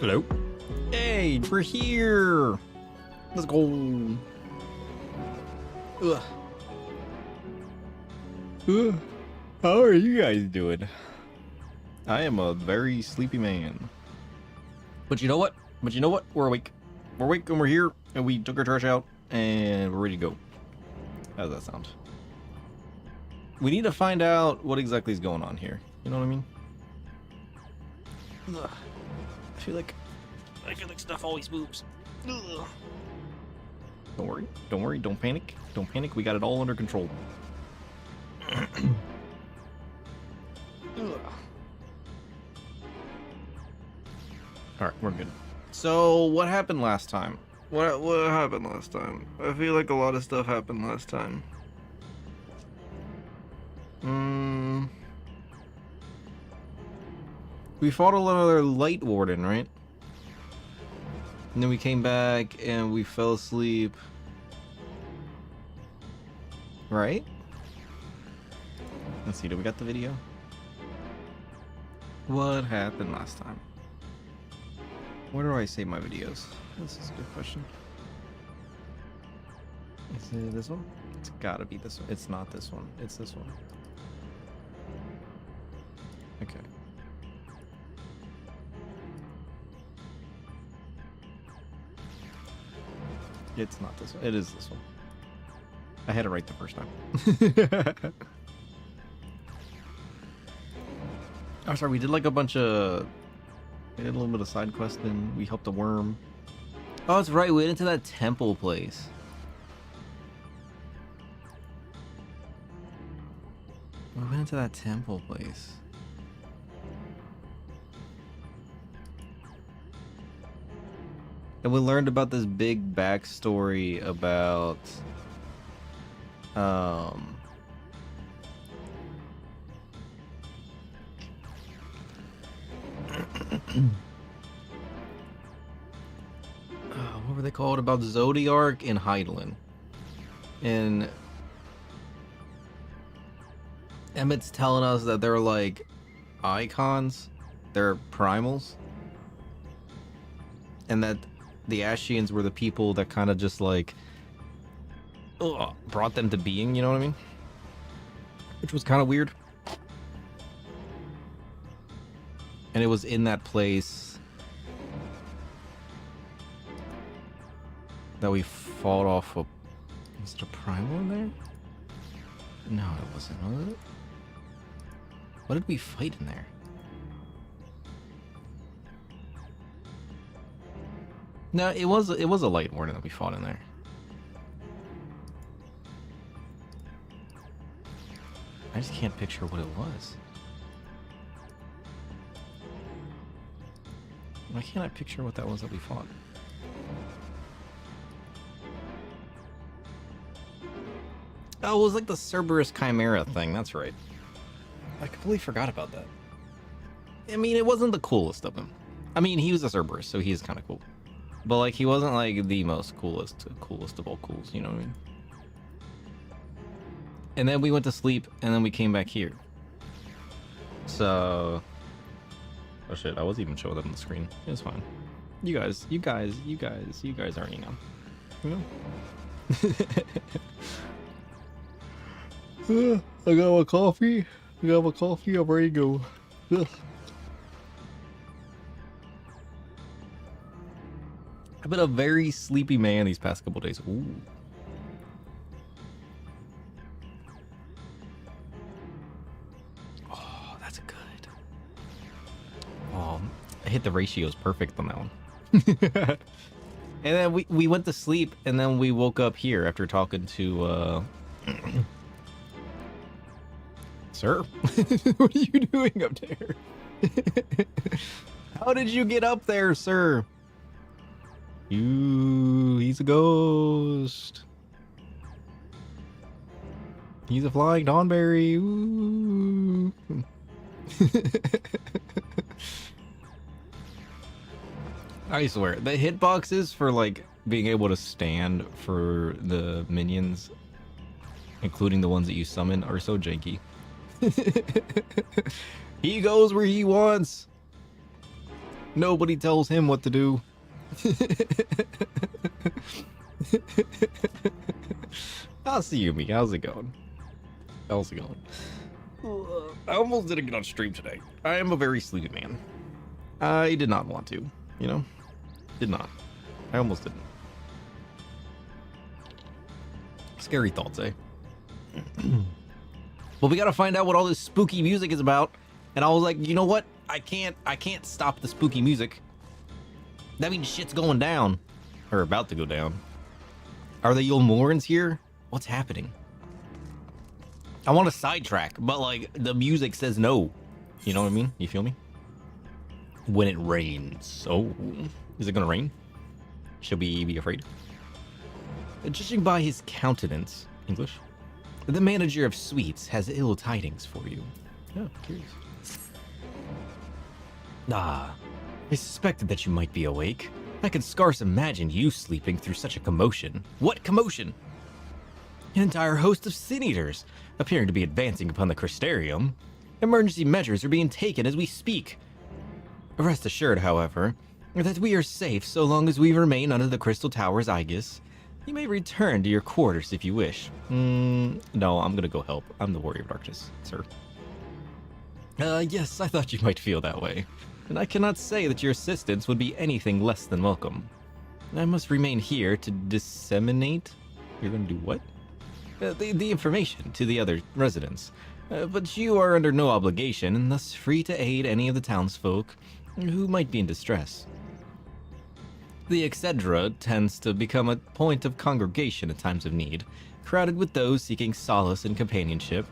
Hello. Hey, we're here. Let's go. Ugh. How are you guys doing? I am a very sleepy man. But you know what? We're awake. We're awake and we're here and we took our trash out and we're ready to go. How does that sound? We need to find out what exactly is going on here. You know what I mean? Ugh. I feel like stuff always moves. Ugh. Don't worry, don't panic. Don't panic, we got it all under control. Alright, we're good. So, what happened last time? What happened last time? I feel like a lot of stuff happened last time. We fought another light warden, right? And then we came back and we fell asleep. Right? Let's see, do we got the video? What happened last time? Where do I save my videos? This is a good question. Is it this one? It's gotta be this one. It's not this one. It's this one. Okay. It's not this one. It is this one. I had it right the first time. Oh, sorry. We did like a bunch of... We did a little bit of side questing. We helped a worm. Oh, that's right. We went into that temple place. We went into that temple place. And we learned about this big backstory about... what were they called? About Zodiark and Heidelin. And Emmett's telling us that they're like icons. They're primals. And that the Ashians were the people that kind of just like brought them to being, you know what I mean? Which was kind of weird. And it was in that place that we fought off a... Was it a primal in there? No, it wasn't, was it? What did we fight in there? No, it was a light warden that we fought in there. I just can't picture what it was. Why can't I picture what that was that we fought? Oh, it was like the Cerberus Chimera thing, that's right. I completely forgot about that. I mean, it wasn't the coolest of him. I mean, he was a Cerberus, so he is kind of cool. But, like, he wasn't, like, the most coolest of all cools, you know what I mean? And then we went to sleep, and then we came back here. So... Oh shit, I wasn't even showing that on the screen. It was fine. You guys already know. You know? I got my coffee. I'm ready to go. Ugh. I've been a very sleepy man these past couple days. Ooh. Oh, that's good. Oh, I hit the ratios perfect on that one. And then we went to sleep, and then we woke up here after talking to Sir, what are you doing up there? How did you get up there, sir? He's a ghost. He's a flying Donberry. Ooh. I swear, the hitboxes for like being able to stand for the minions, including the ones that you summon, are so janky. He goes where he wants. Nobody tells him what to do. I'll see you, me. How's it going? How's it going? I almost didn't get on stream today. I am a very sleepy man. I did not want to, you know? Did not. I almost didn't. Scary thoughts, eh? Well, we gotta find out what all this spooky music is about. And I was like, you know what? I can't stop the spooky music. That means shit's going down. Or about to go down. Are the Yulmorans here? What's happening? I want to sidetrack, but like the music says no. You know what I mean? You feel me? When it rains. Oh, is it gonna rain? Should we be afraid? Judging by his countenance, English, the manager of sweets has ill tidings for you. Oh, curious. Ah, I suspected that you might be awake. I could scarce imagine you sleeping through such a commotion. What commotion? An entire host of sin eaters appearing to be advancing upon the Crystarium. Emergency measures are being taken as we speak. Rest assured, however, that we are safe so long as we remain under the Crystal Tower's aegis. You may return to your quarters if you wish. No, I'm gonna go help. I'm the Warrior of Darkness, sir. Yes, I thought you might feel that way. And I cannot say that your assistance would be anything less than welcome. I must remain here to disseminate... You're gonna do what? The information to the other residents. But you are under no obligation and thus free to aid any of the townsfolk who might be in distress. The Excedra tends to become a point of congregation in times of need, crowded with those seeking solace and companionship.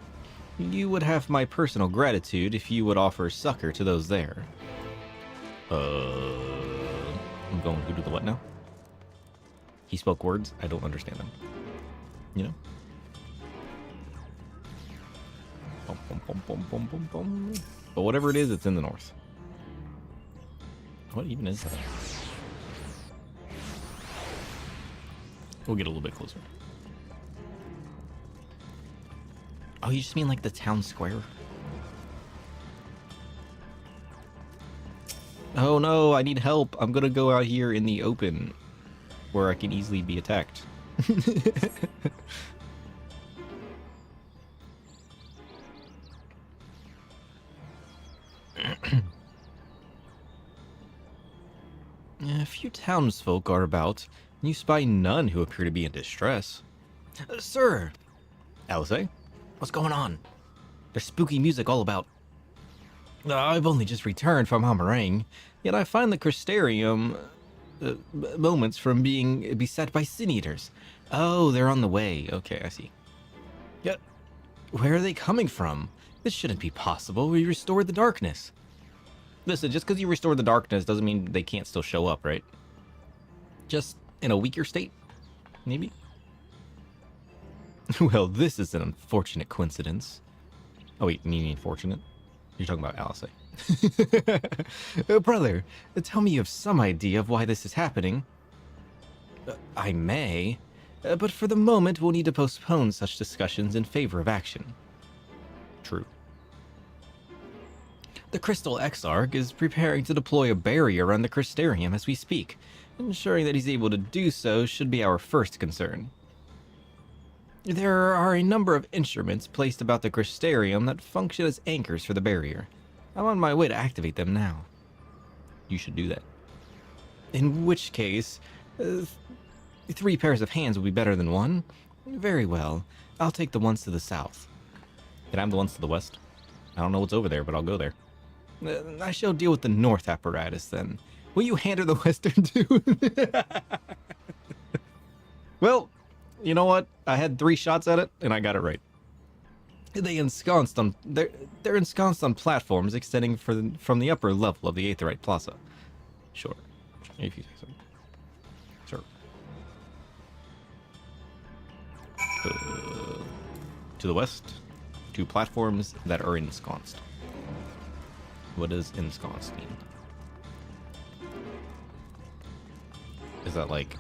You would have my personal gratitude if you would offer succor to those there. I'm going to do the what now? He spoke words, I don't understand them. You know? Bum, bum, bum, bum, bum, bum, bum. But whatever it is, it's in the north. What even is that? We'll get a little bit closer. Oh, you just mean like the town square? Oh no, I need help. I'm gonna go out here in the open where I can easily be attacked. A few townsfolk are about, and you spy none who appear to be in distress. Sir! Alice, what's going on? There's spooky music all about. I've only just returned from Hamarang, yet I find the Crystarium moments from being beset by sin eaters. Oh, they're on the way. Okay, I see. Yet, where are they coming from? This shouldn't be possible. We restored the darkness. Listen, just because you restore the darkness doesn't mean they can't still show up, right? Just in a weaker state, maybe? Well, this is an unfortunate coincidence. Oh wait, you mean fortunate? You're talking about Alice. Brother, tell me you have some idea of why this is happening. I may, but for the moment we'll need to postpone such discussions in favor of action. True. The Crystal Exarch is preparing to deploy a barrier around the Crystarium as we speak. Ensuring that he's able to do so should be our first concern. There are a number of instruments placed about the Crystarium that function as anchors for the barrier. I'm on my way to activate them now. You should do that. In which case, 3 pairs of hands will be better than 1. Very well. I'll take the ones to the south. Can I have the ones to the west? I don't know what's over there, but I'll go there. I shall deal with the north apparatus then. Will you hand her the western too? Well, you know what? I had 3 shots at it, and I got it right. They're ensconced on platforms extending from the upper level of the Aetherite Plaza. Sure. If you say so. Sure. To the west, 2 platforms that are ensconced. What does ensconced mean? Is that like...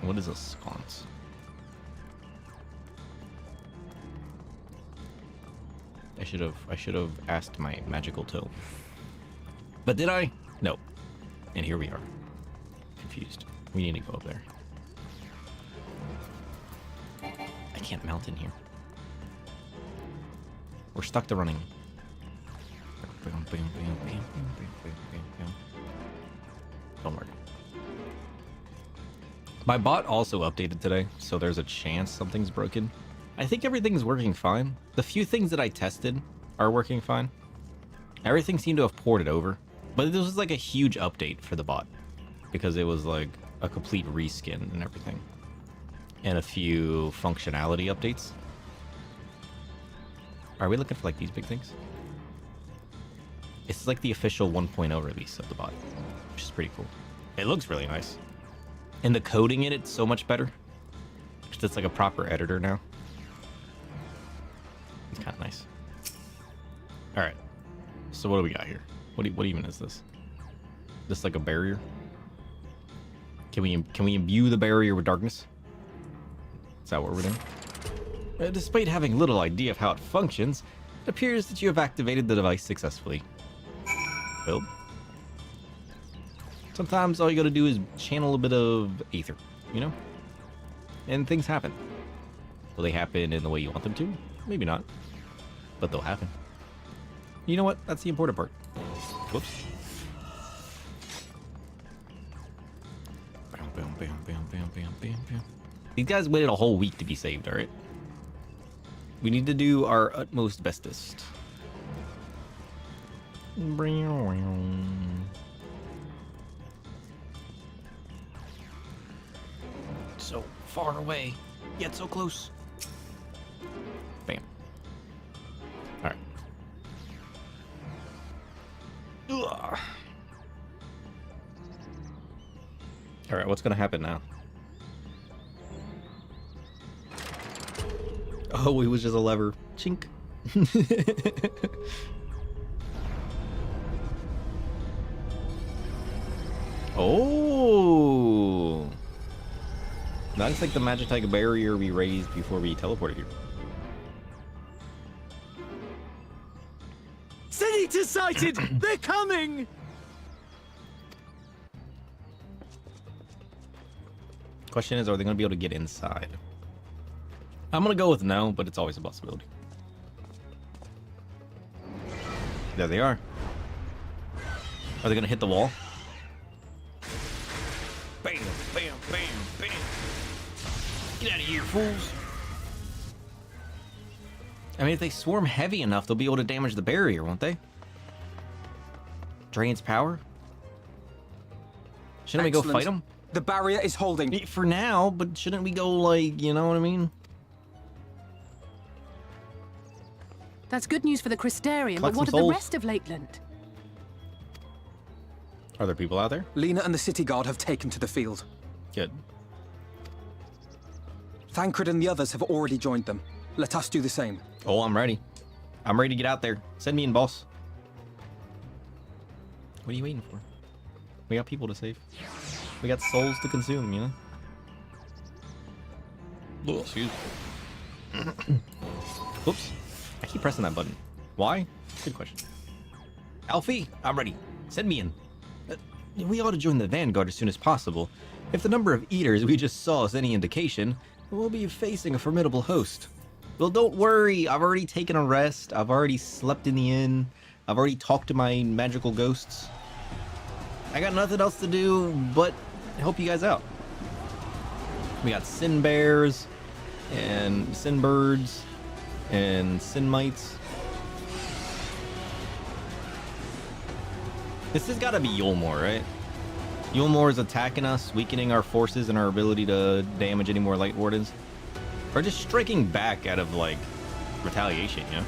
What is a sconce? I should have asked my magical toe. But did I? No. And here we are. Confused. We need to go up there. I can't mount in here. We're stuck to running. Don't worry. My bot also updated today, so there's a chance something's broken. I think everything's working fine. The few things that I tested are working fine. Everything seemed to have ported over, but this was like a huge update for the bot because it was like a complete reskin and everything, and a few functionality updates. Are we looking for like these big things? It's like the official 1.0 release of the bot, which is pretty cool. It looks really nice. And the coding in it's so much better. Because it's like a proper editor now. It's kind of nice. Alright. So what do we got here? What even is this? Just like a barrier? Can we imbue the barrier with darkness? Is that what we're doing? Despite having little idea of how it functions, it appears that you have activated the device successfully. Well, sometimes all you gotta do is channel a bit of aether, you know? And things happen. Will they happen in the way you want them to? Maybe not. But they'll happen. You know what? That's the important part. Whoops. Bam, bam, bam, bam, bam, bam, bam, bam. These guys waited a whole week to be saved, alright? We need to do our utmost bestest. So far away, yet so close. Bam. Alright. Alright, what's gonna happen now? Oh, it was just a lever. Chink. Oh! That's like the Magitite barrier we raised before we teleported here. Senator sighted! They're coming! Question is, are they going to be able to get inside? I'm going to go with no, but it's always a possibility. There they are. Are they going to hit the wall? Bam, bam, bam, bam. Get out of here, fools. I mean, if they swarm heavy enough, they'll be able to damage the barrier, won't they? Drains power? Shouldn't we go fight them? The barrier is holding. For now, but shouldn't we go, like, you know what I mean? That's good news for the Crystarium, but what of the rest of Lakeland? Are there people out there? Lena and the city guard have taken to the field. Good. Thancred and the others have already joined them. Let us do the same. Oh, I'm ready. I'm ready to get out there. Send me in, boss. What are you waiting for? We got people to save. We got souls to consume, you know? Excuse me. Oops. I keep pressing that button. Why? Good question. Alfie, I'm ready. Send me in. We ought to join the Vanguard as soon as possible. If the number of eaters we just saw is any indication, we'll be facing a formidable host. Well, don't worry. I've already taken a rest. I've already slept in the inn. I've already talked to my magical ghosts. I got nothing else to do but help you guys out. We got sin bears and sin birds and sin mites. This has got to be Yulmore, right? Yulmore is attacking us, weakening our forces and our ability to damage any more light wardens. Or just striking back out of, like, retaliation, you know?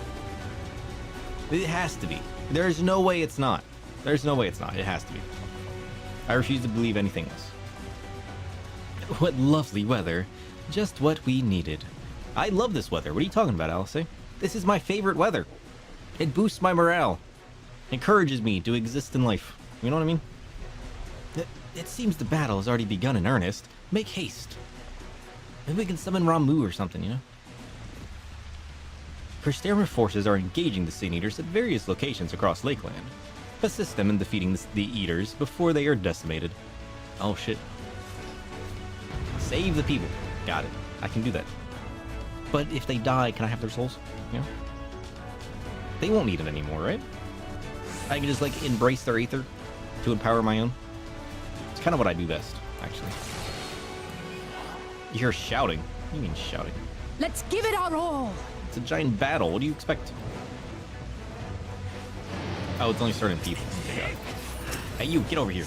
It has to be. There's no way it's not. There's no way it's not. It has to be. I refuse to believe anything else. What lovely weather. Just what we needed. I love this weather. What are you talking about, Alice? This is my favorite weather. It boosts my morale. Encourages me to exist in life. You know what I mean? It seems the battle has already begun in earnest. Make haste. Maybe we can summon Ramu or something, you know? Crystarium forces are engaging the Sin Eaters at various locations across Lakeland. Assist them in defeating the Eaters before they are decimated. Oh shit. Save the people. Got it. I can do that. But if they die, can I have their souls? You know? They won't need it anymore, right? I can just, like, embrace their aether to empower my own. It's kind of what I do best, actually. You hear shouting. What do you mean shouting? Let's give it our all! It's a giant battle. What do you expect? Oh, it's only certain people. Okay, hey, you, get over here.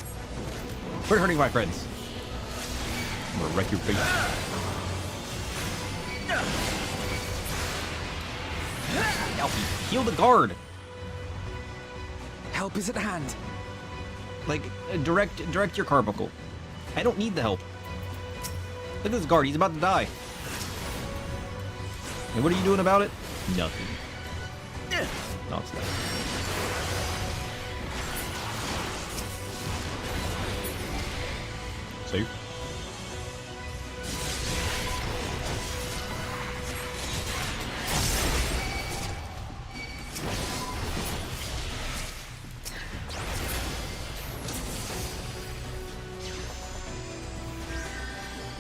Quit hurting my friends. I'm gonna wreck your face. Alfie, heal the guard. Help is at hand. Like, direct your carbuncle. I don't need the help. Look at this guard, he's about to die. And what are you doing about it? Nothing. No, it's not. Safe.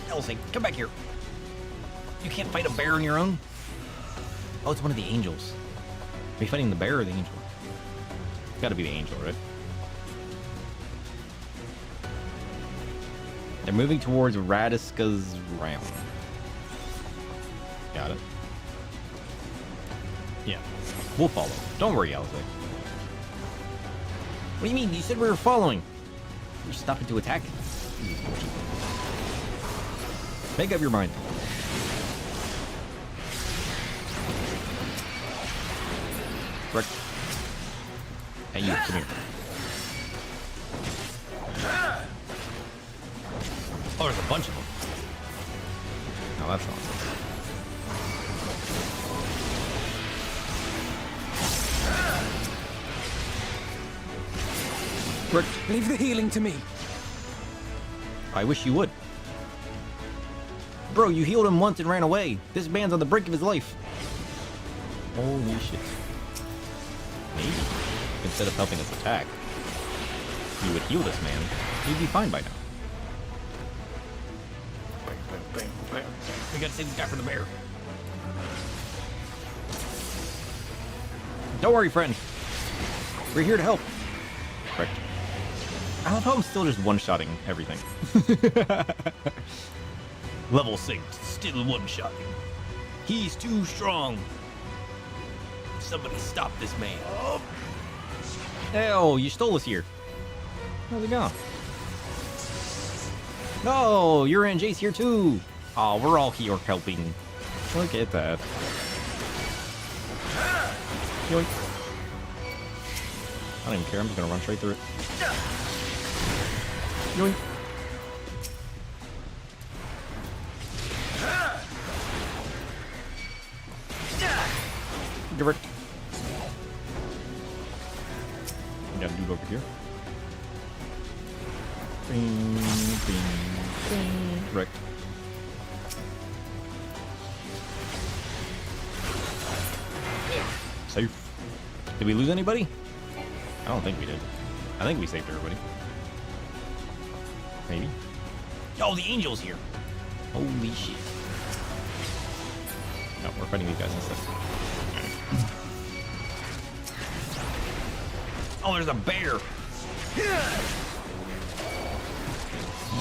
Elsie, come back here. You can't fight a bear on your own. Oh, it's one of the angels. Are you fighting the bear or the angel? It's gotta be the angel, right? They're moving towards Radiska's realm. Got it. Yeah. We'll follow. Don't worry, Elsie. What do you mean? You said we were following. You're stopping to attack. Make up your mind. Rick. Hey, you, come here. Oh, there's a bunch of them. No, that's not. Rick, Leave the healing to me. I wish you would. Bro, you healed him once and ran away. This man's on the brink of his life. Holy shit. Maybe, instead of helping us attack, you would heal this man. He'd be fine by now. Bam, bam, bam, bam. We gotta save this guy from the bear. Don't worry, friend. We're here to help. Correct. I love how I'm still just one-shotting everything. Level synced, still one-shotting. He's too strong. Somebody stop this man. Oh, you stole us here. How's it going? No, you're and Jace here too. Oh, we're all here helping. Look at that. Yoink. I don't even care. I'm just gonna run straight through it. Yoink. Give it. We got a dude over here. Bing, bing, bing. Wrecked. Safe. Did we lose anybody? I don't think we did. I think we saved everybody. Maybe. Oh, the angel's here. Holy shit. No, we're fighting these guys instead. Oh, there's a bear. I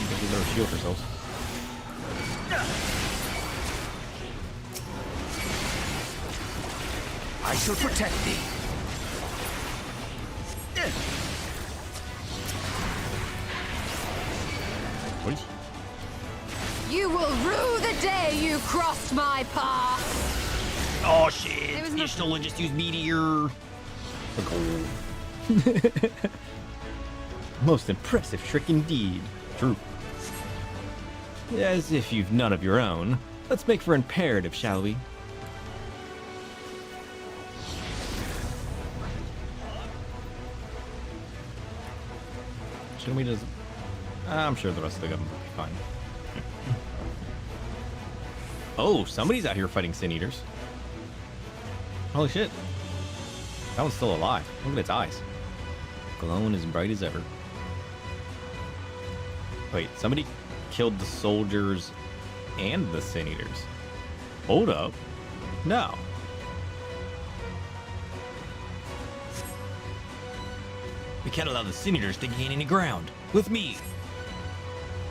think we better shield ourselves. I shall protect thee. What is he? You will rue the day you crossed my path. Oh shit! There was You stole just use meteor. Most impressive trick indeed. True. As if you've none of your own. Let's make for imperative, shall we? Shouldn't we just... I'm sure the rest of the government will be fine. Oh, somebody's out here fighting Sin Eaters. Holy shit. That one's still alive. Look at its eyes. Glowing as bright as ever. Wait, somebody killed the soldiers and the Sin Eaters. Hold up. No. We can't allow the Sin Eaters to gain any ground. With me.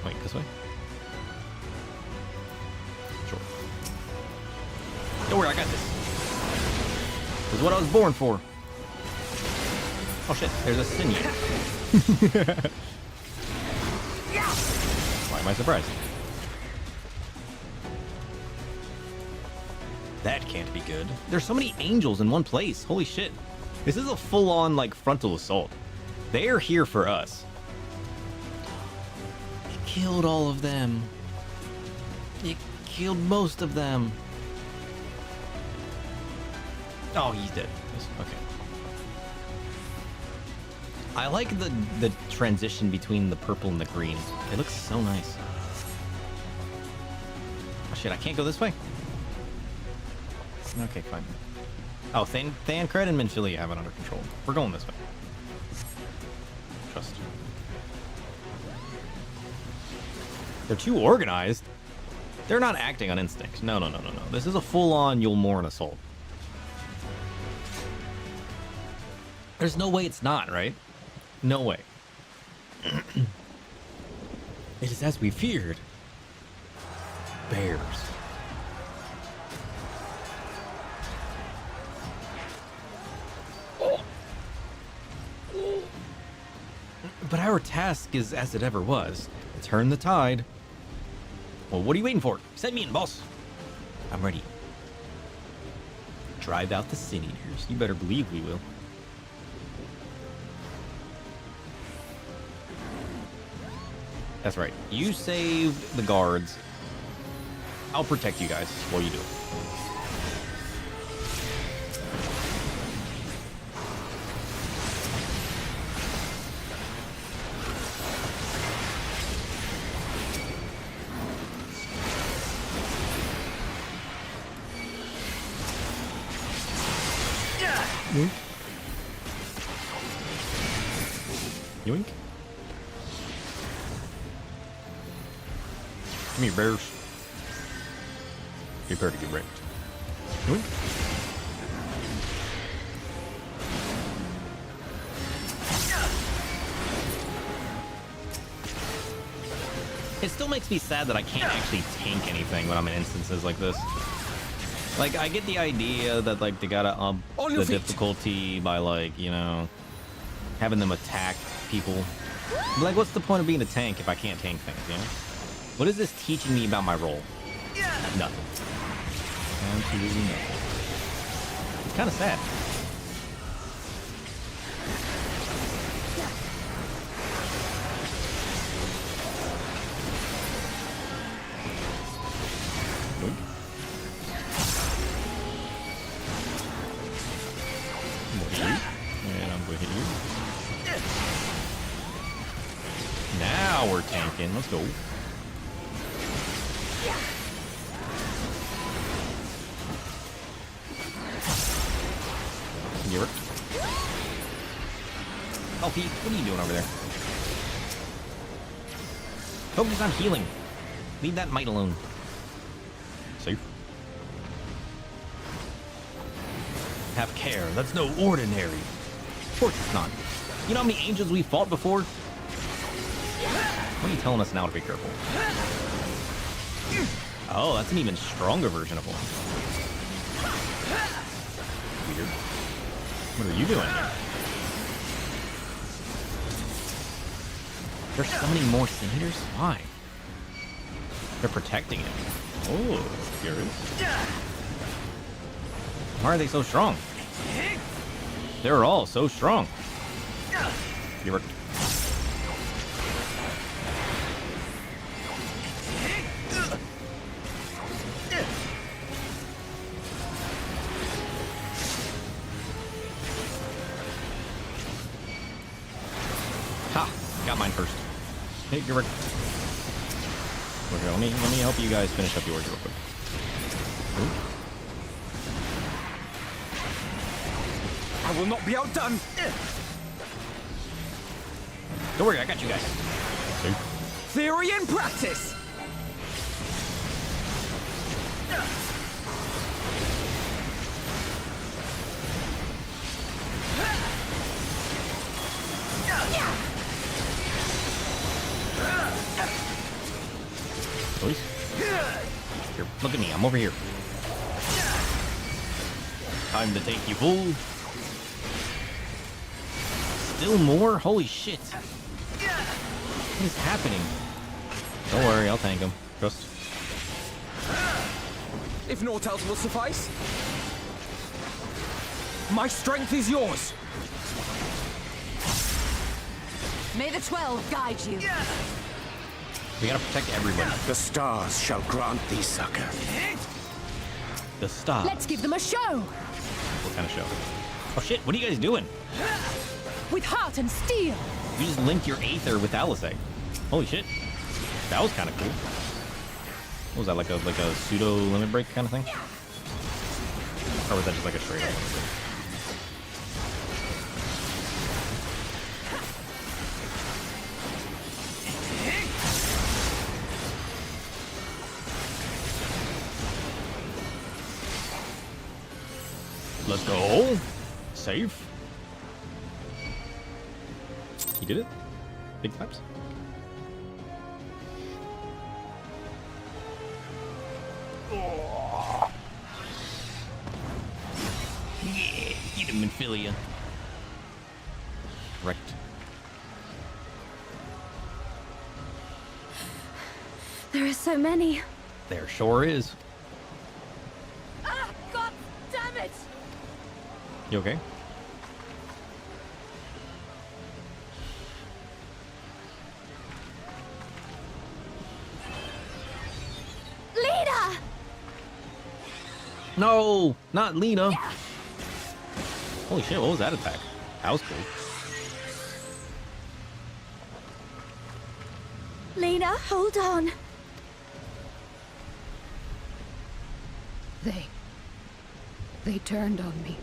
Wait, this way? Sure. Don't worry, I got this. This is what I was born for. Oh shit, there's a Sin Eater. Why am I surprised? That can't be good. There's so many angels in one place. Holy shit. This is a full-on, like, frontal assault. They are here for us. You killed all of them. You killed most of them. Oh, he's dead. Okay. I like the transition between the purple and the green. It looks so nice. Oh shit, I can't go this way. Okay, fine. Oh, Thancred and Minchili have it under control. We're going this way. Trust. They're too organized. They're not acting on instinct. No. This is a full-on Yulmoran assault. There's no way it's not, right? No way. It is as we feared. Bears. But our task is as it ever was. Turn the tide. Well, what are you waiting for? Send me in, boss. I'm ready. Drive out the sin eaters. You better believe we will. That's right. You save the guards. I'll protect you guys while you do it. Yoink. Yoink. Come here, bears. Prepare to get wrecked. Yoink. It still makes me sad that I can't actually tank anything when I'm in instances like this. Like, I get the idea that, like, they gotta up the difficulty by, like, you know, having them attack people. But, like, what's the point of being a tank if I can't tank things, you know? What is this teaching me about my role? Nothing. Absolutely nothing. It's kind of sad. Now we're tanking. Let's go. You're... Oh, Pete, what are you doing over there? Focus on healing. Leave that might alone. Safe. Have care. That's no ordinary. Of course it's not. You know how many angels we fought before? What are you telling us now to be careful? Oh, that's an even stronger version of one. Weird. What are you doing? They're summoning more Sin Eaters? Why? They're protecting it. Oh, curious. Why are they so strong? They're all so strong. You're... Ha! Got mine first. Hey, Gilbert. Let me help you guys finish up yours real quick. Ooh. I will not be outdone. Don't worry, I got you guys. See? Theory in practice. Boys. Here, look at me, I'm over here. Time to take you, fool. Still more? Holy shit. What is happening? Don't worry, I'll tank him. Trust. If naught else will suffice, my strength is yours. May the 12 guide you. We gotta protect everybody. The stars shall grant thee succor. The stars. Let's give them a show. What kind of show? Oh shit, what are you guys doing? with heart and steel. You just linked your Aether with Alizé. Holy shit. That was kind of cool. What was that, like a pseudo limit break kind of thing? Or was that just like a straight up limit break? Let's go. Safe. He did it. Big claps. Oh. Yeah, get him in Philia. Wrecked. There are so many. There sure is. Ah, God damn it! You okay? Lena! No, not Lena. Holy shit, what was that attack? That was cool. Lena, hold on. They turned on me.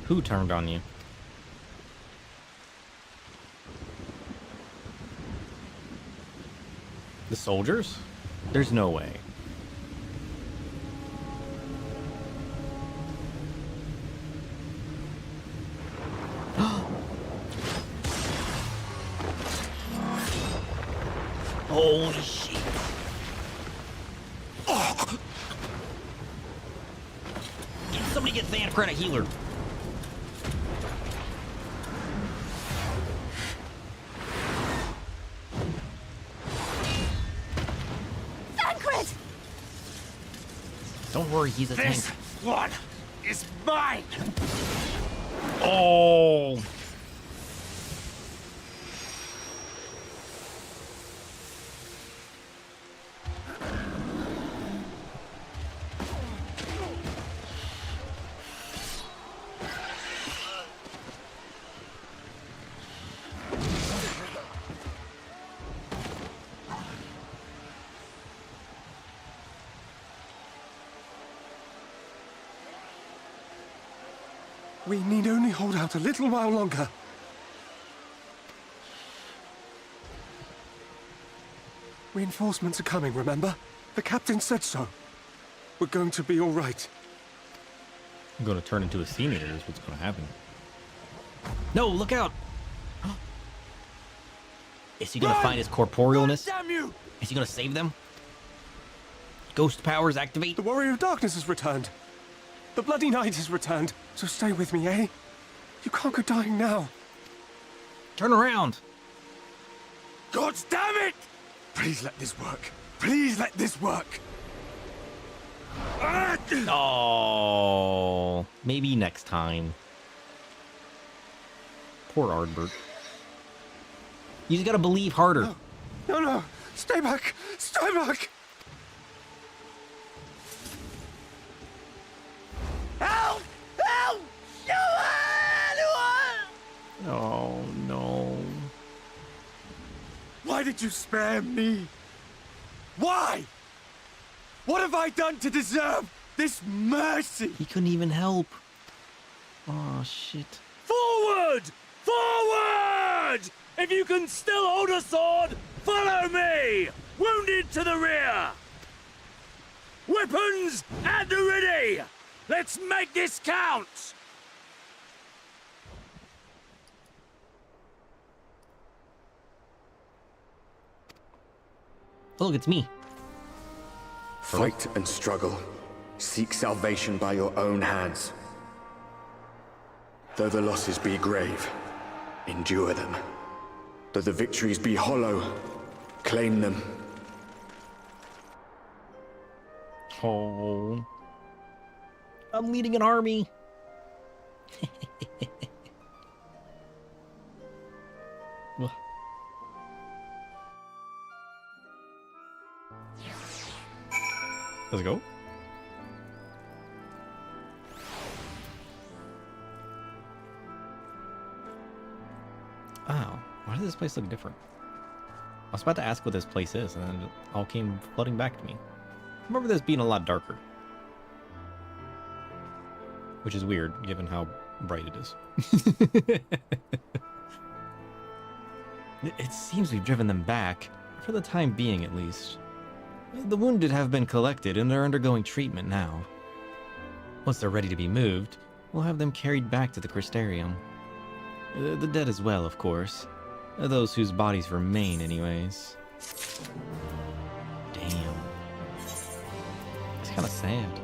Who turned on you? The soldiers? There's no way. Holy shit. Oh. Somebody get Thancred a healer. Thancred! Don't worry, he's a tank. This one is mine! Oh. We need only hold out a little while longer. Reinforcements are coming, remember? The captain said so. We're going to be all right. I'm going to turn into a Sea Eater is what's going to happen. No, look out! Is he going to find his corporealness? Damn you! Is he going to save them? Ghost powers activate? The Warrior of Darkness has returned. The Bloody Knight has returned. So stay with me, eh? You can't go dying now. Turn around! God damn it! Please let this work. Please let this work. Oh, maybe next time. Poor Ardbert. You just gotta believe harder. No, no. Stay back. Stay back. Help! Help! Anyone! Oh, no. Why did you spare me? Why? What have I done to deserve this mercy? He couldn't even help. Oh, shit. Forward! Forward! If you can still hold a sword, follow me! Wounded to the rear! Weapons at the ready! Let's make this count! Oh, look, it's me. Fight and struggle. Seek salvation by your own hands. Though the losses be grave, endure them. Though the victories be hollow, claim them. Oh. I'm leading an army. Let's go. Oh, why does this place look different? I was about to ask what this place is, and then it all came flooding back to me. I remember this being a lot darker. Which is weird, given how bright it is. It seems we've driven them back, for the time being at least. The wounded have been collected and are undergoing treatment now. Once they're ready to be moved, we'll have them carried back to the Crystarium. The dead as well, of course. Those whose bodies remain, anyways. Damn. It's kind of sad.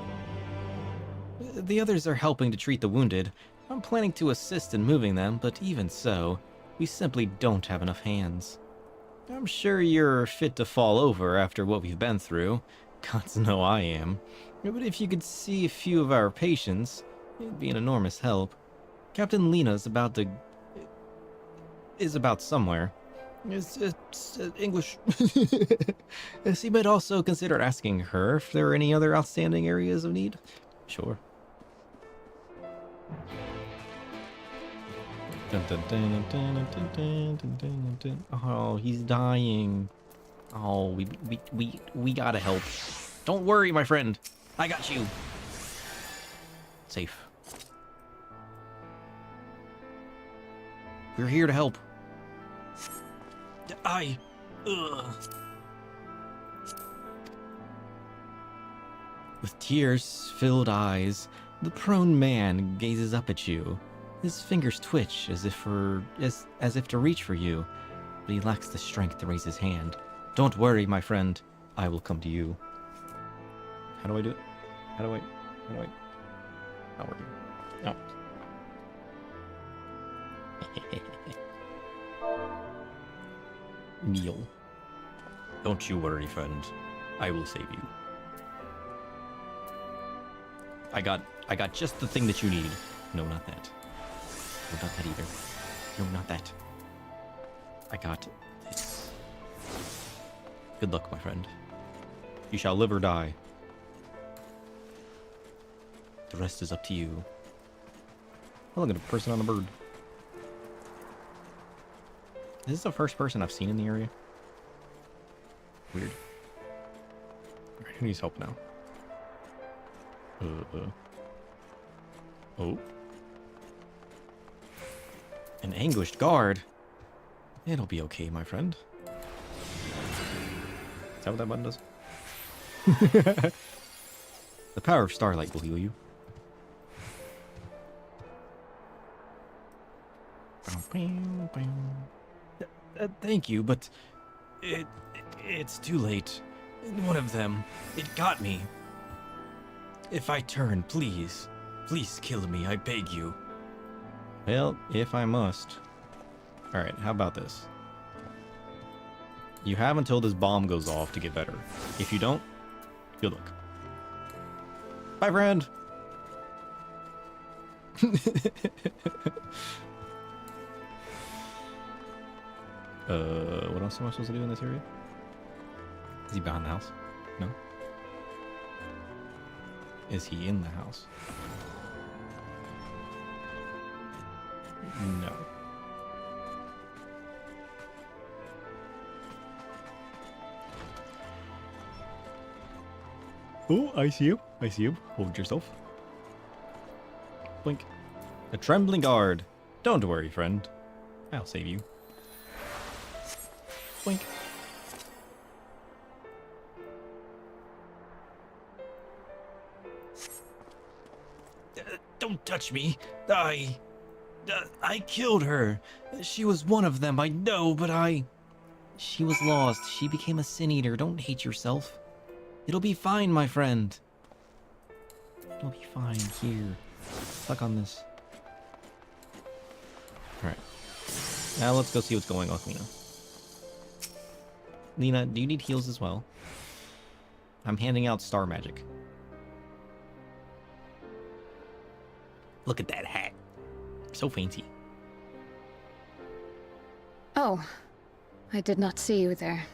The others are helping to treat the wounded. I'm planning to assist in moving them, but even so, we simply don't have enough hands. I'm sure you're fit to fall over after what we've been through. Gods know I am. But if you could see a few of our patients, it'd be an enormous help. Captain Lena's about somewhere. It's English. So you might also consider asking her if there are any other outstanding areas of need. Sure. Oh, he's dying. Oh, we gotta help. Don't worry, my friend. I got you. Safe. We're here to help. With tears-filled eyes, the prone man gazes up at you. His fingers twitch as if to reach for you, but he lacks the strength to raise his hand. Don't worry, my friend. I will come to you. How do I do it? How do I? Not working. No. Kneel. Don't you worry, friend. I will save you. I got just the thing that you need. No, not that. No, not that either. No, not that. I got this. Good luck, my friend. You shall live or die. The rest is up to you. Oh, look at a person on a bird. Is this the first person I've seen in the area? Weird. Alright, who needs help now? Oh. An anguished guard? It'll be okay, my friend. Is that what that button does? The power of starlight will heal you. Thank you, but it's too late. One of them, it got me. If I turn, please kill me, I beg you. Well, if I must. Alright, how about this? You have until this bomb goes off to get better. If you don't, good luck. Bye, friend! What else am I supposed to do in this area? Is he behind the house? No? Is he in the house? No. Oh, I see him. I see him. Hold yourself. Blink. A trembling guard. Don't worry, friend. I'll save you. Blink. Don't touch me. I killed her. She was one of them, I know, but she was lost. She became a sin eater. Don't hate yourself. It'll be fine, my friend. It'll be fine. Here. Suck on this. Alright. Now let's go see what's going on with Lena. Lena, do you need heals as well? I'm handing out star magic. Look at that hat. So fancy. Oh, I did not see you there.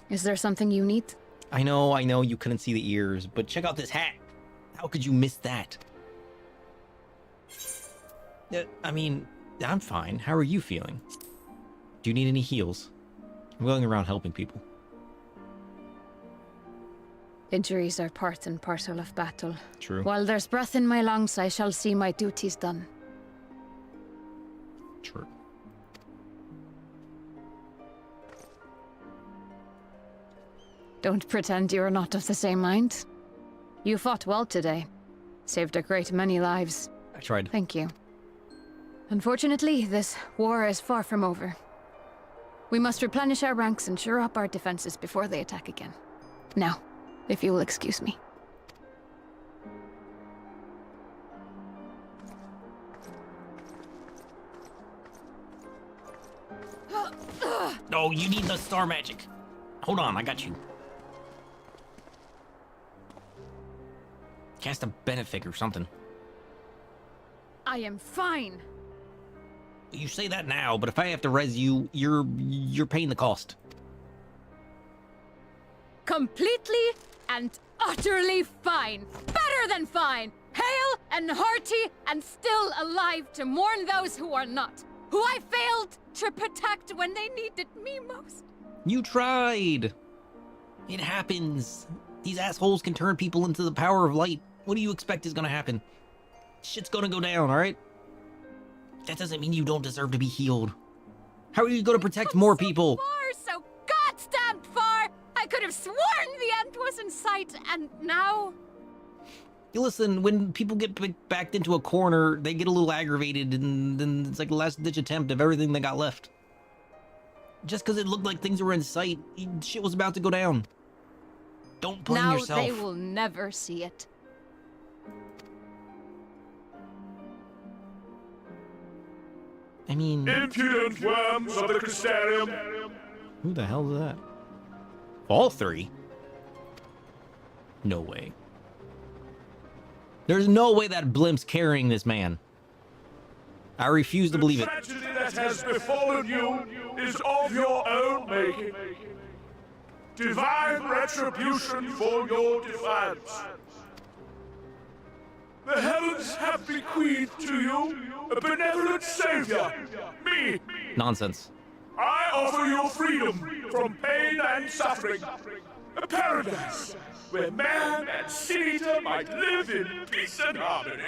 Is there something you need? I know you couldn't see the ears, but check out this hat. How could you miss that? I mean, I'm fine. How are you feeling? Do you need any heals? I'm going around helping people. Injuries are part and parcel of battle. True. While there's breath in my lungs, I shall see my duties done. True. Don't pretend you're not of the same mind. You fought well today. Saved a great many lives. I tried. Thank you. Unfortunately, this war is far from over. We must replenish our ranks and shore up our defenses before they attack again. Now, if you will excuse me. No, you need the star magic. Hold on, I got you. Cast a benefic or something. I am fine. You say that now, but if I have to res you, you're paying the cost. Completely and utterly fine. Better than fine. Hale and hearty and still alive to mourn those who are not. Who I failed to protect when they needed me most. You tried. It happens. These assholes can turn people into the power of light. What do you expect is gonna happen? Shit's gonna go down, alright? That doesn't mean you don't deserve to be healed. How are you gonna protect more people? So goddamn far! I could have sworn the end was in sight, and now... You listen, when people get backed into a corner, they get a little aggravated, and then it's like the last-ditch attempt of everything they got left. Just because it looked like things were in sight, shit was about to go down. Don't blame yourself. Now they will never see it. I mean... Impudent worms of the Crystarium! Who the hell is that? All three? No way. There's no way that blimp's carrying this man. I refuse to believe it. The tragedy that has befallen you is of your own making. Divine retribution for your defiance. The heavens have bequeathed to you a benevolent savior, me. Nonsense. I offer you freedom from pain and suffering. A paradise where man and Sin-Eater might live in peace and harmony.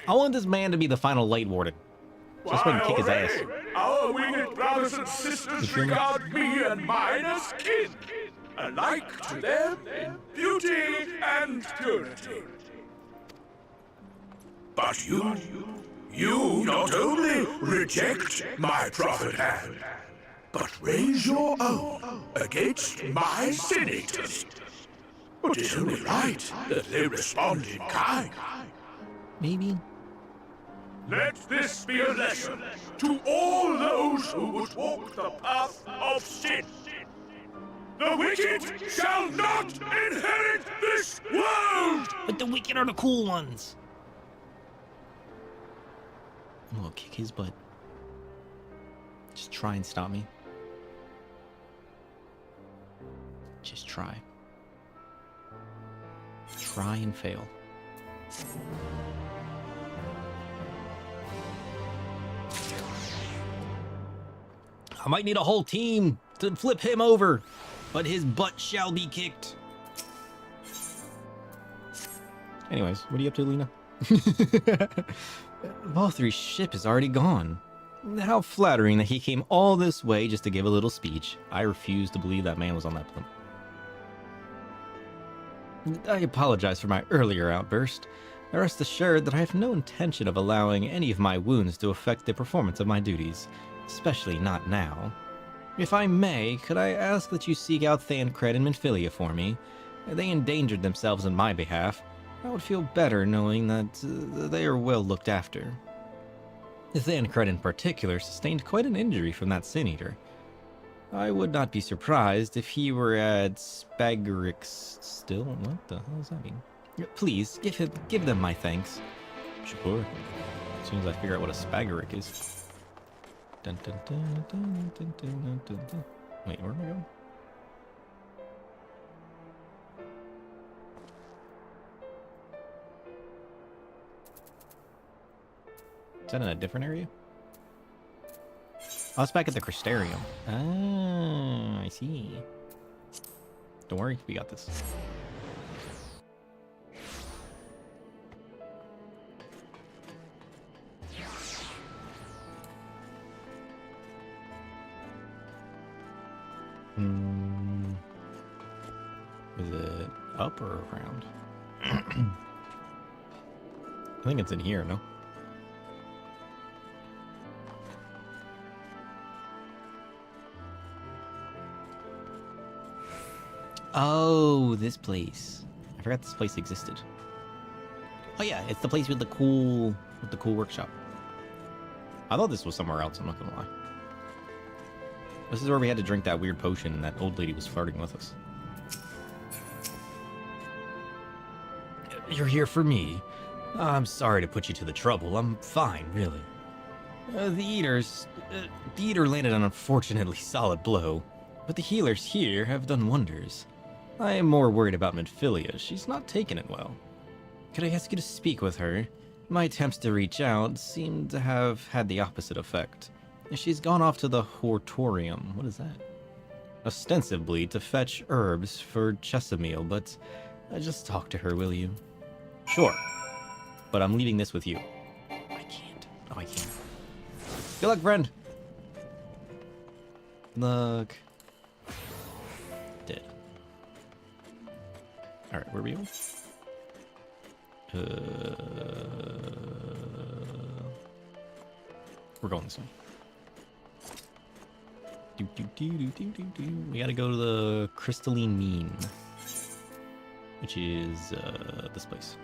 I want this man to be the final light warden. Just so I can kick his ass. Our winged brothers and sisters regard me and mine as kin, alike to them in beauty and purity. But you not only reject my prophet hand, but raise your own against my Sin-Eaters. But it's only right that they respond in kind. Maybe. Let this be a lesson to all those who would walk the path of sin. The wicked shall not inherit this world! But the wicked are the cool ones. I'm gonna kick his butt. Just try and stop me. Just try. Try and fail. I might need a whole team to flip him over, but his butt shall be kicked. Anyways, what are you up to, Lena? Valthry's ship is already gone. How flattering that he came all this way just to give a little speech. I refuse to believe that man was on that blimp. I apologize for my earlier outburst. Rest assured that I have no intention of allowing any of my wounds to affect the performance of my duties, especially not now. If I may, could I ask that you seek out Thancred and Minfilia for me? They endangered themselves on my behalf. I would feel better knowing that they are well looked after. Thancred in particular sustained quite an injury from that Sin-Eater. I would not be surprised if he were at Spagarix still. What the hell does that mean? Please, give them my thanks. Sure. As soon as I figure out what a Spagarix is. Dun, dun, dun, dun, dun, dun, dun, dun. Wait, where am I going? Is that in a different area? Oh, it's back at the Crystarium. Ah, I see. Don't worry, we got this. Is it up or around? I think it's in here, no? Oh, this place. I forgot this place existed. Oh yeah, it's the place with the cool workshop. I thought this was somewhere else, I'm not gonna lie. This is where we had to drink that weird potion and that old lady was flirting with us. You're here for me. I'm sorry to put you to the trouble. I'm fine, really. The Eater landed an unfortunately solid blow, but the healers here have done wonders. I am more worried about Midphilia. She's not taking it well. Could I ask you to speak with her? My attempts to reach out seem to have had the opposite effect. She's gone off to the Hortorium. What is that? Ostensibly to fetch herbs for Chesamil, but just talk to her, will you? Sure. But I'm leaving this with you. I can't. Oh, I can't. Good luck, friend. Good luck. Dead. Alright, where are we going? We're going this way. We gotta go to the Crystalline Mean, which is this place.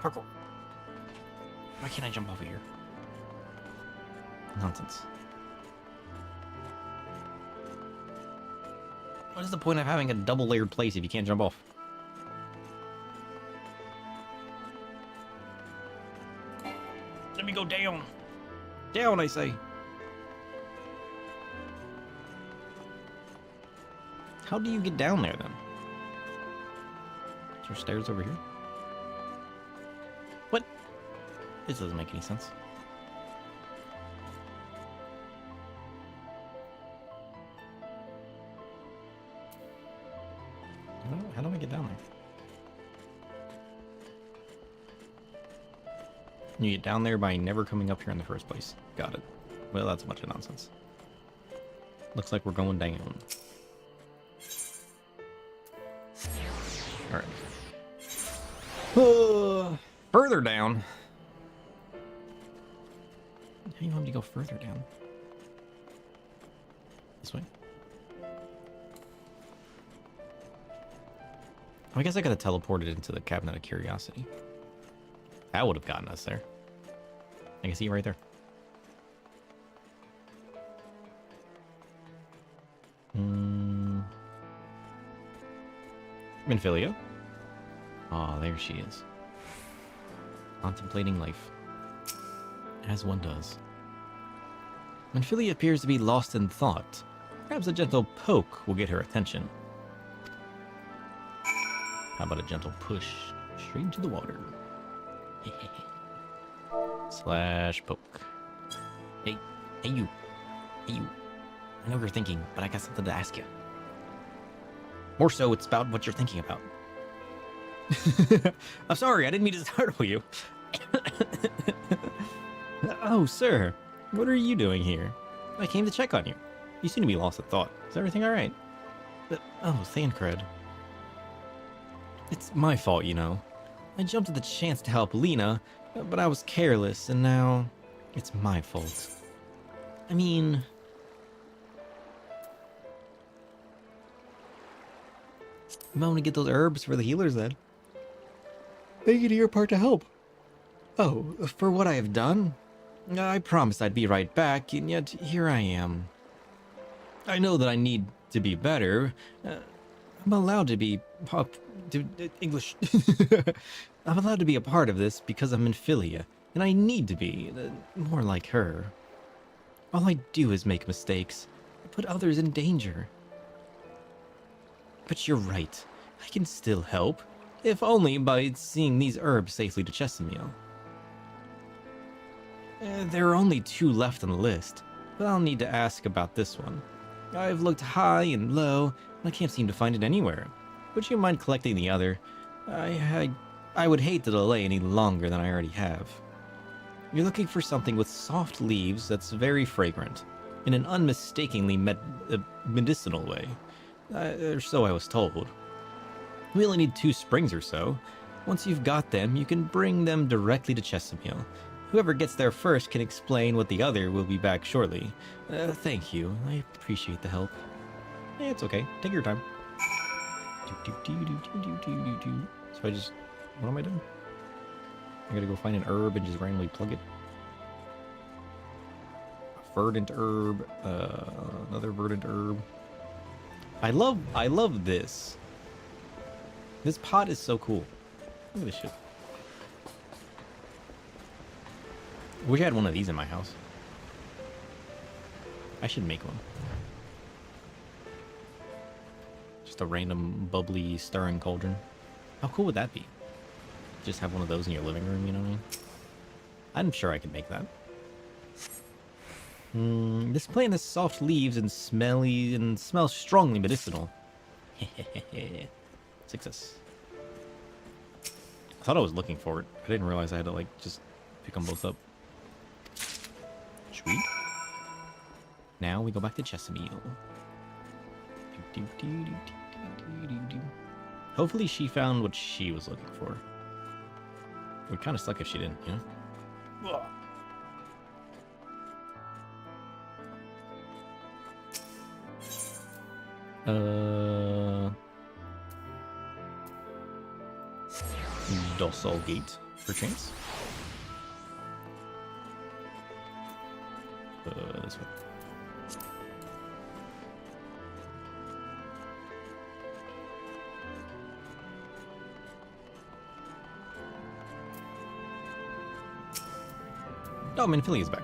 Parkour. Why can't I jump off of here? Nonsense. What is the point of having a double layered place if you can't jump off? Let me go down. Down, I say. How do you get down there, then? Is there stairs over here? What? This doesn't make any sense. How do I get down there? You get down there by never coming up here in the first place. Got it. Well, that's a bunch of nonsense. Looks like we're going down. Alright. Further down. How do you want me to go further down? This way? I guess I could have teleported into the Cabinet of Curiosity. That would have gotten us there. I can see you right there. Minfilia? Oh, there she is. Contemplating life. As one does. Minfilia appears to be lost in thought. Perhaps a gentle poke will get her attention. How about a gentle push straight into the water? Slash poke. Hey you. Hey you. I know what you're thinking, but I got something to ask you. More so, it's about what you're thinking about. I'm sorry, I didn't mean to startle you. Oh, sir. What are you doing here? I came to check on you. You seem to be lost in thought. Is everything alright? Oh, Thancred. It's my fault, you know. I jumped at the chance to help Lena, but I was careless, and now it's my fault. I mean... I'm going to get those herbs for the healers, then. Make it your part to help. Oh, for what I have done? I promised I'd be right back, and yet here I am. I know that I need to be better. I'm allowed to be... English. I'm allowed to be a part of this because I'm in Philia, and I need to be more like her. All I do is make mistakes. I put others in danger. But you're right. I can still help. if only by seeing these herbs safely to Chesamil. There are only 2 left on the list, but I'll need to ask about this one. I've looked high and low, and I can't seem to find it anywhere. Would you mind collecting the other? I would hate to delay any longer than I already have. You're looking for something with soft leaves that's very fragrant, in an unmistakingly medicinal way. Or so I was told. We only need 2 springs or so. Once you've got them, you can bring them directly to Chesamil. Whoever gets there first can explain what the other will be back shortly. Thank you. I appreciate the help. It's okay. Take your time. So I just... What am I doing? I gotta go find an herb and just randomly plug it. A verdant herb. Another verdant herb. I love this. This pot is so cool. Look at this shit. I wish I had one of these in my house. I should make one. Just a random bubbly stirring cauldron. How cool would that be? Just have one of those in your living room, you know what I mean? I'm sure I could make that. This plant has soft leaves and smells strongly medicinal. Success. I thought I was looking for it. I didn't realize I had to like just pick them both up. Sweet. Now we go back to Chesamil. Hopefully she found what she was looking for. It would kind of suck if she didn't, you know? Docile gate, perchance. This way. Oh, Minfilia is back.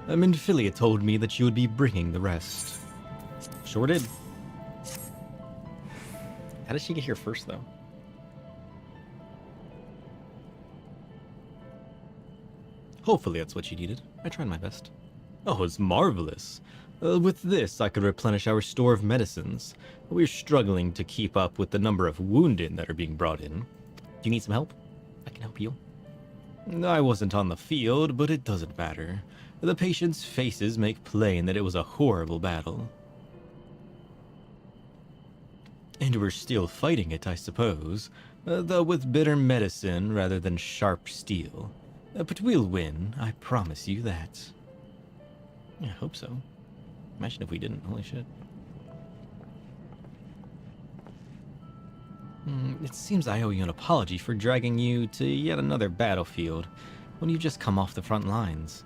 Minfilia told me that you would be bringing the rest. Sure did. How did she get here first, though? Hopefully that's what you needed. I tried my best. Oh, it's marvelous. With this, I could replenish our store of medicines. We're struggling to keep up with the number of wounded that are being brought in. Do you need some help? I can help you. I wasn't on the field, but it doesn't matter. The patients' faces make plain that it was a horrible battle. And we're still fighting it, I suppose, though with bitter medicine rather than sharp steel. But we'll win, I promise you that. I hope so. Imagine if we didn't, holy shit. It seems I owe you an apology for dragging you to yet another battlefield when you've just come off the front lines.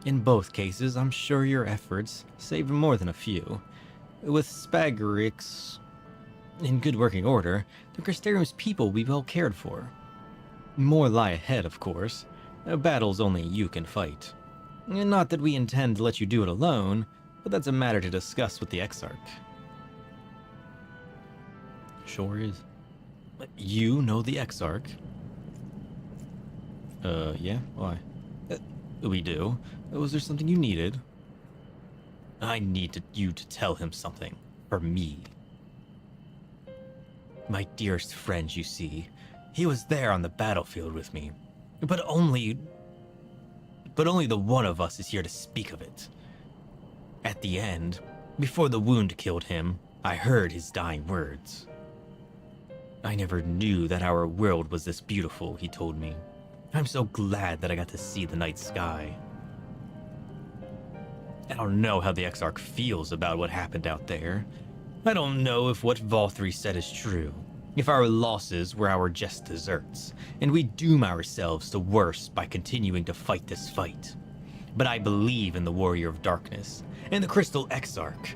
In both cases, I'm sure your efforts saved more than a few. With Spagarix in good working order, the Crystarium's people will be well cared for. More lie ahead, of course. Battles only you can fight. Not that we intend to let you do it alone, but that's a matter to discuss with the Exarch. Sure is. You know the Exarch? Yeah? Why? We do. Was there something you needed? I need you to tell him something. For me. My dearest friend, you see. He was there on the battlefield with me. But only the one of us is here to speak of it. At the end, before the wound killed him, I heard his dying words. I never knew that our world was this beautiful, he told me. I'm so glad that I got to see the night sky. I don't know how the Exarch feels about what happened out there. I don't know if what Valthree said is true. If our losses were our just deserts, and we doom ourselves to worse by continuing to fight this fight. But I believe in the Warrior of Darkness, and the Crystal Exarch.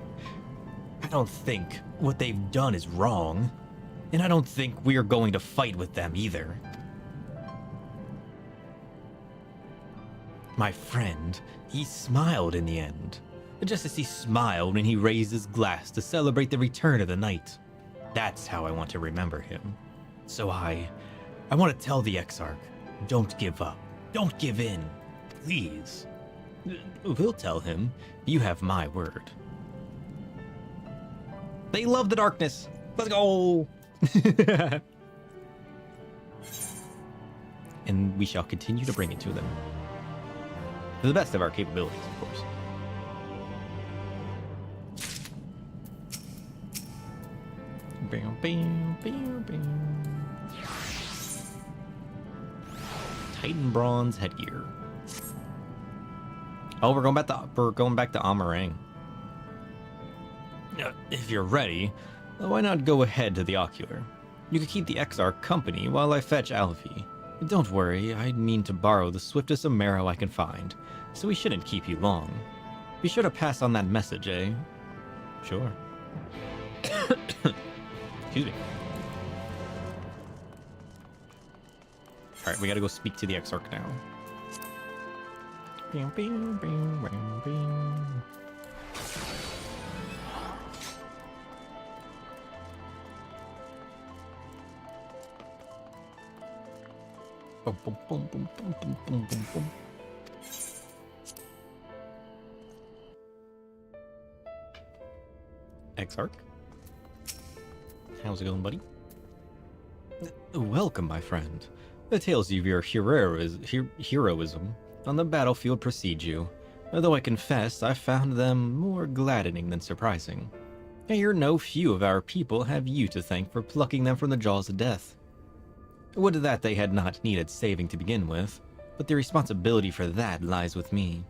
I don't think what they've done is wrong, and I don't think we're going to fight with them either. My friend, he smiled in the end, just as he smiled when he raised his glass to celebrate the return of the night. That's how I want to remember him. So I want to tell the Exarch, don't give up. Don't give in. Please. We'll tell him. You have my word. They love the darkness. Let's go. And we shall continue to bring it to them. To the best of our capabilities, of course. Bam, bam, bam, bam. Titan bronze headgear. Oh, we're going back to Amarang. If you're ready, why not go ahead to the ocular? You could keep the Exarch company while I fetch Alfie. Don't worry, I mean to borrow the swiftest Amaro I can find, so we shouldn't keep you long. Be sure to pass on that message, eh? Sure. Excuse me. Alright, we gotta go speak to the Exarch now. Boom, boom, boom, boom, boom, boom, boom, boom, boom. Exarch? How's it going, buddy? Welcome, my friend. The tales of your heroism on the battlefield precede you, though I confess I found them more gladdening than surprising. I hear no few of our people have you to thank for plucking them from the jaws of death. Would that they had not needed saving to begin with, but the responsibility for that lies with me.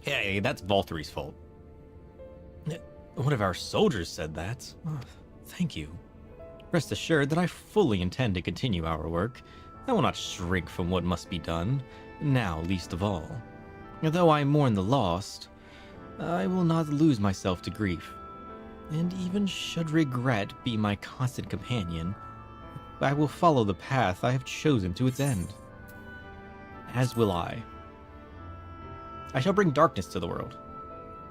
Hey, that's Valtteri's fault. One of our soldiers said that. Oh, thank you. Rest assured that I fully intend to continue our work. I will not shrink from what must be done, now least of all. Though I mourn the lost, I will not lose myself to grief. And even should regret be my constant companion, I will follow the path I have chosen to its end. As will I. I shall bring darkness to the world,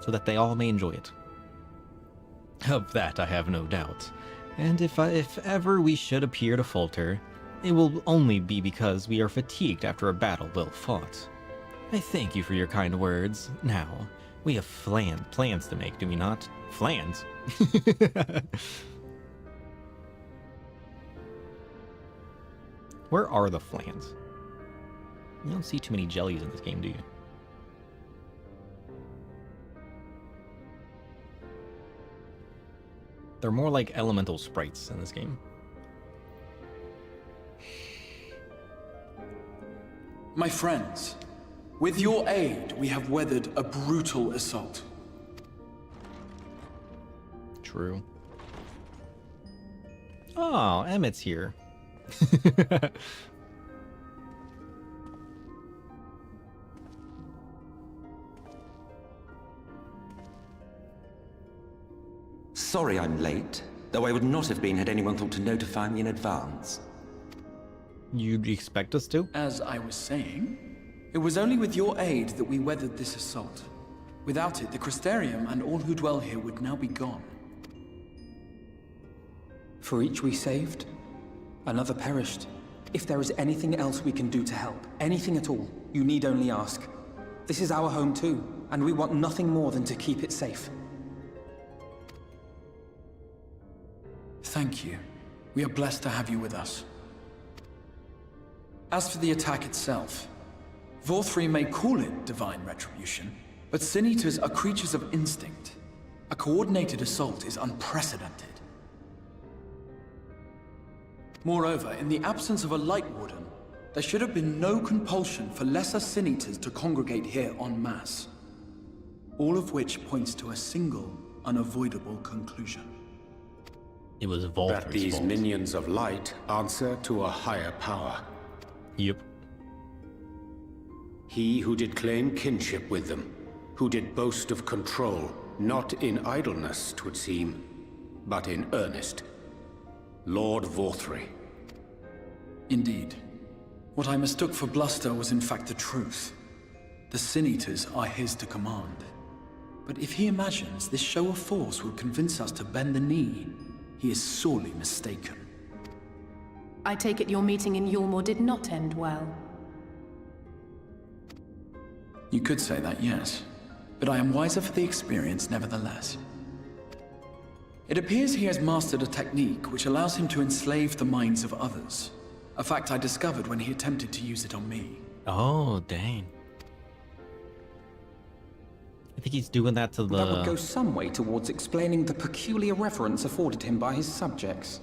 so that they all may enjoy it. Of that I have no doubt, and if ever we should appear to falter, it will only be because we are fatigued after a battle well fought. I thank you for your kind words. Now, we have plans to make, do we not? Flans? Where are the flans? You don't see too many jellies in this game, do you? They're more like elemental sprites in this game. My friends, with your aid, we have weathered a brutal assault. True. Oh, Emmett's here. Sorry I'm late, though I would not have been had anyone thought to notify me in advance. You'd expect us to? As I was saying, it was only with your aid that we weathered this assault. Without it, the Crystarium and all who dwell here would now be gone. For each we saved, another perished. If there is anything else we can do to help, anything at all, you need only ask. This is our home too, and we want nothing more than to keep it safe. Thank you. We are blessed to have you with us. As for the attack itself, Vorthri may call it divine retribution, but Sin Eaters are creatures of instinct. A coordinated assault is unprecedented. Moreover, in the absence of a Light Warden, there should have been no compulsion for lesser Sin Eaters to congregate here en masse. All of which points to a single, unavoidable conclusion. It was Valtteri's that these fault. minions of light answer to a higher power. Yep. He who did claim kinship with them, who did boast of control, not in idleness, 'twould seem, but in earnest. Lord Vorthri. Indeed. What I mistook for bluster was in fact the truth. The Sin Eaters are his to command. But if he imagines this show of force will convince us to bend the knee, he is sorely mistaken. I take it your meeting in Yulmore did not end well. You could say that, yes. But I am wiser for the experience nevertheless. It appears he has mastered a technique which allows him to enslave the minds of others. A fact I discovered when he attempted to use it on me. Oh, dang. I think he's doing that to the... That would go some way towards explaining the peculiar reverence afforded him by his subjects.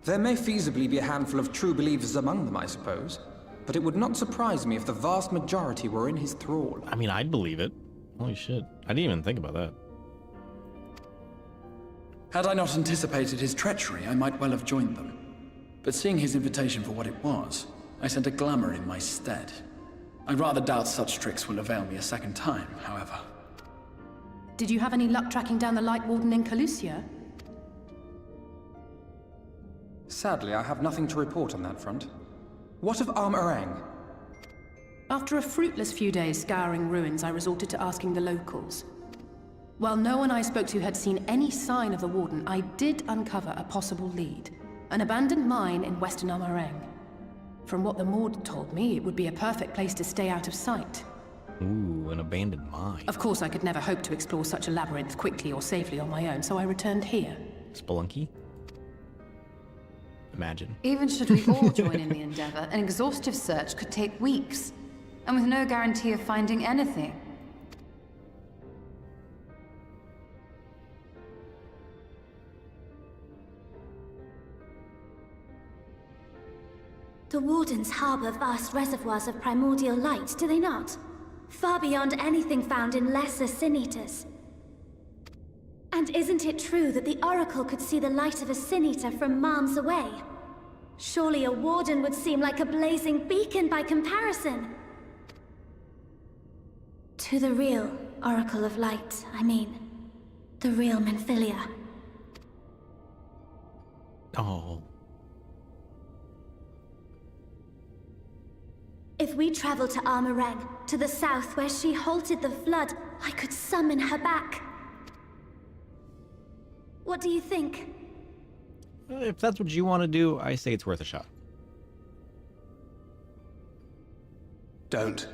There may feasibly be a handful of true believers among them, I suppose, but it would not surprise me if the vast majority were in his thrall. I mean, I'd believe it. Holy shit. I didn't even think about that. Had I not anticipated his treachery, I might well have joined them. But seeing his invitation for what it was, I sent a glamour in my stead. I rather doubt such tricks will avail me a second time, however. Did you have any luck tracking down the Light Warden in Calusia? Sadly, I have nothing to report on that front. What of Armorang? After a fruitless few days scouring ruins, I resorted to asking the locals. While no one I spoke to had seen any sign of the Warden, I did uncover a possible lead. An abandoned mine in western Armorang. From what the Maud told me, it would be a perfect place to stay out of sight. Ooh, an abandoned mine. Of course, I could never hope to explore such a labyrinth quickly or safely on my own, so I returned here. Spelunky? Imagine. Even should we all join in the endeavor, an exhaustive search could take weeks, and with no guarantee of finding anything. The Wardens harbor vast reservoirs of primordial light, do they not? Far beyond anything found in lesser Sin-Eaters. And isn't it true that the Oracle could see the light of a Sin-Eater from miles away? Surely a Warden would seem like a blazing beacon by comparison. To the real Oracle of Light, I mean. The real Menphilia. Oh. If we travel to Armorang, to the south where she halted the flood, I could summon her back. What do you think? If that's what you want to do, I say it's worth a shot. Don't.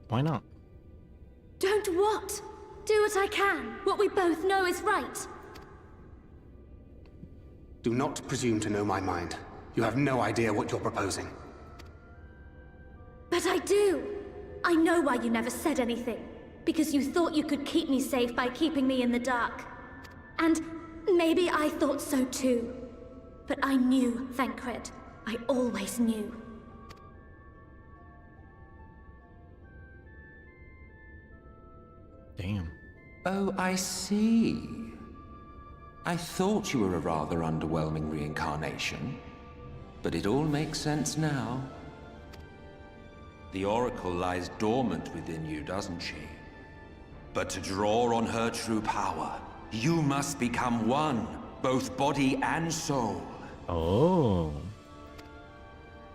Why not? Don't what? Do what I can. What we both know is right. Do not presume to know my mind. You have no idea what you're proposing. But I do! I know why you never said anything. Because you thought you could keep me safe by keeping me in the dark. And maybe I thought so too. But I knew, Thancred. I always knew. Damn. Oh, I see. I thought you were a rather underwhelming reincarnation. But it all makes sense now. The Oracle lies dormant within you, doesn't she? But to draw on her true power, you must become one, both body and soul. Oh.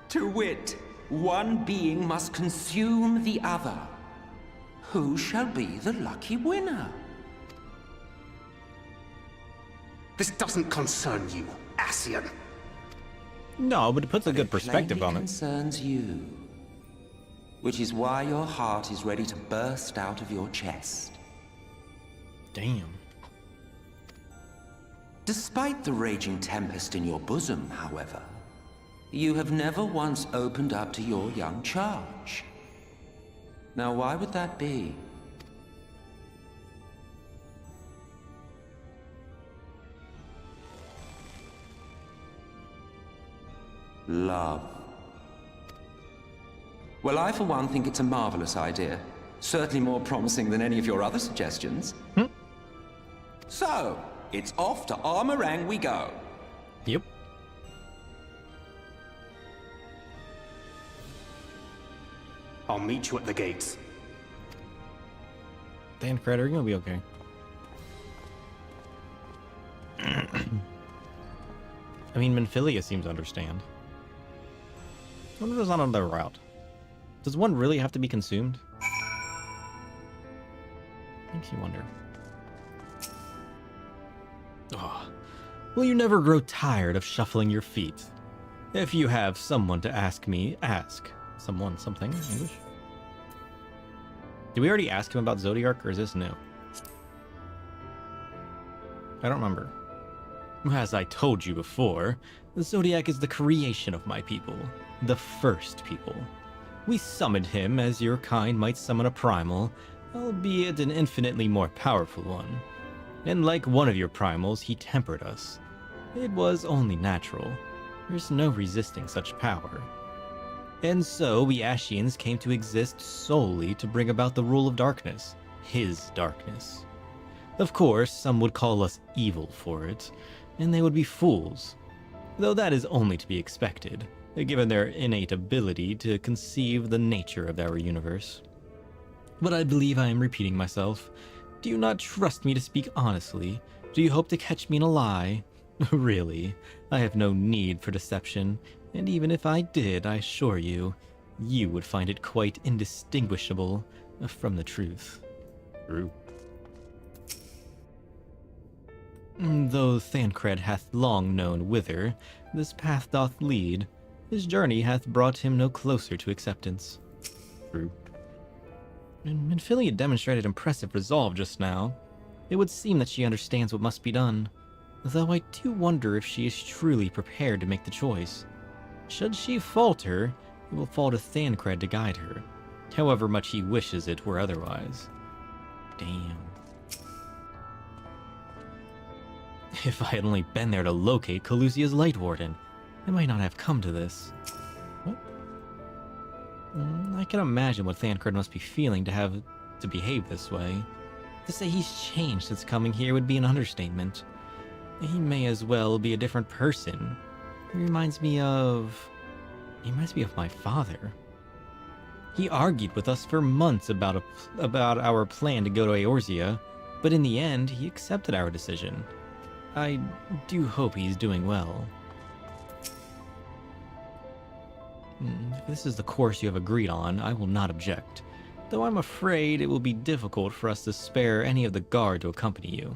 To wit, one being must consume the other. Who shall be the lucky winner? This doesn't concern you, Ascian. No, but it puts a good perspective on it. Concerns you. Which is why your heart is ready to burst out of your chest. Damn. Despite the raging tempest in your bosom, however, you have never once opened up to your young charge. Now, why would that be? Love. Well, I for one think it's a marvelous idea. Certainly more promising than any of your other suggestions. So, it's off to Armorang we go. Yep. I'll meet you at the gates. Thancred, are you gonna be okay? I mean, Menphilia seems to understand. I wonder if there's not another route. Does one really have to be consumed? Makes you wonder. Oh, will you never grow tired of shuffling your feet? If you have someone to ask me, ask. Someone something in English? Did we already ask him about Zodiark, or is this new? I don't remember. As I told you before, the Zodiac is the creation of my people. The first people. We summoned him as your kind might summon a primal, albeit an infinitely more powerful one. And like one of your primals, he tempered us. It was only natural. There's no resisting such power. And so we Ashians came to exist solely to bring about the rule of darkness, his darkness. Of course, some would call us evil for it, and they would be fools, though that is only to be expected, given their innate ability to conceive the nature of our universe. But I believe I am repeating myself. Do you not trust me to speak honestly? Do you hope to catch me in a lie? Really, I have no need for deception, and even if I did, I assure you, you would find it quite indistinguishable from the truth. True. Though Thancred hath long known whither this path doth lead, his journey hath brought him no closer to acceptance. True. And Minfilia demonstrated impressive resolve just now. It would seem that she understands what must be done, though I do wonder if she is truly prepared to make the choice. Should she falter, it will fall to Thancred to guide her, however much he wishes it were otherwise. Damn. If I had only been there to locate Calusia's Light Warden, I might not have come to this. What? I can imagine what Thancred must be feeling to have to behave this way. To say he's changed since coming here would be an understatement. He may as well be a different person. He reminds me of my father. He argued with us for months about our plan to go to Eorzea, but in the end, he accepted our decision. I do hope he's doing well. If this is the course you have agreed on, I will not object, though I'm afraid it will be difficult for us to spare any of the guard to accompany you.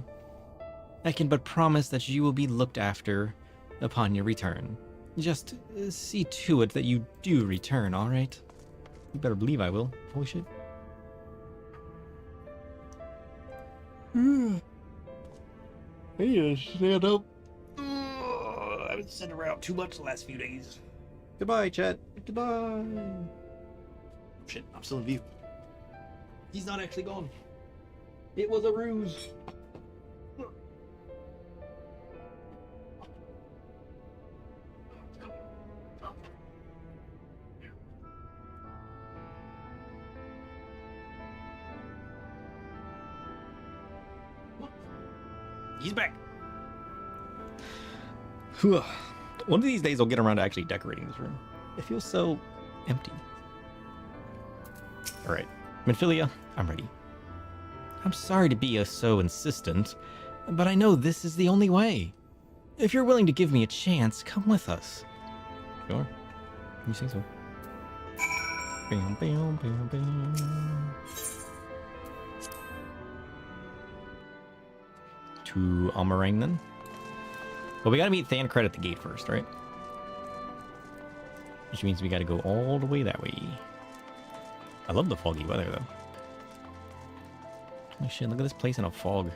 I can but promise that you will be looked after upon your return. Just see to it that you do return, alright? You better believe I will. Holy shit. I need to stand up. I've been sitting around too much the last few days. Goodbye, chat. Goodbye. Shit, I'm still in view. He's not actually gone. It was a ruse. He's back. One of these days I'll get around to actually decorating this room. It feels so empty. Alright, Minfilia, I'm ready. I'm sorry to be so insistent, but I know this is the only way. If you're willing to give me a chance, come with us. Sure. You say so. Bam, bam, bam, bam. To Almarang then. Well, we gotta meet Thancred at the gate first, right? Which means we gotta go all the way that way. I love the foggy weather, though. Holy shit, look at this place in a fog.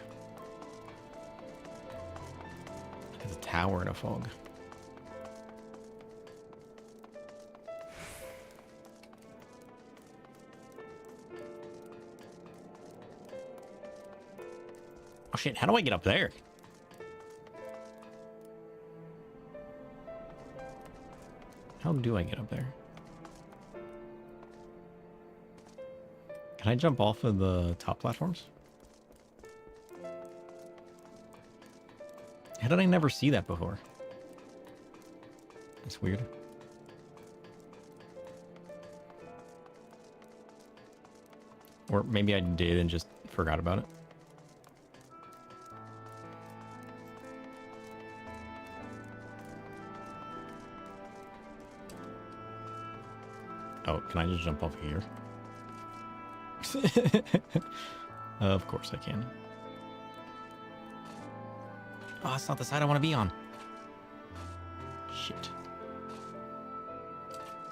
There's a tower in a fog. Oh shit, how do I get up there? How do I get up there? Can I jump off of the top platforms? How did I never see that before? That's weird. Or maybe I did and just forgot about it. Oh, can I just jump off here? Of course I can. Oh, that's not the side I want to be on. Shit.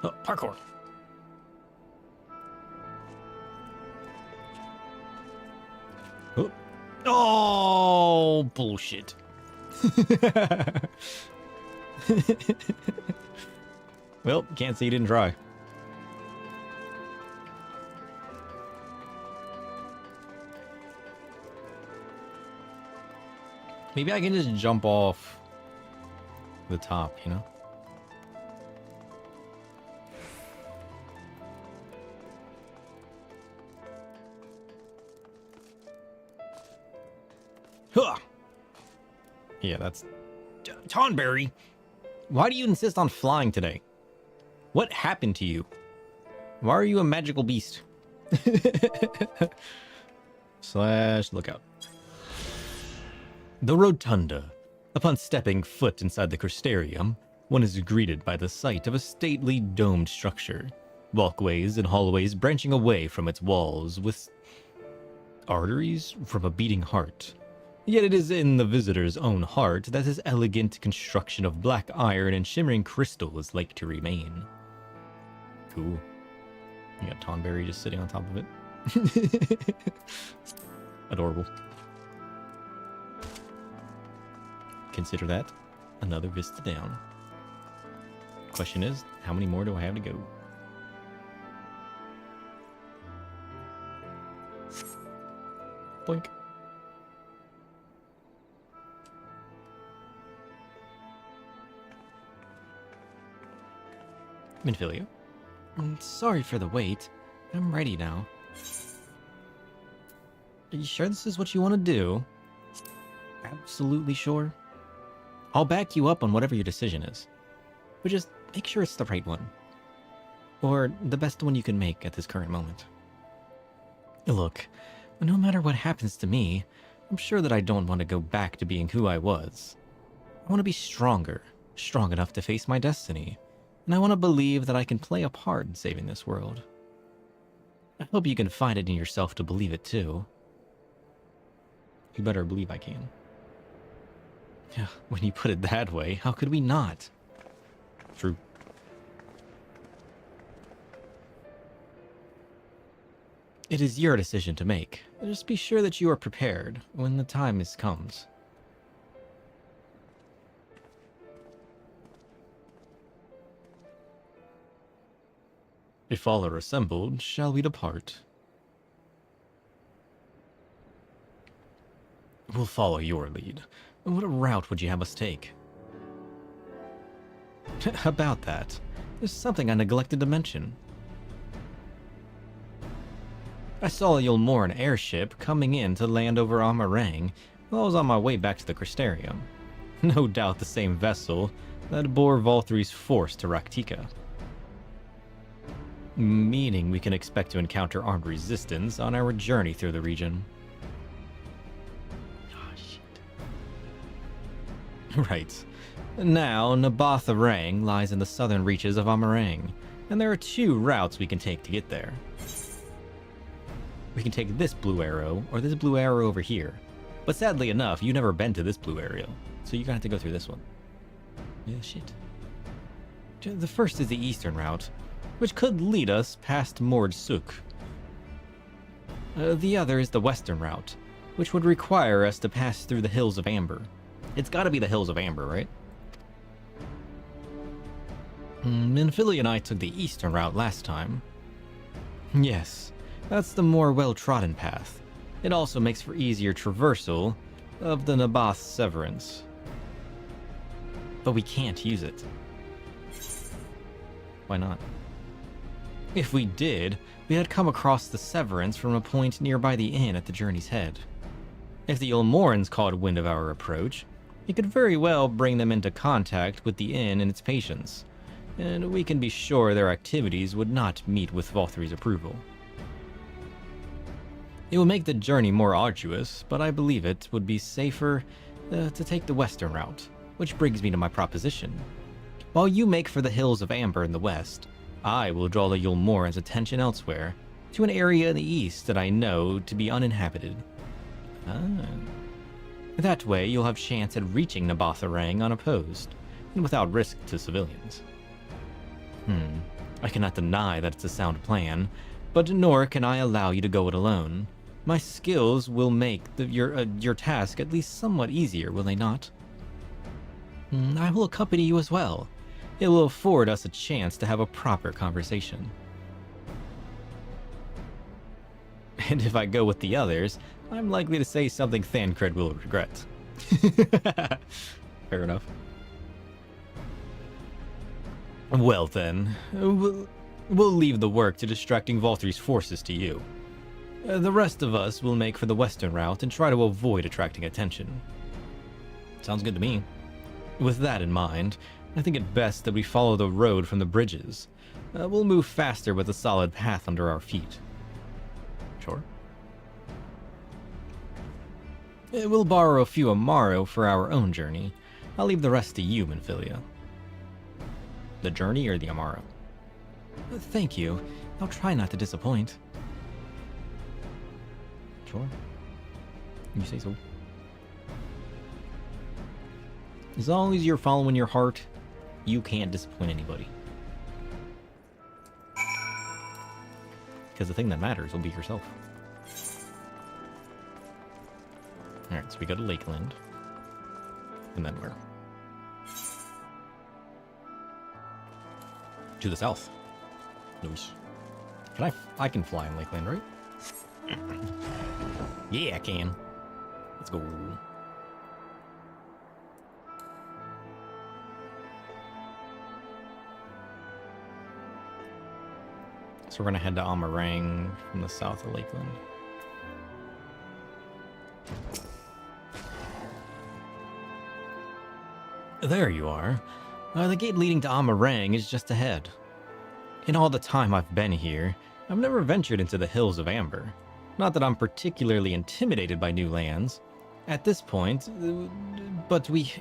Oh, parkour. Oh, oh bullshit. Well, can't say you didn't try. Maybe I can just jump off the top, you know? Huh. Yeah, that's... Tonberry! Why do you insist on flying today? What happened to you? Why are you a magical beast? Slash lookout. The Rotunda. Upon stepping foot inside the Crystarium, one is greeted by the sight of a stately domed structure. Walkways and hallways branching away from its walls with arteries from a beating heart. Yet it is in the visitor's own heart that this elegant construction of black iron and shimmering crystal is like to remain. Cool. You got Tonberry just sitting on top of it. Adorable. Consider that another vista down. Question is, how many more do I have to go? Blink. Minfilia. Sorry for the wait. I'm ready now. Are you sure this is what you want to do? Absolutely sure? I'll back you up on whatever your decision is. But just make sure it's the right one. Or the best one you can make at this current moment. Look, no matter what happens to me, I'm sure that I don't want to go back to being who I was. I want to be stronger, strong enough to face my destiny. And I want to believe that I can play a part in saving this world. I hope you can find it in yourself to believe it too. You better believe I can. Yeah, when you put it that way, how could we not? True. It is your decision to make. Just be sure that you are prepared when the time comes. If all are assembled, shall we depart? We'll follow your lead. What route would you have us take? About that, there's something I neglected to mention. I saw a Yulmoran airship coming in to land over Amarang while I was on my way back to the Crystarium. No doubt the same vessel that bore Volthri's force to Raktika. Meaning we can expect to encounter armed resistance on our journey through the region. Oh, shit. Right. Now, Nabath Arang lies in the southern reaches of Amarang, and there are two routes we can take to get there. We can take this blue arrow, or this blue arrow over here. But sadly enough, you've never been to this blue arrow, so you're gonna have to go through this one. Yeah, shit. The first is the eastern route, which could lead us past Mord Suk. The other is the western route, which would require us to pass through the Hills of Amber. It's gotta be the Hills of Amber, right? Minfilia and I took the eastern route last time. Yes, that's the more well-trodden path. It also makes for easier traversal of the Nabath Severance. But we can't use it. Why not? If we did, we had come across the Severance from a point nearby the inn at the journey's head. If the Yulmorans caught wind of our approach, it could very well bring them into contact with the inn and its patients, and we can be sure their activities would not meet with Volthri's approval. It would make the journey more arduous, but I believe it would be safer to take the western route, which brings me to my proposition. While you make for the Hills of Amber in the west, I will draw the Yulmorans' attention elsewhere, to an area in the east that I know to be uninhabited. That way, you'll have chance at reaching Nabatharang unopposed, and without risk to civilians. I cannot deny that it's a sound plan, but nor can I allow you to go it alone. My skills will make your task at least somewhat easier, will they not? I will accompany you as well. It will afford us a chance to have a proper conversation. And if I go with the others, I'm likely to say something Thancred will regret. Fair enough. Well then, we'll leave the work to distracting Valtry's forces to you. The rest of us will make for the western route and try to avoid attracting attention. Sounds good to me. With that in mind, I think it best that we follow the road from the bridges. We'll move faster with a solid path under our feet. Sure. We'll borrow a few Amaro for our own journey. I'll leave the rest to you, Minfilia. The journey or the Amaro? Thank you. I'll try not to disappoint. Sure. You say so. As long as you're following your heart, you can't disappoint anybody. Because the thing that matters will be yourself. Alright, so we go to Lakeland. And then where? To the south. Nice. I can fly in Lakeland, right? Yeah, I can. Let's go. So we're gonna head to Amarang from the south of Lakeland. There you are. The gate leading to Amarang is just ahead. In all the time I've been here, I've never ventured into the Hills of Amber. Not that I'm particularly intimidated by new lands. At this point, but we...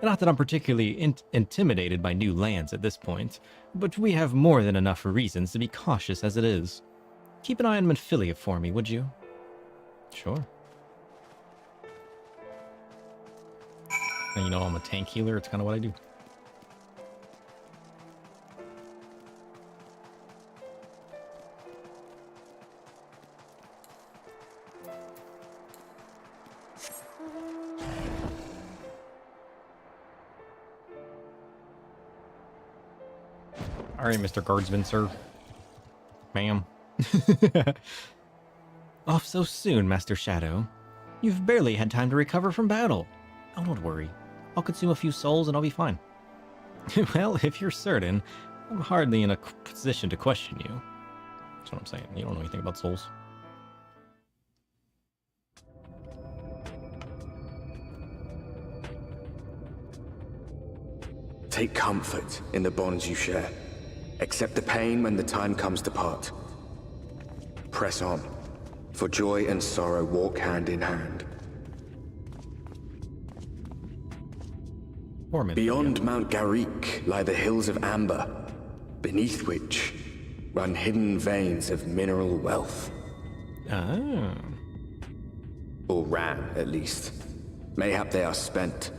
Not that I'm particularly intimidated by new lands at this point, but we have more than enough reasons to be cautious as it is. Keep an eye on Minfilia for me, would you? Sure. And you know I'm a tank healer, it's kind of what I do. Alright, Mr. Guardsman, sir. Ma'am. Off so soon, Master Shadow. You've barely had time to recover from battle. Oh, don't worry. I'll consume a few souls and I'll be fine. Well, if you're certain, I'm hardly in a position to question you. That's what I'm saying. You don't know anything about souls. Take comfort in the bonds you share. Accept the pain when the time comes to part. Press on, for joy and sorrow walk hand in hand. Beyond Mount Garrick lie the Hills of Amber, beneath which run hidden veins of mineral wealth. Oh. Or ran, at least. Mayhap they are spent.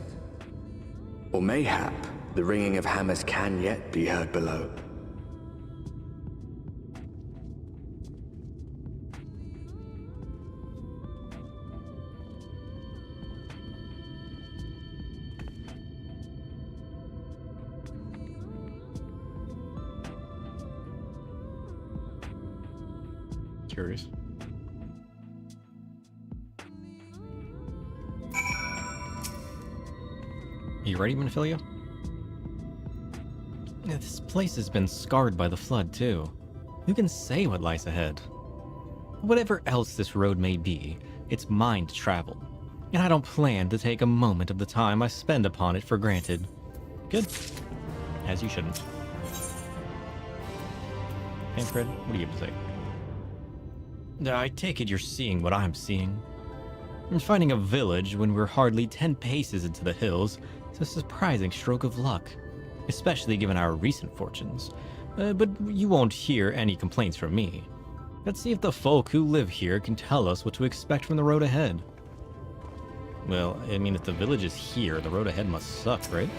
Or mayhap the ringing of hammers can yet be heard below. Curious. Are you ready, Minfilia? This place has been scarred by the flood, too. Who can say what lies ahead? Whatever else this road may be, it's mine to travel, and I don't plan to take a moment of the time I spend upon it for granted. Good. As you shouldn't. Tancred, what do you have to say? I take it you're seeing what I'm seeing. And finding a village when we're hardly 10 paces into the hills is a surprising stroke of luck, especially given our recent fortunes. But you won't hear any complaints from me. Let's see if the folk who live here can tell us what to expect from the road ahead. Well, I mean, if the village is here, the road ahead must suck, right?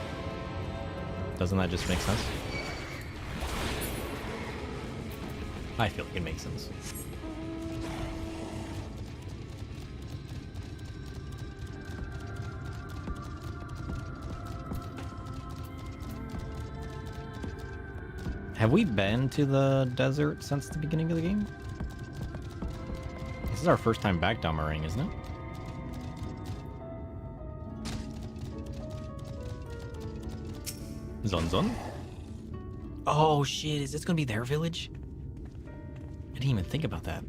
Doesn't that just make sense? I feel like it makes sense. Have we been to the desert since the beginning of the game? This is our first time back down Meringue, isn't it? Zon Zon? Oh shit, is this gonna be their village? I didn't even think about that.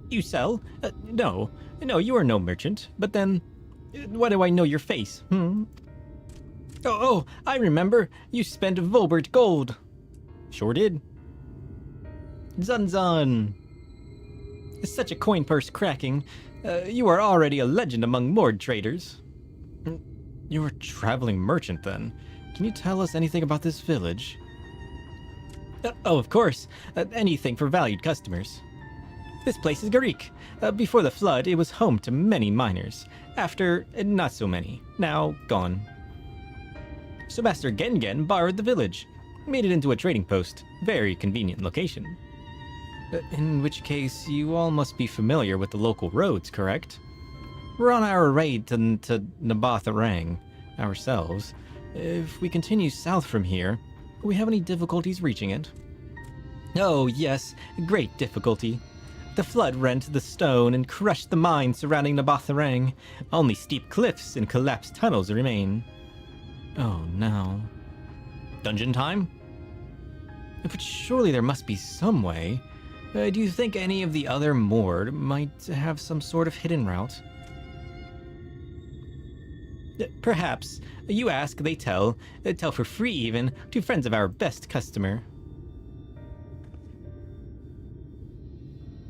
You sell? No. No, you are no merchant. But then, why do I know your face? Oh, I remember. You spent Volbert gold. Sure did. Zun Zun. Such a coin purse cracking. You are already a legend among Mord traders. You're a traveling merchant, then. Can you tell us anything about this village? Oh, of course. Anything for valued customers. This place is Garik. Before the flood, it was home to many miners. After, not so many. Now, gone. So Master Gengen borrowed the village. Made it into a trading post. Very convenient location. In which case, you all must be familiar with the local roads, correct? We're on our raid to Nabatharang ourselves. If we continue south from here, will we have any difficulties reaching it? Oh, yes, great difficulty. The flood rent the stone and crushed the mine surrounding Nabatharang. Only steep cliffs and collapsed tunnels remain. Oh, no. Dungeon time? But surely there must be some way. Do you think any of the other Mord might have some sort of hidden route? Perhaps. You ask, they tell. Tell for free, even, to friends of our best customer.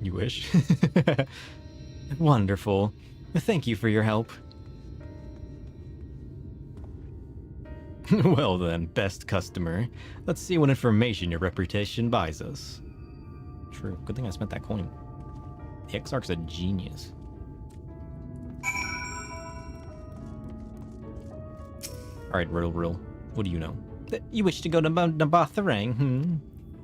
You wish? Wonderful. Thank you for your help. Well then, best customer. Let's see what information your reputation buys us. True. Good thing I spent that coin. The Exarch's a genius. Alright, Riddle. What do you know? You wish to go to Nabatharang,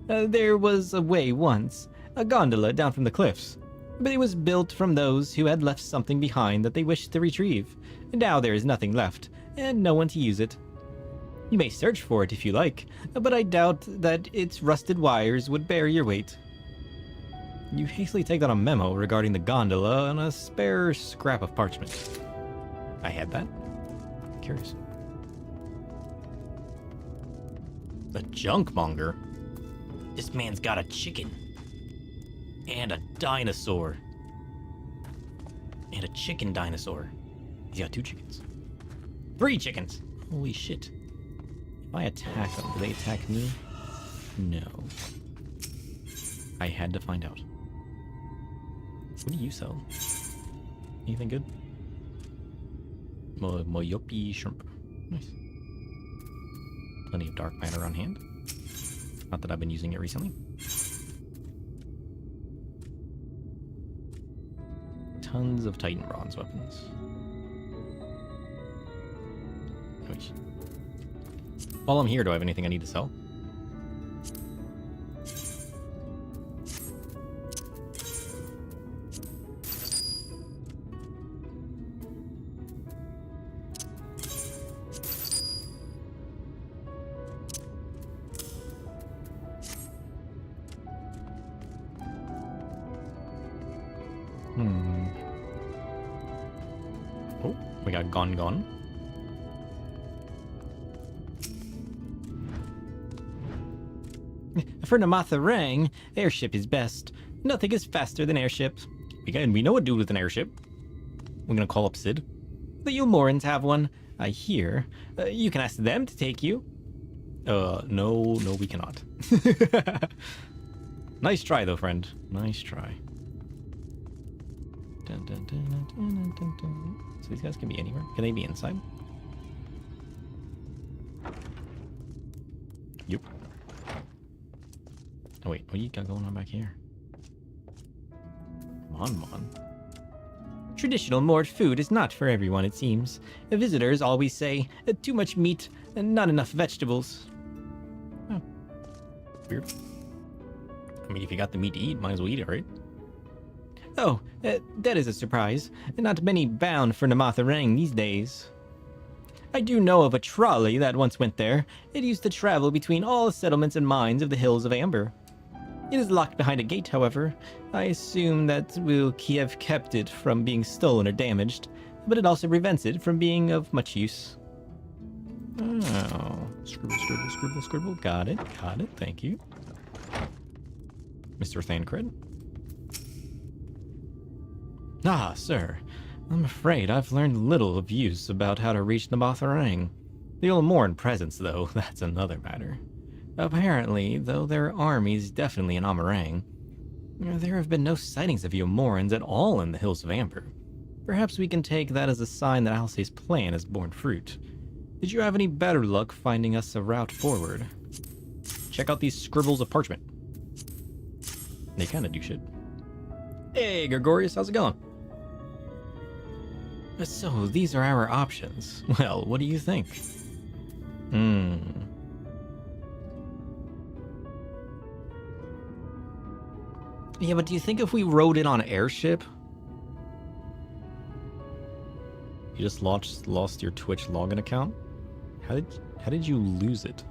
there was a way once. A gondola down from the cliffs. But it was built from those who had left something behind that they wished to retrieve. Now there is nothing left, and no one to use it. You may search for it if you like, but I doubt that its rusted wires would bear your weight. You hastily take down a memo regarding the gondola on a spare scrap of parchment. I had that. Curious. The junkmonger? This man's got a chicken. And a dinosaur. And a chicken dinosaur. He's got 2 chickens. 3 chickens! Holy shit. If I attack them, do they attack me? No. I had to find out. What do you sell? Anything good? Moyopi shrimp. Nice. Plenty of dark matter on hand. Not that I've been using it recently. Tons of Titan bronze weapons. Anyways. While I'm here, do I have anything I need to sell? Oh, we got Gone. For Nabatharang, airship is best. Nothing is faster than airship. We know a dude with an airship. We're gonna call up Sid. The Yulmorans have one, I hear. You can ask them to take you. No, we cannot. Nice try, though, friend. Nice try. Dun, dun, dun, dun, dun, dun, dun. So these guys can be anywhere. Can they be inside? Yep. Oh wait, what you got going on back here? Mon. Traditional Mord food is not for everyone, it seems. Visitors always say, too much meat and not enough vegetables. Oh. Weird. I mean, if you got the meat to eat, might as well eat it, right? Oh, that is a surprise. Not many bound for Namatharang these days. I do know of a trolley that once went there. It used to travel between all the settlements and mines of the Hills of Amber. It is locked behind a gate, however. I assume that Kiev kept it from being stolen or damaged, but it also prevents it from being of much use. Oh. Scribble. Got it. Thank you. Mr. Thancred. Ah, sir. I'm afraid I've learned little of use about how to reach Namatharang. The Ulmoran presence, though, that's another matter. Apparently, though their army's definitely in Amarang, there have been no sightings of Ulmorans at all in the Hills of Amber. Perhaps we can take that as a sign that Alcé's plan has borne fruit. Did you have any better luck finding us a route forward? Check out these scribbles of parchment. They kind of do shit. Hey, Gregorius, how's it going? So, these are our options. Well, what do you think? Yeah, but do you think if we rode in on an airship? You just lost your Twitch login account? How did you lose it?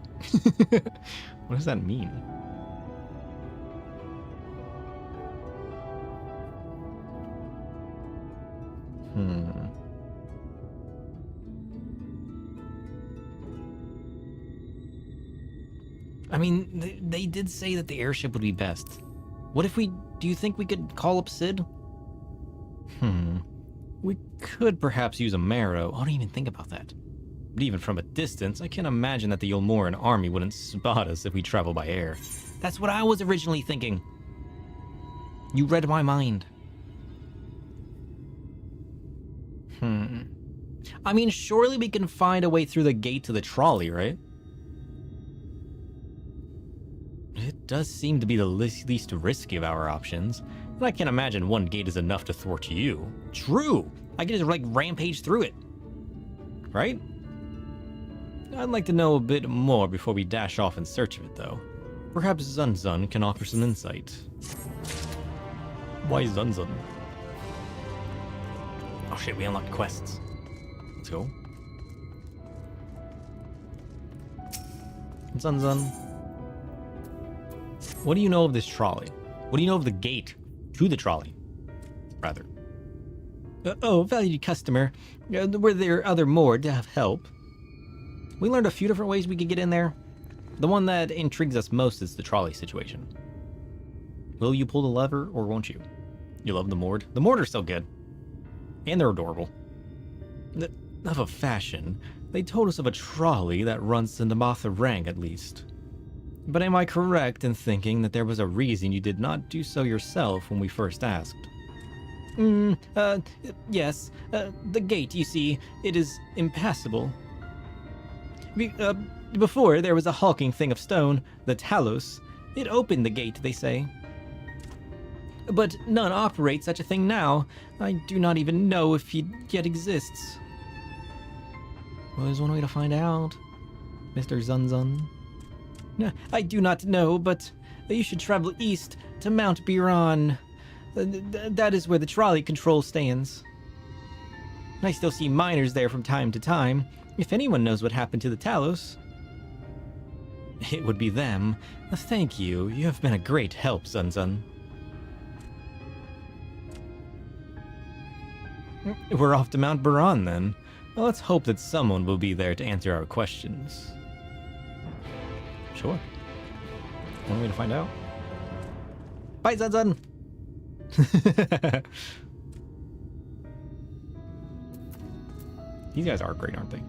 What does that mean? I mean, they did say that the airship would be best. What if do you think we could call up Sid? We could perhaps use a marrow. I don't even think about that. But even from a distance, I can't imagine that the Ulmoran army wouldn't spot us if we travel by air. That's what I was originally thinking. You read my mind. I mean, surely we can find a way through the gate to the trolley, right? It does seem to be the least risky of our options. But I can't imagine one gate is enough to thwart you. True! I could just, rampage through it. Right? I'd like to know a bit more before we dash off in search of it, though. Perhaps Zunzun can offer some insight. Why Zunzun? Oh shit, we unlocked quests. Let's go. Zunzun. What do you know of this trolley? What do you know of the gate to the trolley? Rather. Valued customer. Were there other more to have help? We learned a few different ways we could get in there. The one that intrigues us most is the trolley situation. Will you pull the lever, or won't you? You love the Mord? The Mord are so good. And they're adorable. Of a fashion, they told us of a trolley that runs to Namatharang at least. But am I correct in thinking that there was a reason you did not do so yourself when we first asked? Yes. The gate, you see, it is impassable. Before, there was a hulking thing of stone, the Talos. It opened the gate, they say. But none operate such a thing now. I do not even know if it yet exists. Well, there's one way to find out, Mr. Zunzun. I do not know, but you should travel east to Mount Biran. That is where the trolley control stands. I still see miners there from time to time. If anyone knows what happened to the Talos, it would be them. Thank you. You have been a great help, Zunzun. We're off to Mount Biran, then. Well, let's hope that someone will be there to answer our questions. Sure. One way to find out. Bye, Zunzun! These guys are great, aren't they?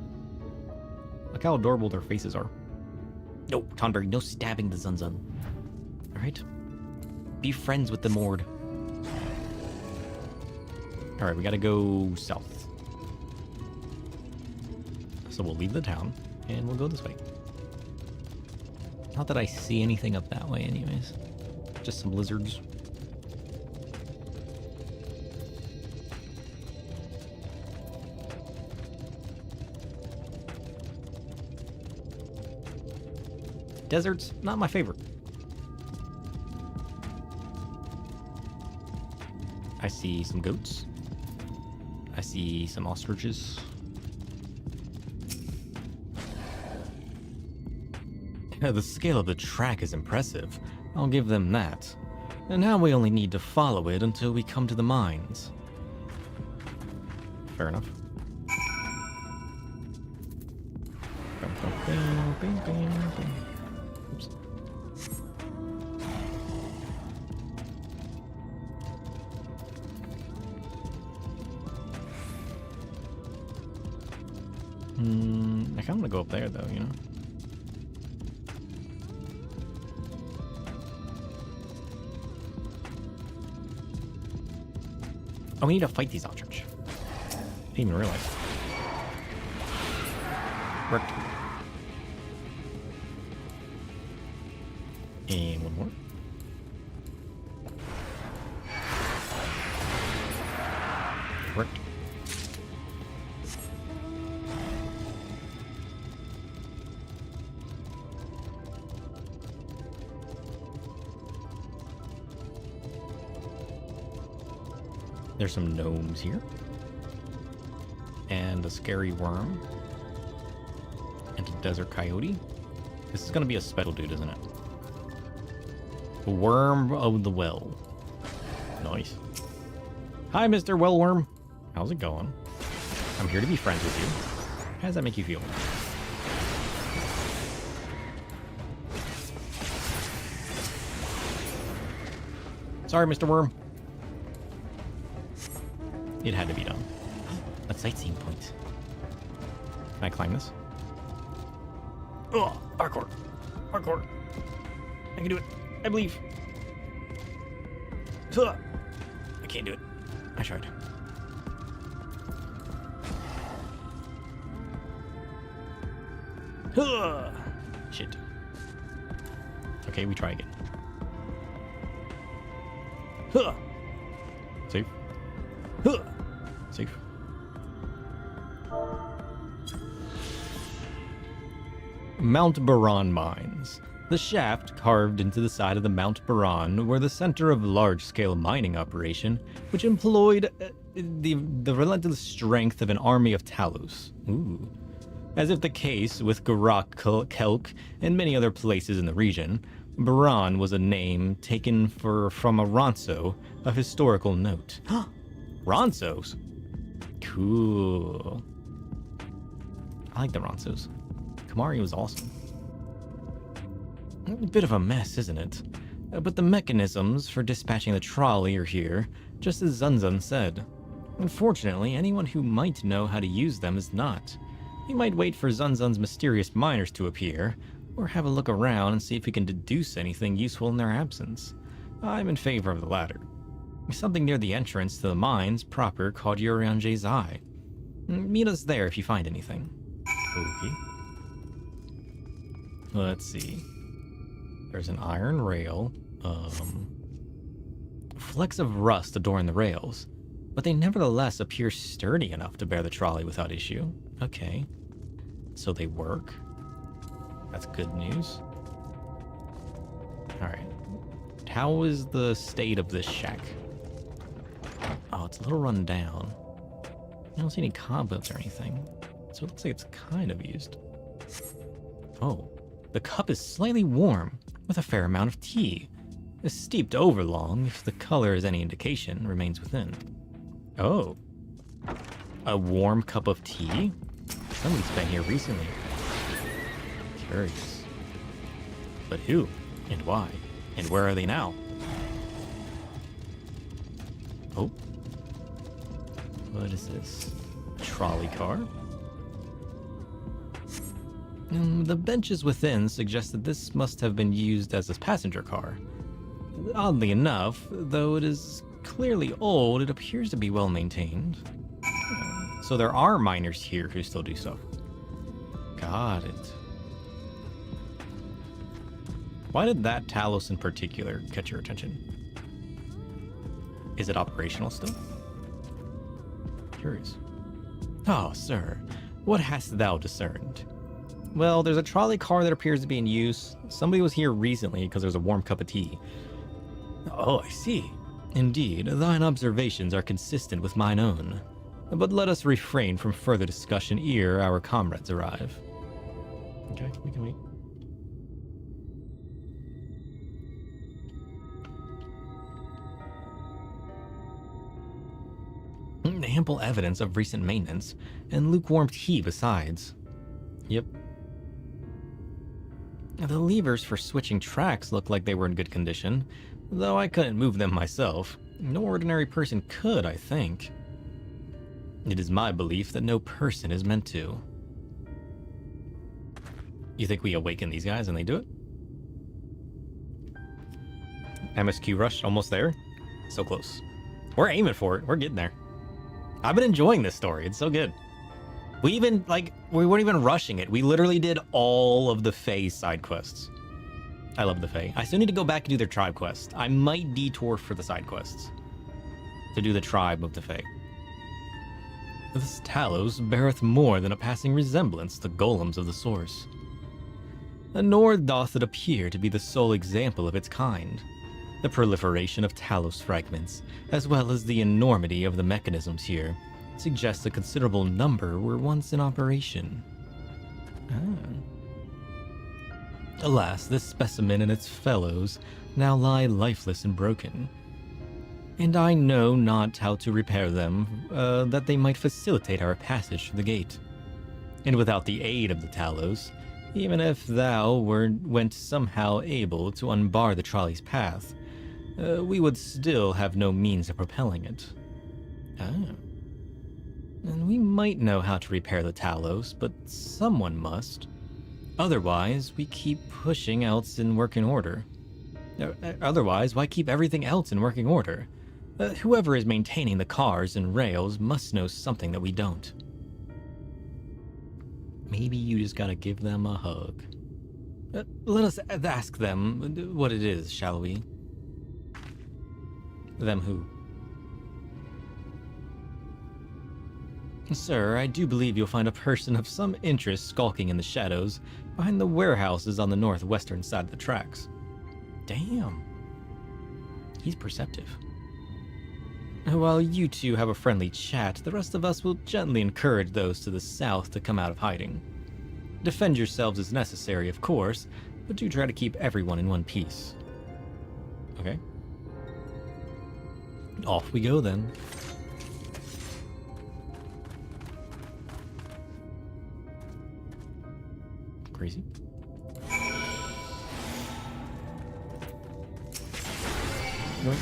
Look how adorable their faces are. No, Tonberry, no stabbing the Zunzun. Alright? Be friends with the Mord. Alright, we gotta go south. So we'll leave the town, and we'll go this way. Not that I see anything up that way anyways. Just some lizards. Deserts, not my favorite. I see some goats. I see some ostriches. The scale of the track is impressive. I'll give them that. And now we only need to follow it until we come to the mines. Fair enough. Oops. I kind of want to go up there, though, you know? Oh, we need to fight these ostrich. Didn't even realize. Worked. And one more. Worked. There's some gnomes here. And a scary worm. And a desert coyote. This is gonna be a spettle dude, isn't it? Worm of the well. Nice. Hi, Mr. Wellworm. How's it going? I'm here to be friends with you. How does that make you feel? Sorry, Mr. Worm. It had to be done. A sightseeing point. Can I climb this? Oh, parkour. Parkour. I can do it. I believe. Ugh. I can't do it. I tried. Ugh. Shit. Okay, we try again. Huh. Safe. Huh. Safe. Mount Baran Mines. The shaft carved into the side of the Mount Baran were the center of large-scale mining operation, which employed the relentless strength of an army of Talos. Ooh. As if the case with Garak Kelk and many other places in the region, Baran was a name taken from a Ronso of historical note. Ronsos? Cool. I like the Ronsos. Kamari was awesome. A bit of a mess, isn't it? But the mechanisms for dispatching the trolley are here, just as Zunzun said. Unfortunately, anyone who might know how to use them is not. We might wait for Zunzun's mysterious miners to appear, or have a look around and see if we can deduce anything useful in their absence. I'm in favor of the latter. Something near the entrance to the mines proper called Urianje's Eye. Meet us there if you find anything. Okay. Let's see. There's an iron rail. Flecks of rust adorn the rails, but they nevertheless appear sturdy enough to bear the trolley without issue. Okay. So they work. That's good news. Alright. How is the state of this shack? Oh, it's a little run down. I don't see any cobwebs or anything. So it looks like it's kind of used. Oh. The cup is slightly warm, with a fair amount of tea. It's steeped over long, if the color is any indication, remains within. Oh. A warm cup of tea? Somebody's been here recently. Curious. But who? And why? And where are they now? Oh. What is this? A trolley car? The benches within suggest that this must have been used as a passenger car. Oddly enough, though it is clearly old, it appears to be well maintained. So there are miners here who still do so. Got it. Why did that Talos in particular catch your attention? Is it operational still? Curious. Oh, sir, what hast thou discerned? Well, there's a trolley car that appears to be in use. Somebody was here recently because there's a warm cup of tea. Oh, I see. Indeed, thine observations are consistent with mine own. But let us refrain from further discussion ere our comrades arrive. Okay, we can wait. Ample evidence of recent maintenance, and lukewarm tea besides. Yep. The levers for switching tracks look like they were in good condition, though I couldn't move them myself. No ordinary person could, I think. It is my belief that no person is meant to. You think we awaken these guys and they do it? MSQ rush, almost there. So close. We're aiming for it. We're getting there. I've been enjoying this story. It's so good. We even, like, we weren't even rushing it. We literally did all of the Fae side quests. I love the Fae. I still need to go back and do their tribe quest. I might detour for the side quests to do the tribe of the Fae. This Talos beareth more than a passing resemblance to golems of the source. Nor doth it appear to be the sole example of its kind. The proliferation of Talos fragments, as well as the enormity of the mechanisms here, suggests a considerable number were once in operation. Alas, this specimen and its fellows now lie lifeless and broken. And I know not how to repair them, that they might facilitate our passage through the gate. And without the aid of the Talos, even if thou went somehow able to unbar the trolley's path, we would still have no means of propelling it. And we might know how to repair the Talos, but someone must. Otherwise, we keep pushing else in working order. Otherwise, why keep everything else in working order? Whoever is maintaining the cars and rails must know something that we don't. Maybe you just gotta give them a hug. Let us ask them what it is, shall we? Them who? Sir, I do believe you'll find a person of some interest skulking in the shadows behind the warehouses on the northwestern side of the tracks. Damn. He's perceptive. While you two have a friendly chat, the rest of us will gently encourage those to the south to come out of hiding. Defend yourselves as necessary, of course, but do try to keep everyone in one piece. Okay. Off we go then. Crazy. What?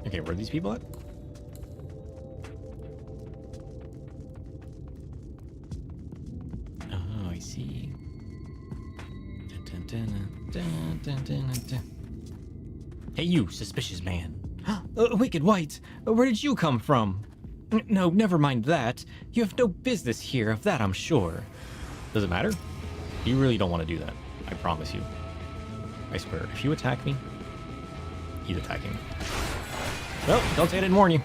Okay, where are these people at? Oh, I see. Hey, you suspicious man. Wicked White, where did you come from? No, never mind that. You have no business here, of that I'm sure. Does it matter? You really don't want to do that. I promise you. I swear, if you attack me, he's attacking me. Well, don't say I didn't warn you.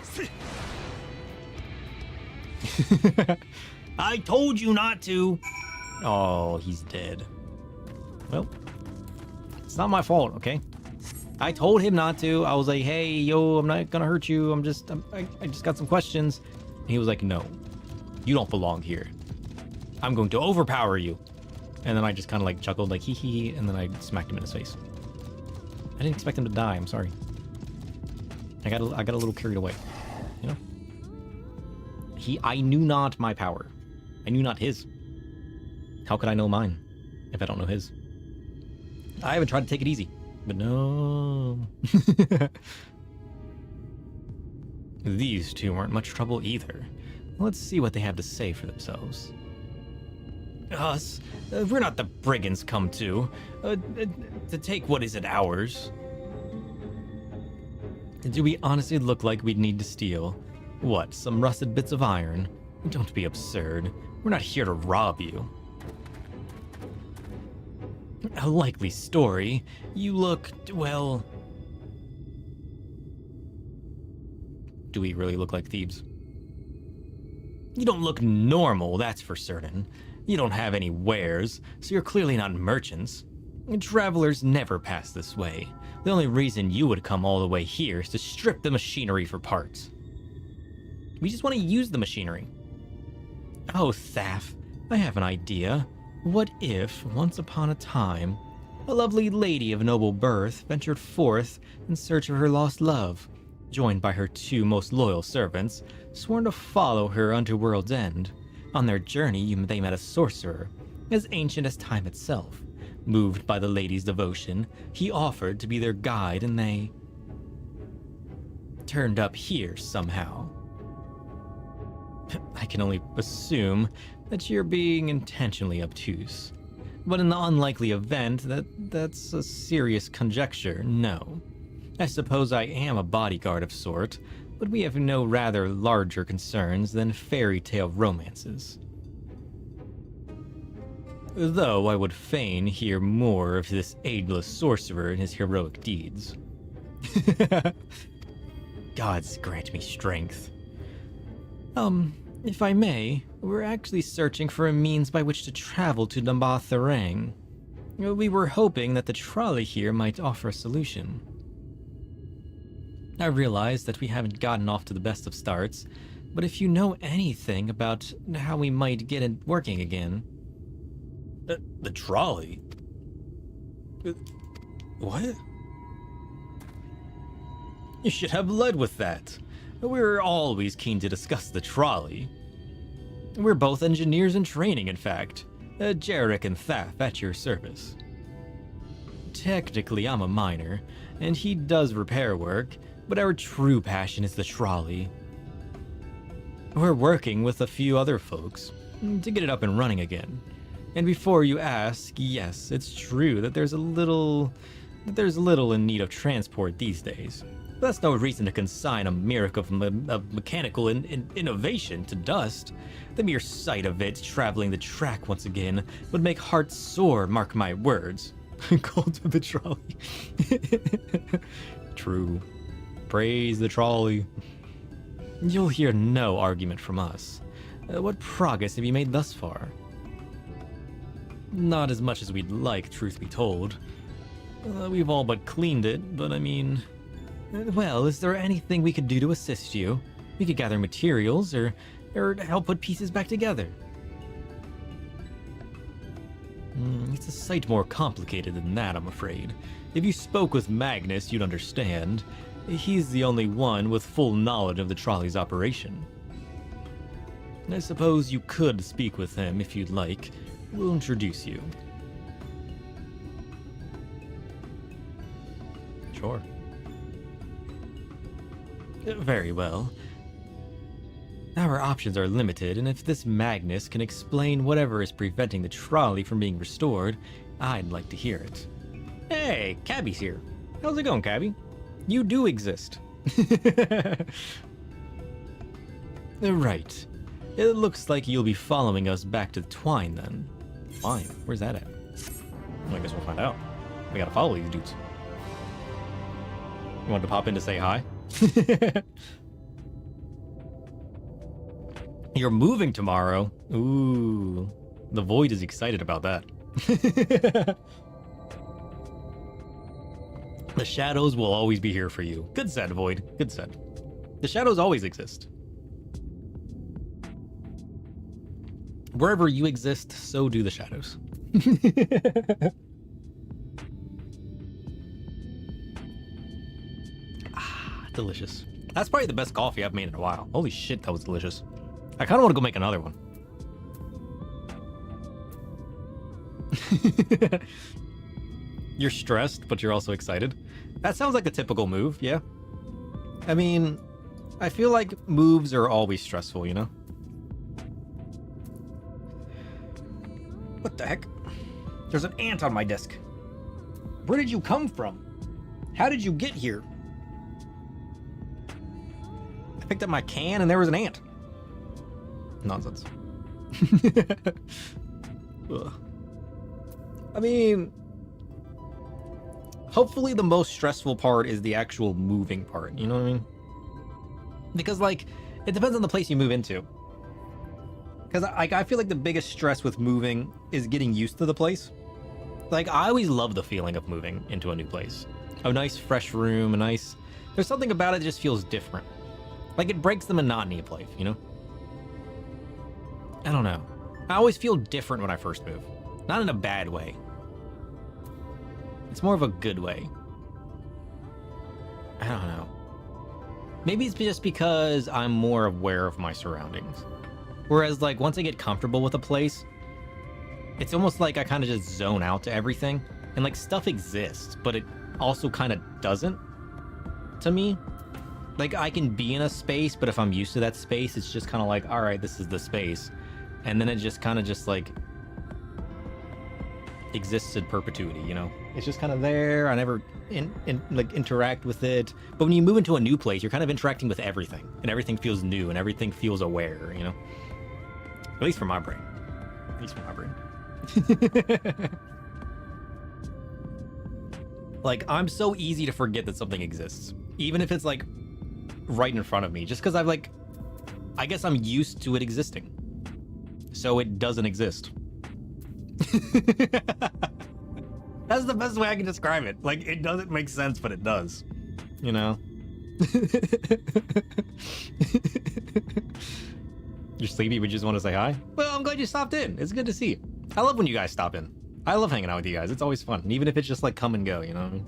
I told you not to. Oh, he's dead. Well, it's not my fault, okay? I told him not to. I was like, hey, yo, I'm not gonna hurt you. I just got some questions. And he was like, no, you don't belong here. I'm going to overpower you. And then I just kind of like chuckled like, hee hee, and then I smacked him in his face. I didn't expect him to die, I'm sorry. I got a little carried away, you know? I knew not my power. I knew not his. How could I know mine if I don't know his? I haven't tried to take it easy, but no. These two weren't much trouble either. Let's see what they have to say for themselves. Us? We're not the brigands come to take what isn't ours. Do we honestly look like we'd need to steal? What, some rusted bits of iron? Don't be absurd. We're not here to rob you. A likely story. You look, well... Do we really look like thieves? You don't look normal, that's for certain. You don't have any wares, so you're clearly not merchants. Travelers never pass this way. The only reason you would come all the way here is to strip the machinery for parts. We just want to use the machinery. Oh, Thaf, I have an idea. What if, once upon a time, a lovely lady of noble birth ventured forth in search of her lost love, joined by her 2 most loyal servants, sworn to follow her unto world's end. On their journey, they met a sorcerer, as ancient as time itself. Moved by the lady's devotion, he offered to be their guide, and they turned up here somehow. I can only assume that you're being intentionally obtuse. But in the unlikely event that that's a serious conjecture, no. I suppose I am a bodyguard of sort, but we have no rather larger concerns than fairy tale romances. Though I would fain hear more of this ageless sorcerer and his heroic deeds. Gods grant me strength. If I may, we're actually searching for a means by which to travel to Nambatharang. We were hoping that the trolley here might offer a solution. I realize that we haven't gotten off to the best of starts, but if you know anything about how we might get it working again... The trolley? What? You should have led with that. We're always keen to discuss the trolley. We're both engineers in training, in fact. Jarek and Thaf at your service. Technically, I'm a miner, and he does repair work, but our true passion is the trolley. We're working with a few other folks to get it up and running again. And before you ask, yes, it's true that there's little in need of transport these days. But that's no reason to consign a miracle of mechanical innovation to dust. The mere sight of it traveling the track once again would make hearts sore, mark my words. Cult of the trolley. True. Praise the trolley. You'll hear no argument from us. What progress have you made thus far? Not as much as we'd like, truth be told. We've all but cleaned it, but I mean... Well, is there anything we could do to assist you? We could gather materials, or help put pieces back together. It's a sight more complicated than that, I'm afraid. If you spoke with Magnus, you'd understand. He's the only one with full knowledge of the trolley's operation. I suppose you could speak with him if you'd like. We'll introduce you. Sure. Very well. Our options are limited, and if this Magnus can explain whatever is preventing the trolley from being restored, I'd like to hear it. Hey, Cabby's here. How's it going, Cabby? You do exist. Right. It looks like you'll be following us back to the Twine, then. Twine? Where's that at? Well, I guess we'll find out. We gotta follow these dudes. You wanted to pop in to say hi? You're moving tomorrow? Ooh. The Void is excited about that. The shadows will always be here for you. Good said, Void. Good said. The shadows always exist. Wherever you exist, so do the shadows. Delicious. That's probably the best coffee I've made in a while. Holy shit, that was delicious. I kind of want to go make another one. You're stressed, but you're also excited. That sounds like a typical move, yeah? I mean, I feel like moves are always stressful, you know? What the heck? There's an ant on my desk. Where did you come from? How did you get here? I picked up my can and there was an ant. Nonsense. I mean, Hopefully the most stressful part is the actual moving part, you know what I mean? Because, like, it depends on the place you move into. Because I feel like the biggest stress with moving is getting used to the place. Like, I always love the feeling of moving into a new place. A nice fresh room, there's something about it that just feels different. Like, it breaks the monotony of life, you know? I don't know. I always feel different when I first move. Not in a bad way. It's more of a good way. I don't know. Maybe it's just because I'm more aware of my surroundings. Whereas, like, once I get comfortable with a place, it's almost like I kind of just zone out to everything. And, like, stuff exists, but it also kind of doesn't, to me. Like, I can be in a space, but if I'm used to that space, it's just kind of like, all right, this is the space. And then it just kind of just, like, exists in perpetuity, you know? It's just kind of there. I never interact with it. But when you move into a new place, you're kind of interacting with everything, and everything feels new, and everything feels aware, you know? At least for my brain. At least for my brain. Like, I'm so easy to forget that something exists, even if it's, like, right in front of me, just because I guess I'm used to it existing. So it doesn't exist. That's the best way I can describe it. Like, it doesn't make sense, but it does. You know? You're sleepy, but you just want to say hi? Well, I'm glad you stopped in. It's good to see you. I love when you guys stop in. I love hanging out with you guys. It's always fun. Even if it's just like come and go, you know what I mean?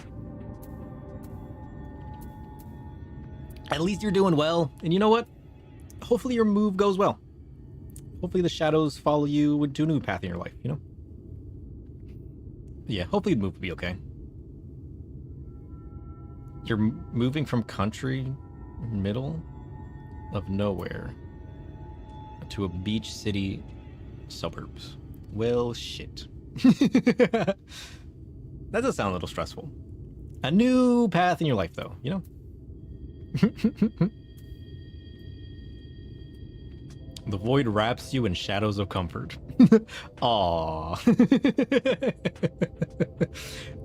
At least you're doing well. And you know what? Hopefully your move goes well. Hopefully the shadows follow you into a new path in your life, you know? Yeah, hopefully the move will be okay. You're moving from country, middle of nowhere, to a beach city suburbs. Well, shit. That does sound a little stressful. A new path in your life, though, you know? The void wraps you in shadows of comfort. Aww.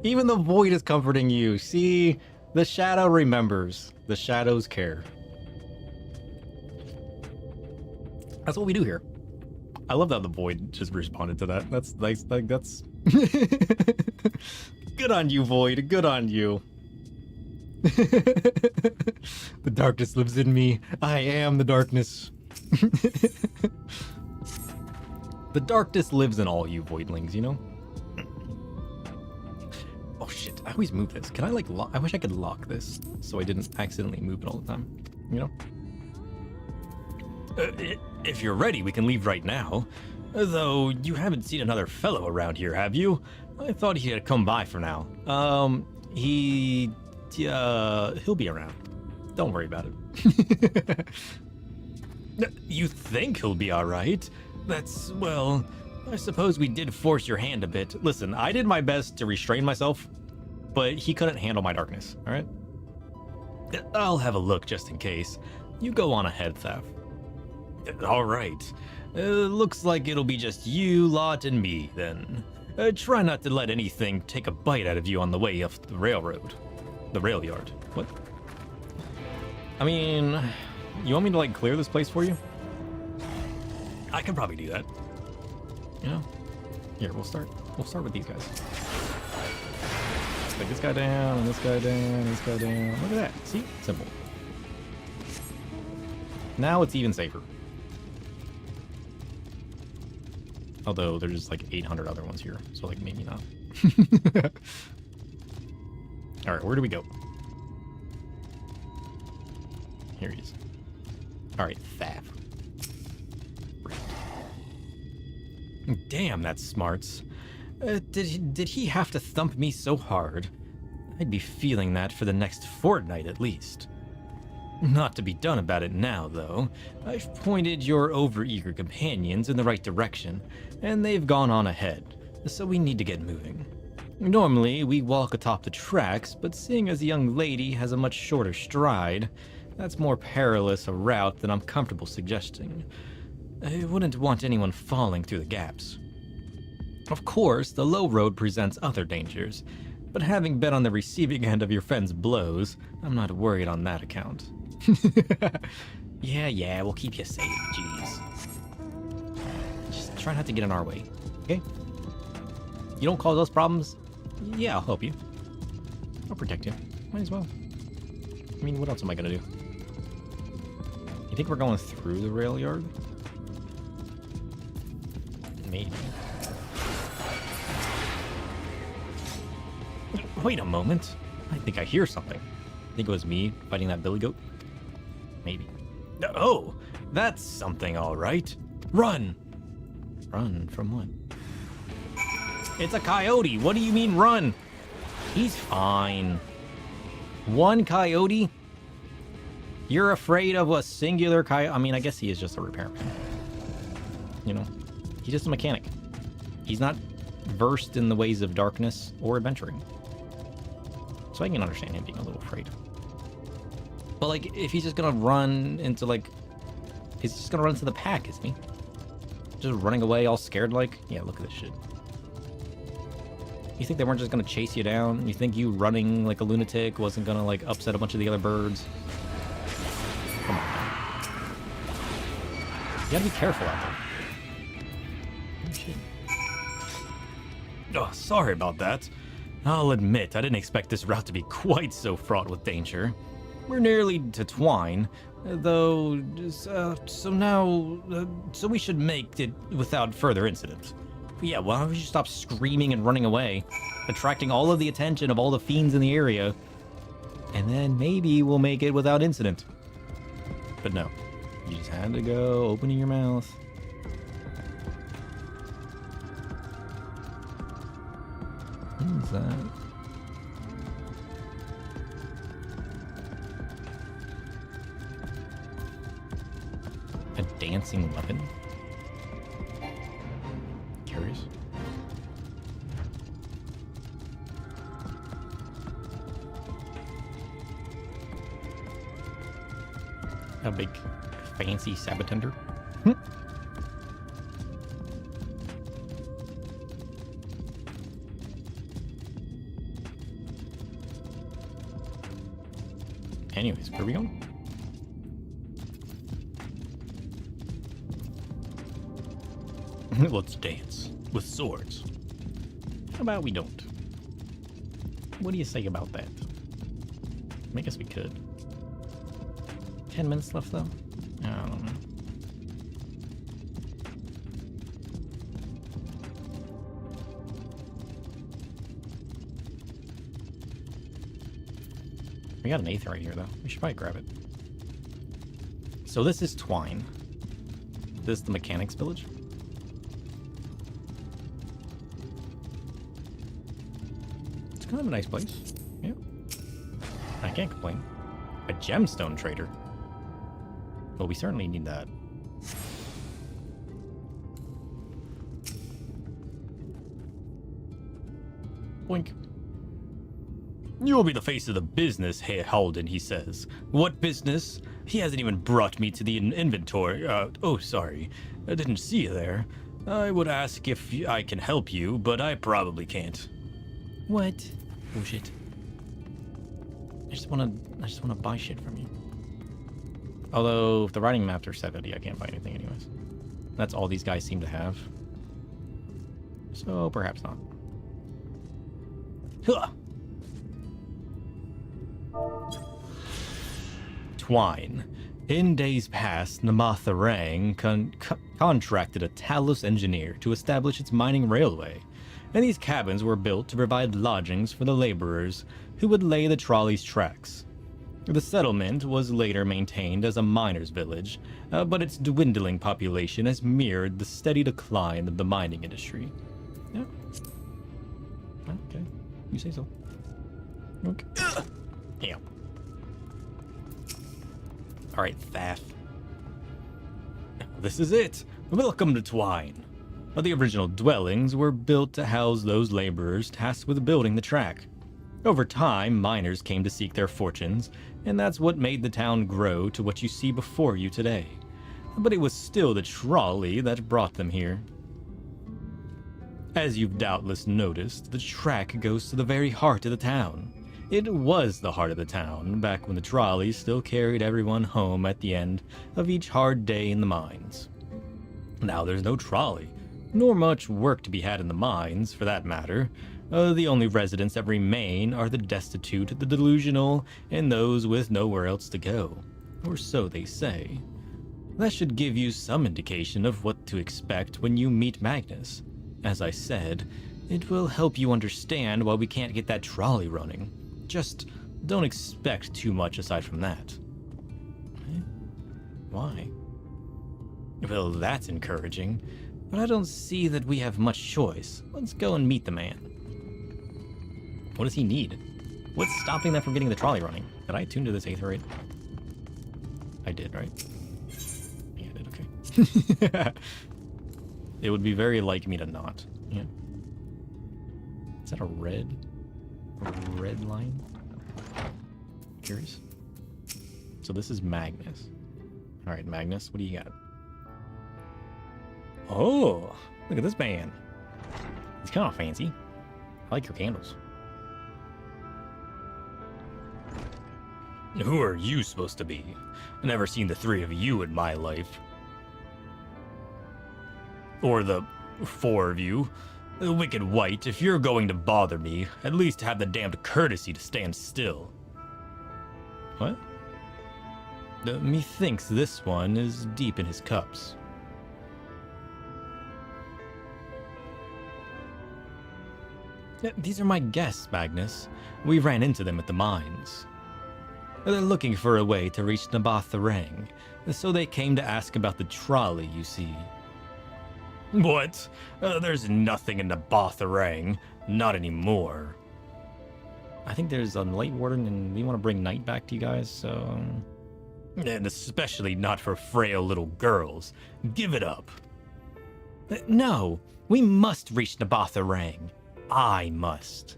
Even the void is comforting you. See, the shadow remembers. The shadows care. That's what we do here. I love that the void just responded to that. That's nice. Like, that's good on you, void. Good on you. The darkness lives in me. I am the darkness. The darkness lives in all you voidlings, you know? Oh shit, I always move this. Can I like lock? I wish I could lock this so I didn't accidentally move it all the time, you know? If you're ready, we can leave right now. Though you haven't seen another fellow around here, have you? I thought he had come by for now. He'll be around. Don't worry about it. You think he'll be alright? That's, well, I suppose we did force your hand a bit. Listen, I did my best to restrain myself, but he couldn't handle my darkness, alright? I'll have a look just in case. You go on ahead, Thaf. Alright. Looks like it'll be just you, Lot, and me, then. Try not to let anything take a bite out of you on the way up the railroad. The rail yard. What? I mean, you want me to, like, clear this place for you? I can probably do that. You know? Here, we'll start with these guys. Take this guy down, and this guy down, and this guy down. Look at that. See? Simple. Now it's even safer. Although there's like 800 other ones here, so like maybe not. Alright, where do we go? Here he is. Alright, Thav. Damn, that's smarts. Did he have to thump me so hard? I'd be feeling that for the next fortnight at least. Not to be done about it now, though. I've pointed your overeager companions in the right direction, and they've gone on ahead, so we need to get moving. Normally, we walk atop the tracks, but seeing as the young lady has a much shorter stride, that's more perilous a route than I'm comfortable suggesting. I wouldn't want anyone falling through the gaps. Of course, the low road presents other dangers, But having been on the receiving end of your friend's blows, I'm not worried on that account. Yeah, we'll keep you safe, jeez. Just try not to get in our way, okay? You don't cause us problems? Yeah, I'll help you. I'll protect you. Might as well. I mean, what else am I gonna do? You think we're going through the rail yard? Maybe. Wait a moment. I think I hear something. I think it was me fighting that billy goat. Maybe. Oh, that's something, all right. Run! Run from what? It's a coyote. What do you mean run? He's fine. One coyote? You're afraid of a singular coyote? I mean, I guess he is just a repairman. You know, he's just a mechanic. He's not versed in the ways of darkness or adventuring. So I can understand him being a little afraid. But, like, if he's just gonna run into, like... He's just gonna run into the pack, isn't he? Just running away all scared like? Yeah, look at this shit. You think they weren't just gonna chase you down? You think you running like a lunatic wasn't gonna, like, upset a bunch of the other birds? Come on, man. You gotta be careful out there. Oh, shit. Oh, sorry about that. I'll admit, I didn't expect this route to be quite so fraught with danger. We're nearly to Twine, though, so we should make it without further incident. Yeah, why don't you stop screaming and running away, attracting all of the attention of all the fiends in the area, and then maybe we'll make it without incident. But no, you just had to go opening your mouth. What is that? A dancing weapon? Curious. A big fancy sabatender? Anyways, where are we going? Let's dance with swords. How about we don't? What do you say about that? I guess we could. 10 minutes left though? I don't know. We got an eighth right here though. We should probably grab it. So this is Twine. This is the mechanics village. It's kind of a nice place. Yeah. I can't complain. A gemstone trader. Well, we certainly need that. Boink. You'll be the face of the business, Herr Halden, he says. What business? He hasn't even brought me to the inventory. Oh, sorry. I didn't see you there. I would ask if I can help you, but I probably can't. What? Oh, shit. I just wanna buy shit from you. Although, if the writing maps are 70, I can't buy anything anyways. That's all these guys seem to have. So, perhaps not. Huh! Twine. In days past, Namatha Rang contracted a Talos engineer to establish its mining railway, and these cabins were built to provide lodgings for the laborers who would lay the trolley's tracks. The settlement was later maintained as a miners' village, but its dwindling population has mirrored the steady decline of the mining industry. Yeah. Okay. You say so. Okay. Yeah. Alright, Thaf. This is it! Welcome to Twine. The original dwellings were built to house those laborers tasked with building the track. Over time, miners came to seek their fortunes, and that's what made the town grow to what you see before you today. But it was still the trolley that brought them here. As you've doubtless noticed, the track goes to the very heart of the town. It was the heart of the town back when the trolley still carried everyone home at the end of each hard day in the mines. Now there's no trolley, nor much work to be had in the mines, for that matter. The only residents that remain are the destitute, the delusional, and those with nowhere else to go. Or so they say. That should give you some indication of what to expect when you meet Magnus. As I said, it will help you understand why we can't get that trolley running. Just don't expect too much aside from that. Why? Well, that's encouraging, but I don't see that we have much choice. Let's go and meet the man. What does he need? What's stopping them from getting the trolley running? Did I tune to this 8th rate? I did, right? Yeah, I did, okay. It would be very like me to not. Yeah. Is that a red line? Curious. So this is Magnus. Alright, Magnus, what do you got? Oh, look at this man. He's kind of fancy. I like your candles. Who are you supposed to be? I've never seen the 3 of you in my life. Or the 4 of you. The Wicked White, if you're going to bother me, at least have the damned courtesy to stand still. What? Methinks this one is deep in his cups. These are my guests, Magnus. We ran into them at the mines. They're looking for a way to reach Naboth the Rang, so they came to ask about the trolley, you see. What? There's nothing in Naboth the Rang. Not anymore. I think there's a Light Warden, and we want to bring Night back to you guys, so... And especially not for frail little girls. Give it up. No, we must reach Naboth the Rang. I must.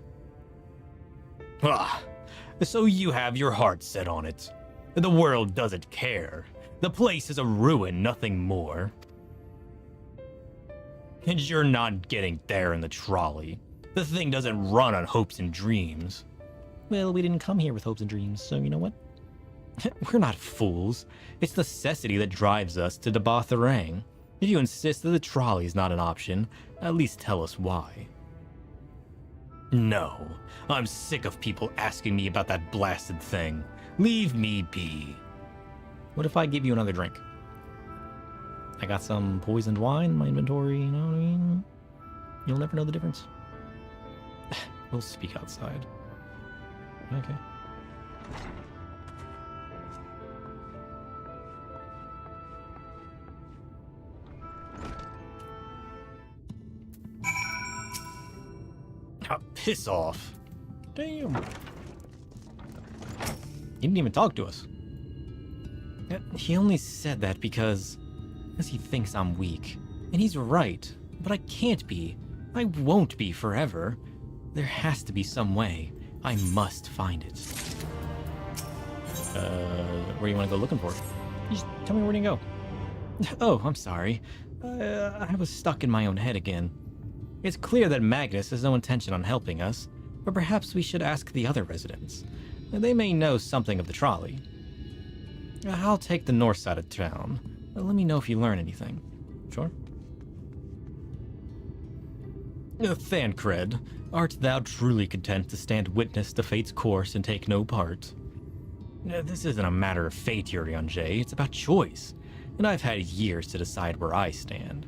Ah, so you have your heart set on it. The world doesn't care. The place is a ruin, nothing more. And you're not getting there in the trolley. The thing doesn't run on hopes and dreams. Well, we didn't come here with hopes and dreams, so you know what? We're not fools. It's necessity that drives us to Naboth the Rang. If you insist that the trolley is not an option, at least tell us why. No, I'm sick of people asking me about that blasted thing. Leave me be. What if I give you another drink? I got some poisoned wine in my inventory, you know what I mean? You'll never know the difference. We'll speak outside. Okay. Oh, piss off. Damn. He didn't even talk to us. He only said that because he thinks I'm weak. And he's right. But I can't be. I won't be forever. There has to be some way. I must find it. Where do you want to go looking for? Just tell me where to go. Oh, I'm sorry. I was stuck in my own head again. It's clear that Magnus has no intention on helping us, but perhaps we should ask the other residents. They may know something of the trolley. I'll take the north side of town. Let me know if you learn anything. Sure? Thancred, art thou truly content to stand witness to fate's course and take no part? This isn't a matter of fate, Urianger, it's about choice, and I've had years to decide where I stand.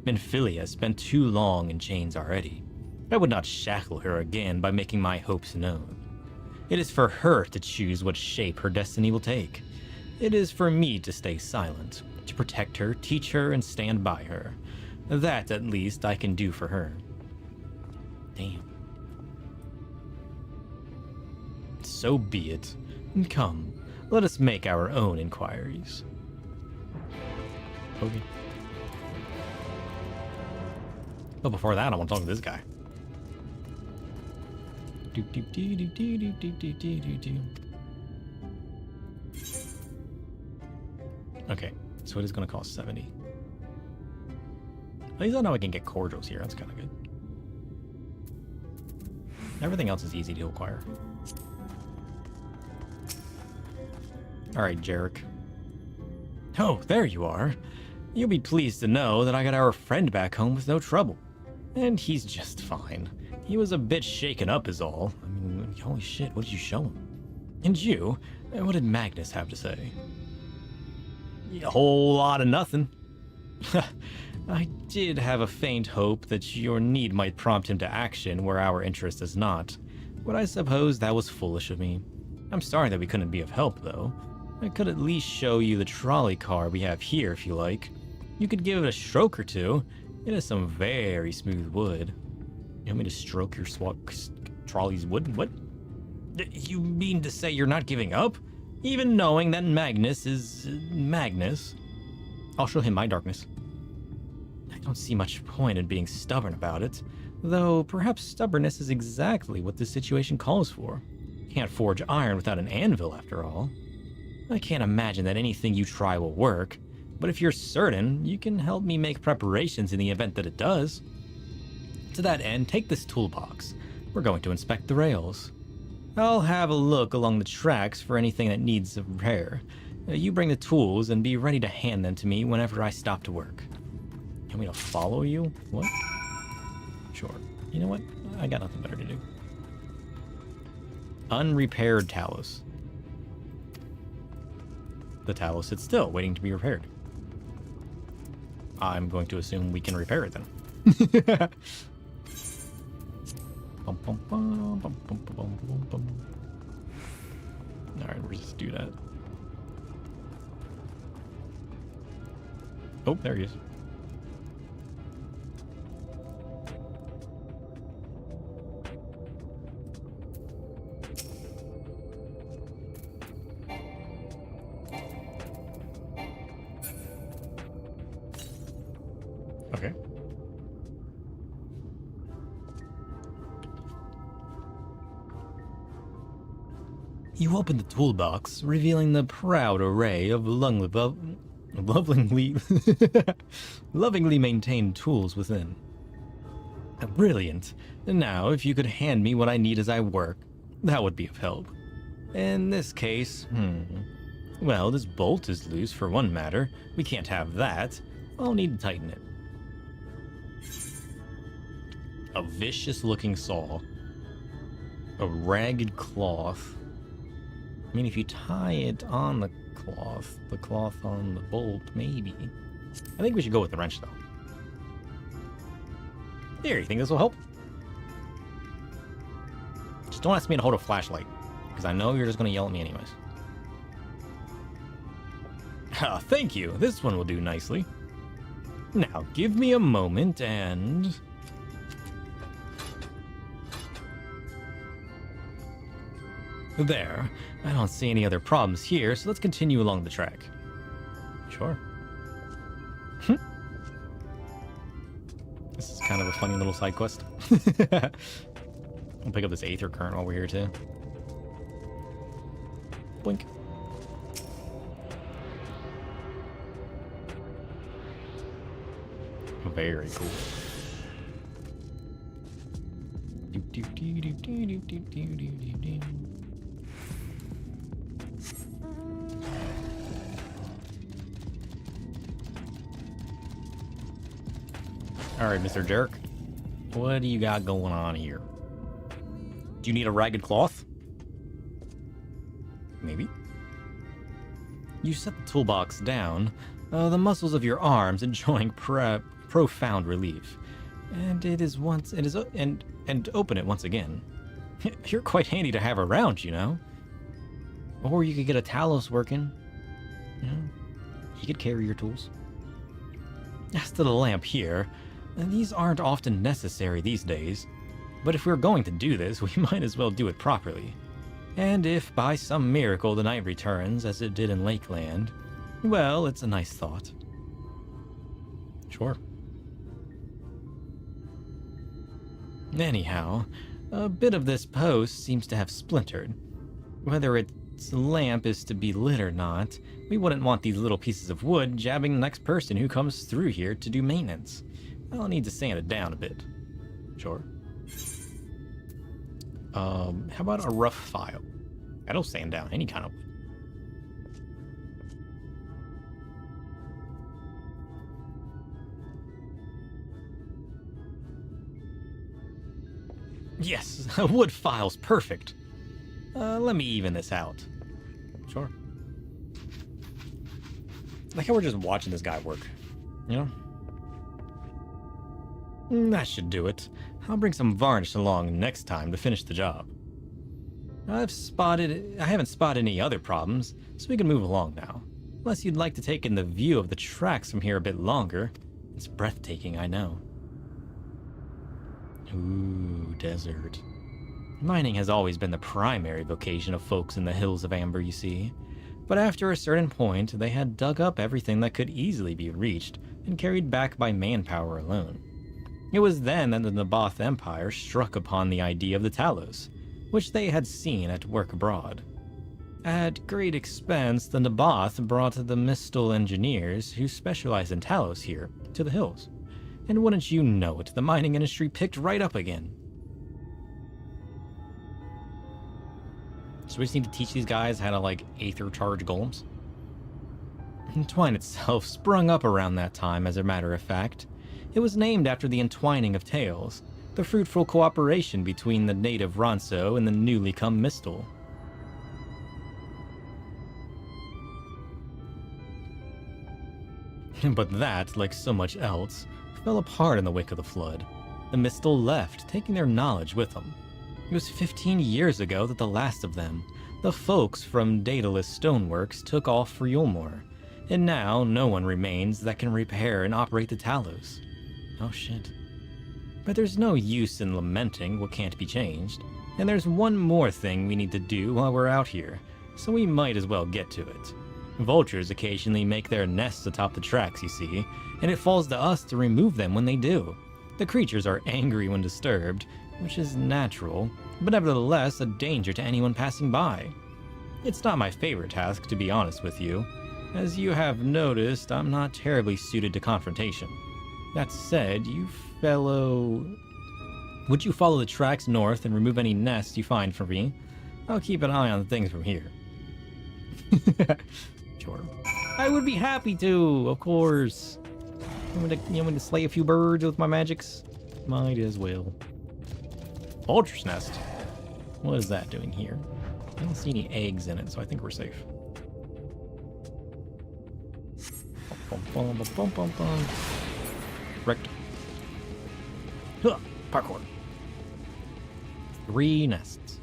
Minfilia has spent too long in chains already. I would not shackle her again by making my hopes known. It is for her to choose what shape her destiny will take. It is for me to stay silent, to protect her, teach her, and stand by her. That, at least, I can do for her. Damn. So be it. Come, let us make our own inquiries. Okay. But before that, I want to talk to this guy. Okay, so it is going to cost 70. At least I know I can get cordials here. That's kind of good. Everything else is easy to acquire. Alright, Jarek. Oh, there you are. You'll be pleased to know that I got our friend back home with no trouble. And he's just fine. He was a bit shaken up is all. I mean, holy shit, what did you show him? And you? What did Magnus have to say? A whole lot of nothing. I did have a faint hope that your need might prompt him to action where our interest is not. But I suppose that was foolish of me. I'm sorry that we couldn't be of help, though. I could at least show you the trolley car we have here if you like. You could give it a stroke or two. It is some very smooth wood. You want me to stroke your trolley's wood? What? You mean to say you're not giving up? Even knowing that Magnus is Magnus? I'll show him my darkness. I don't see much point in being stubborn about it, though perhaps stubbornness is exactly what this situation calls for. Can't forge iron without an anvil, after all. I can't imagine that anything you try will work, but if you're certain, you can help me make preparations in the event that it does. To that end, take this toolbox. We're going to inspect the rails. I'll have a look along the tracks for anything that needs a repair. You bring the tools and be ready to hand them to me whenever I stop to work. You want me to follow you? What? Sure. You know what? I got nothing better to do. Unrepaired Talos. The Talos sits still, waiting to be repaired. I'm going to assume we can repair it then. Alright, we'll just do that. Oh, there he is. Okay. You open the toolbox, revealing the proud array of lovingly maintained tools within. Brilliant. Now, if you could hand me what I need as I work, that would be of help. In this case, well, this bolt is loose for one matter. We can't have that. I'll need to tighten it. A vicious-looking saw. A ragged cloth. I mean, if you tie it on the cloth on the bolt, maybe. I think we should go with the wrench, though. Here, you think this will help? Just don't ask me to hold a flashlight, because I know you're just going to yell at me anyways. Ah, thank you. This one will do nicely. Now, give me a moment and... There. I don't see any other problems here, so let's continue along the track. Sure. This is kind of a funny little side quest. I'll pick up this Aether Current while we're here, too. Blink. Very cool. Alright, Mr. Jerk. What do you got going on here? Do you need a ragged cloth? Maybe. You set the toolbox down, the muscles of your arms enjoying profound relief. And and open it once again. You're quite handy to have around, you know. Or you could get a Talos working. You know, he could carry your tools. As to the lamp here, these aren't often necessary these days, but if we're going to do this, we might as well do it properly. And if by some miracle the night returns, as it did in Lakeland, well, it's a nice thought. Sure. Anyhow, a bit of this post seems to have splintered. Whether its lamp is to be lit or not, we wouldn't want these little pieces of wood jabbing the next person who comes through here to do maintenance. I'll need to sand it down a bit. Sure. How about a rough file? That'll sand down any kind of wood. Yes, wood file's perfect. Let me even this out. Sure. Like how we're just watching this guy work, you know? That should do it. I'll bring some varnish along next time to finish the job. I haven't spotted any other problems, so we can move along now. Unless you'd like to take in the view of the tracks from here a bit longer. It's breathtaking, I know. Ooh, desert. Mining has always been the primary vocation of folks in the Hills of Amber, you see. But after a certain point, they had dug up everything that could easily be reached and carried back by manpower alone. It was then that the Naboth Empire struck upon the idea of the Talos, which they had seen at work abroad. At great expense, the Naboth brought the Mistal engineers, who specialize in Talos here, to the hills. And wouldn't you know it, the mining industry picked right up again. So we just need to teach these guys how to, like, aether charge golems? Entwine itself sprung up around that time, as a matter of fact. It was named after the entwining of tales, the fruitful cooperation between the native Ronso and the newly come Mistal. But that, like so much else, fell apart in the wake of the flood. The Mistal left, taking their knowledge with them. It was 15 years ago that the last of them, the folks from Daedalus Stoneworks, took off for Yulmore, and now no one remains that can repair and operate the Talos. Oh shit. But there's no use in lamenting what can't be changed, and there's one more thing we need to do while we're out here, so we might as well get to it. Vultures occasionally make their nests atop the tracks, you see, and it falls to us to remove them when they do. The creatures are angry when disturbed, which is natural, but nevertheless a danger to anyone passing by. It's not my favorite task, to be honest with you. As you have noticed, I'm not terribly suited to confrontation. That said, would you follow the tracks north and remove any nests you find for me? I'll keep an eye on things from here. Sure. I would be happy to, of course. You want me to slay a few birds with my magics? Might as well. Vulture's nest? What is that doing here? I don't see any eggs in it, so I think we're safe. Correct. Huh, parkour. 3 nests.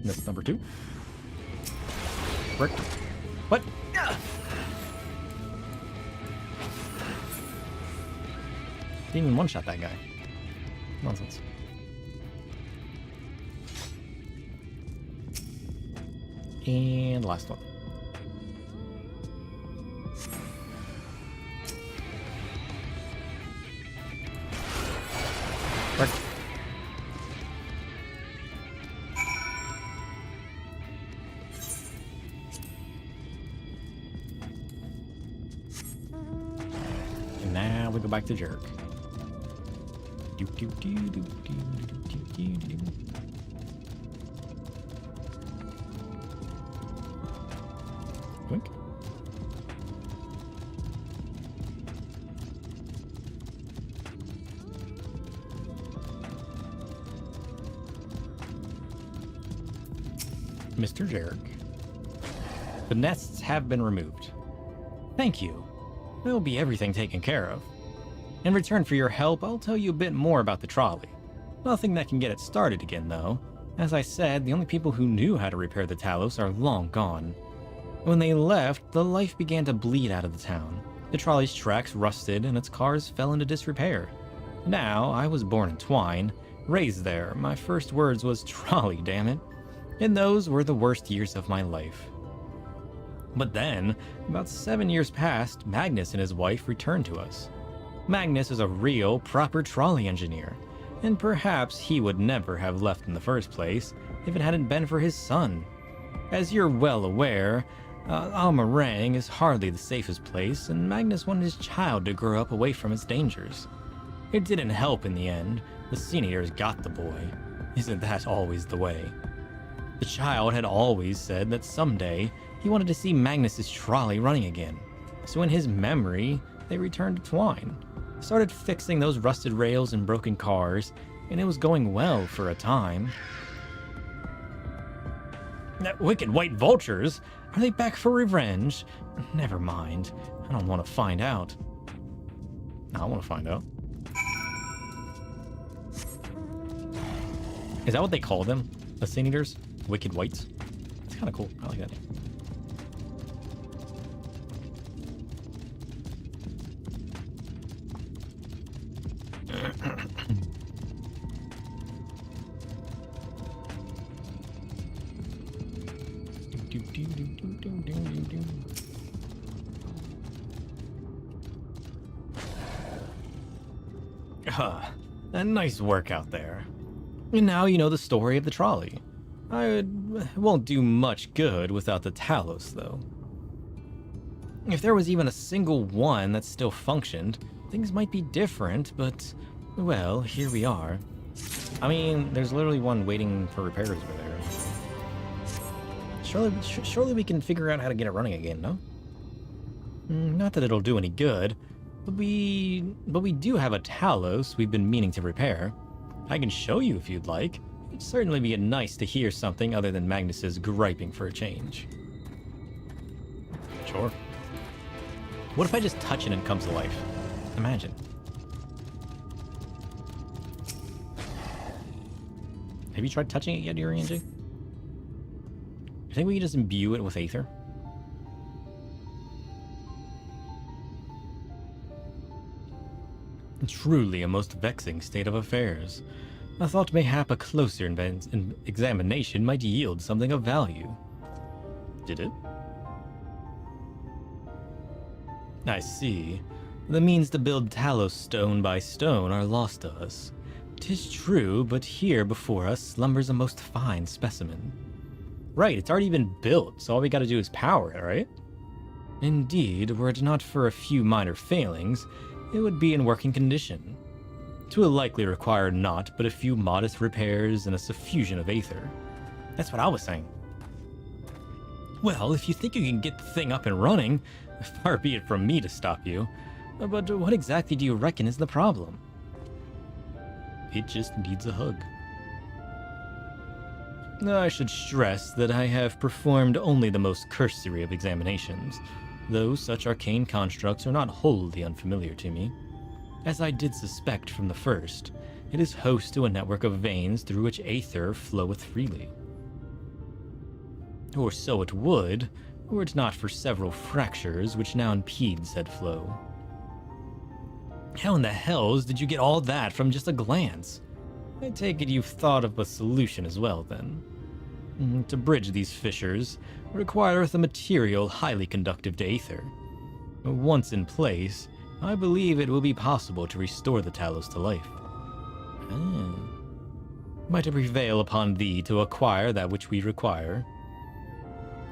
Nest number 2. Correct. What? Didn't even one-shot that guy. Nonsense. And last one. Right. And now we go back to Jerk. Quick. Mr. Jarek. The nests have been removed. Thank you. There will be everything taken care of. In return for your help, I'll tell you a bit more about the trolley. Nothing that can get it started again, though. As I said, the only people who knew how to repair the Talos are long gone. When they left, the life began to bleed out of the town. The trolley's tracks rusted and its cars fell into disrepair. Now, I was born in Twine, raised there. My first words was trolley, damn it. And those were the worst years of my life. But then, about 7 years passed, Magnus and his wife returned to us. Magnus is a real, proper trolley engineer, and perhaps he would never have left in the first place if it hadn't been for his son. As you're well aware, Almarang is hardly the safest place, and Magnus wanted his child to grow up away from its dangers. It didn't help in the end. The Senators got the boy. Isn't that always the way? The child had always said that someday he wanted to see Magnus's trolley running again. So in his memory, they returned to Twine, started fixing those rusted rails and broken cars, and it was going well for a time. That wicked white vultures! Are they back for revenge? Never mind. I don't want to find out. I want to find out. Is that what they call them? The Senators? Wicked Whites? It's kind of cool. I like that name. Nice work out there. And now you know the story of the trolley. Won't do much good without the Talos, though. If there was even a single one that still functioned, things might be different, but, well, here we are. I mean, there's literally one waiting for repairs over there. Surely we can figure out how to get it running again, no? Not that it'll do any good, but we do have a Talos we've been meaning to repair. I can show you if you'd like. It'd certainly be nice to hear something other than Magnus's griping for a change. Sure. What if I just touch it and it comes to life? Imagine. Have you tried touching it yet, Urianji? You think we can just imbue it with Aether? Truly a most vexing state of affairs. I thought mayhap a closer examination might yield something of value. Did it? I see. The means to build Talos stone by stone are lost to us. 'Tis true, but here before us slumbers a most fine specimen. Right, it's already been built, so all we gotta do is power it, right? Indeed, were it not for a few minor failings, it would be in working condition. 'Twill likely require naught but a few modest repairs and a suffusion of Aether. That's what I was saying. Well, if you think you can get the thing up and running, far be it from me to stop you. But what exactly do you reckon is the problem? It just needs a hug. I should stress that I have performed only the most cursory of examinations, though such arcane constructs are not wholly unfamiliar to me. As I did suspect from the first, it is host to a network of veins through which Aether floweth freely. Or so it would, were it not for several fractures which now impede said flow. How in the hells did you get all that from just a glance? I take it you've thought of a solution as well, then. To bridge these fissures requireth a material highly conductive to Aether. Once in place, I believe it will be possible to restore the Talos to life. Might it prevail upon thee to acquire that which we require?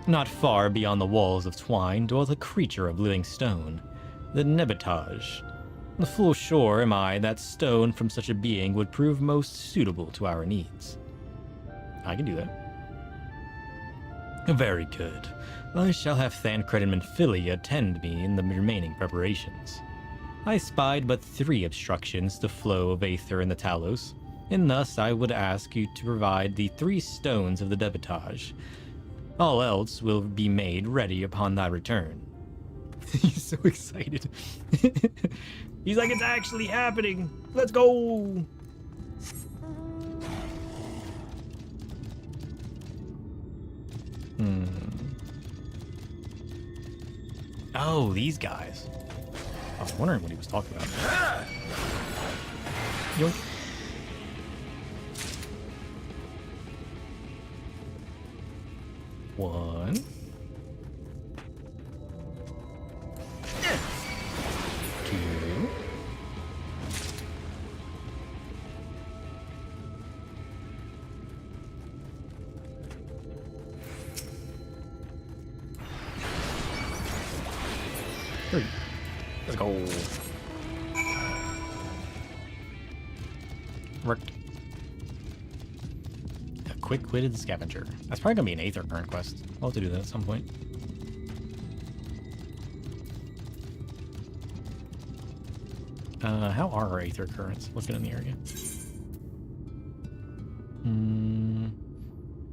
Not far beyond the walls of Twine dwelleth a creature of living stone, the Nebitage. The full sure am I that stone from such a being would prove most suitable to our needs. I can do that. Very good. I shall have Thancred and Menphili attend me in the remaining preparations. I spied but 3 obstructions to flow of Aether in the Talos, and thus I would ask you to provide the 3 stones of the Debitage. All else will be made ready upon thy return. He's so excited. He's like, it's actually happening. Let's go. Oh, these guys. I was wondering what he was talking about. Yoink. One. Two. 3. Let's go. Worked. A quick-witted scavenger. That's probably gonna be an Aether Current quest. I'll have to do that at some point. How are our Aether Currents? Let's get in the area.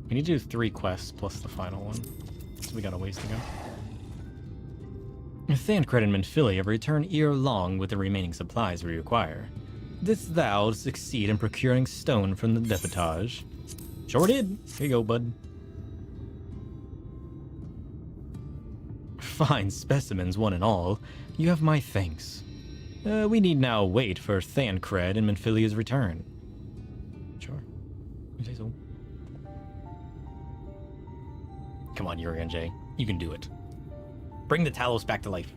We need to do 3 quests plus the final one. So we got a ways to go. Thancred and Menphili have returned ere long with the remaining supplies we require. Didst thou succeed in procuring stone from the depotage? Sure did. Here you go, bud. Fine specimens, one and all. You have my thanks. We need now wait for Thancred and Menphilia's return. Sure. You say so. Come on, Yuri and Jay. You can do it. Bring the Talos back to life.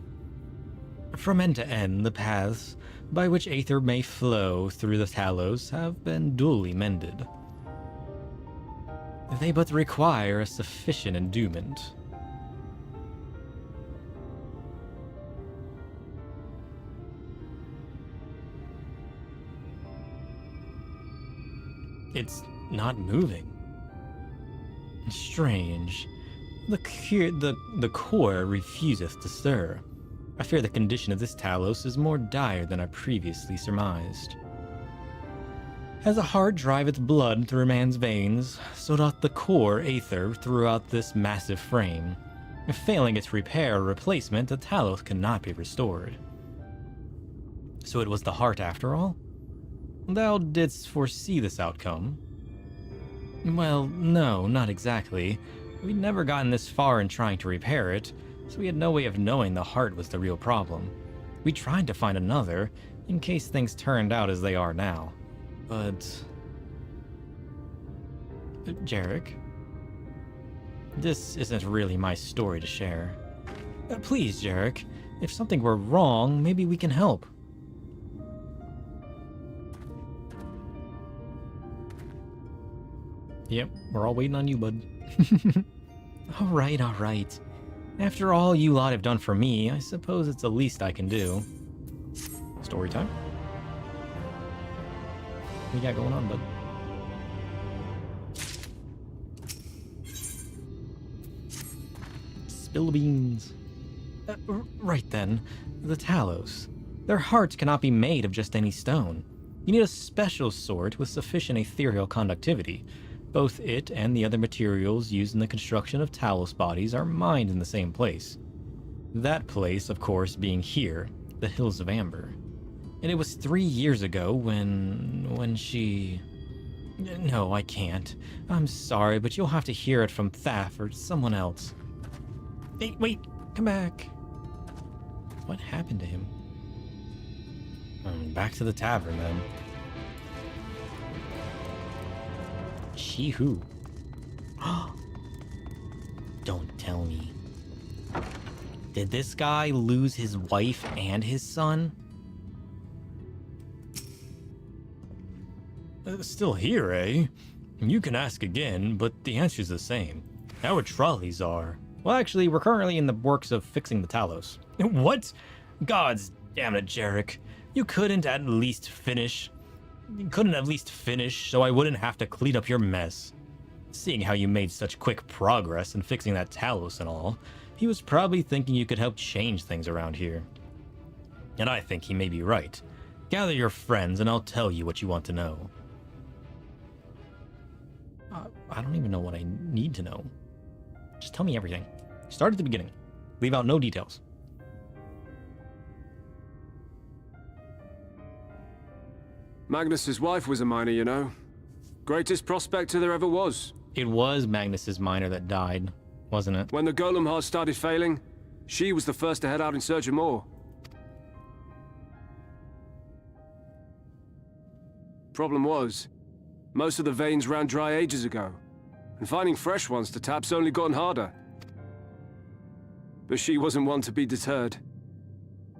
From end to end, the paths by which Aether may flow through the Talos have been duly mended. They but require a sufficient endowment. It's not moving. Strange. The core refuseth to stir. I fear the condition of this Talos is more dire than I previously surmised. As a heart driveth blood through man's veins, so doth the core Aether throughout this massive frame. If failing its repair or replacement, the Talos cannot be restored. So it was the heart after all? Thou didst foresee this outcome? Well, no, not exactly. We'd never gotten this far in trying to repair it, so we had no way of knowing the heart was the real problem. We tried to find another, in case things turned out as they are now. But... Jarek? This isn't really my story to share. Please, Jarek, if something were wrong, maybe we can help. Yep, we're all waiting on you, bud. Alright, alright. After all you lot have done for me, I suppose it's the least I can do. Story time? What you got going on, bud? Spill the beans. Right then, the Talos. Their hearts cannot be made of just any stone. You need a special sort with sufficient ethereal conductivity. Both it and the other materials used in the construction of Talos bodies are mined in the same place. That place, of course, being here, the Hills of Amber. And it was 3 years ago when she... No, I can't. I'm sorry, but you'll have to hear it from Thaf or someone else. Hey, wait! Come back! What happened to him? Back to the tavern, then. She who? Don't tell me. Did this guy lose his wife and his son? Still here, eh? You can ask again, but the answer's the same. Our trolleys are. Well, actually, we're currently in the works of fixing the Talos. What? Gods damn it, Jarek. You couldn't at least finish so I wouldn't have to clean up your mess. Seeing how you made such quick progress in fixing that Talos and all, he was probably thinking you could help change things around here. And I think he may be right. Gather your friends and I'll tell you what you want to know. I don't even know what I need to know. Just tell me everything. Start at the beginning. Leave out no details. Magnus's wife was a miner, you know. Greatest prospector there ever was. It was Magnus's miner that died, wasn't it? When the golem heart started failing, she was the first to head out in search of more. Problem was, most of the veins ran dry ages ago, and finding fresh ones to tap's only gotten harder. But she wasn't one to be deterred.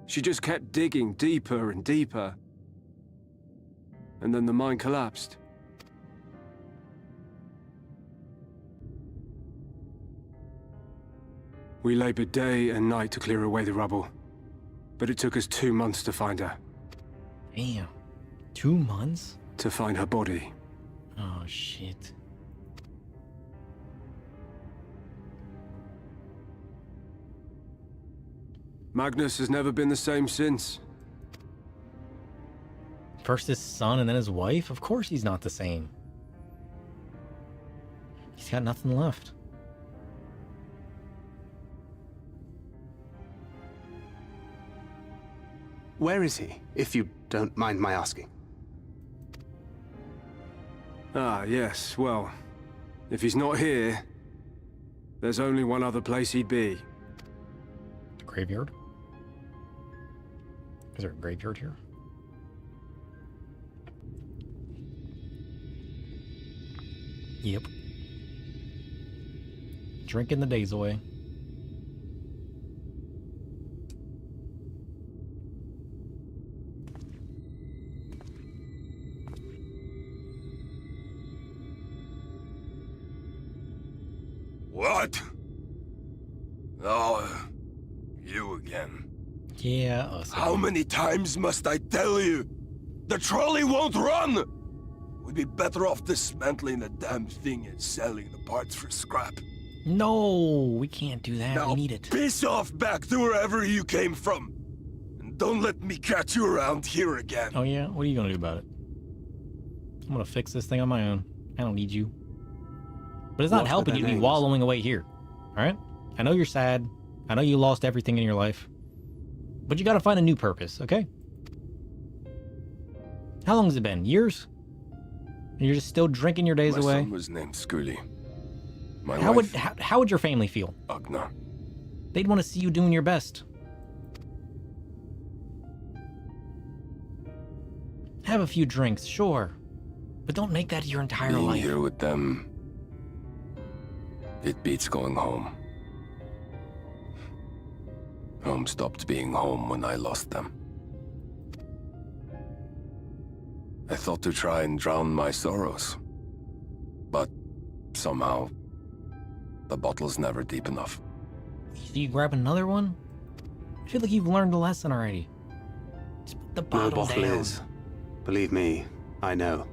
She just kept digging deeper and deeper. And then the mine collapsed. We labored day and night to clear away the rubble. But it took us 2 months to find her. Damn. 2 months? To find her body. Oh, shit. Magnus has never been the same since. First his son and then his wife? Of course he's not the same. He's got nothing left. Where is he, if you don't mind my asking? Ah, yes, well, if he's not here, there's only one other place he'd be. The graveyard? Is there a graveyard here? Yep. Drinking the days away. What? Oh, you again. Yeah, us. How many times must I tell you? The trolley won't run! We'd be better off dismantling the damn thing and selling the parts for scrap. No, we can't do that. Now We need it. piss off back to wherever you came from. And don't let me catch you around here again. Oh yeah? What are you gonna do about it? I'm gonna fix this thing on my own. I don't need you. But it's not helping you to be wallowing away here. Alright? I know you're sad. I know you lost everything in your life. But you gotta find a new purpose, okay? How long has it been? Years? And you're just still drinking your days away? My son was named Scully. My How wife, how would your family feel? Agna. They'd want to see you doing your best. Have a few drinks, sure. But don't make that your entire Being life. here with them, it beats going home. Home stopped being home when I lost them. I thought to try and drown my sorrows. But somehow, the bottle's never deep enough. So you grab another one? I feel like you've learned a lesson already. Just put the bottle No bottle down. is. Believe me, I know.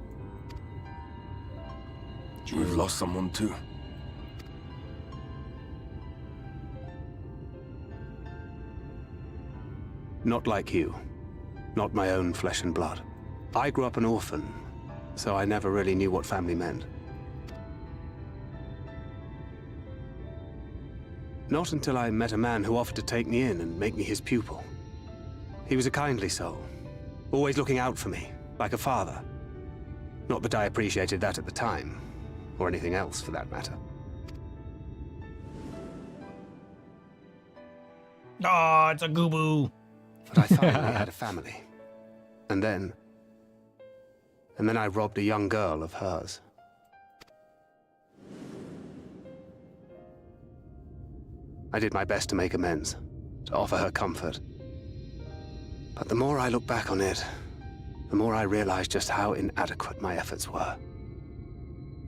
You've lost someone too. Not like you. Not my own flesh and blood. I grew up an orphan, so I never really knew what family meant. Not until I met a man who offered to take me in and make me his pupil. He was a kindly soul, always looking out for me, like a father. Not that I appreciated that at the time, or anything else for that matter. Oh, it's a Goobo. But I finally had a family. And then I robbed a young girl of hers. I did my best to make amends, to offer her comfort. But the more I look back on it, the more I realize just how inadequate my efforts were.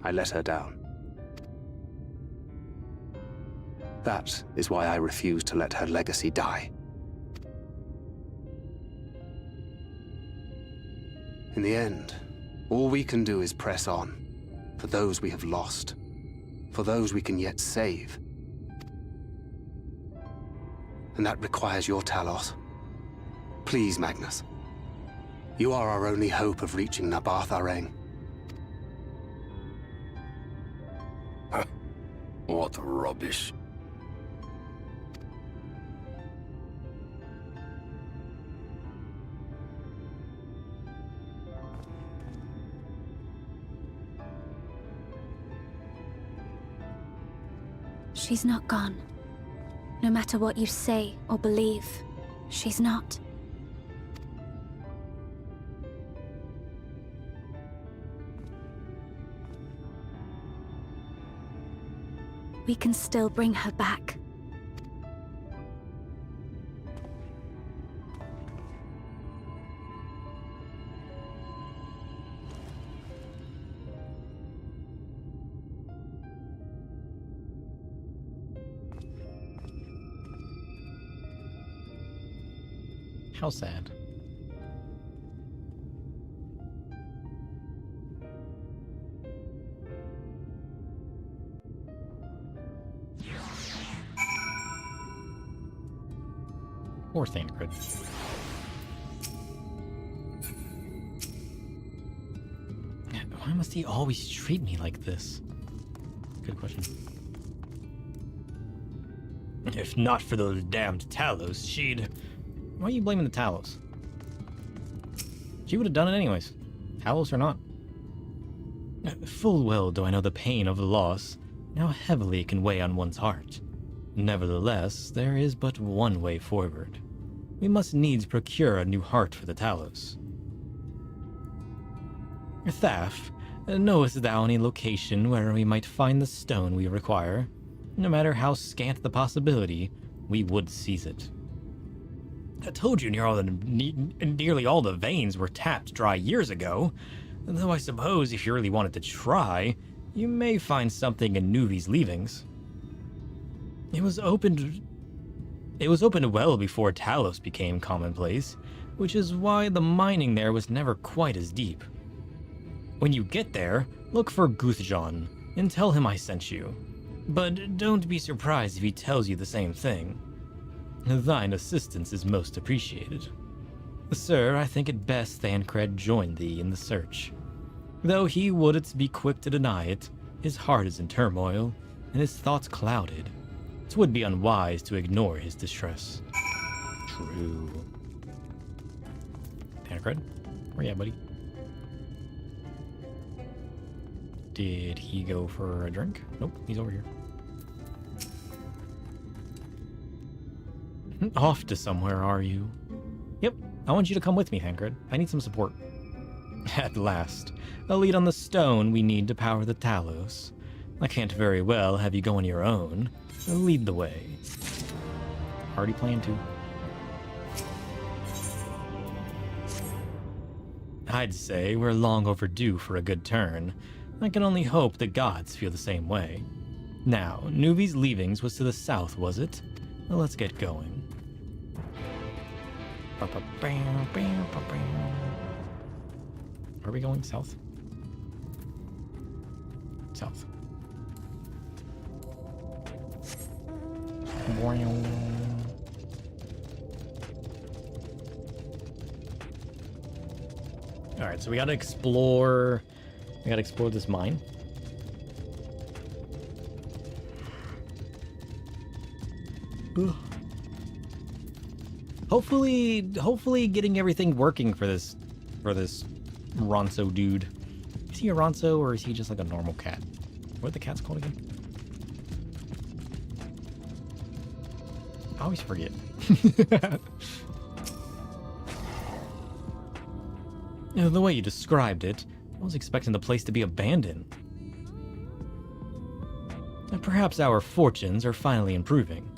I let her down. That is why I refuse to let her legacy die. In the end, all we can do is press on, for those we have lost, for those we can yet save. And that requires your Talos. Please, Magnus. You are our only hope of reaching Nabarth Areng. What rubbish. She's not gone. No matter what you say or believe, she's not. We can still bring her back. How sad. Poor Thancred. Why must he always treat me like this? Good question. If not for those damned Talos, she'd... Why are you blaming the Talos? She would have done it anyways. Talos or not. Full well do I know the pain of the loss, and how heavily it can weigh on one's heart. Nevertheless, there is but one way forward. We must needs procure a new heart for the Talos. Thaf, knowest thou any location where we might find the stone we require? No matter how scant the possibility, we would seize it. I told you nearly all the veins were tapped dry years ago, though I suppose if you really wanted to try, you may find something in Nuvi's leavings. It was opened well before Talos became commonplace, which is why the mining there was never quite as deep. When you get there, look for Guthjon, and tell him I sent you. But don't be surprised if he tells you the same thing. Thine assistance is most appreciated. Sir, I think it best Thancred join thee in the search. Though he wouldn't be quick to deny it, his heart is in turmoil, and his thoughts clouded. 'Twould be unwise to ignore his distress. True. Thancred? Where you at, buddy? Did he go for a drink? Nope, he's over here. Off to somewhere, are you? Yep, I want you to come with me, Thancred. I need some support. At last, a lead on the stone we need to power the Talos. I can't very well have you go on your own. Lead the way. Already playing too. I'd say we're long overdue for a good turn. I can only hope the gods feel the same way. Now, Nuvi's leavings was to the south, was it? Well, let's get going. Are we going south? South. Alright, so we gotta explore... We gotta explore this mine. Ugh. Hopefully getting everything working for this Ronso dude. Is he a Ronso or is he just like a normal cat? What are the cats called again? I always forget. The way you described it, I was expecting the place to be abandoned. Perhaps our fortunes are finally improving,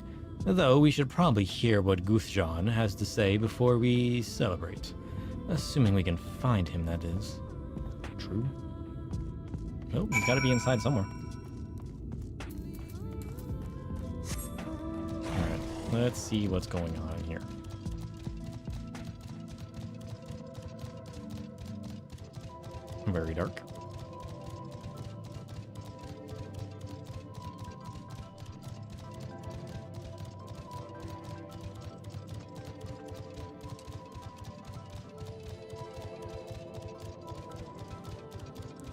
though we should probably hear what Guthjon has to say before we celebrate. Assuming we can find him, that is. True. Oh, he's gotta be inside somewhere. Alright, let's see what's going on here. Very dark.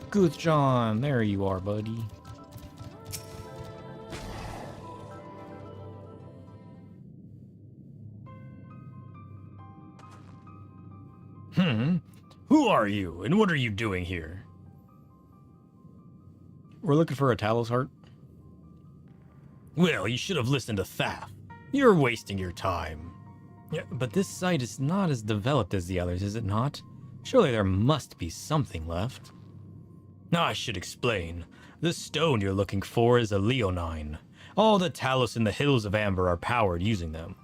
Guthjon, there you are, buddy. Who are you, and what are you doing here? We're looking for a Talos heart. Well, you should have listened to Thaf. You're wasting your time. Yeah, but this site is not as developed as the others, is it not? Surely there must be something left. I should explain. The stone you're looking for is a Leonine. All the Talos in the Hills of Amber are powered using them.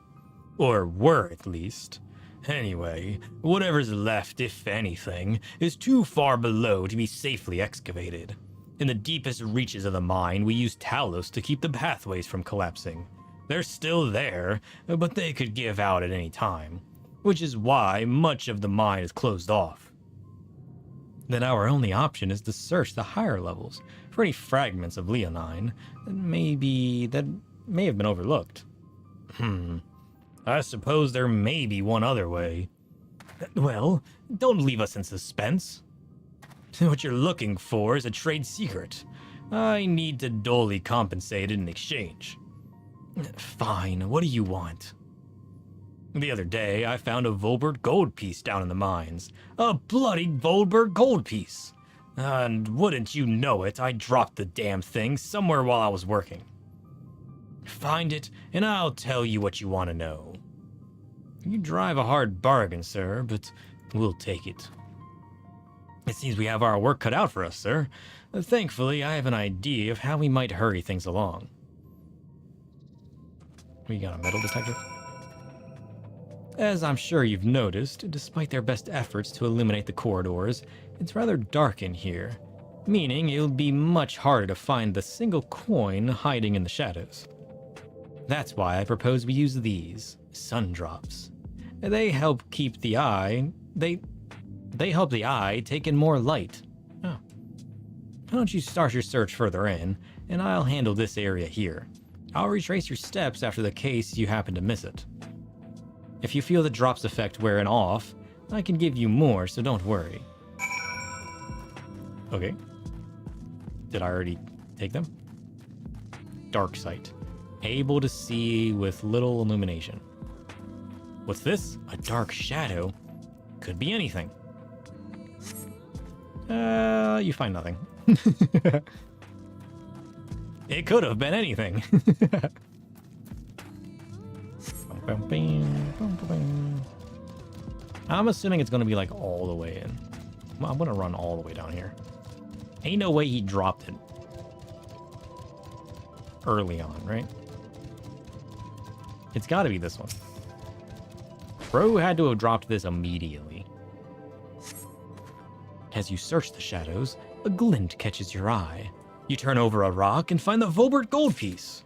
Or were, at least. Anyway, whatever's left, if anything, is too far below to be safely excavated. In the deepest reaches of the mine, we use Talos to keep the pathways from collapsing. They're still there, but they could give out at any time. which is why much of the mine is closed off. Then our only option is to search the higher levels for any fragments of Leonine that may have been overlooked. I suppose there may be one other way. Well, don't leave us in suspense. What you're looking for is a trade secret. I need to duly compensate it in exchange. Fine, what do you want? The other day, I found a Volberg gold piece down in the mines. A bloody Volberg gold piece. And wouldn't you know it, I dropped the damn thing somewhere while I was working. Find it, and I'll tell you what you want to know. You drive a hard bargain, sir, but we'll take it. It seems we have our work cut out for us, sir. Thankfully, I have an idea of how we might hurry things along. We got a metal detector? As I'm sure you've noticed, despite their best efforts to illuminate the corridors, it's rather dark in here, meaning it'll be much harder to find the single coin hiding in the shadows. That's why I propose we use these sun drops. They help keep the eye. They help the eye take in more light. Oh. Why don't you start your search further in, and I'll handle this area here. I'll retrace your steps after the case you happen to miss it. If you feel the drop's effect wearing off, I can give you more, so don't worry. Okay. Did I already take them? Dark sight. Able to see with little illumination. What's this? A dark shadow? Could be anything. You find nothing. It could have been anything. I'm assuming it's going to be like all the way in. Well, I'm going to run all the way down here. Ain't no way he dropped it early on, right? It's got to be this one. Bro had to have dropped this immediately. As you search the shadows, a glint catches your eye. You turn over a rock and find the Volbert gold piece.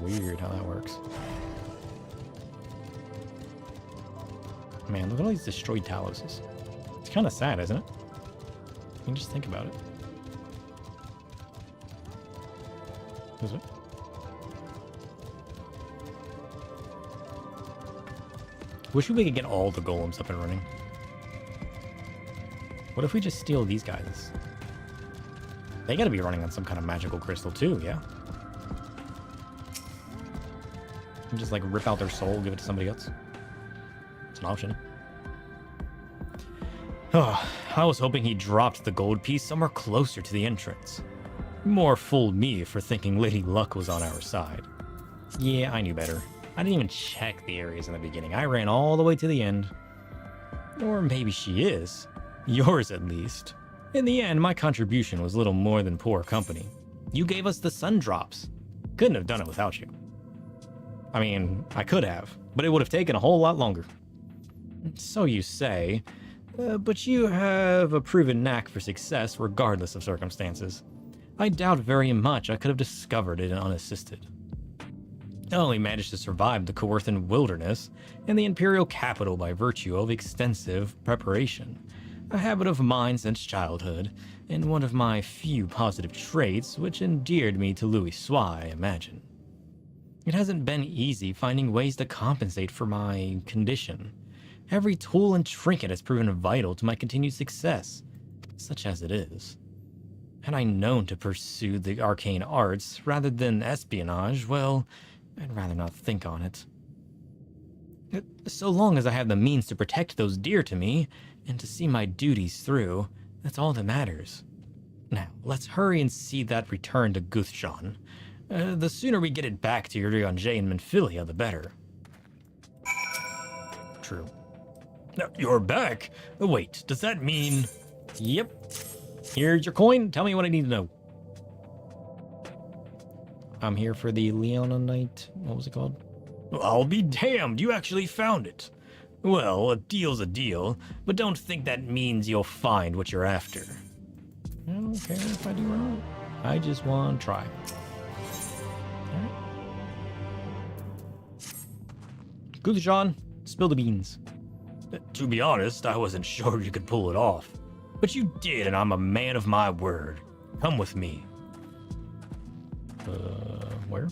Weird how that works. Man, look at all these destroyed Taloses. It's kind of sad, isn't it? I mean, just think about it. Is it? Wish we could get all the golems up and running. What if we just steal these guys? They gotta be running on some kind of magical crystal too, yeah? And just like rip out their soul, give it to somebody else. It's an option. Oh, I was hoping he dropped the gold piece somewhere closer to the entrance. More fooled me for thinking Lady Luck was on our side. Yeah, I knew better. I didn't even check the areas in the beginning. I ran all the way to the end. Or maybe she is. Yours, at least. In the end, my contribution was little more than poor company. You gave us the sun drops. Couldn't have done it without you. I mean, I could have, but it would have taken a whole lot longer. So you say, but you have a proven knack for success regardless of circumstances. I doubt very much I could have discovered it unassisted. I only managed to survive the Coerthan wilderness and the Imperial capital by virtue of extensive preparation, a habit of mine since childhood, and one of my few positive traits which endeared me to Louis Sois, I imagine. It hasn't been easy finding ways to compensate for my condition. Every tool and trinket has proven vital to my continued success, such as it is. Had I known to pursue the arcane arts rather than espionage, well, I'd rather not think on it. So long as I have the means to protect those dear to me, and to see my duties through, that's all that matters. Now, let's hurry and see that return to Guthjon. The sooner we get it back to Urianger and Menphilia, the better. True. Now, you're back? Wait, does that mean... Yep. Here's your coin. Tell me what I need to know. I'm here for the Leononite... What was it called? I'll be damned, you actually found it. Well, a deal's a deal, but don't think that means you'll find what you're after. I don't care if I do or not. I just want to try. Alright. Guthajon, spill the beans. To be honest, I wasn't sure you could pull it off. But you did, and I'm a man of my word. Come with me. Where?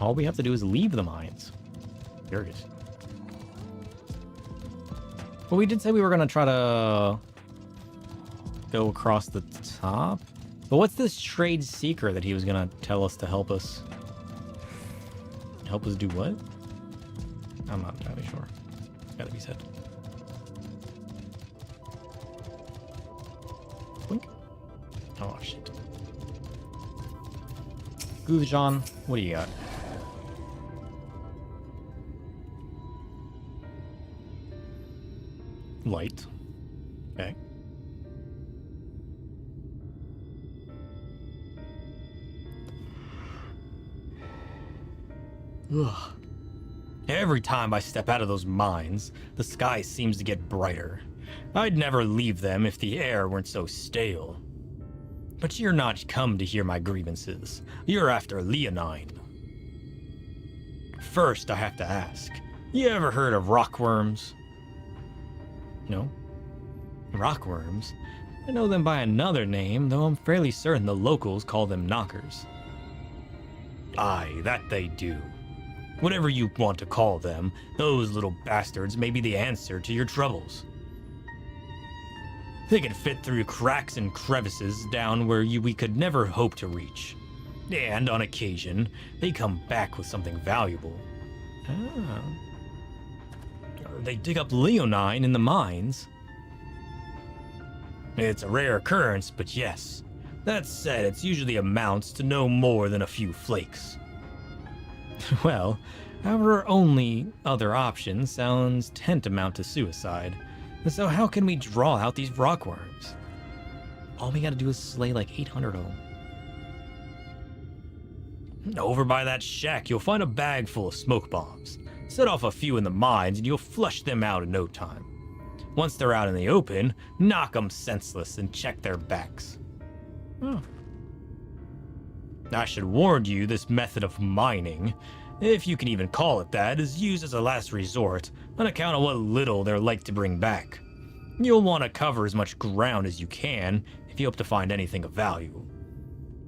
All we have to do is leave the mines. Curious. Well, we did say we were going to try to go across the top. But what's this trade secret that he was going to tell us to help us? Help us do what? I'm not entirely sure. It's got to be said. Blink. Oh, shit. Guthajon, what do you got? Light. Okay. Ugh. Every time I step out of those mines, the sky seems to get brighter. I'd never leave them if the air weren't so stale. But you're not come to hear my grievances. You're after Leonine. First, I have to ask, you ever heard of rockworms? No. Rockworms? I know them by another name, though I'm fairly certain the locals call them knockers. Aye, that they do. Whatever you want to call them, those little bastards may be the answer to your troubles. They can fit through cracks and crevices down where we could never hope to reach. And on occasion, they come back with something valuable. Ah. They dig up Leonine in the mines. It's a rare occurrence, but yes. That said, it usually amounts to no more than a few flakes. Well, our only other option sounds tantamount to suicide. So how can we draw out these rockworms? All we gotta do is slay like 800 of them. Over by that shack, you'll find a bag full of smoke bombs. Set off a few in the mines and you'll flush them out in no time. Once they're out in the open, knock them senseless and check their backs. Oh. I should warn you, this method of mining, if you can even call it that, is used as a last resort on account of what little they're like to bring back. You'll want to cover as much ground as you can if you hope to find anything of value.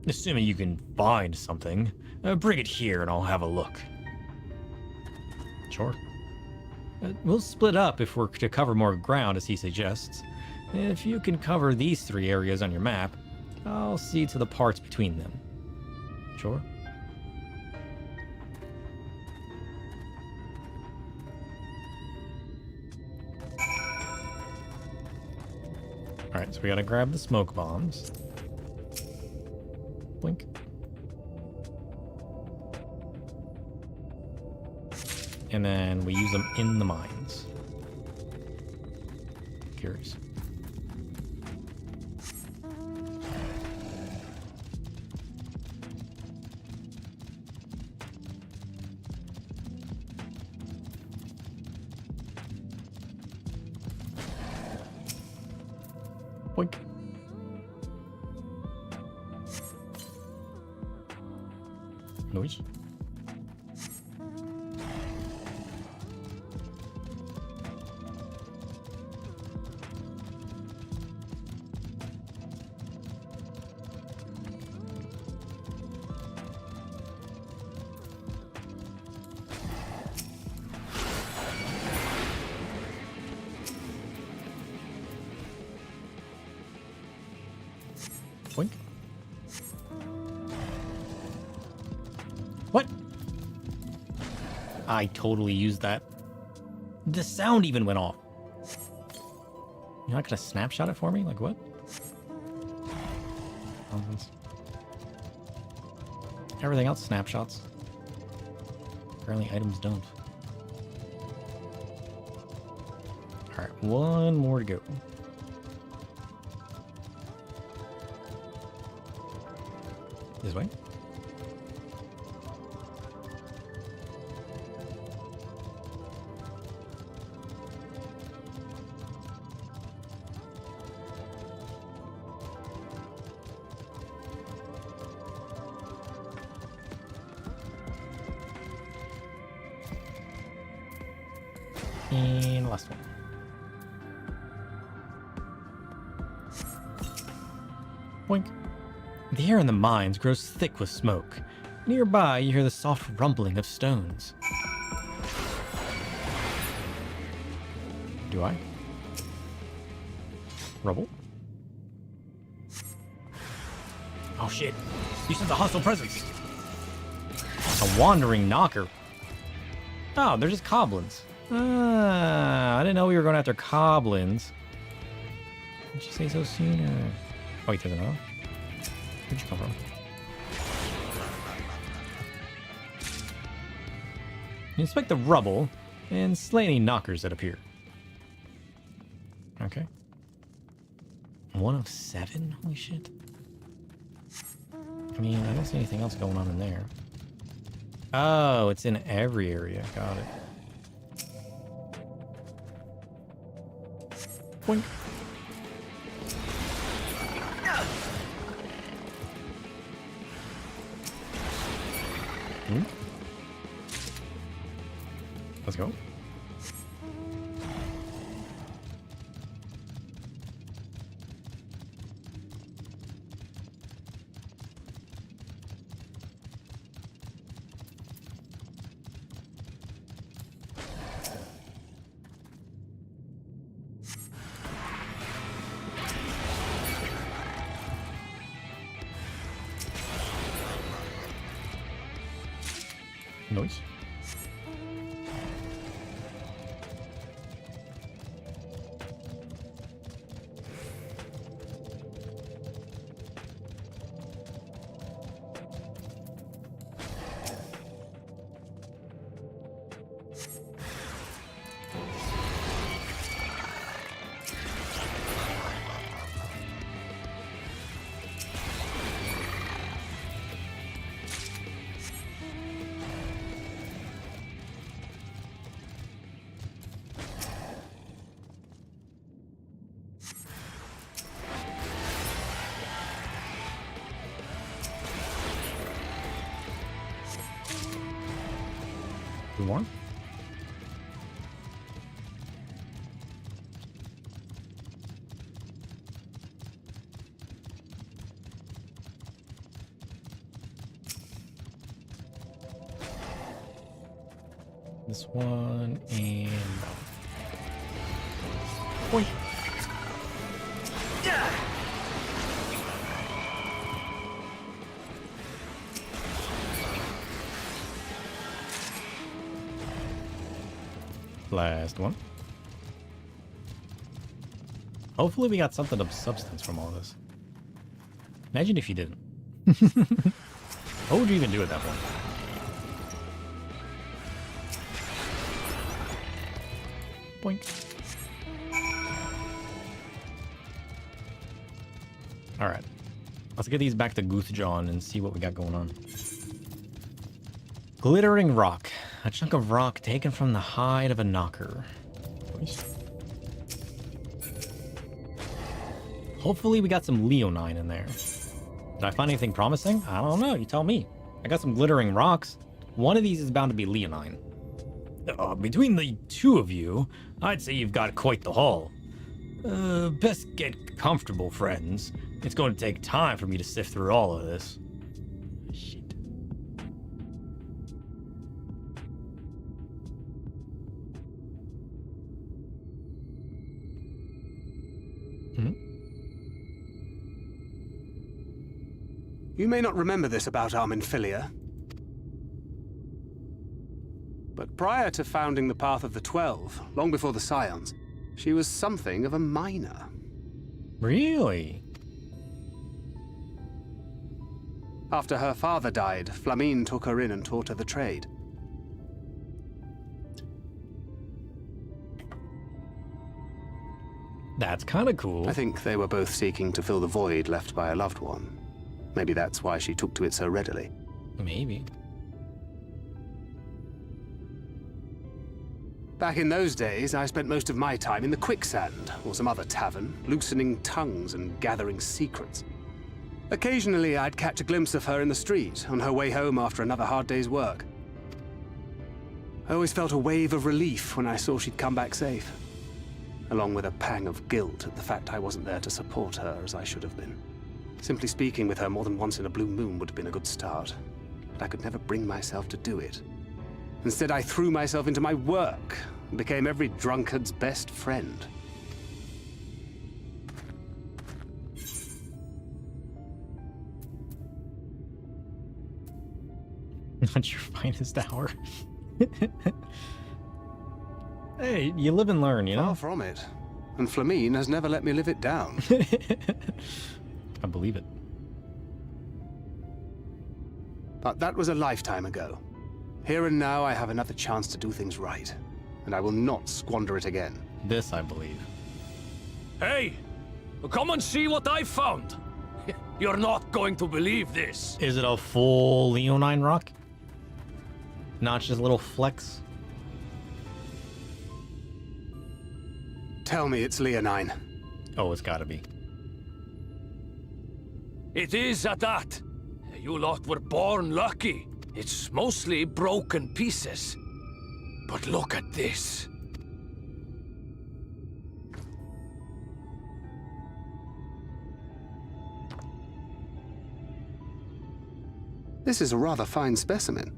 Assuming you can find something, bring it here and I'll have a look. Sure. We'll split up if we're to cover more ground, as he suggests. If you can cover these 3 areas on your map, I'll see to the parts between them. Sure. Alright, so we gotta grab the smoke bombs. Blink. And then we use them in the mines. Curious. Boink. Noise. Boink. What? I totally used that. The sound even went off. You're not gonna snapshot it for me? Like what? Everything else snapshots. Apparently items don't. Alright, one more to go. This way? And last one. Boink. The air in the mines grows thick with smoke. Nearby, you hear the soft rumbling of stones. Do I? Rubble? Oh shit. You sense a hostile presence. A wandering knocker. Oh, they're just goblins. Ah, I didn't know we were going after goblins. Didn't you say so sooner? Oh, wait, there's another. Where'd you come from? You inspect the rubble and slay any knockers that appear. Okay. 1 of 7? Holy shit. I mean, I don't see anything else going on in there. Oh, it's in every area. Got it. Boink. Let's go. Noise. More? This one and Boink. Last one. Hopefully we got something of substance from all this. Imagine if you didn't. What would you even do at that point? Boink. Alright. Let's get these back to Guthjon and see what we got going on. Glittering rock. A chunk of rock taken from the hide of a knocker. Hopefully we got some leonine in there. Did I find anything promising? I don't know. You tell me. I got some glittering rocks. One of these is bound to be leonine. Between the two of you, I'd say you've got quite the haul. Best get comfortable, friends. It's going to take time for me to sift through all of this. Shit. You may not remember this about Arminfilia, but prior to founding the Path of the 12, long before the Scions, she was something of a miner. Really? After her father died, Flamine took her in and taught her the trade. That's kind of cool. I think they were both seeking to fill the void left by a loved one. Maybe that's why she took to it so readily. Maybe. Back in those days, I spent most of my time in the Quicksand, or some other tavern, loosening tongues and gathering secrets. Occasionally, I'd catch a glimpse of her in the street, on her way home after another hard day's work. I always felt a wave of relief when I saw she'd come back safe, along with a pang of guilt at the fact I wasn't there to support her as I should have been. Simply speaking with her more than once in a blue moon would have been a good start, but I could never bring myself to do it. Instead, I threw myself into my work and became every drunkard's best friend. Not your finest hour. Hey, you live and learn, you know? Far from it. And Flamine has never let me live it down. I believe it. But that was a lifetime ago. Here and now, I have another chance to do things right. And I will not squander it again. This I believe. Hey! Come and see what I found! You're not going to believe this! Is it a full Leonine rock? Not just little flecks? Tell me it's Leonine. Oh, it's gotta be. It is at that. You lot were born lucky. It's mostly broken pieces. But look at this. This is a rather fine specimen.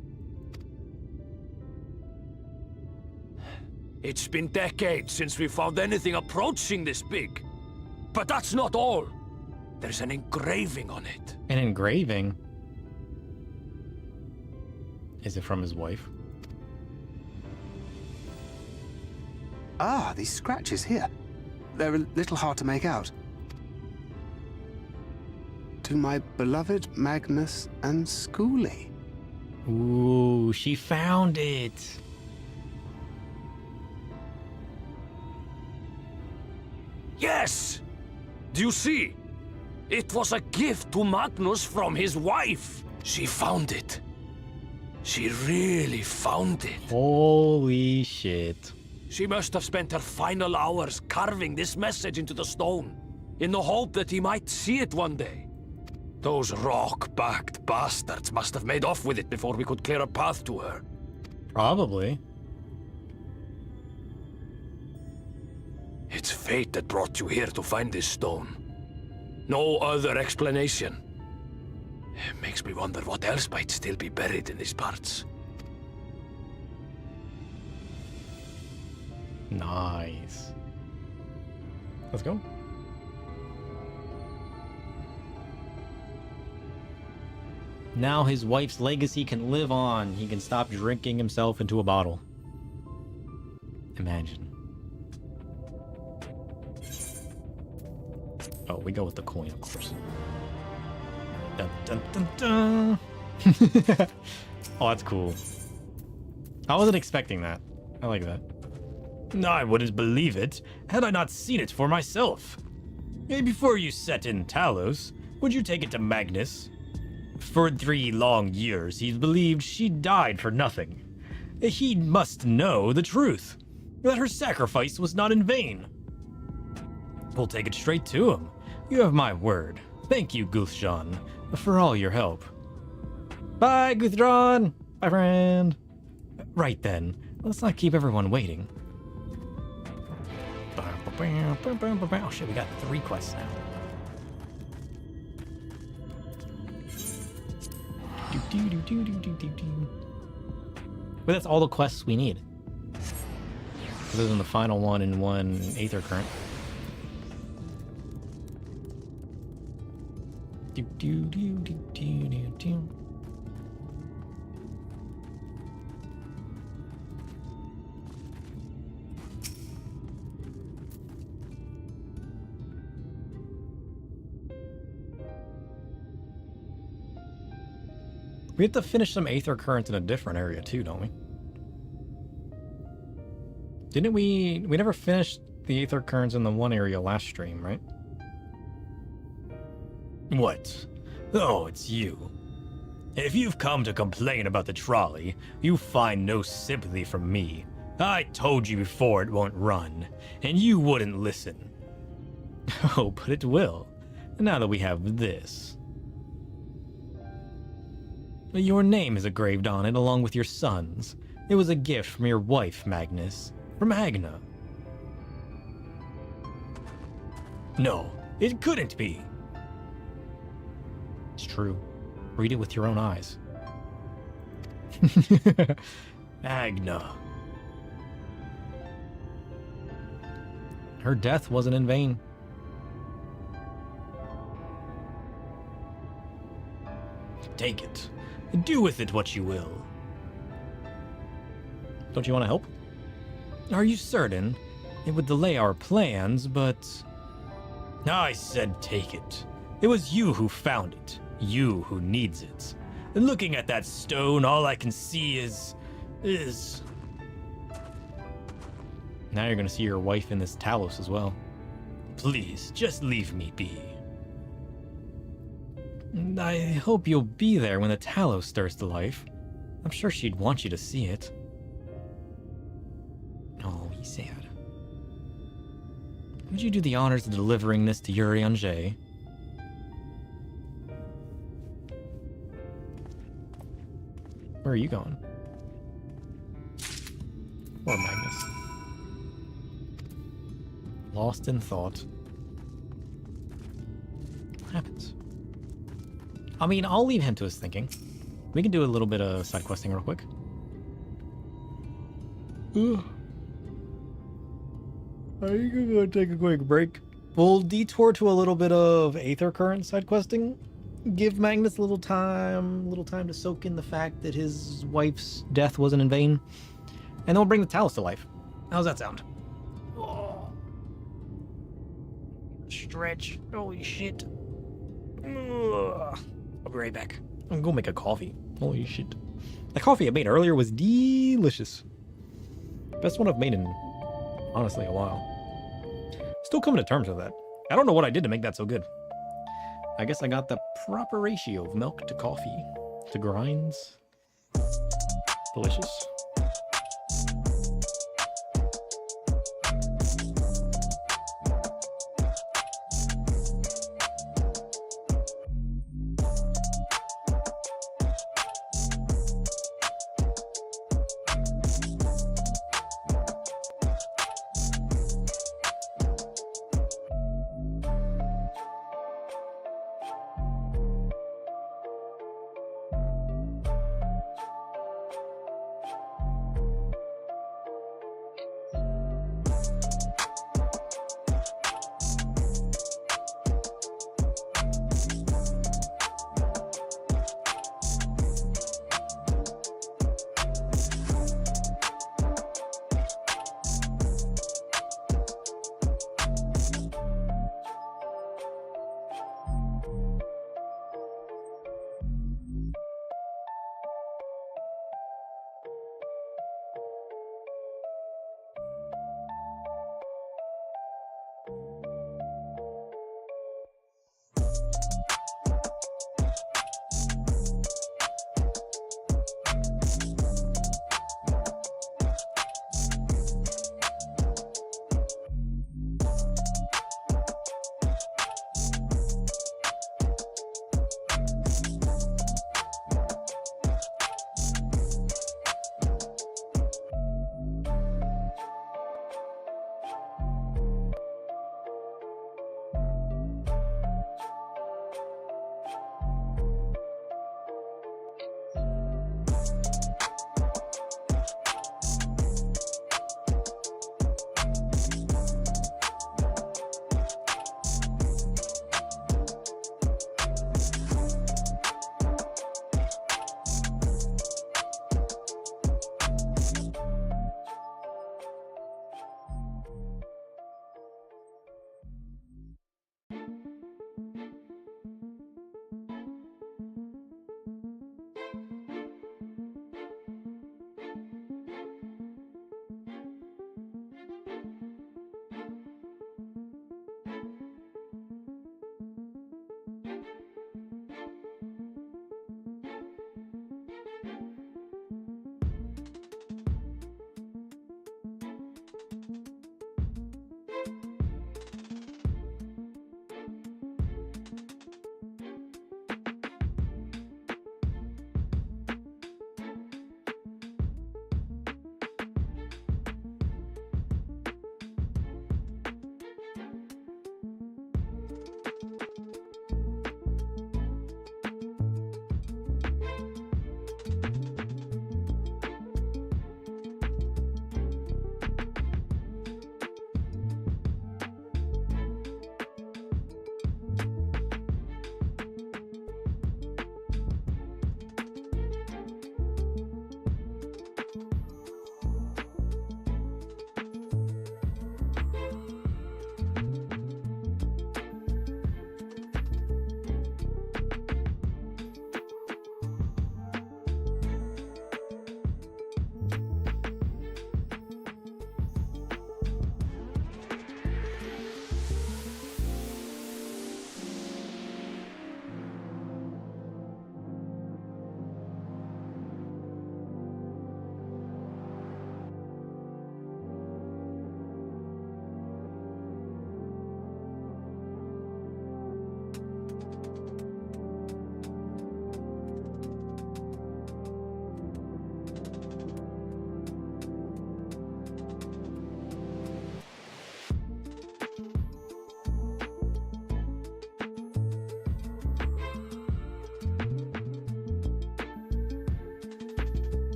It's been decades since we found anything approaching this big. But that's not all. There's an engraving on it. An engraving? Is it from his wife? Ah, these scratches here. They're a little hard to make out. To my beloved Magnus and Schoolie. Ooh, she found it. Yes! Do you see? It was a gift to Magnus from his wife. She found it. She really found it. Holy shit. She must have spent her final hours carving this message into the stone, in the hope that he might see it one day. Those rock-backed bastards must have made off with it before we could clear a path to her. Probably. It's fate that brought you here to find this stone. No other explanation. It makes me wonder what else might still be buried in these parts. Nice. Let's go. Now his wife's legacy can live on. He can stop drinking himself into a bottle. Imagine. Oh, we go with the coin, of course. Dun, dun, dun, dun. Oh, that's cool. I wasn't expecting that. I like that. I wouldn't believe it, had I not seen it for myself. Before you set in Talos, would you take it to Magnus? For 3 long years, he's believed she died for nothing. He must know the truth, that her sacrifice was not in vain. We'll take it straight to him. You have my word. Thank you, Guthjon, for all your help. Bye, Guthron! Bye, friend! Right then, let's not keep everyone waiting. Oh shit, we got 3 quests now. But that's all the quests we need. Other than the final one in 1 Aether Current. We have to finish some Aether Currents in a different area too, don't we? Didn't we never finished the Aether Currents in the one area last stream, right? What? Oh, it's you. If you've come to complain about the trolley, you find no sympathy from me. I told you before it won't run, and you wouldn't listen. Oh, but it will, now that we have this. Your name is engraved on it along with your son's. It was a gift from your wife, Magnus. From Agna. No, it couldn't be. It's true. Read it with your own eyes. Agna. Her death wasn't in vain. Take it. Do with it what you will. Don't you want to help? Are you certain? It would delay our plans, but... I said take it. It was you who found it. You who needs it. And looking at that stone, all I can see is... Now you're gonna see your wife in this Talos as well. Please, just leave me be. I hope you'll be there when the Talos stirs to life. I'm sure she'd want you to see it. Oh, he's sad. Would you do the honors of delivering this to Yuri Ange? Where are you going? Or Magnus? Lost in thought. What happens? I mean, I'll leave him to his thinking. We can do a little bit of side questing real quick. Are you gonna take a quick break? We'll detour to a little bit of Aether Current side questing. Give Magnus a little time to soak in the fact that his wife's death wasn't in vain. And then we'll bring the Talos to life. How's that sound? Oh. Stretch. Holy shit. Ugh. I'll be right back. I'm gonna go make a coffee. Holy shit. The coffee I made earlier was delicious. Best one I've made in, honestly, a while. Still coming to terms with that. I don't know what I did to make that so good. I guess I got the proper ratio of milk to coffee to grinds. Delicious.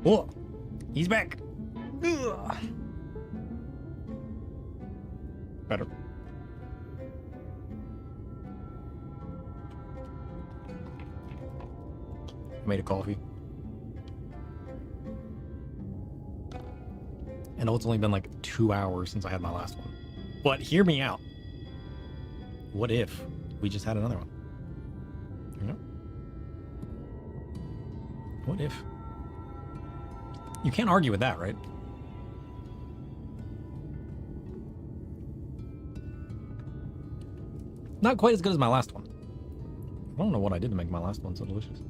Oh, he's back. Ugh. Better. Made a coffee. I know it's only been like 2 hours since I had my last one. But hear me out. What if we just had another one? You know? What if? You can't argue with that, right? Not quite as good as my last one. I don't know what I did to make my last one so delicious.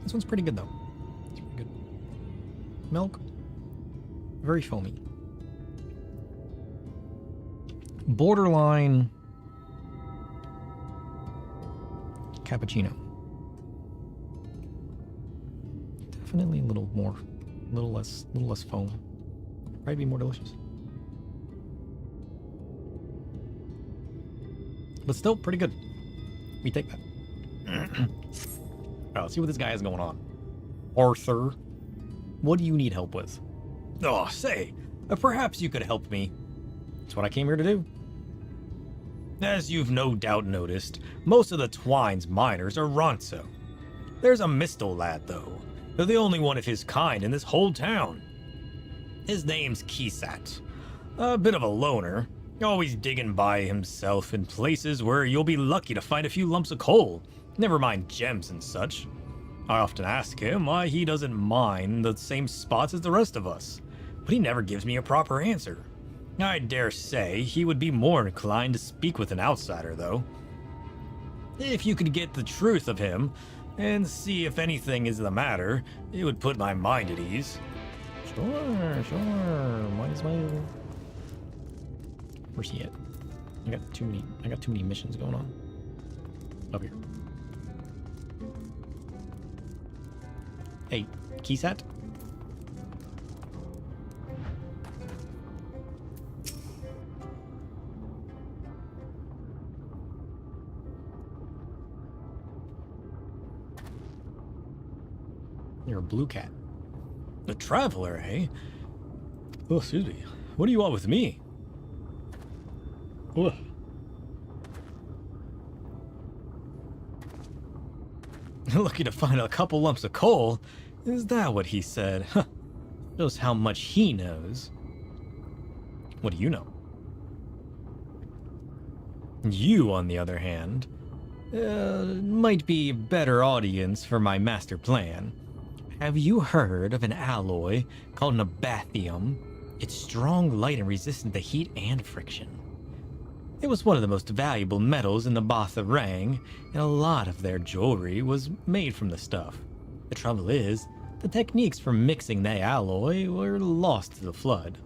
This one's pretty good, though. It's pretty good. Milk. Very foamy. Borderline cappuccino. Definitely a little less foam. Probably be more delicious. But still pretty good. We take that. Alright, let's see what this guy has going on. Arthur, what do you need help with? Oh, say, perhaps you could help me. That's what I came here to do. As you've no doubt noticed, most of the Twine's miners are Ronso. There's a Mistel lad, though. They're the only one of his kind in this whole town. His name's Kisat. A bit of a loner, always digging by himself in places where you'll be lucky to find a few lumps of coal, never mind gems and such. I often ask him why he doesn't mine the same spots as the rest of us, but he never gives me a proper answer. I dare say he would be more inclined to speak with an outsider, though. If you could get the truth of him, and see if anything is the matter, it would put my mind at ease. Sure. Might as well. Where's he at? I got too many missions going on. Up here. Hey, Kisat? You're a blue cat. A traveler, eh? Oh, excuse me. What do you want with me? Ugh. Looking to find a couple lumps of coal? Is that what he said? Huh. Shows how much he knows. What do you know? You, on the other hand, might be a better audience for my master plan. Have you heard of an alloy called nabathium? It's strong, light, and resistant to heat and friction. It was one of the most valuable metals in the Botha Rang, and a lot of their jewelry was made from the stuff. The trouble is, the techniques for mixing the alloy were lost to the flood.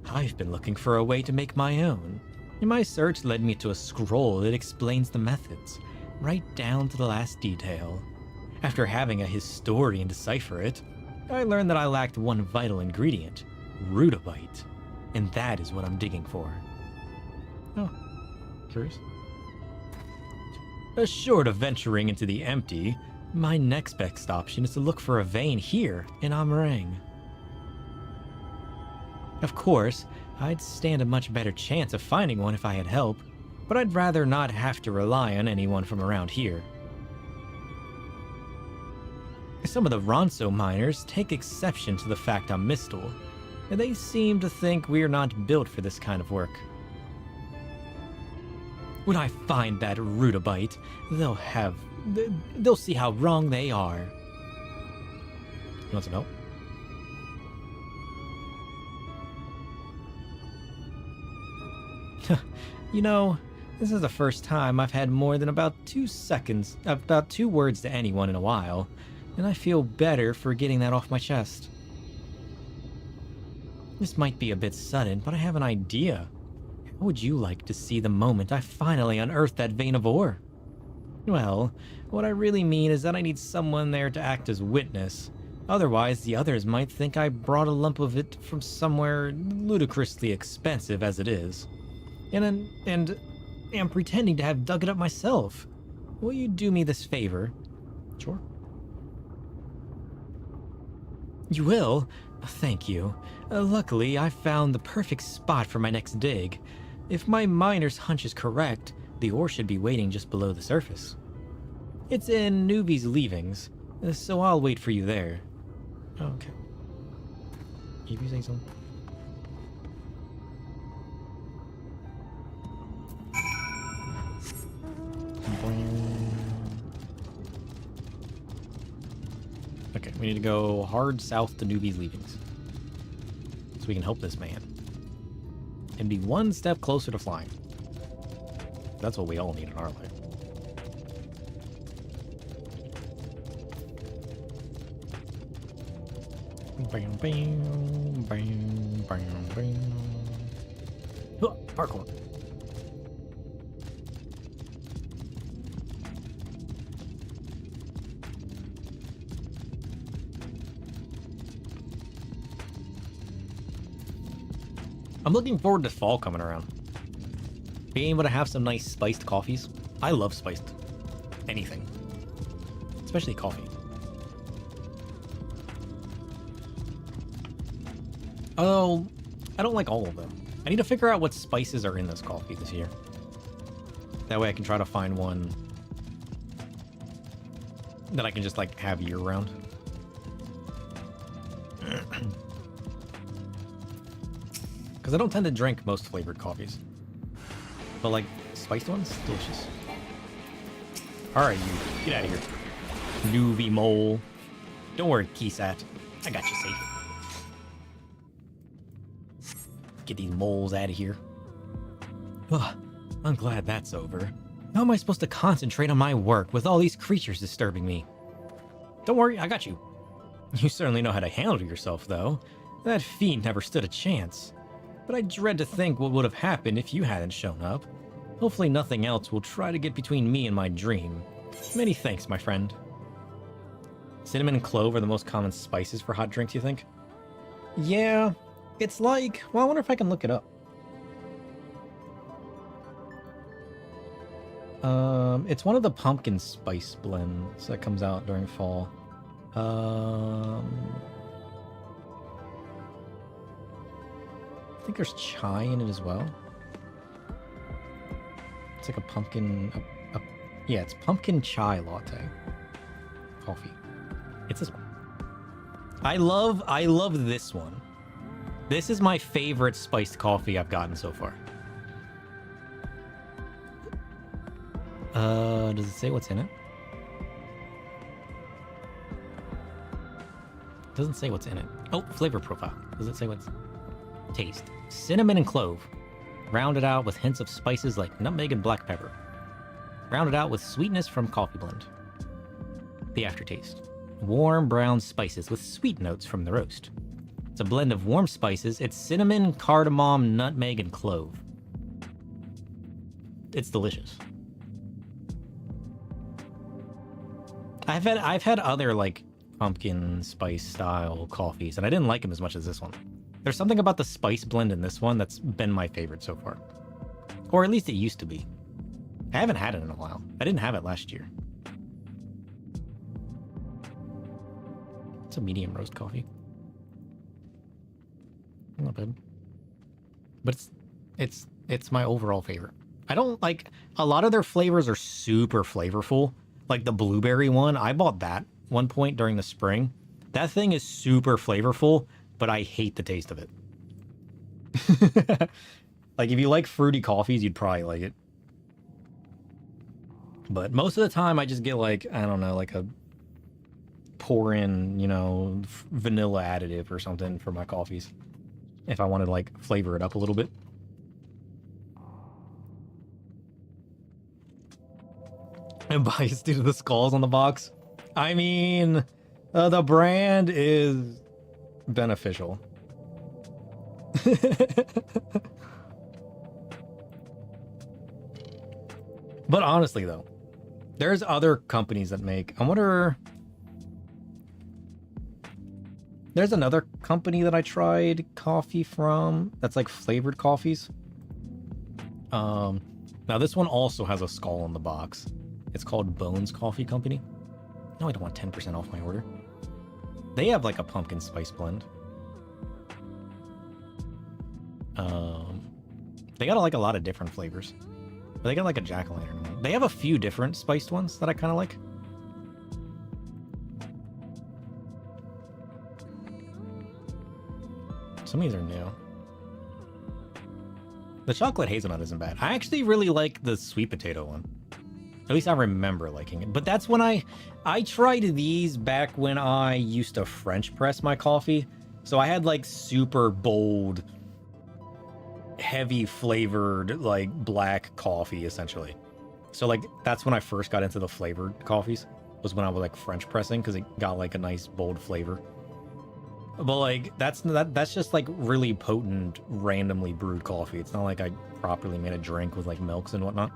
I've been looking for a way to make my own, and my search led me to a scroll that explains the methods, right down to the last detail. After having a historian decipher it, I learned that I lacked one vital ingredient, rudabite, and that is what I'm digging for. Oh, curious. Short of venturing into the empty, my next best option is to look for a vein here in Amrang. Of course, I'd stand a much better chance of finding one if I had help, but I'd rather not have to rely on anyone from around here. Some of the Ronso miners take exception to the fact I'm Mistel, and they seem to think we're not built for this kind of work. When I find that rudabite, they'll see how wrong they are. You want some help? You know, this is the first time I've had more than about 2 words to anyone in a while, and I feel better for getting that off my chest. This might be a bit sudden, but I have an idea. How would you like to see the moment I finally unearth that vein of ore? Well, what I really mean is that I need someone there to act as witness. Otherwise, the others might think I brought a lump of it from somewhere ludicrously expensive as it is. And am pretending to have dug it up myself. will you do me this favor? Sure. You will? Thank you. Luckily, I found the perfect spot for my next dig. If my miner's hunch is correct, the ore should be waiting just below the surface. It's in Nuvi's leavings, so I'll wait for you there. Okay. If you say so. Okay, we need to go hard south to Nuvi's leavings. So we can help this man. And be one step closer to flying. That's what we all need in our life. Bam, bam, bam, bam, bam. Oh, parkour. I'm looking forward to fall coming around. Being able to have some nice spiced coffees. I love spiced anything, especially coffee. Although, I don't like all of them. I need to figure out what spices are in this coffee this year. That way I can try to find one that I can just like have year round. Because I don't tend to drink most flavored coffees. But like, spiced ones? Delicious. Alright, you. Get out of here. Nuvi mole. Don't worry, Keysat. I got you safe. Get these moles out of here. Ugh, I'm glad that's over. How am I supposed to concentrate on my work with all these creatures disturbing me? Don't worry, I got you. You certainly know how to handle yourself, though. That fiend never stood a chance. But I dread to think what would have happened if you hadn't shown up. Hopefully nothing else will try to get between me and my dream. Many thanks, my friend. Cinnamon and clove are the most common spices for hot drinks, you think? Yeah, it's like... Well, I wonder if I can look it up. It's one of the pumpkin spice blends that comes out during fall. I think there's chai in it as well. It's like a pumpkin... yeah, it's pumpkin chai latte. Coffee. It's this one. I love this one. This is my favorite spiced coffee I've gotten so far. Does it say what's in it? Doesn't say what's in it. Oh, flavor profile. Does it say what's... Taste. Cinnamon and clove. Rounded out with hints of spices like nutmeg and black pepper. Rounded out with sweetness from coffee blend. The aftertaste. Warm brown spices with sweet notes from the roast. It's a blend of warm spices. It's cinnamon, cardamom, nutmeg, and clove. It's delicious. I've had other like pumpkin spice style coffees, and I didn't like them as much as this one. There's something about the spice blend in this one that's been my favorite so far. Or at least it used to be. I haven't had it in a while. I didn't have it last year. It's a medium roast coffee. Not bad. But it's my overall favorite. I don't like... A lot of their flavors are super flavorful. Like the blueberry one, I bought that one point during the spring. That thing is super flavorful, but I hate the taste of it. Like, if you like fruity coffees, you'd probably like it. But most of the time, I just get, like, I don't know, like a pour-in, you know, vanilla additive or something for my coffees. If I want to, like, flavor it up a little bit. And biased due to the skulls on the box. I mean, the brand is beneficial. But honestly, though, there's other companies that make... I wonder... There's another company that I tried coffee from that's like flavored coffees. Now this one also has a skull on the box. It's called Bones Coffee Company. No, I don't want 10% off my order. They have like a pumpkin spice blend. They got like a lot of different flavors. But they got like a jack-o'-lantern one. They have a few different spiced ones that I kind of like. Some of these are new. The chocolate hazelnut isn't bad. I actually really like the sweet potato one. At least I remember liking it. But that's when I tried these back when I used to French press my coffee. So I had like super bold, heavy flavored, like black coffee essentially. So like that's when I first got into the flavored coffees, was when I was like French pressing, because it got like a nice bold flavor. But like that's just like really potent, randomly brewed coffee. It's not like I properly made a drink with like milks and whatnot.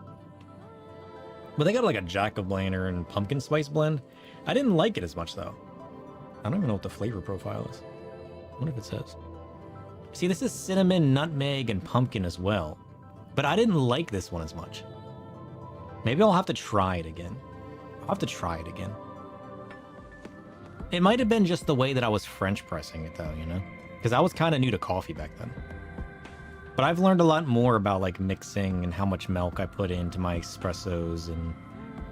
But they got like a jack-o'-lantern and pumpkin spice blend. I didn't like it as much though. I don't even know what the flavor profile is. I wonder if it says. See, this is cinnamon, nutmeg, and pumpkin as well. But I didn't like this one as much. Maybe I'll have to try it again. I'll have to try it again. It might have been just the way that I was French pressing it though, you know? Because I was kind of new to coffee back then. But I've learned a lot more about like mixing and how much milk I put into my espressos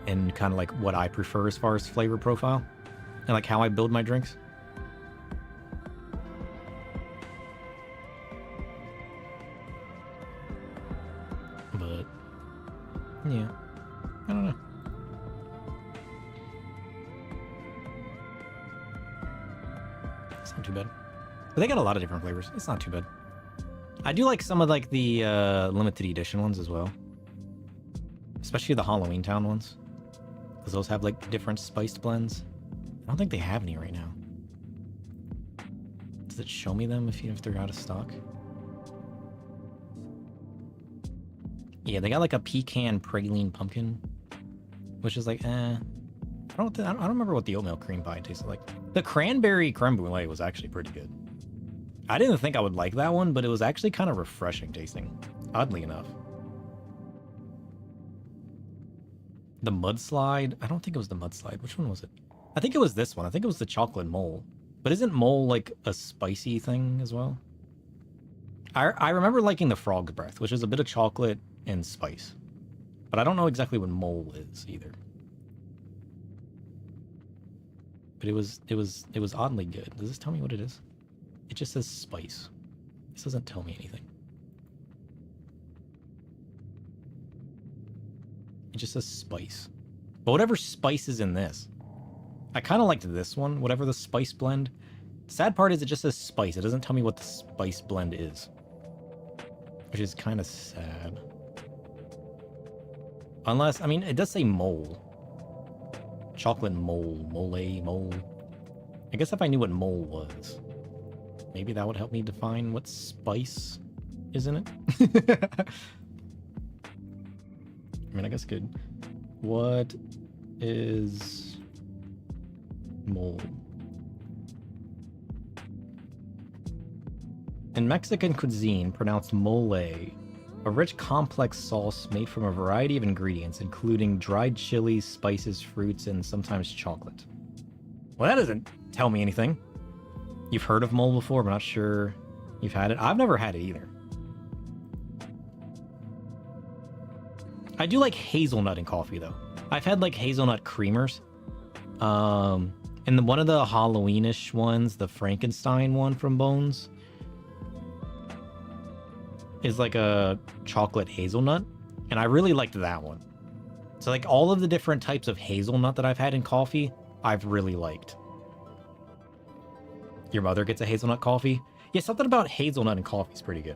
and kind of like what I prefer as far as flavor profile and like how I build my drinks. But yeah, I don't know. It's not too bad. But they got a lot of different flavors. It's not too bad. I do like some of like the limited edition ones as well. Especially the Halloween Town ones. Because those have like different spiced blends. I don't think they have any right now. Does it show me them if they're out of stock? Yeah, they got like a pecan praline pumpkin. Which is like, I don't remember what the oatmeal cream pie tasted like. The cranberry creme brulee was actually pretty good. I didn't think I would like that one, but it was actually kind of refreshing tasting, oddly enough. The mudslide? I don't think it was the mudslide. Which one was it? I think it was this one. I think it was the chocolate mole. But isn't mole like a spicy thing as well? I remember liking the frog's breath, which is a bit of chocolate and spice. But I don't know exactly what mole is either. But it was oddly good. Does this tell me what it is? It just says spice. This doesn't tell me anything. It just says spice. But whatever spice is in this. I kind of liked this one, whatever the spice blend. The sad part is it just says spice. It doesn't tell me what the spice blend is. Which is kind of sad. Unless, I mean, it does say mole. Chocolate mole. Mole. I guess if I knew what mole was, maybe that would help me define what spice is in it. I mean, I guess good. What is mole? In Mexican cuisine, pronounced mole, a rich complex sauce made from a variety of ingredients, including dried chilies, spices, fruits, and sometimes chocolate. Well, that doesn't tell me anything. You've heard of mole before, but not sure you've had it. I've never had it either. I do like hazelnut in coffee, though. I've had, like, hazelnut creamers. And one of the Halloweenish ones, the Frankenstein one from Bones, is like a chocolate hazelnut, and I really liked that one. So like all of the different types of hazelnut that I've had in coffee, I've really liked. Your mother gets a hazelnut coffee? Yeah, something about hazelnut and coffee is pretty good.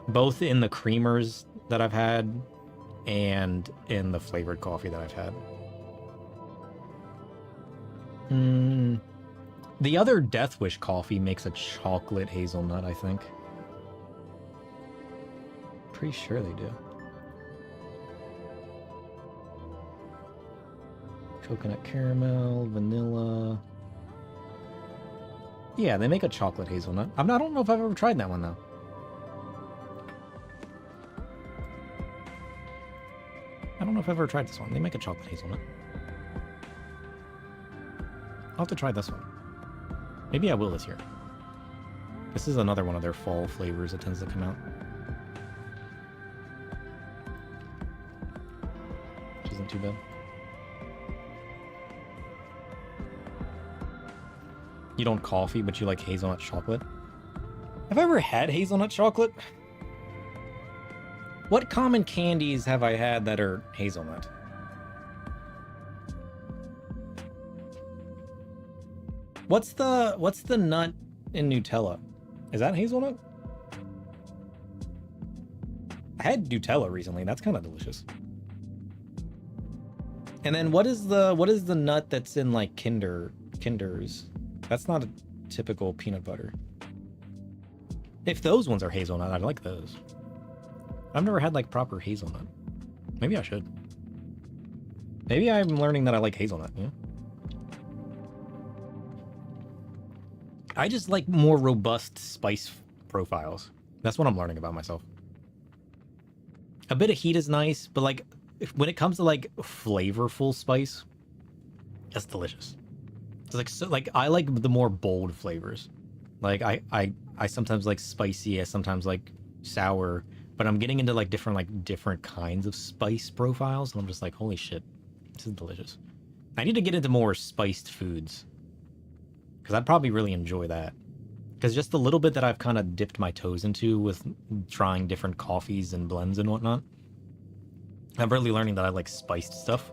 Both in the creamers that I've had and in the flavored coffee that I've had. The other Death Wish coffee makes a chocolate hazelnut, I think. Pretty sure they do. Coconut caramel, vanilla. Yeah, they make a chocolate hazelnut. I don't know if I've ever tried that one, though. I don't know if I've ever tried this one. They make a chocolate hazelnut. I'll have to try this one. Maybe I will this year. This is another one of their fall flavors that tends to come out. Which isn't too bad. You don't coffee, but you like hazelnut chocolate? Have I ever had hazelnut chocolate? What common candies have I had that are hazelnut? What's the nut in Nutella? Is that hazelnut? I had Nutella recently. That's kind of delicious. And then what is the nut that's in like Kinders? That's not a typical peanut butter. If those ones are hazelnut, I'd like those. I've never had like proper hazelnut. Maybe I should. Maybe I'm learning that I like hazelnut, yeah? I just like more robust spice profiles. That's what I'm learning about myself. A bit of heat is nice, but like when it comes to like flavorful spice, that's delicious. It's like so like I like the more bold flavors. Like I sometimes like spicy, I sometimes like sour, but I'm getting into like different kinds of spice profiles, and I'm just like, holy shit, this is delicious. I need to get into more spiced foods, because I'd probably really enjoy that. Because just the little bit that I've kind of dipped my toes into with trying different coffees and blends and whatnot, I'm really learning that I like spiced stuff.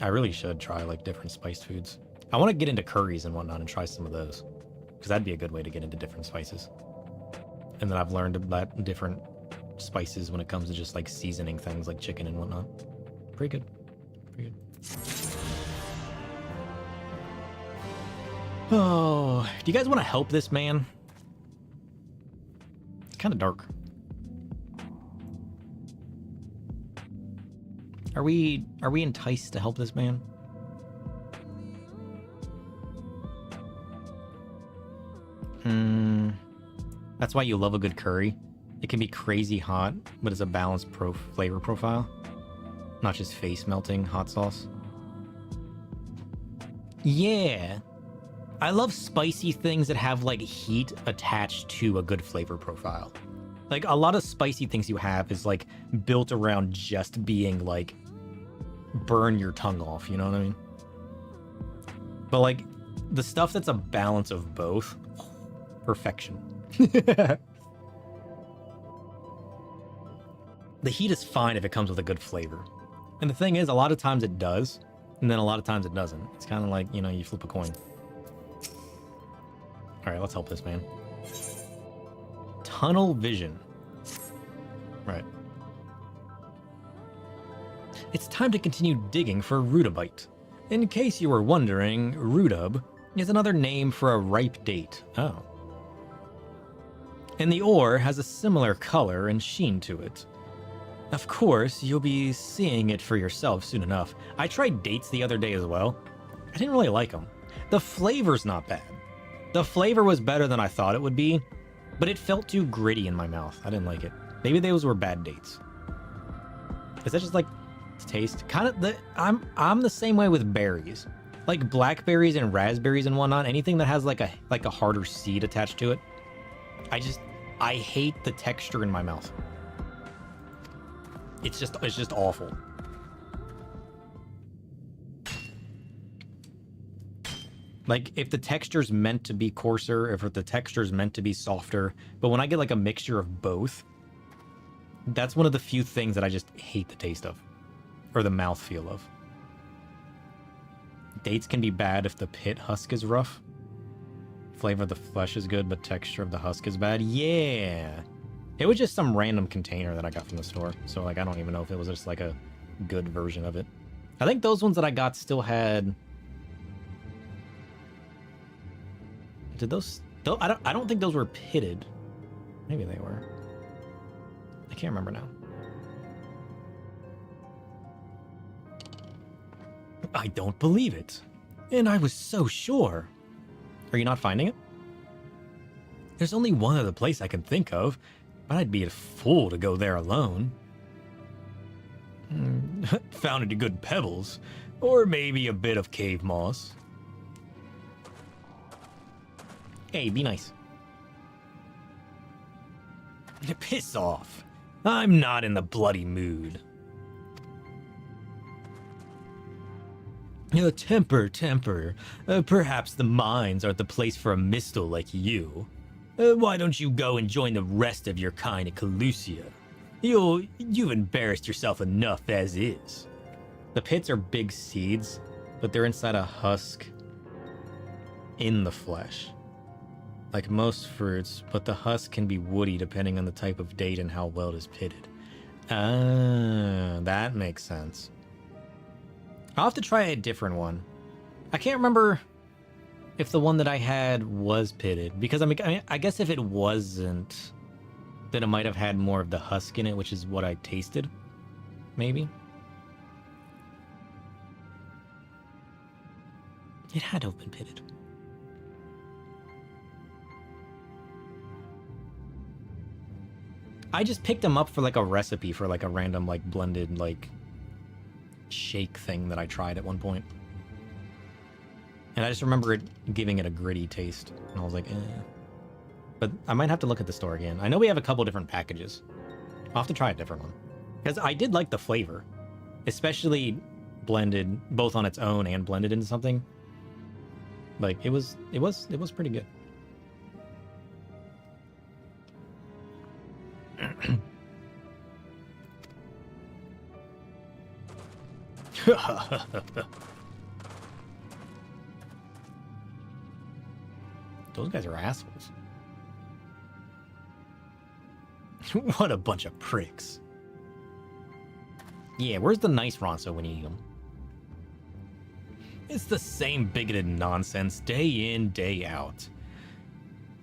I really should try like different spiced foods. I want to get into curries and whatnot and try some of those, because that'd be a good way to get into different spices. And then I've learned about different spices when it comes to just like seasoning things like chicken and whatnot. Pretty good. Pretty good. Oh, do you guys want to help this man? It's kind of dark. Are we enticed to help this man? That's why you love a good curry. It can be crazy hot, but it's a balanced flavor profile. Not just face melting hot sauce. Yeah. I love spicy things that have like heat attached to a good flavor profile. Like a lot of spicy things you have is like built around just being like burn your tongue off, you know what I mean? But like the stuff that's a balance of both, perfection. The heat is fine if it comes with a good flavor. And the thing is, a lot of times it does, and then a lot of times it doesn't. It's kind of like, you know, you flip a coin. All right, let's help this man. Tunnel vision. Right. It's time to continue digging for rudabite. In case you were wondering, rudab is another name for a ripe date. Oh. And the ore has a similar color and sheen to it. Of course, you'll be seeing it for yourself soon enough. I tried dates the other day as well. I didn't really like them. The flavor's not bad. The flavor was better than I thought it would be, but it felt too gritty in my mouth. I didn't like it. Maybe those were bad dates. Is that just like taste? Kind of I'm the same way with berries. Like blackberries and raspberries and whatnot, anything that has like a harder seed attached to it. I hate the texture in my mouth. It's just awful. Like, if the texture's meant to be coarser, if the texture's meant to be softer, but when I get like a mixture of both, that's one of the few things that I just hate the taste of, or the mouthfeel of. Dates can be bad if the pit husk is rough. Flavor of the flesh is good, but texture of the husk is bad. Yeah. It was just some random container that I got from the store. So, like, I don't even know if it was just, like, a good version of it. I think those ones that I got still had... Did those... I don't think those were pitted. Maybe they were. I can't remember now. I don't believe it. And I was so sure. Are you not finding it? There's only one other place I can think of, but I'd be a fool to go there alone. Found any good pebbles, or maybe a bit of cave moss. Hey, be nice. Piss off. I'm not in the bloody mood. Temper. Perhaps the mines aren't the place for a mistle like you. Why don't you go and join the rest of your kind at Calusia? You've embarrassed yourself enough as is. The pits are big seeds, but they're inside a husk in the flesh. Like most fruits, but the husk can be woody depending on the type of date and how well it is pitted. Ah, that makes sense. I'll have to try a different one. I can't remember if the one that I had was pitted, because I mean, I guess if it wasn't, then it might have had more of the husk in it, which is what I tasted, maybe. It had to have been pitted. I just picked them up for like a recipe for like a random like blended like shake thing that I tried at one point. And I just remember it giving it a gritty taste. And I was like, eh. But I might have to look at the store again. I know we have a couple different packages. I'll have to try a different one. Because I did like the flavor. Especially blended both on its own and blended into something. Like it was pretty good. Those guys are assholes. What a bunch of pricks. Yeah, where's the nice Ronso when you need them? It's the same bigoted nonsense day in, day out.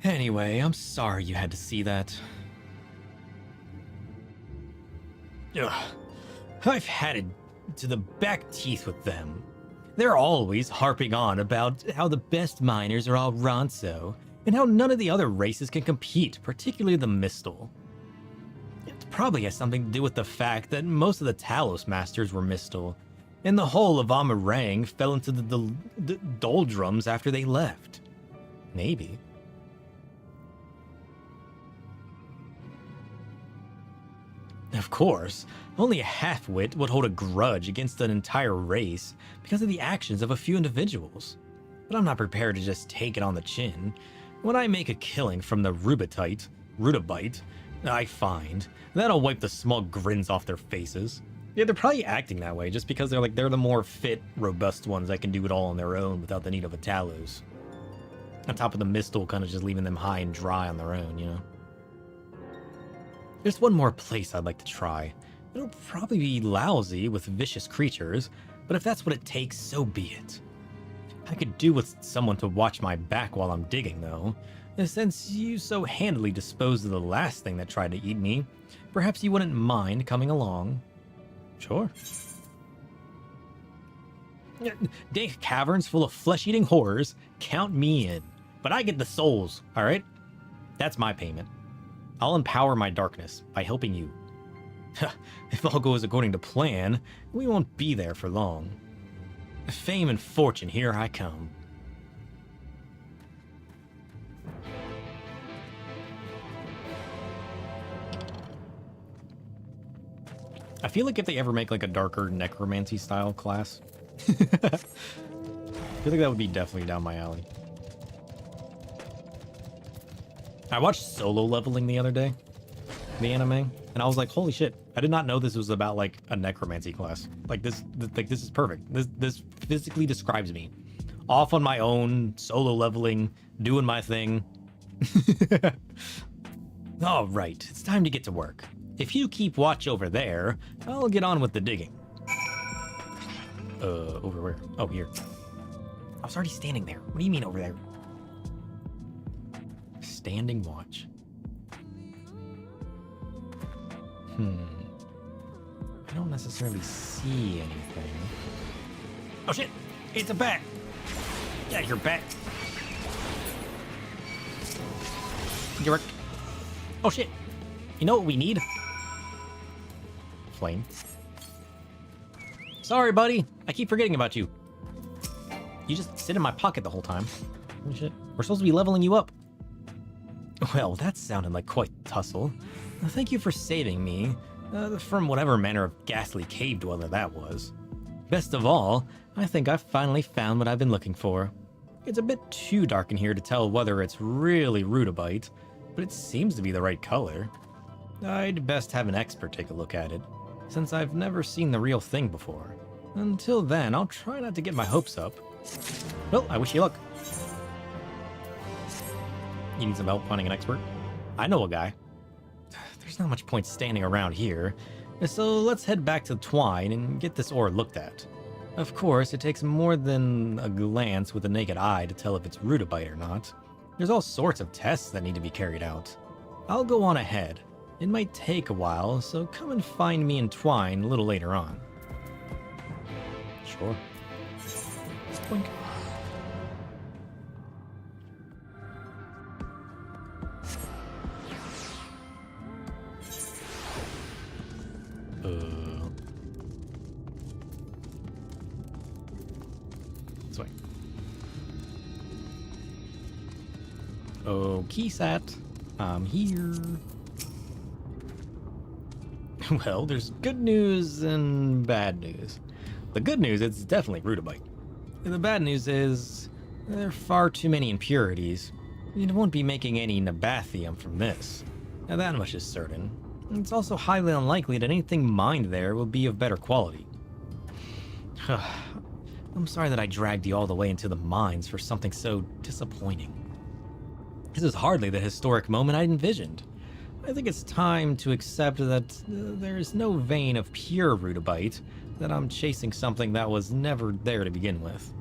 Anyway, I'm sorry you had to see that. Ugh. I've had it to the back teeth with them. They're always harping on about how the best miners are all Ronso, and how none of the other races can compete, particularly the Mistal. It probably has something to do with the fact that most of the Talos Masters were Mistal, and the whole of Amarang fell into the doldrums after they left. Maybe. Of course, only a half-wit would hold a grudge against an entire race because of the actions of a few individuals. But I'm not prepared to just take it on the chin. When I make a killing from the rutabyte, I find that'll wipe the smug grins off their faces. Yeah, they're probably acting that way just because they're the more fit, robust ones that can do it all on their own without the need of a Talos. On top of the Mistal kind of just leaving them high and dry on their own, you know? There's one more place I'd like to try. It'll probably be lousy with vicious creatures, but if that's what it takes, so be it. I could do with someone to watch my back while I'm digging, though. Since you so handily disposed of the last thing that tried to eat me, perhaps you wouldn't mind coming along. Sure. Dank caverns full of flesh-eating horrors, count me in. But I get the souls, alright? That's my payment. I'll empower my darkness by helping you. If all goes according to plan, we won't be there for long. Fame and fortune, here I come. I feel like if they ever make like a darker necromancy style class, I feel like that would be definitely down my alley. I watched Solo Leveling the other day, the anime, and I was like, holy shit, I did not know this was about like a necromancy class. Like this is perfect. This physically describes me. Off on my own, solo leveling, doing my thing. All right, it's time to get to work. If you keep watch over there, I'll get on with the digging. Over where? Oh, here. I was already standing there. What do you mean over there? Standing watch. I don't necessarily see anything. Oh shit! It's a bat! Yeah, you're back. You're... Oh shit! You know what we need? Flame. Sorry, buddy. I keep forgetting about you. You just sit in my pocket the whole time. Holy shit. We're supposed to be leveling you up. Well, that sounded like quite a tussle. Thank you for saving me from whatever manner of ghastly cave dweller that was. Best of all, I think I've finally found what I've been looking for. It's a bit too dark in here to tell whether it's really rudabite, but it seems to be the right color. I'd best have an expert take a look at it, since I've never seen the real thing before. Until then, I'll try not to get my hopes up. Well, I wish you luck. You need some help finding an expert? I know a guy. There's not much point standing around here, so let's head back to Twine and get this ore looked at. Of course, it takes more than a glance with the naked eye to tell if it's rudabite or not. There's all sorts of tests that need to be carried out. I'll go on ahead. It might take a while, so come and find me in Twine a little later on. Sure. Boink. This way. Oh, Keysat. I'm here. Well, there's good news and bad news. The good news is it's definitely rudabite. And the bad news is there are far too many impurities. You won't be making any nabathium from this. Now that much is certain. It's also highly unlikely that anything mined there will be of better quality. I'm sorry that I dragged you all the way into the mines for something so disappointing. This is hardly the historic moment I'd envisioned. I think it's time to accept that there is no vein of pure rudabite, that I'm chasing something that was never there to begin with.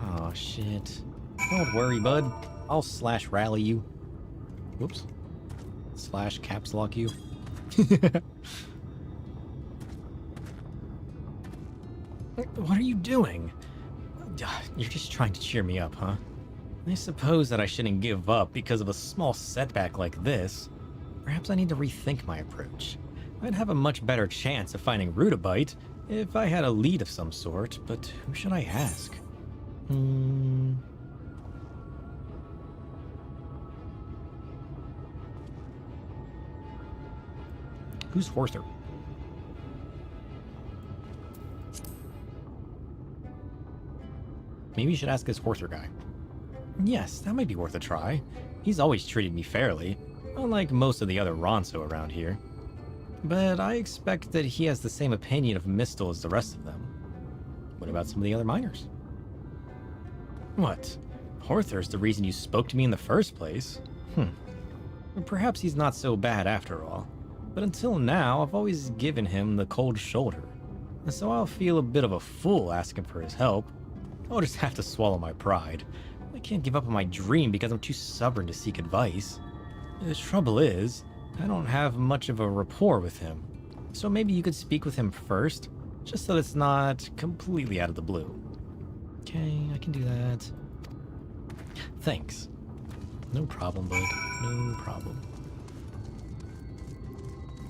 Aw, shit. Don't worry, bud. I'll slash rally you. Whoops. Slash caps lock you. What are you doing? You're just trying to cheer me up, huh? I suppose that I shouldn't give up because of a small setback like this. Perhaps I need to rethink my approach. I'd have a much better chance of finding rudabite if I had a lead of some sort, but who should I ask? Who's Horther? Maybe you should ask this Horther guy. Yes, that might be worth a try. He's always treated me fairly, unlike most of the other Ronso around here. But I expect that he has the same opinion of Mistel as the rest of them. What about some of the other miners? What? Horther's the reason you spoke to me in the first place? Perhaps he's not so bad after all. But until now, I've always given him the cold shoulder. So I'll feel a bit of a fool asking for his help. I'll just have to swallow my pride. I can't give up on my dream because I'm too stubborn to seek advice. The trouble is, I don't have much of a rapport with him. So maybe you could speak with him first, just so it's not completely out of the blue. Okay, I can do that. Thanks. No problem, bud. No problem.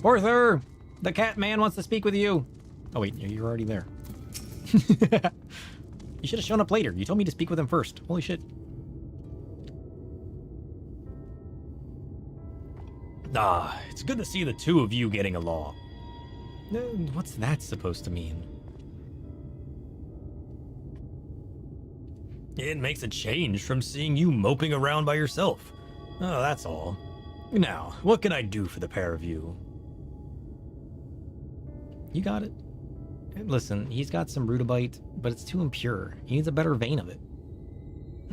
Horther! The cat man wants to speak with you! Oh wait, you're already there. You should have shown up later. You told me to speak with him first. Holy shit. Ah, it's good to see the two of you getting along. What's that supposed to mean? It makes a change from seeing you moping around by yourself. Oh, that's all. Now, what can I do for the pair of you? You got it. Listen, he's got some rudabite, but it's too impure. He needs a better vein of it.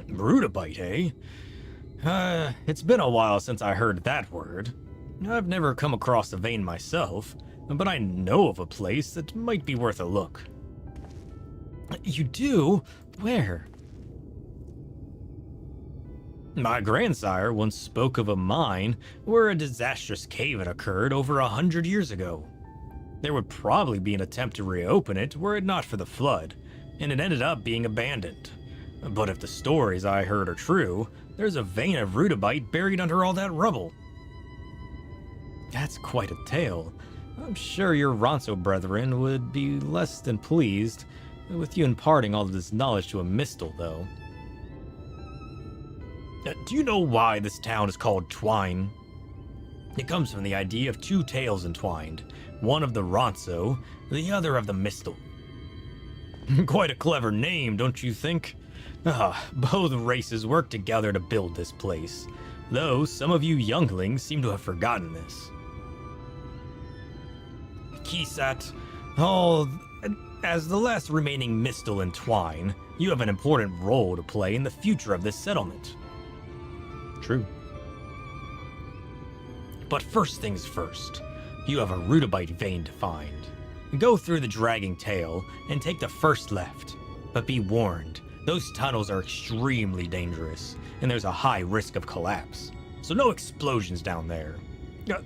Rudabite, eh? It's been a while since I heard that word. I've never come across a vein myself, but I know of a place that might be worth a look. You do? Where? My grandsire once spoke of a mine where a disastrous cave-in occurred over 100 years ago. There would probably be an attempt to reopen it were it not for the flood, and it ended up being abandoned. But if the stories I heard are true, there's a vein of rudabite buried under all that rubble. That's quite a tale. I'm sure your Ronso brethren would be less than pleased with you imparting all of this knowledge to a Mistel, though. Do you know why this town is called Twine? It comes from the idea of two tales entwined, one of the Ronso, the other of the Mistel. Quite a clever name, don't you think? Both races work together to build this place, though some of you younglings seem to have forgotten this. Kisat, as the last remaining Mistel in Twine, you have an important role to play in the future of this settlement. True. But first things first, you have a Rudabite vein to find. Go through the dragging tail and take the first left. But be warned, those tunnels are extremely dangerous, and there's a high risk of collapse. So no explosions down there.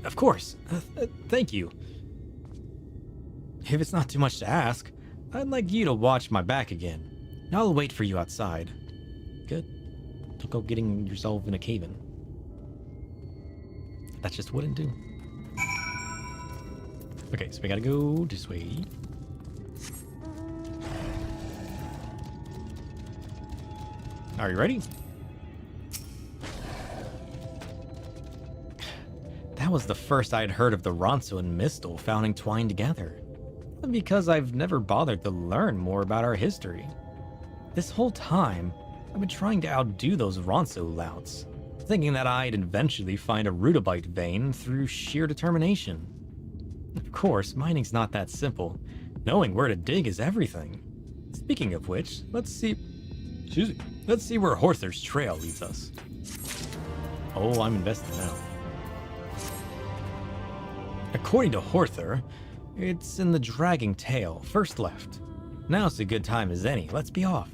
Of course. Thank you. If it's not too much to ask, I'd like you to watch my back again. I'll wait for you outside. Good. Don't go getting yourself in a cave-in. That just wouldn't do. Okay, so we gotta go this way. Are you ready? That was the first I had heard of the Ronso and Mistel founding Twine together. Because I've never bothered to learn more about our history. This whole time, I've been trying to outdo those Ronso louts, thinking that I'd eventually find a Rudabite vein through sheer determination. Of course, mining's not that simple. Knowing where to dig is everything. Speaking of which, let's see where Horther's trail leads us. Oh, I'm invested now. According to Horther, it's in the dragging tail, first left. Now's a good time as any. Let's be off.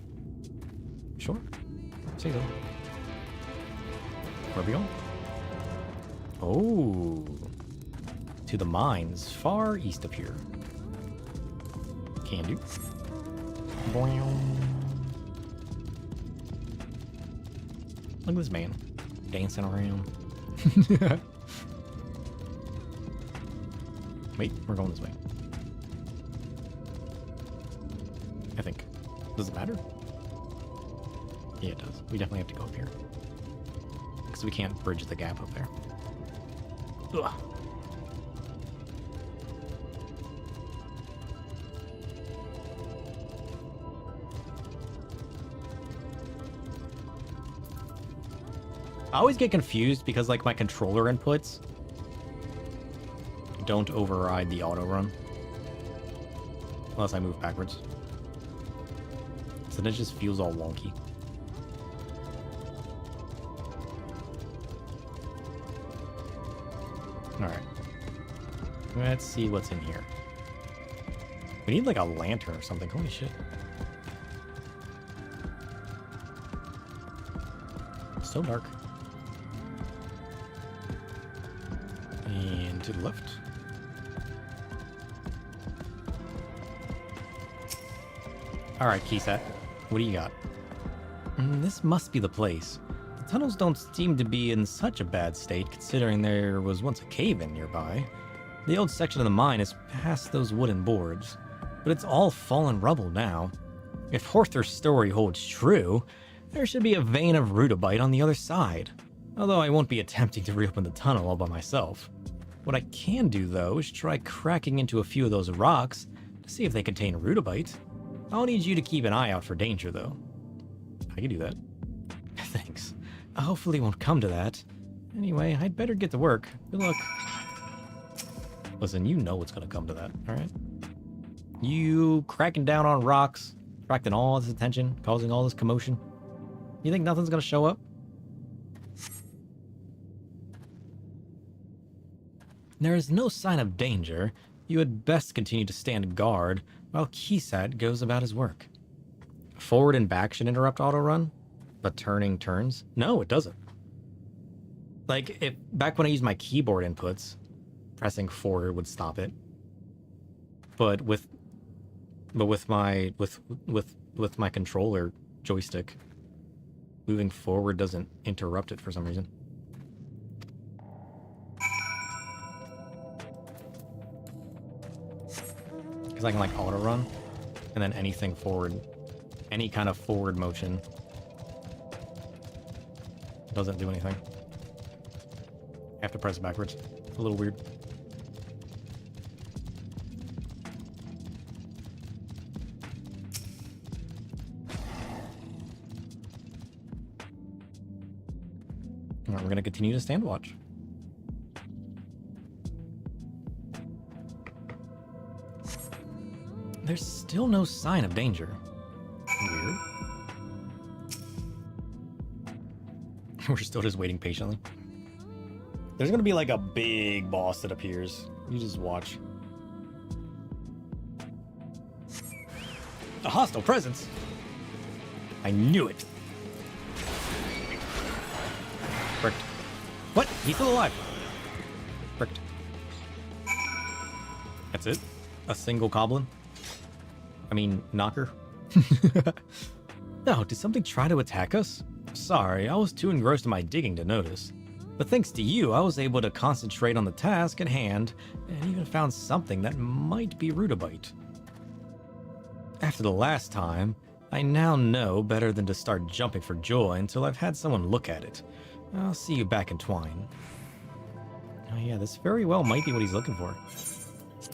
Sure. Say so. Where are we going? Oh. To the mines, far east of here. Can do. Boing. Look at this man. Dancing around. Wait, we're going this way. I think. Does it matter? Yeah, it does. We definitely have to go up here. Because we can't bridge the gap up there. Ugh. I always get confused because, like, my controller inputs don't override the auto run. Unless I move backwards. So then it just feels all wonky. Alright. Let's see what's in here. We need like a lantern or something. Holy shit. So dark. And to the left. Alright, Kisat. What do you got? This must be the place. The tunnels don't seem to be in such a bad state, considering there was once a cave-in nearby. The old section of the mine is past those wooden boards, but it's all fallen rubble now. If Horther's story holds true, there should be a vein of Rudabite on the other side. Although I won't be attempting to reopen the tunnel all by myself. What I can do, though, is try cracking into a few of those rocks to see if they contain Rudabite. I'll need you to keep an eye out for danger, though. I can do that. Thanks. Hopefully it won't come to that. Anyway, I'd better get to work. Good luck. Listen, you know what's gonna come to that, alright? You cracking down on rocks, attracting all this attention, causing all this commotion. You think nothing's gonna show up? There is no sign of danger. You had best continue to stand guard while Kisat goes about his work. Forward and back should interrupt auto run, but turning turns? No, it doesn't. Like, if back when I used my keyboard inputs, pressing forward would stop it. But with my controller joystick, moving forward doesn't interrupt it for some reason. Because I can like auto run, and then anything forward, any kind of forward motion doesn't do anything. I have to press backwards. It's a little weird. All right, we're gonna continue to stand watch. There's still no sign of danger. Weird. We're still just waiting patiently. There's gonna be like a big boss that appears. You just watch. A hostile presence. I knew it. Fricked. What? He's still alive. Fricked. That's it? A single goblin? I mean, knocker? No, did something try to attack us? Sorry, I was too engrossed in my digging to notice. But thanks to you, I was able to concentrate on the task at hand, and even found something that might be Rudabite. After the last time, I now know better than to start jumping for joy until I've had someone look at it. I'll see you back in Twine. Oh yeah, this very well might be what he's looking for.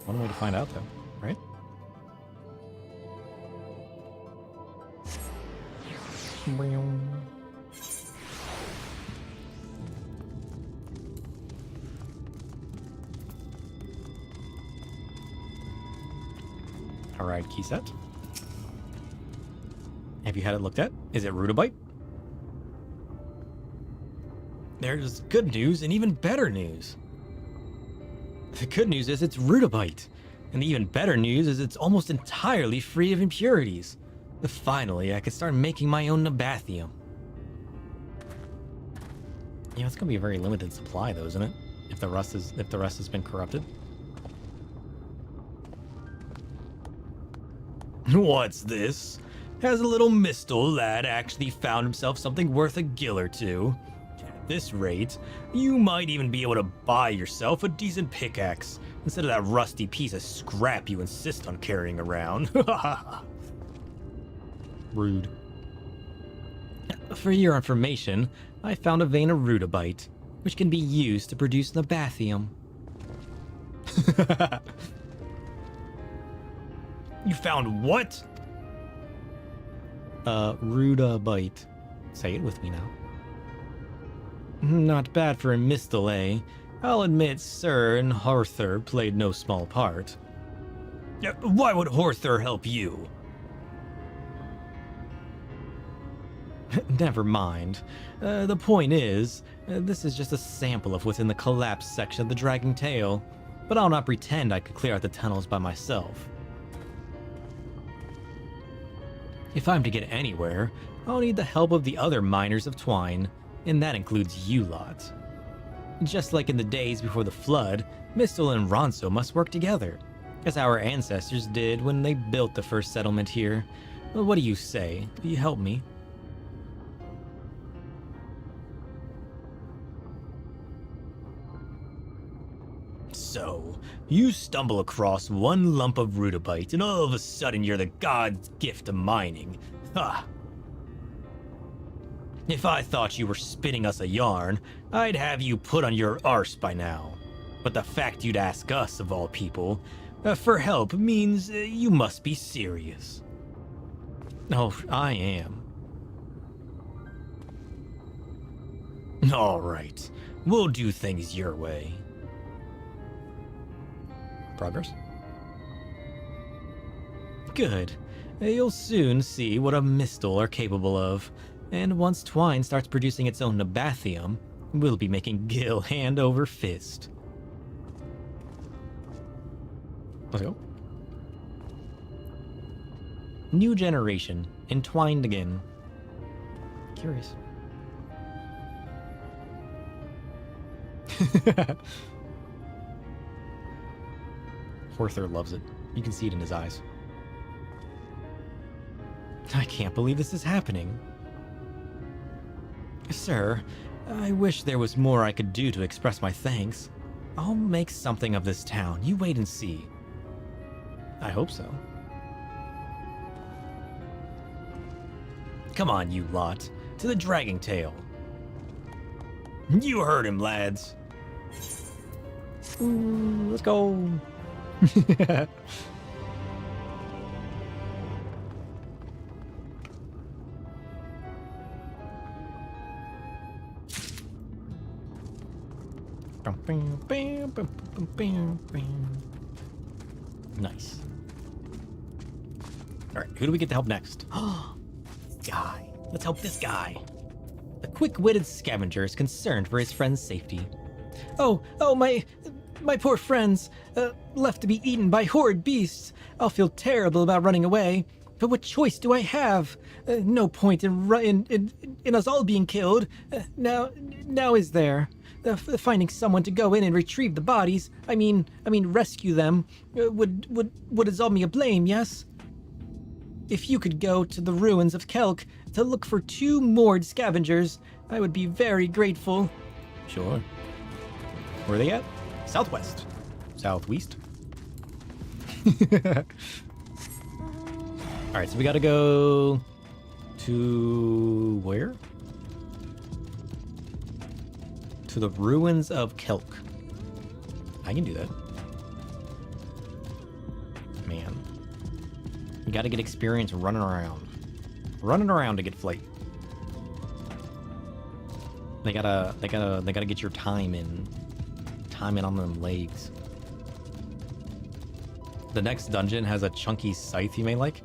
One way to find out though, right? Alright, key set. Have you had it looked at? Is it Rudabite? There's good news and even better news. The good news is it's Rudabite, and the even better news is it's almost entirely free of impurities. Finally, I can start making my own Nabathium. Yeah, it's gonna be a very limited supply, though, isn't it? If the rest has been corrupted. What's this? Has a little Mistle lad actually found himself something worth a gill or two? At this rate, you might even be able to buy yourself a decent pickaxe instead of that rusty piece of scrap you insist on carrying around. Rude. For your information, I found a vein of Rudabite, which can be used to produce Nabathium. You found what? Rudabite. Say it with me now. Not bad for a Mistle, eh? I'll admit Sir and Horther played no small part. Why would Horther help you? Never mind. The point is, this is just a sample of what's in the collapsed section of the Dragging Tail, but I'll not pretend I could clear out the tunnels by myself. If I'm to get anywhere, I'll need the help of the other miners of Twine, and that includes you lot. Just like in the days before the flood, Mistle and Ronso must work together, as our ancestors did when they built the first settlement here. What do you say? Will you help me? So, you stumble across one lump of Rudabite, and all of a sudden you're the god's gift to mining. Ha! If I thought you were spinning us a yarn, I'd have you put on your arse by now. But the fact you'd ask us, of all people, for help means you must be serious. Oh, I am. All right, we'll do things your way. Progress? Good. You'll soon see what a Mistle are capable of. And once Twine starts producing its own Nabathium, we'll be making Gil hand over fist. Let's go. New generation, entwined again. Curious. Horther loves it. You can see it in his eyes. I can't believe this is happening. Sir, I wish there was more I could do to express my thanks. I'll make something of this town. You wait and see. I hope so. Come on, you lot. To the Dragon Tail. You heard him, lads. Ooh, let's go. Nice. Alright, who do we get to help next? This guy. Let's help this guy. The quick-witted scavenger is concerned for his friend's safety. Oh, my poor friends, left to be eaten by horrid beasts. I'll feel terrible about running away. But what choice do I have? No point in us all being killed. Now is there? Finding someone to go in and retrieve the bodies, I mean rescue them, would absolve me of blame, yes? If you could go to the ruins of Kelk to look for 2 moored scavengers, I would be very grateful. Sure. Where are they at? Southwest. Southwest. Alright, so we gotta go to where? To the ruins of Kelk. I can do that. Man. You gotta get experience running around. Running around to get flight. They gotta get your time in. Time in on them legs. The next dungeon has a chunky scythe you may like.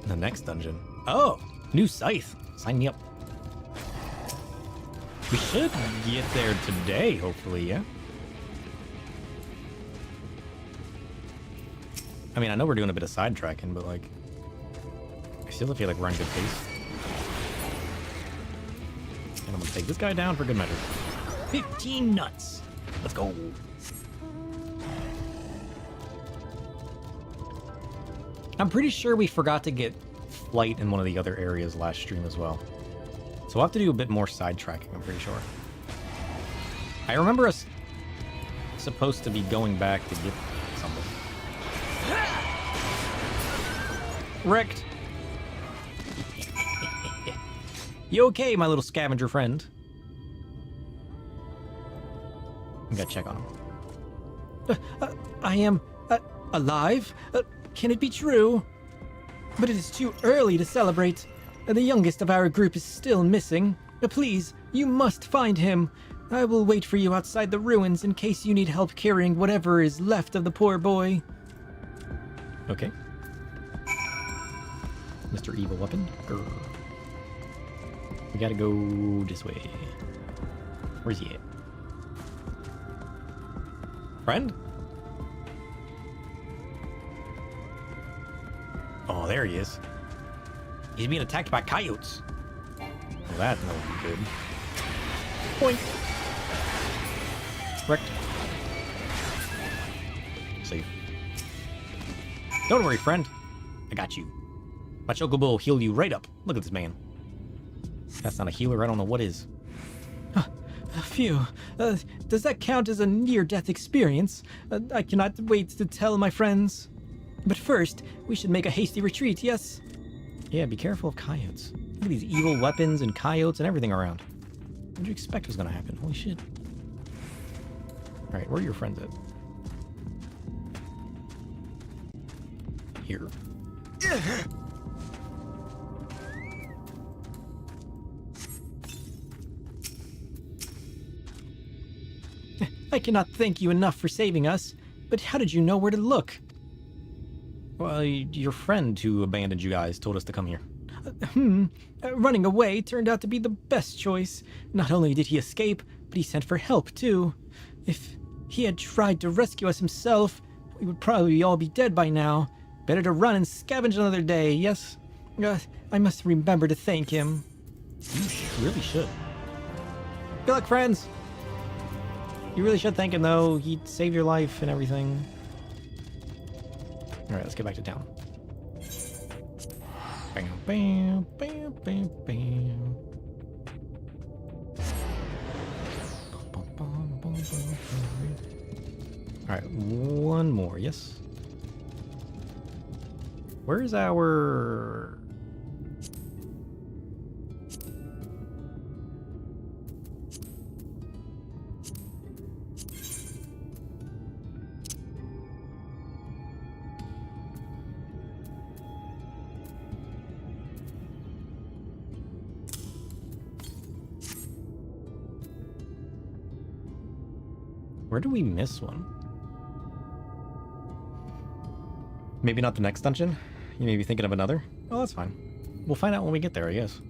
The next dungeon. Oh! New scythe! Sign me up. We should get there today, hopefully, yeah? I mean, I know we're doing a bit of sidetracking, but, like, I still feel like we're on good pace. And I'm gonna take this guy down for good measure. 15 nuts! Let's go! I'm pretty sure we forgot to get flight in one of the other areas last stream as well. So we'll have to do a bit more sidetracking, I'm pretty sure. I remember us supposed to be going back to get something. Wrecked! You okay, my little scavenger friend? I gotta check on him. I am alive? Can it be true? But it is too early to celebrate. The youngest of our group is still missing. Please, you must find him. I will wait for you outside the ruins in case you need help carrying whatever is left of the poor boy. Okay. Mr. Evil Weapon. Grr. We gotta go this way. Where's he at? Friend? Oh, there he is. He's being attacked by coyotes. Well, that's no good. Point. Wrecked. Safe. Don't worry, friend. I got you. My chocobo will heal you right up. Look at this man. That's not a healer. I don't know what is. Phew. Does that count as a near-death experience? I cannot wait to tell my friends. But first, we should make a hasty retreat, yes? Yeah, be careful of coyotes. Look at these evil weapons and coyotes and everything around. What did you expect was gonna happen? Holy shit. Alright, where are your friends at? Here. I cannot thank you enough for saving us, but how did you know where to look? Well, your friend who abandoned you guys told us to come here. Running away turned out to be the best choice. Not only did he escape, but he sent for help, too. If he had tried to rescue us himself, we would probably all be dead by now. Better to run and scavenge another day, yes? I must remember to thank him. You really should. Good luck, friends! You really should thank him, though. He saved your life and everything. Alright, let's get back to town. Bam, bam, bam, bam, bam. Alright, one more, yes? Where's our... Where do we miss one? Maybe not the next dungeon? You may be thinking of another? Oh, that's fine. We'll find out when we get there, I guess.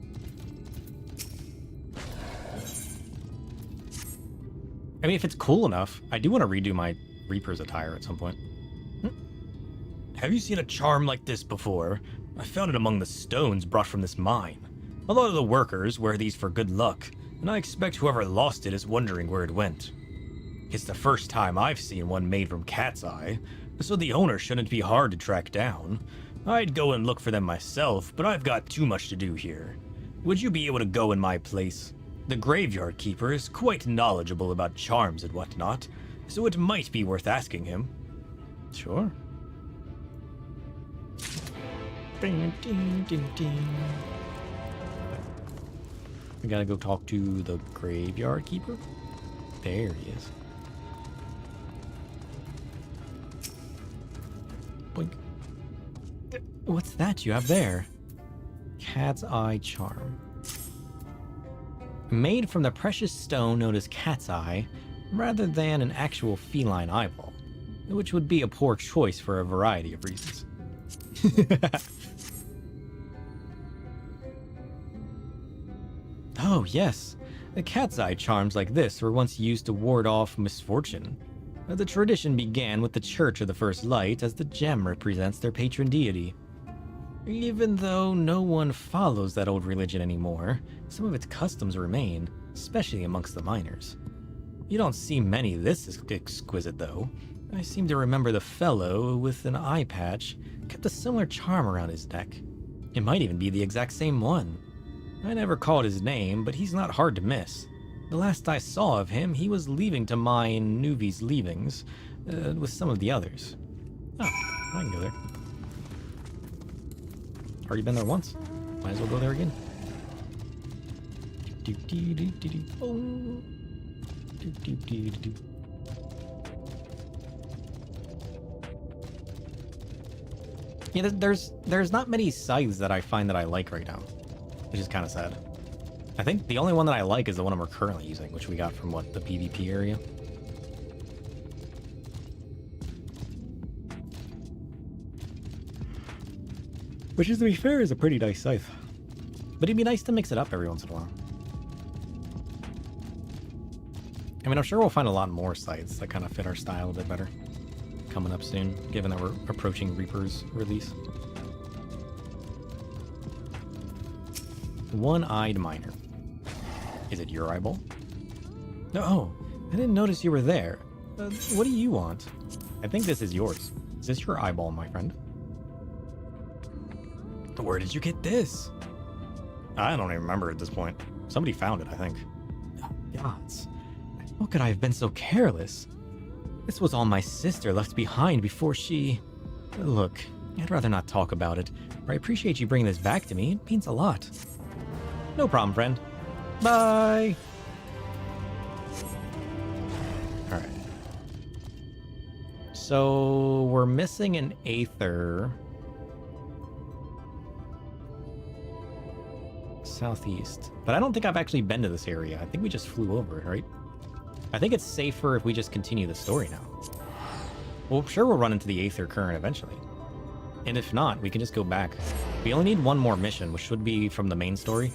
I mean, if it's cool enough, I do want to redo my Reaper's attire at some point. Have you seen a charm like this before? I found it among the stones brought from this mine. A lot of the workers wear these for good luck, and I expect whoever lost it is wondering where it went. It's the first time I've seen one made from cat's eye, so the owner shouldn't be hard to track down. I'd go and look for them myself, but I've got too much to do here. Would you be able to go in my place? The graveyard keeper is quite knowledgeable about charms and whatnot, so it might be worth asking him. Sure. Ding, ding, ding, ding. We gotta go talk to the graveyard keeper. There he is. Boink. What's that you have there? Cat's eye charm. Made from the precious stone known as cat's eye, rather than an actual feline eyeball, which would be a poor choice for a variety of reasons. Oh, yes. The cat's eye charms like this were once used to ward off misfortune. The tradition began with the Church of the First Light, as the gem represents their patron deity. Even though no one follows that old religion anymore, some of its customs remain, especially amongst the miners. You don't see many this exquisite, though. I seem to remember the fellow with an eye patch kept a similar charm around his neck. It might even be the exact same one. I never called his name, but he's not hard to miss. The last I saw of him, he was leaving to mine Nuvi's leavings with some of the others. Oh, I can go there. Already been there once. Might as well go there again. Yeah, there's not many scythes that I find that I like right now, which is kind of sad. I think the only one that I like is the one we're currently using, which we got from, what, the PvP area? Which, is, to be fair, is a pretty nice scythe. But it'd be nice to mix it up every once in a while. I mean, I'm sure we'll find a lot more scythes that kind of fit our style a bit better coming up soon, given that we're approaching Reaper's release. One-eyed miner. Is it your eyeball? Oh, I didn't notice you were there. What do you want? I think this is yours. Is this your eyeball, my friend? Where did you get this? I don't even remember at this point. Somebody found it, I think. Oh, gods. How could I have been so careless? This was all my sister left behind before she... Look, I'd rather not talk about it, but I appreciate you bringing this back to me. It means a lot. No problem, friend. Bye! Alright. So, we're missing an Aether. Southeast. But I don't think I've actually been to this area. I think we just flew over it, right? I think it's safer if we just continue the story now. Well, sure, we'll run into the Aether current eventually. And if not, we can just go back. We only need one more mission, which should be from the main story.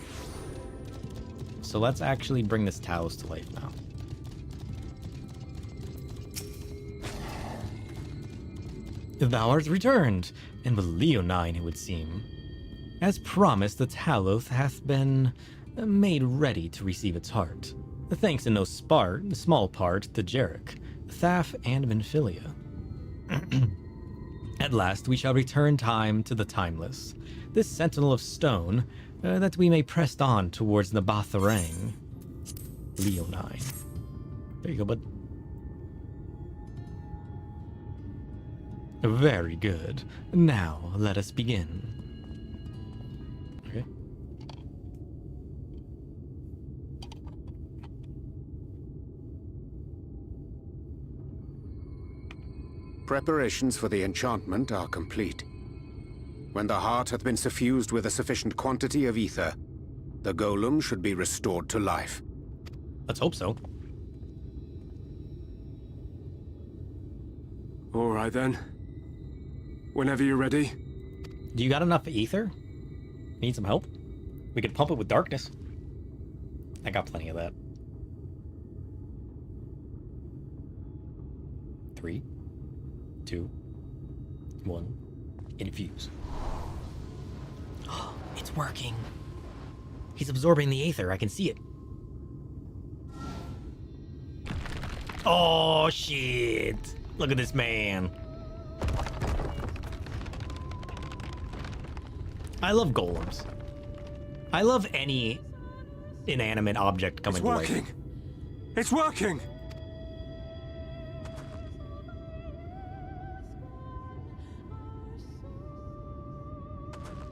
So let's actually bring this Talos to life now. Thou art returned, and with Leonine it would seem. As promised, the Talos hath been made ready to receive its heart, thanks in no small part to Jarek, Thaf, and Minfilia. At last we shall return time to the timeless, this sentinel of stone, that we may press on towards the Batharang. Leonine. There you go, bud. Very good. Now, let us begin. Okay. Preparations for the enchantment are complete. When the heart hath been suffused with a sufficient quantity of ether, the golem should be restored to life. Let's hope so. All right then. Whenever you're ready. Do you got enough ether? Need some help? We could pump it with darkness. I got plenty of that. 3, 2, 1, infuse. Oh, it's working. He's absorbing the ether. I can see it. Oh, shit. Look at this man. I love golems. I love any inanimate object coming to life. It's working. It's working.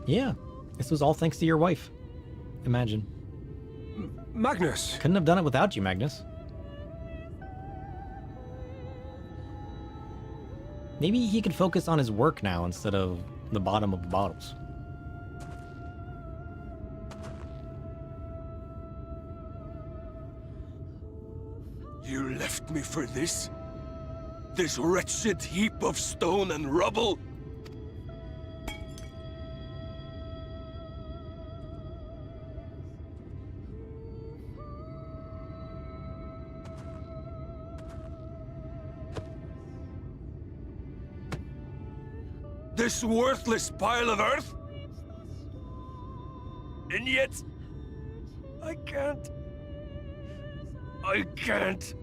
Yeah, this was all thanks to your wife. Imagine. Magnus! Couldn't have done it without you, Magnus. Maybe he could focus on his work now instead of the bottom of the bottles. You left me for this? This wretched heap of stone and rubble? This worthless pile of earth? And yet, I can't. I can't.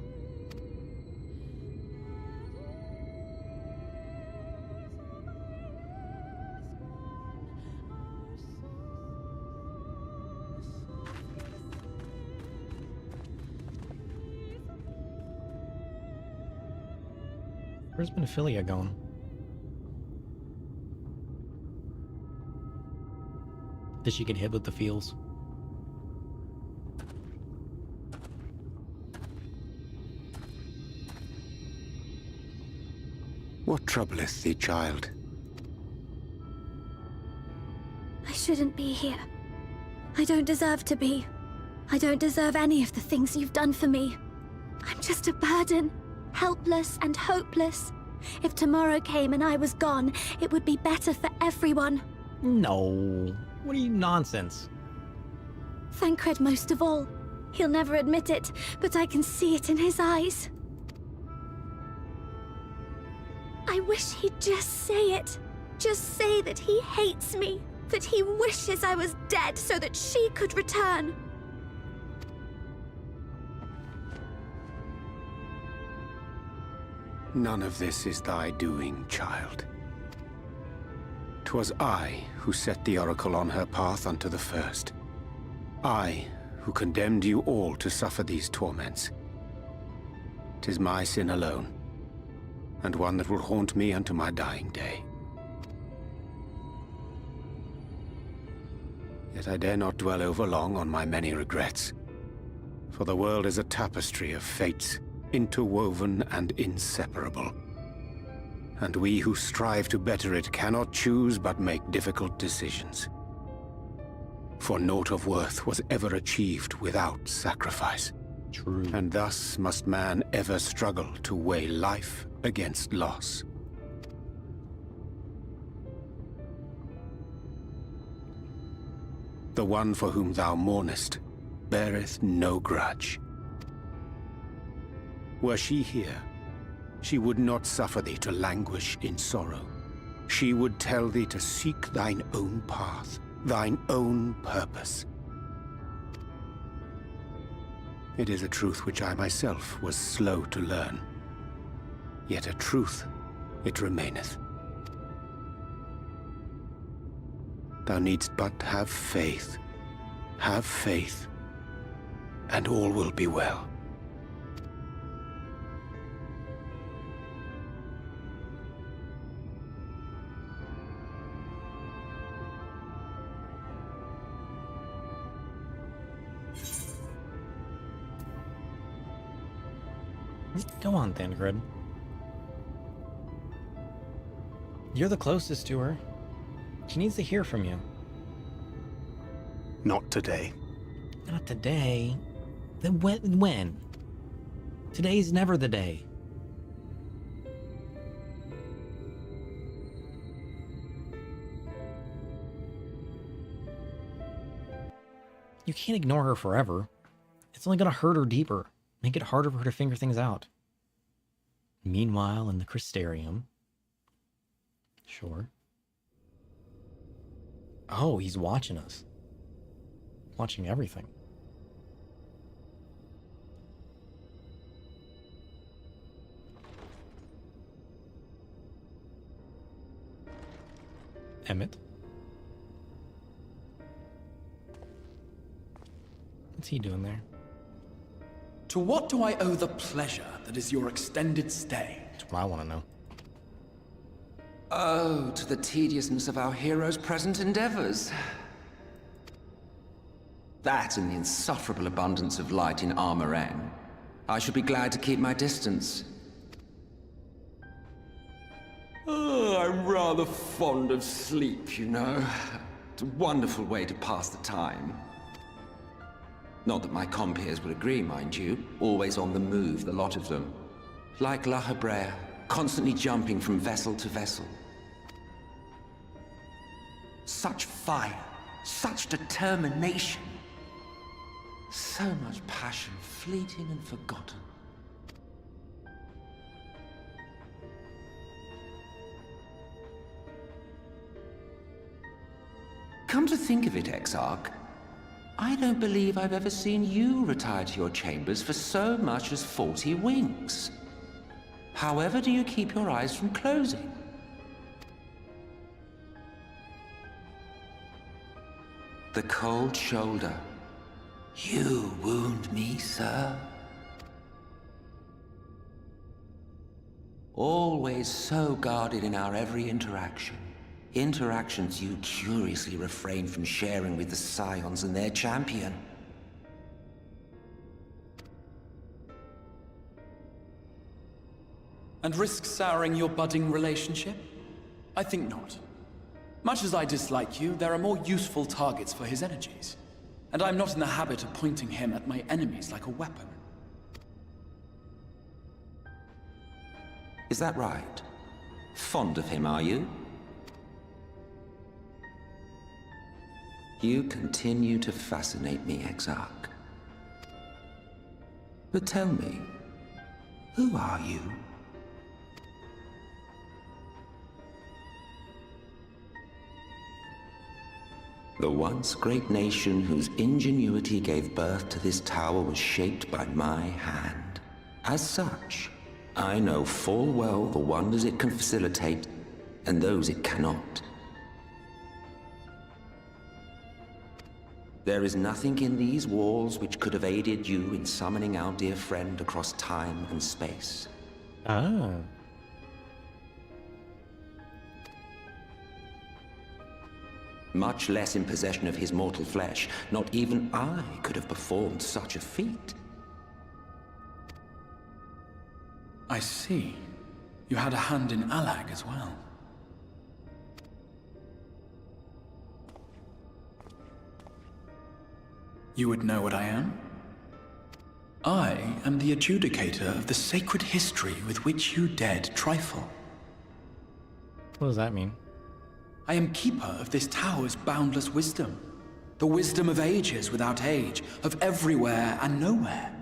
Where's Benephilia going? Did she get hit with the feels? What troubleth thee, child? I shouldn't be here. I don't deserve to be. I don't deserve any of the things you've done for me. I'm just a burden, helpless and hopeless. If tomorrow came and I was gone, it would be better for everyone. No. What are you nonsense? Thancred most of all. He'll never admit it, but I can see it in his eyes. I wish he'd just say it. Just say that he hates me, that he wishes I was dead so that she could return. None of this is thy doing, child. 'Twas I who set the Oracle on her path unto the first. I who condemned you all to suffer these torments. 'Tis my sin alone, and one that will haunt me unto my dying day. Yet I dare not dwell over long on my many regrets, for the world is a tapestry of fates, interwoven and inseparable. And we who strive to better it cannot choose but make difficult decisions. For naught of worth was ever achieved without sacrifice. True. And thus must man ever struggle to weigh life against loss. The one for whom thou mournest beareth no grudge. Were she here, she would not suffer thee to languish in sorrow. She would tell thee to seek thine own path, thine own purpose. It is a truth which I myself was slow to learn. Yet a truth it remaineth. Thou needst but have faith, and all will be well. Go on, Thancred. You're the closest to her. She needs to hear from you. Not today. Not today. Then when? Today's never the day. You can't ignore her forever. It's only gonna hurt her deeper, make it harder for her to figure things out. Meanwhile, in the Crystarium... Sure. Oh, he's watching us. Watching everything. Emmett? What's he doing there? To what do I owe the pleasure that is your extended stay? That's what I want to know. Oh, to the tediousness of our hero's present endeavors. That and the insufferable abundance of light in Armorang. I should be glad to keep my distance. Oh, I'm rather fond of sleep, you know. It's a wonderful way to pass the time. Not that my compeers would agree, mind you. Always on the move, the lot of them. Like La Hebrea, constantly jumping from vessel to vessel. Such fire, such determination. So much passion, fleeting and forgotten. Come to think of it, Exarch, I don't believe I've ever seen you retire to your chambers for so much as 40 winks. However do you keep your eyes from closing? The cold shoulder. You wound me, sir. Always so guarded in our every interaction. Interactions you curiously refrain from sharing with the Scions and their champion. And risk souring your budding relationship? I think not. Much as I dislike you, there are more useful targets for his energies. And I'm not in the habit of pointing him at my enemies like a weapon. Is that right? Fond of him, are you? You continue to fascinate me, Exarch. But tell me, who are you? The once great nation whose ingenuity gave birth to this tower was shaped by my hand. As such, I know full well the wonders it can facilitate and those it cannot. There is nothing in these walls which could have aided you in summoning our dear friend across time and space. Ah. Much less in possession of his mortal flesh. Not even I could have performed such a feat. I see. You had a hand in Alag as well. You would know what I am? I am the adjudicator of the sacred history with which you dared trifle. What does that mean? I am keeper of this tower's boundless wisdom. The wisdom of ages without age, of everywhere and nowhere.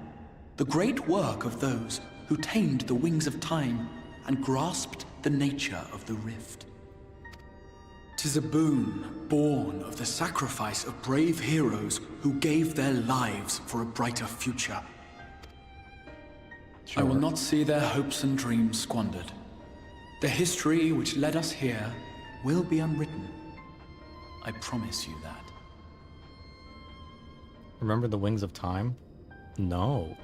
The great work of those who tamed the wings of time and grasped the nature of the rift. 'Tis a boon born of the sacrifice of brave heroes who gave their lives for a brighter future. Sure. I will not see their hopes and dreams squandered. The history which led us here will be unwritten. I promise you that. Remember the Wings of Time? No.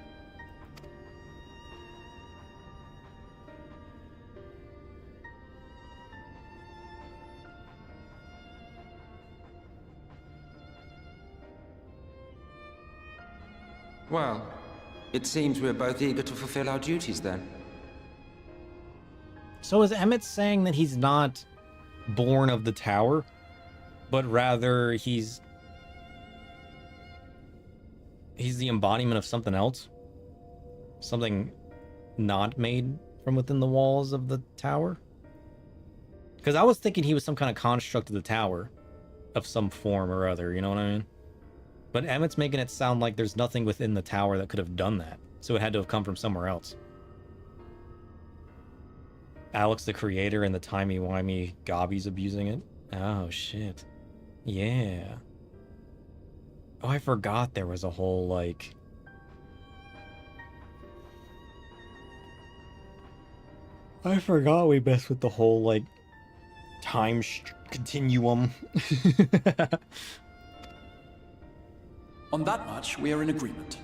Well, It seems we're both eager to fulfill our duties then. So is Emmett saying that he's not born of the tower, but rather he's the embodiment of something else? Something not made from within the walls of the tower? Because I was thinking he was some kind of construct of the tower of some form or other, you know what I mean? But Emmett's making it sound like there's nothing within the tower that could have done that, so it had to have come from somewhere else. Alex the creator and the timey-wimey gobbies abusing it? Oh, shit. Yeah. Oh, I forgot there was a whole, like... I forgot we messed with the whole, like, time continuum. On that much, we are in agreement.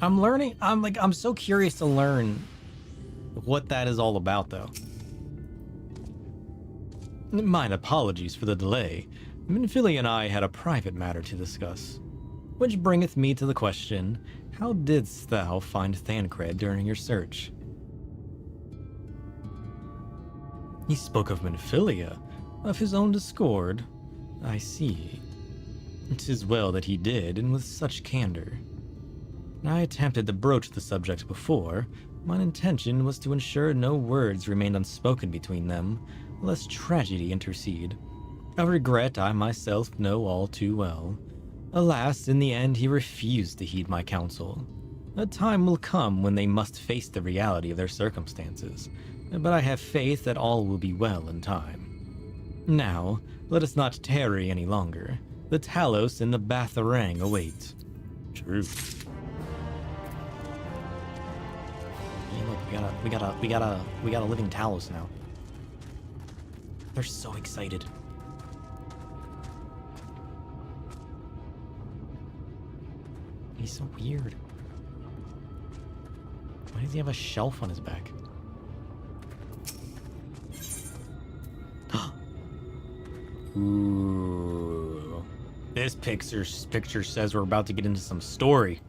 I'm learning, I'm so curious to learn what that is all about, though. Mine apologies for the delay. Minfilia and I had a private matter to discuss. Which bringeth me to the question, how didst thou find Thancred during your search? He spoke of Minfilia, of his own discord. I see. 'Tis well that he did, and with such candor. I attempted to broach the subject before. Mine intention was to ensure no words remained unspoken between them, lest tragedy intercede. A regret I myself know all too well. Alas, in the end he refused to heed my counsel. A time will come when they must face the reality of their circumstances, but I have faith that all will be well in time. Now, let us not tarry any longer. The Talos and the Batharang await. True. Hey, look, we got a living Talos now. They're so excited. He's so weird. Why does he have a shelf on his back? Ooh. This picture says we're about to get into some story.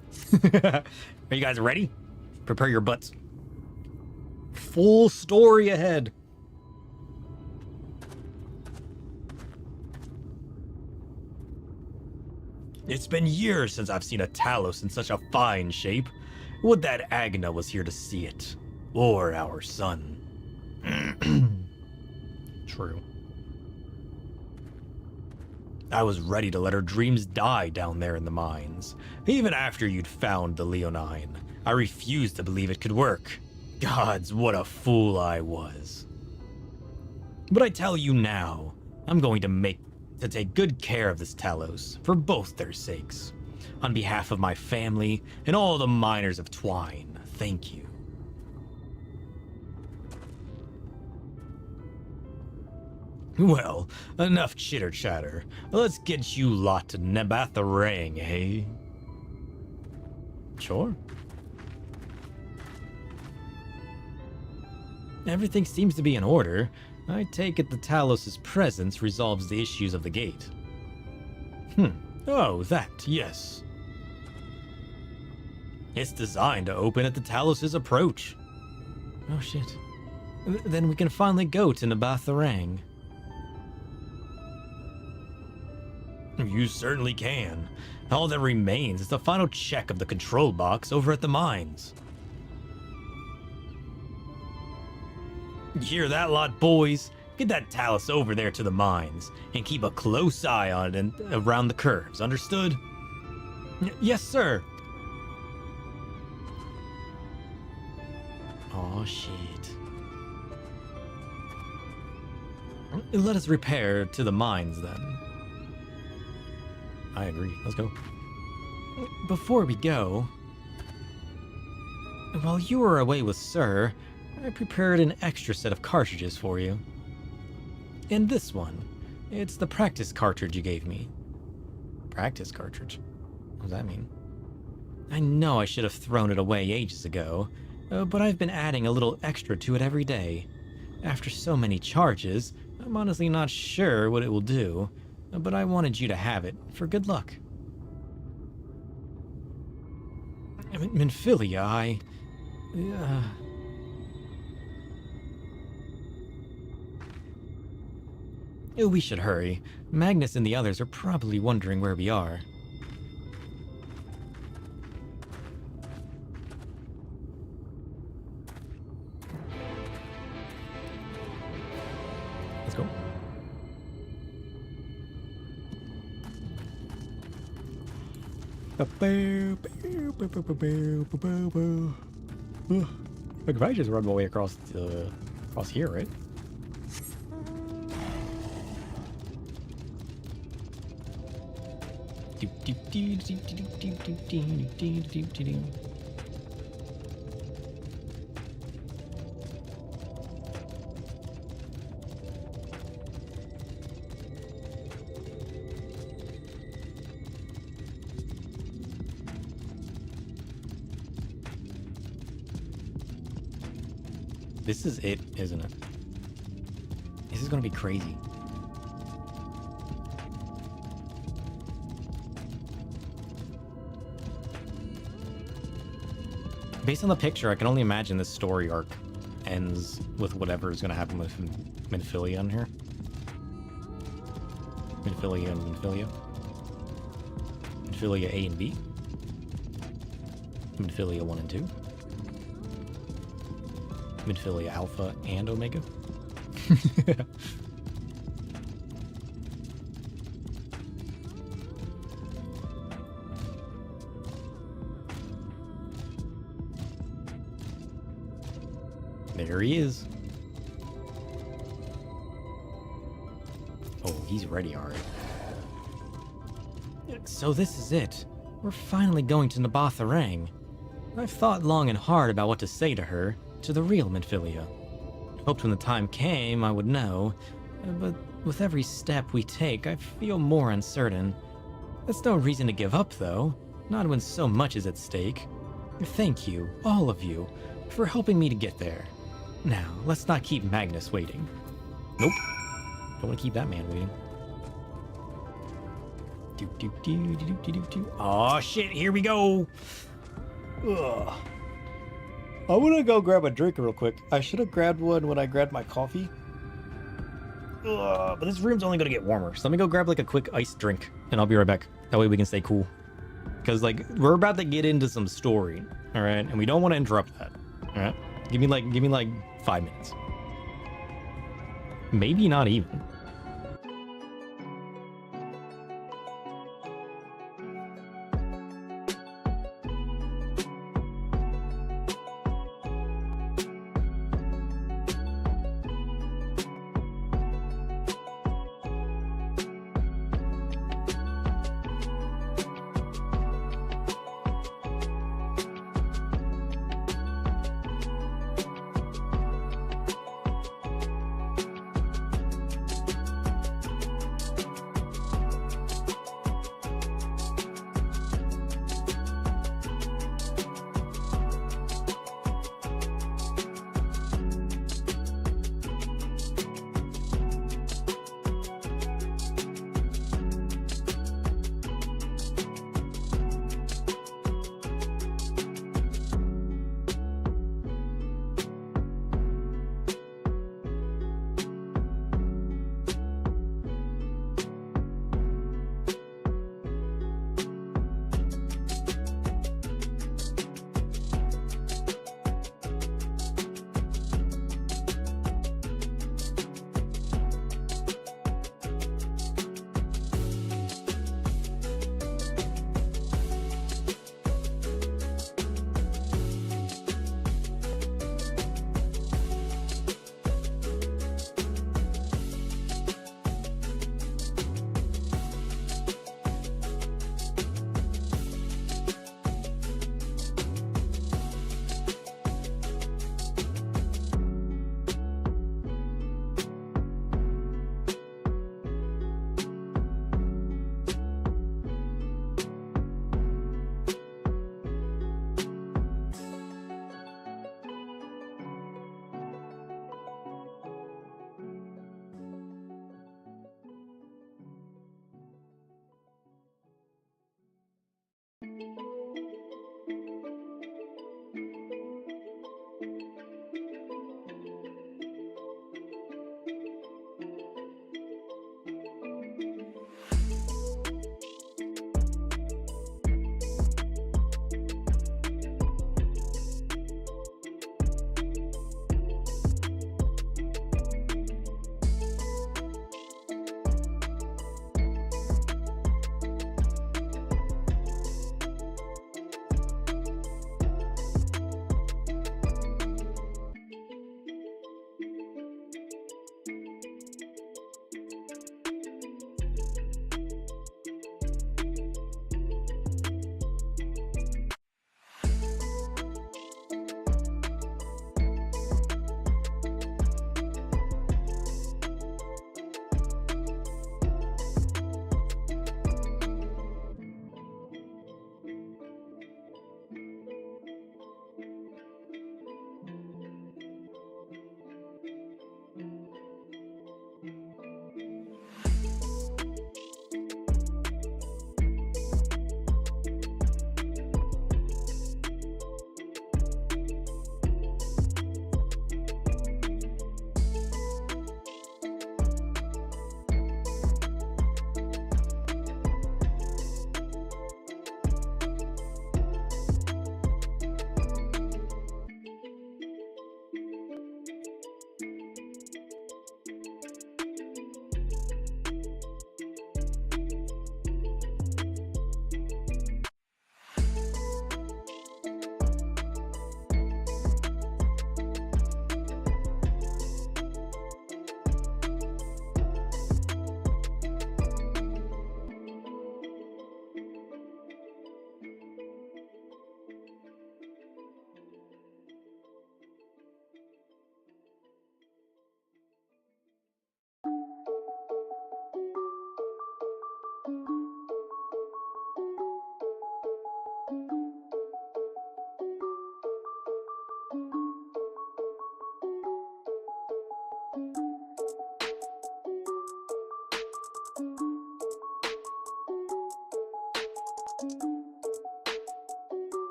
Are you guys ready? Prepare your butts. Full story ahead. It's been years since I've seen a Talos in such a fine shape. Would that Agna was here to see it. Or our son. True. I was ready to let her dreams die down there in the mines. Even after you'd found the Leonine, I refused to believe it could work. Gods, what a fool I was. But I tell you now, I'm going to take good care of this Talos, for both their sakes. On behalf of my family and all the miners of Twine, thank you. Well, enough chitter-chatter. Let's get you lot to Nebatharang, eh? Sure. Everything seems to be in order. I take it the Talos' presence resolves the issues of the gate. Oh, that, yes. It's designed to open at the Talos' approach. Oh, shit. Then we can finally go to Nebatharang. You certainly can. All that remains is the final check of the control box over at the mines. You hear that lot, boys? Get that Talos over there to the mines, and keep a close eye on it and around the curves, understood? Yes, sir. Aw, shit. Let us repair to the mines, then. I agree. Let's go. Before we go, while you were away with Sir, I prepared an extra set of cartridges for you. And this one, it's the practice cartridge you gave me. Practice cartridge? What does that mean? I know I should have thrown it away ages ago, but I've been adding a little extra to it every day. After so many charges, I'm honestly not sure what it will do, but I wanted you to have it for good luck. Minfilia, we should hurry. Magnus and the others are probably wondering where we are. Let's go. I could probably just run my way across here, right? This is it, isn't it? This is gonna be crazy. Based on the picture, I can only imagine this story arc ends with whatever is gonna happen with Minfilia in here. Minfilia and Minfilia. Minfilia A and B. Minfilia 1 and 2. Minfilia Alpha and Omega. There he is. Oh, he's ready, alright. So this is it. We're finally going to Nabatharang. I've thought long and hard about what to say to her, to the real Minfilia. Hoped when the time came I would know, but with every step we take I feel more uncertain. That's no reason to give up though, not when so much is at stake. Thank you, all of you, for helping me to get there. Now, let's not keep Magnus waiting. Nope. Don't want to keep that man waiting. Oh shit, here we go! Ugh. I'm gonna go grab a drink real quick. I should have grabbed one when I grabbed my coffee. But this room's only gonna get warmer. So let me go grab like a quick iced drink and I'll be right back. That way we can stay cool. Because like, we're about to get into some story. Alright, and we don't want to interrupt that. Alright? Give me like 5 minutes. Maybe not even.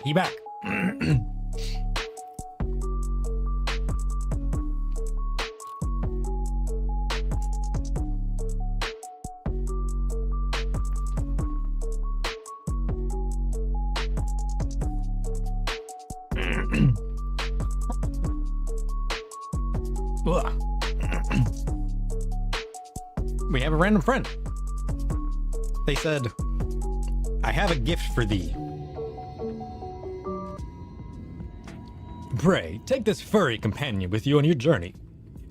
He back. We have a random friend. They said, I have a gift for thee. Pray, take this furry companion with you on your journey.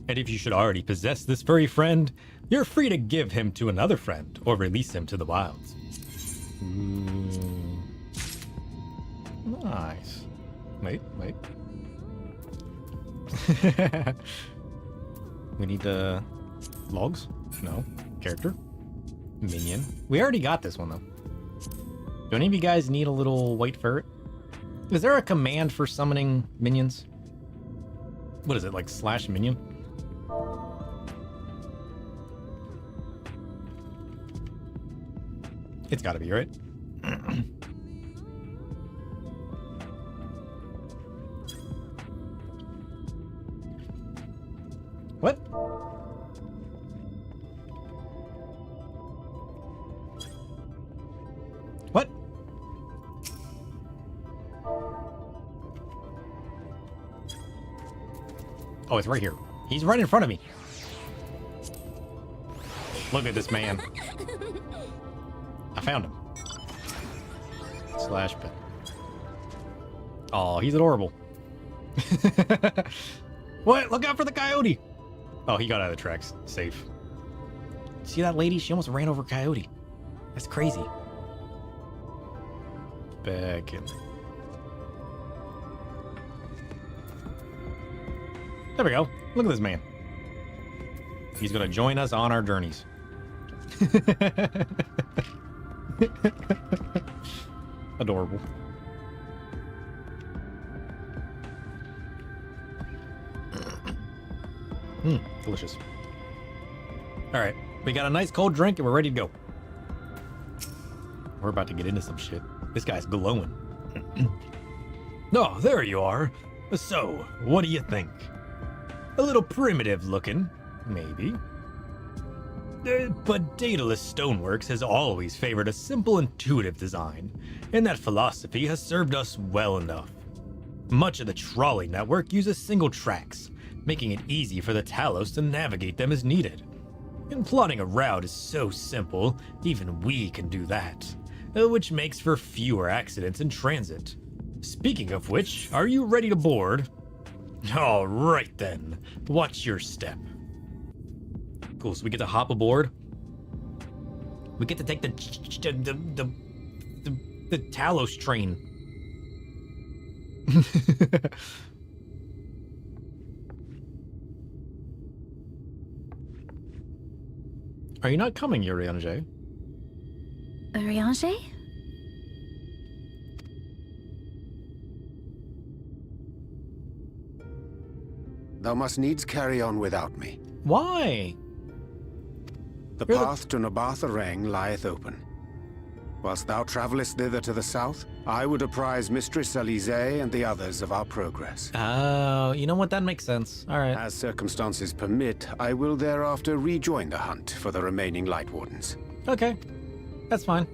And if you should already possess this furry friend, you're free to give him to another friend or release him to the wilds. Nice. Wait. We need the logs? No. Character? Minion. We already got this one, though. Do any of you guys need a little white ferret? Is there a command for summoning minions? What is it, like /minion? It's gotta be, right? What? What? Oh, it's right here. He's right in front of me. Look at this man. I found him. /pet. Oh, he's adorable. What? Look out for the coyote. Oh, he got out of the tracks. Safe. See that lady? She almost ran over a coyote. That's crazy. Back in. There we go. Look at this man. He's gonna join us on our journeys. Adorable. Delicious. All right, we got a nice cold drink and we're ready to go. We're about to get into some shit. This guy's glowing. Oh, there you are. So, what do you think? A little primitive looking, maybe. But Daedalus Stoneworks has always favored a simple, intuitive design, and that philosophy has served us well enough. Much of the trolley network uses single tracks, making it easy for the Talos to navigate them as needed. And plotting a route is so simple, even we can do that, which makes for fewer accidents in transit. Speaking of which, are you ready to board? All right then, watch your step. Cool, so we get to hop aboard. We get to take the Talos train. Are you not coming, Urianger? Urianger? Thou must needs carry on without me. Why? The path to Nabath Arang lieth open. Whilst thou travellest thither to the south, I would apprise Mistress Alize and the others of our progress. Oh, you know what? That makes sense. All right. As circumstances permit, I will thereafter rejoin the hunt for the remaining Light Wardens. Okay. That's fine.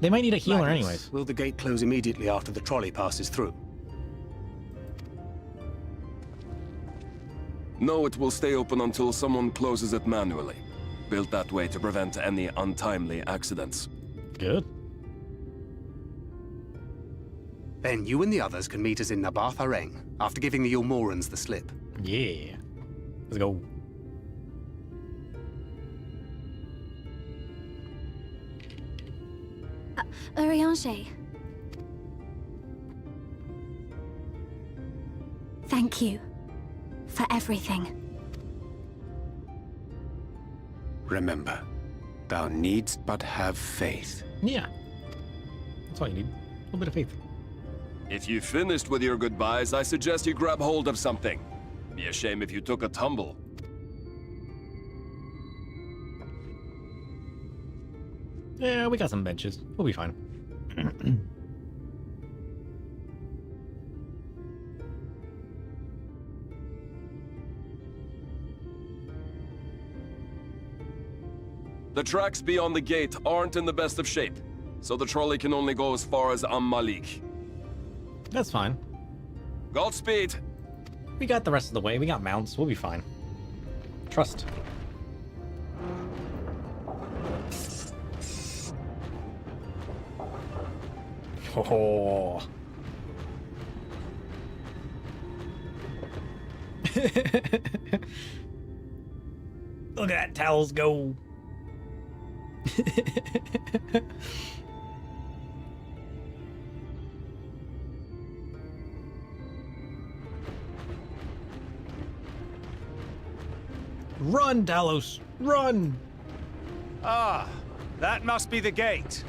They might need a healer anyways. Will the gate close immediately after the trolley passes through? No, it will stay open until someone closes it manually. Built that way to prevent any untimely accidents. Good. Then you and the others can meet us in Nabath Arang, after giving the Ilmorans the slip. Yeah. Let's go. Urianger. Thank you for everything. Remember, thou needst but have faith. Yeah. That's all you need. A little bit of faith. If you finished with your goodbyes, I suggest you grab hold of something. Be a shame if you took a tumble. Yeah, we got some benches. We'll be fine. The tracks beyond the gate aren't in the best of shape, so the trolley can only go as far as Malik. That's fine. Godspeed! We got the rest of the way. We got mounts. We'll be fine. Trust. Oh. Look at that towels go. Run, Talos! Run! Ah, that must be the gate.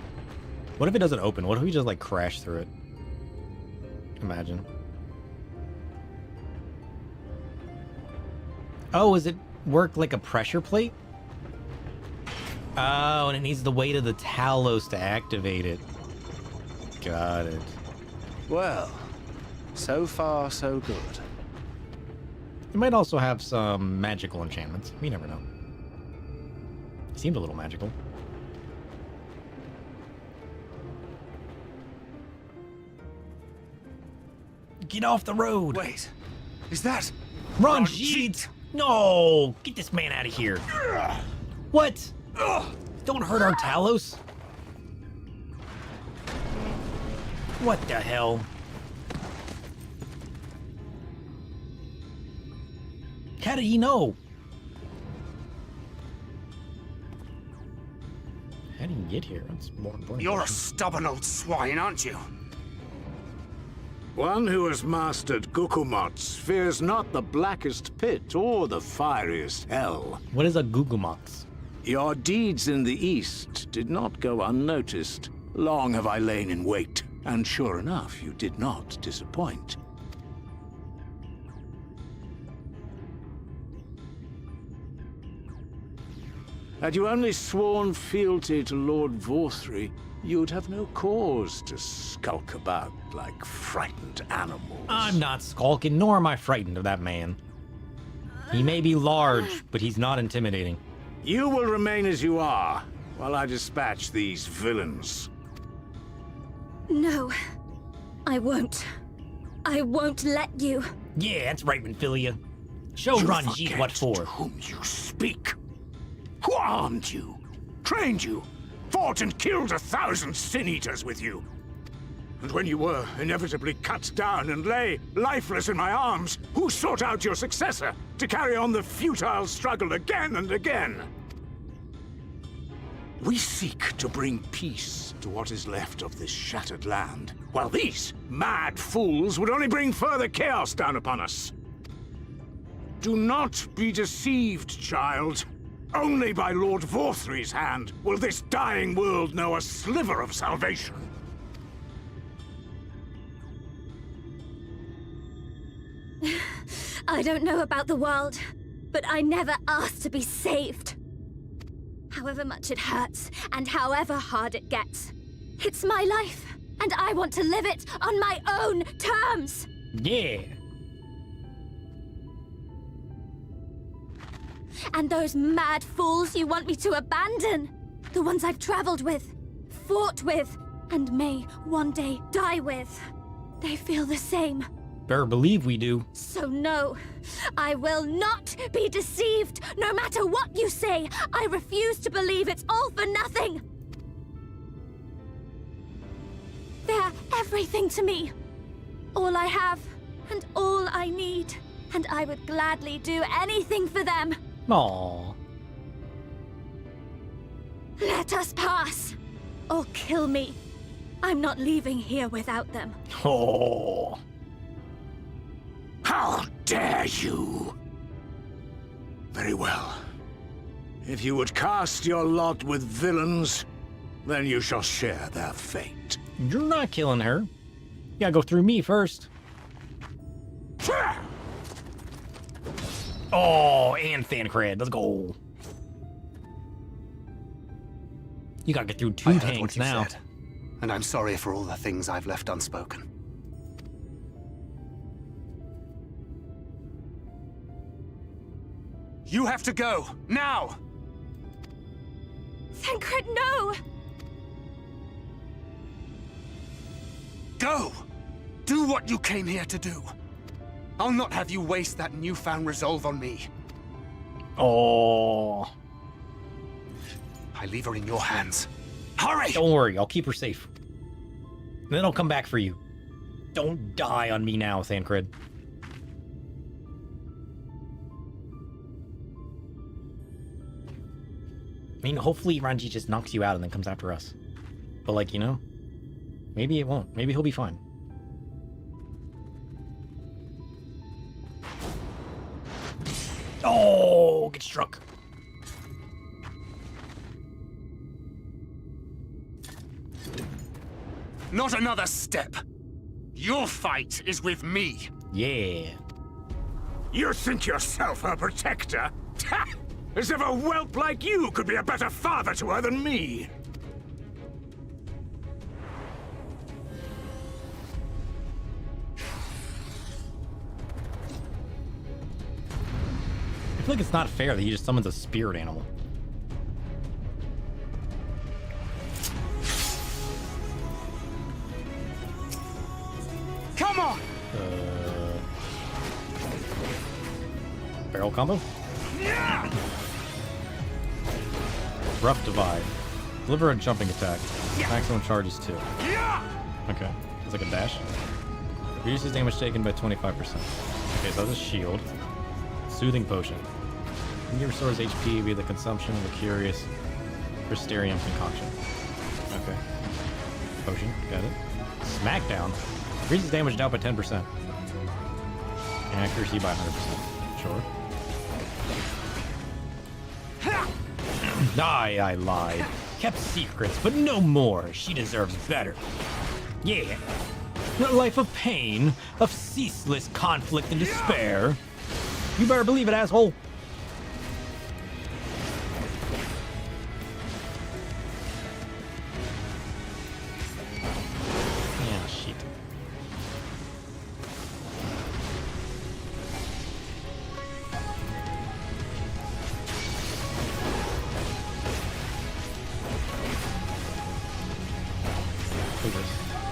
What if it doesn't open? What if we just like crash through it? Imagine. Oh, does it work like a pressure plate? Oh, and it needs the weight of the Talos to activate it. Got it. Well, so far so good. It might also have some magical enchantments. We never know. It seemed a little magical. Get off the road! Wait, is that... Run, Sheet! No! Get this man out of here. What? Don't hurt our Talos. What the hell? How did he know? How did he get here? That's more important. You're a stubborn old swine, aren't you? One who has mastered Gukumots fears not the blackest pit or the fieriest hell. What is a Gukumots? Your deeds in the east did not go unnoticed. Long have I lain in wait, and sure enough, you did not disappoint. Had you only sworn fealty to Lord Vorthry, you'd have no cause to skulk about like frightened animals. I'm not skulking, nor am I frightened of that man. He may be large, but he's not intimidating. You will remain as you are, while I dispatch these villains. No, I won't. I won't let you. Yeah, that's right, Renfilia. Show Ranjit what for. To whom you speak. Who armed you, trained you, fought and killed 1,000 Sin-Eaters with you? And when you were inevitably cut down and lay lifeless in my arms, who sought out your successor to carry on the futile struggle again and again? We seek to bring peace to what is left of this shattered land, while these mad fools would only bring further chaos down upon us. Do not be deceived, child. Only by Lord Vorthry's hand will this dying world know a sliver of salvation. I don't know about the world, but I never asked to be saved. However much it hurts, and however hard it gets. It's my life, and I want to live it on my own terms! Yeah. And those mad fools you want me to abandon, the ones I've traveled with, fought with, and may one day die with, they feel the same. Better believe we do. So no, I will not be deceived, no matter what you say. I refuse to believe it's all for nothing. They're everything to me. All I have, and all I need. And I would gladly do anything for them. Aww. Let us pass, or kill me. I'm not leaving here without them. Oh. How dare you! Very well. If you would cast your lot with villains, then you shall share their fate. You're not killing her. You gotta go through me first. Oh, and Thancred. Let's go. You gotta get through two I heard tanks what you now. said, and I'm sorry for all the things I've left unspoken. You have to go, now! Thancred, no! Go! Do what you came here to do. I'll not have you waste that newfound resolve on me. Oh. I leave her in your hands. Hurry! Don't worry, I'll keep her safe. And then I'll come back for you. Don't die on me now, Thancred. I mean, hopefully Ranji just knocks you out and then comes after us. But like, you know, maybe it won't. Maybe he'll be fine. Oh, get struck. Not another step. Your fight is with me. Yeah. You think yourself her protector? As if a whelp like you could be a better father to her than me. I feel like it's not fair that he just summons a spirit animal. Come on! Barrel combo? Rough divide. Deliver a jumping attack. Maximum charge is 2. Okay. It's like a dash. Reduces damage taken by 25%. Okay, so that's a shield. Soothing potion. He restores HP via the consumption of a curious Crystarium concoction. Okay. Potion, got it. Smackdown. Increases damage down by 10%. And accuracy by 100%. Sure. I lied. Kept secrets, but no more. She deserves better. Yeah. A life of pain, of ceaseless conflict and despair. You better believe it, asshole. Yeah, shit.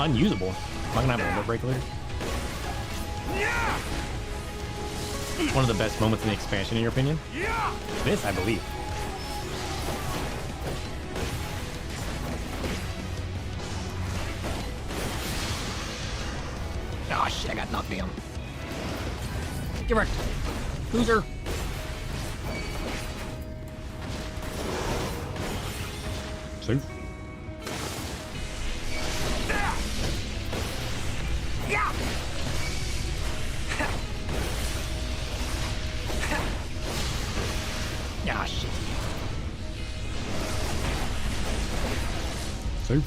Unusable. Am I gonna have a limit break later? One of the best moments in the expansion, in your opinion? This, I believe. Ah, shit, I got knocked down. Get wrecked. Loser. Safe. Ah, shit. Safe.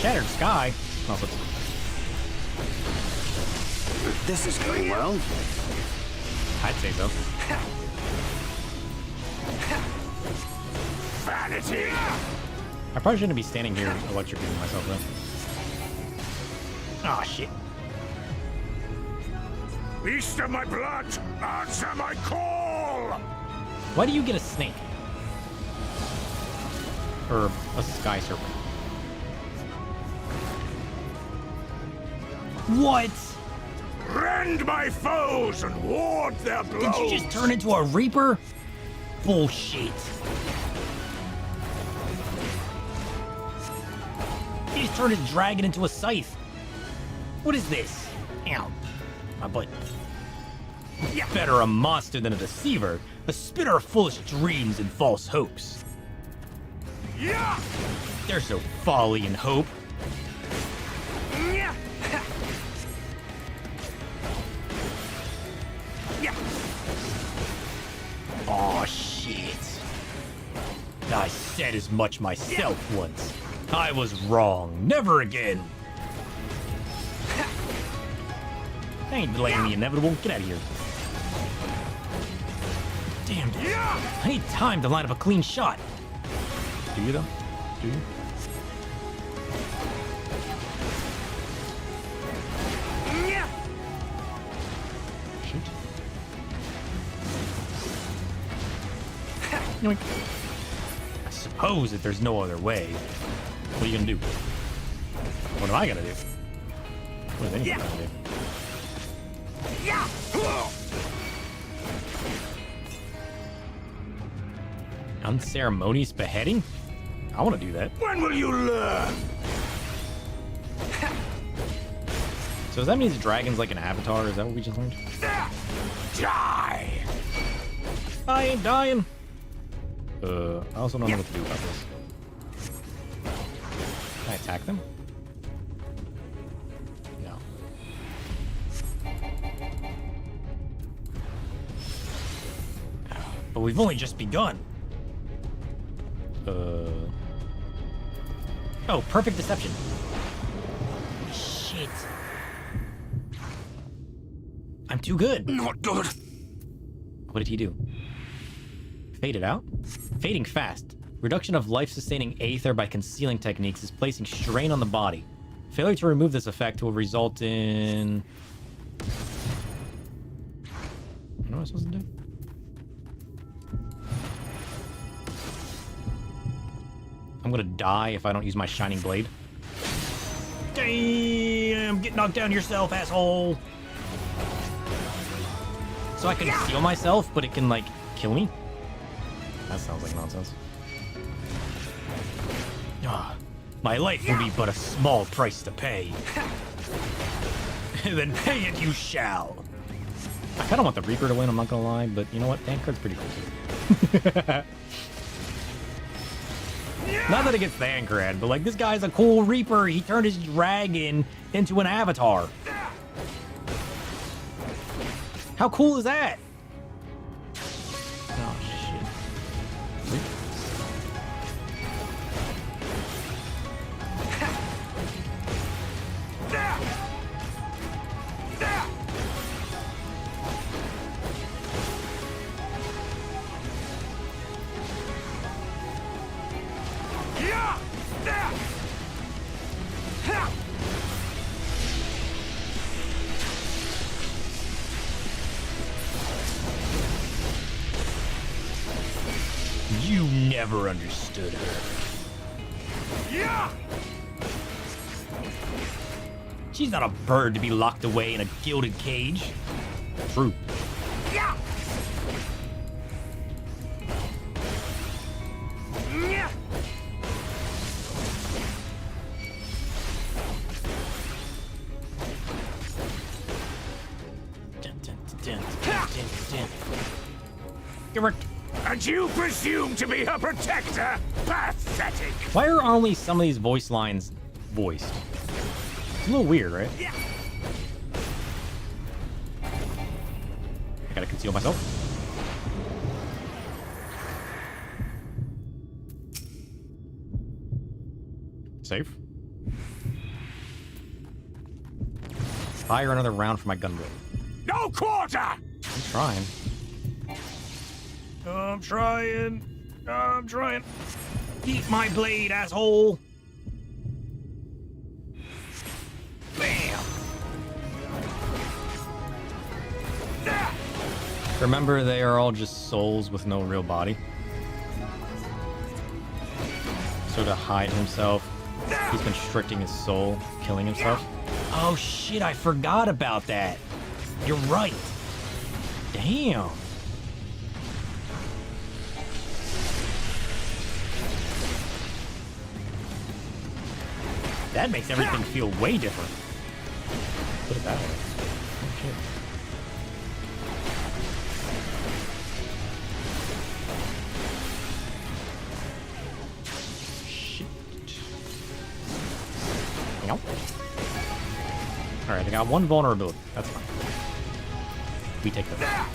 Shattered sky. Oh, but... This is going well. I'd say so. Vanity! I probably shouldn't be standing here electrocuting myself though. Ah, shit. Beast of my blood, answer my call! Why do you get a snake? Or a sky serpent? What? Rend my foes and ward their blows! Did you just turn into a reaper? Bullshit. He just turned his dragon into a scythe. What is this? Ow. My butt. Better a monster than a deceiver. A spitter of foolish dreams and false hopes. There's no folly in hope. Oh shit. I said as much myself once. I was wrong. Never again. I ain't delaying the inevitable. Get out of here. Damn, dude. I need time to line up a clean shot. Do you, though? Do you? Shoot. Yoink. I suppose that there's no other way. What are you gonna do? What am I gonna do? What is anyone gonna do? Unceremonious beheading? I want to do that. When will you learn? So does that mean the dragon's like an avatar? Is that what we just learned? Die! I ain't dying. I also don't know what to do about this. Can I attack them? No. But we've only just begun. Oh, perfect deception. Shit. I'm too good. Not good. What did he do? Faded out? Fading fast. Reduction of life-sustaining aether by concealing techniques is placing strain on the body. Failure to remove this effect will result in... What am I supposed to do? I'm gonna die if I don't use my shining blade. Damn! Get knocked down yourself, asshole! So I can heal myself, but it can, like, kill me? That sounds like nonsense. Ah, my life will be but a small price to pay. Then pay it you shall. I kind of want the Reaper to win, I'm not gonna lie, but you know what? Thancred's pretty cool too. Not that it gets Thancred, but like this guy's a cool Reaper. He turned his dragon into an avatar. How cool is that? Oh shit. You never understood her. She's not a bird to be locked away in a gilded cage. True. And you presume to be her protector? Pathetic! Why are only some of these voice lines voiced? It's a little weird, right? I gotta conceal myself. Safe. Fire another round for my gun blade. No quarter! I'm trying. I'm trying. Eat my blade, asshole. Bam. Remember, they are all just souls with no real body. So to hide himself, he's constricting his soul, killing himself. Oh shit, I forgot about that. You're right. Damn. That makes everything feel way different. Put it that way. Oh, shit. Nope. Alright, I got one vulnerability. That's fine. We take that.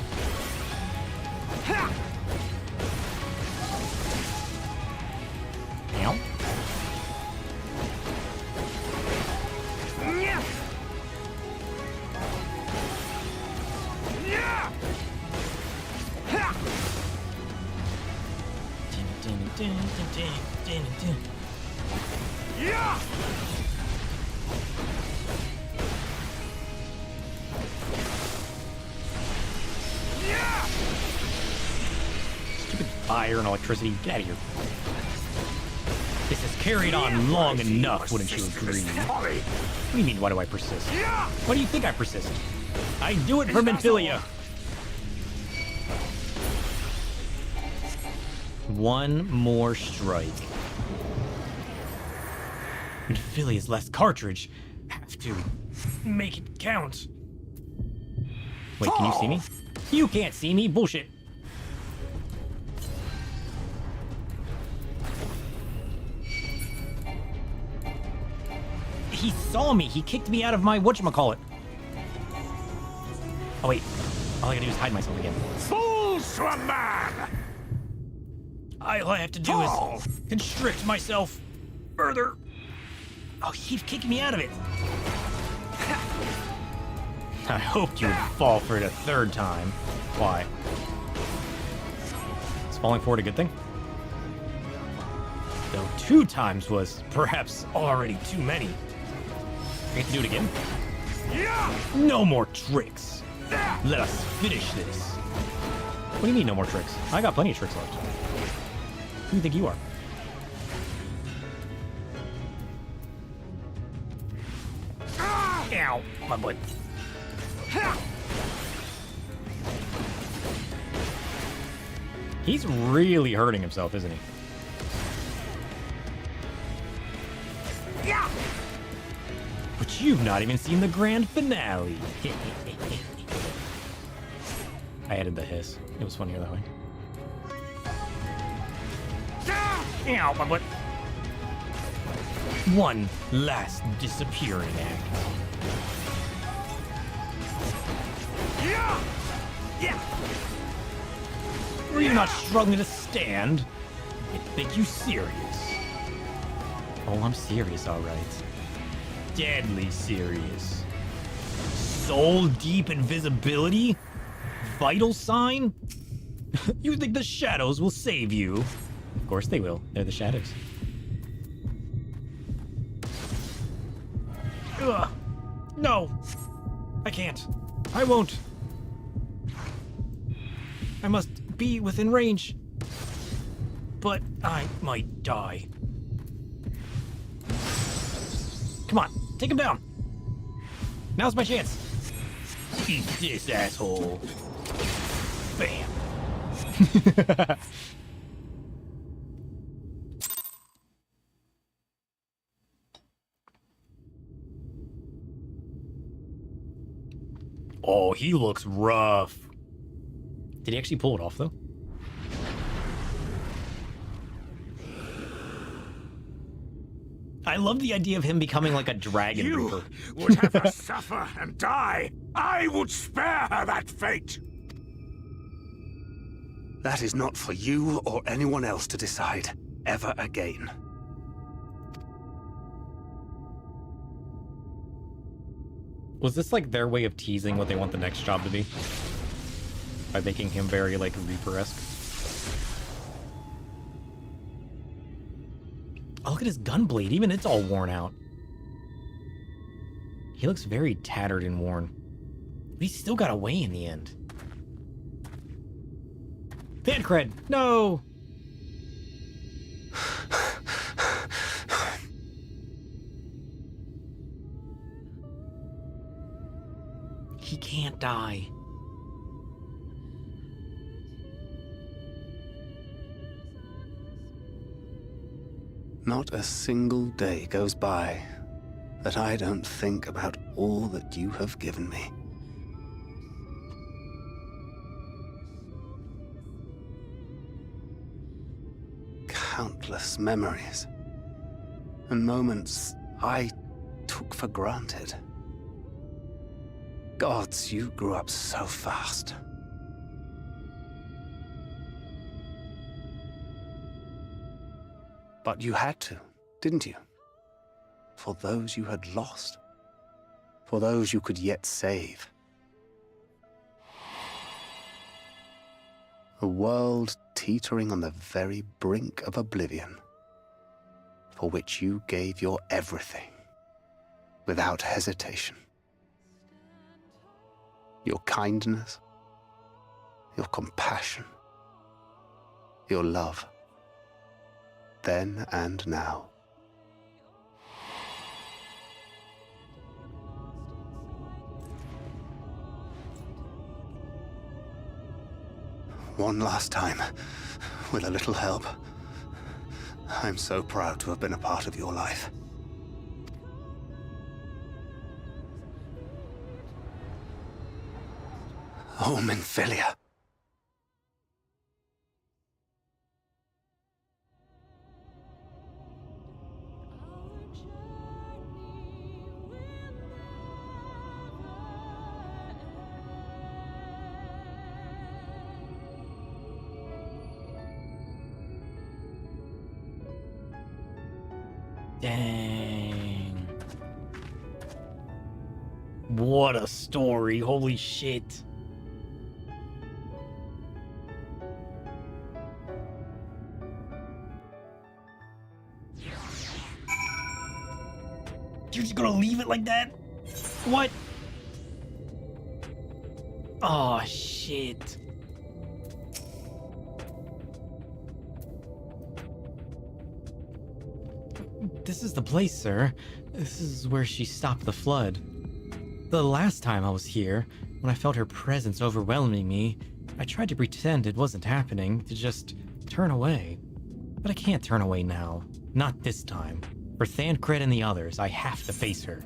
Ow. Stupid fire and electricity. Get out of here. This has carried on long enough, wouldn't you agree? What do you mean, why do I persist? Why do you think I persist? I do it for Minfilia. One more strike. Minfilia's last cartridge. Have to make it count. Wait, can you see me? You can't see me. Bullshit. He saw me. He kicked me out of my whatchamacallit. Oh, wait. All I gotta do is hide myself again. Fools to a man! All I have to do is constrict myself further. Oh, he keeps kicking me out of it. I hoped you would fall for it a third time. Why? Is falling for it a good thing? Though 2 times was perhaps already too many. I get to do it again? No more tricks. Let us finish this. What do you mean no more tricks? I got plenty of tricks left. Who do you think you are? Ow, my butt. He's really hurting himself, isn't he? But you've not even seen the grand finale. I added the hiss. It was funnier that way. Ow, my butt. One last disappearing act. Were you not struggling to stand? I think you serious. Oh, I'm serious, all right. Deadly serious. Soul deep invisibility? Vital sign? You think the shadows will save you? Of course they will. They're the shadows. Ugh. No. I can't. I won't. I must be within range. But I might die. Come on, take him down. Now's my chance. Eat this, asshole. Bam. Oh, he looks rough. Did he actually pull it off, though? I love the idea of him becoming like a dragon reaper. You would have her suffer and die. I would spare her that fate. That is not for you or anyone else to decide ever again. Was this like their way of teasing what they want the next job to be? By making him very like Reaper-esque? Oh, look at his gun blade. Even it's all worn out. He looks very tattered and worn. But he's still got away in the end. Fan cred! No! He can't die. Not a single day goes by that I don't think about all that you have given me. Countless memories and moments I took for granted. Gods, you grew up so fast. But you had to, didn't you? For those you had lost. For those you could yet save. A world teetering on the very brink of oblivion, for which you gave your everything, without hesitation. Your kindness, your compassion, your love, then and now. One last time, with a little help. I'm so proud to have been a part of your life. Oh, Minfilia. Dang. What a story. Holy shit. You're just gonna leave it like that? What? Oh, shit. This is the place, sir. This is where she stopped the flood. The last time I was here, when I felt her presence overwhelming me, I tried to pretend it wasn't happening, to just turn away. But I can't turn away now. Not this time. For Thancred and the others, I have to face her.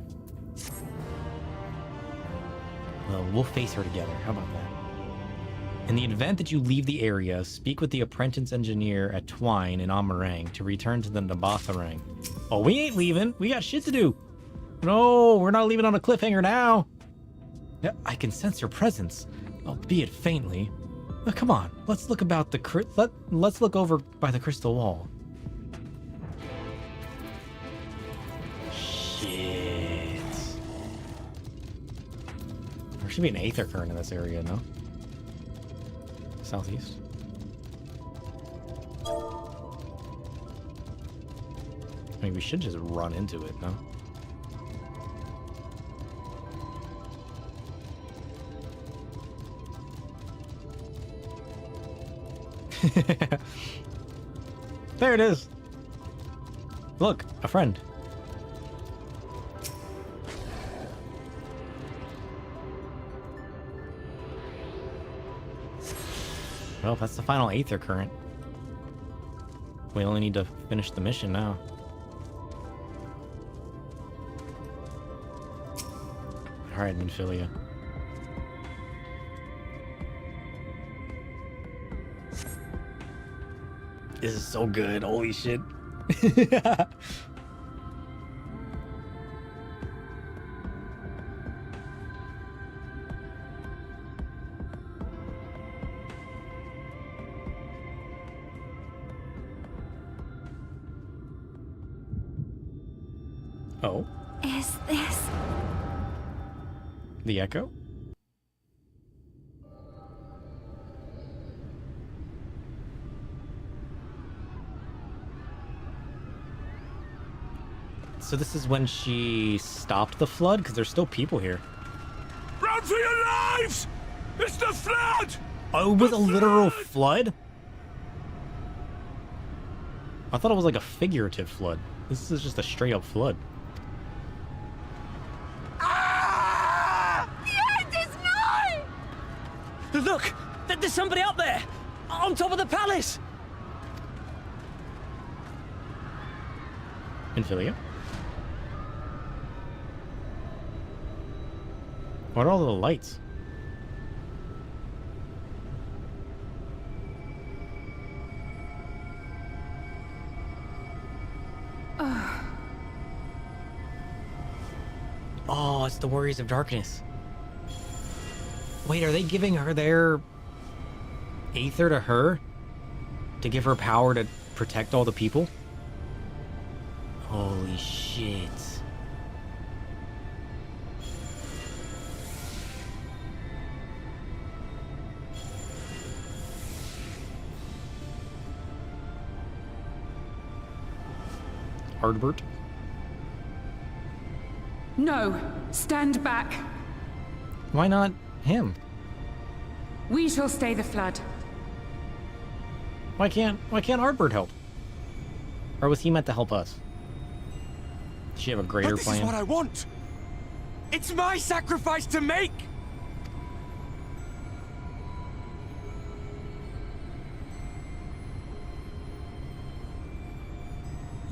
Well, we'll face her together. How about that? In the event that you leave the area, speak with the apprentice engineer at Twine in Amarang to return to the Nabatharang. Oh, we ain't leaving. We got shit to do. No, we're not leaving on a cliffhanger now. Yeah, I can sense her presence, albeit faintly. But come on, let's look about the let's look over by the crystal wall. Shit. There should be an aether current in this area, no? Southeast. I mean, we should just run into it, no? There it is. Look, a friend. Well, that's the final aether current. We only need to finish the mission now. Alright, Minfilia. This is so good, holy shit. Oh? Is this... The Echo? So this is when she stopped the flood? Because there's still people here. Run for your lives! It's the flood! Oh, it was a literal flood? I thought it was like a figurative flood. This is just a straight up flood. The end is nigh! Look! There's somebody up there! On top of the palace! Minfilia? What are all the lights? Oh, it's the Warriors of Darkness. Wait, are they giving her their aether to her? To give her power to protect all the people? Holy shit. Ardbert? No, stand back. Why not him? We shall stay the flood. Why can't Ardbert help? Or was he meant to help us? Does she have a greater But this plan? is what I want. It's my sacrifice to make.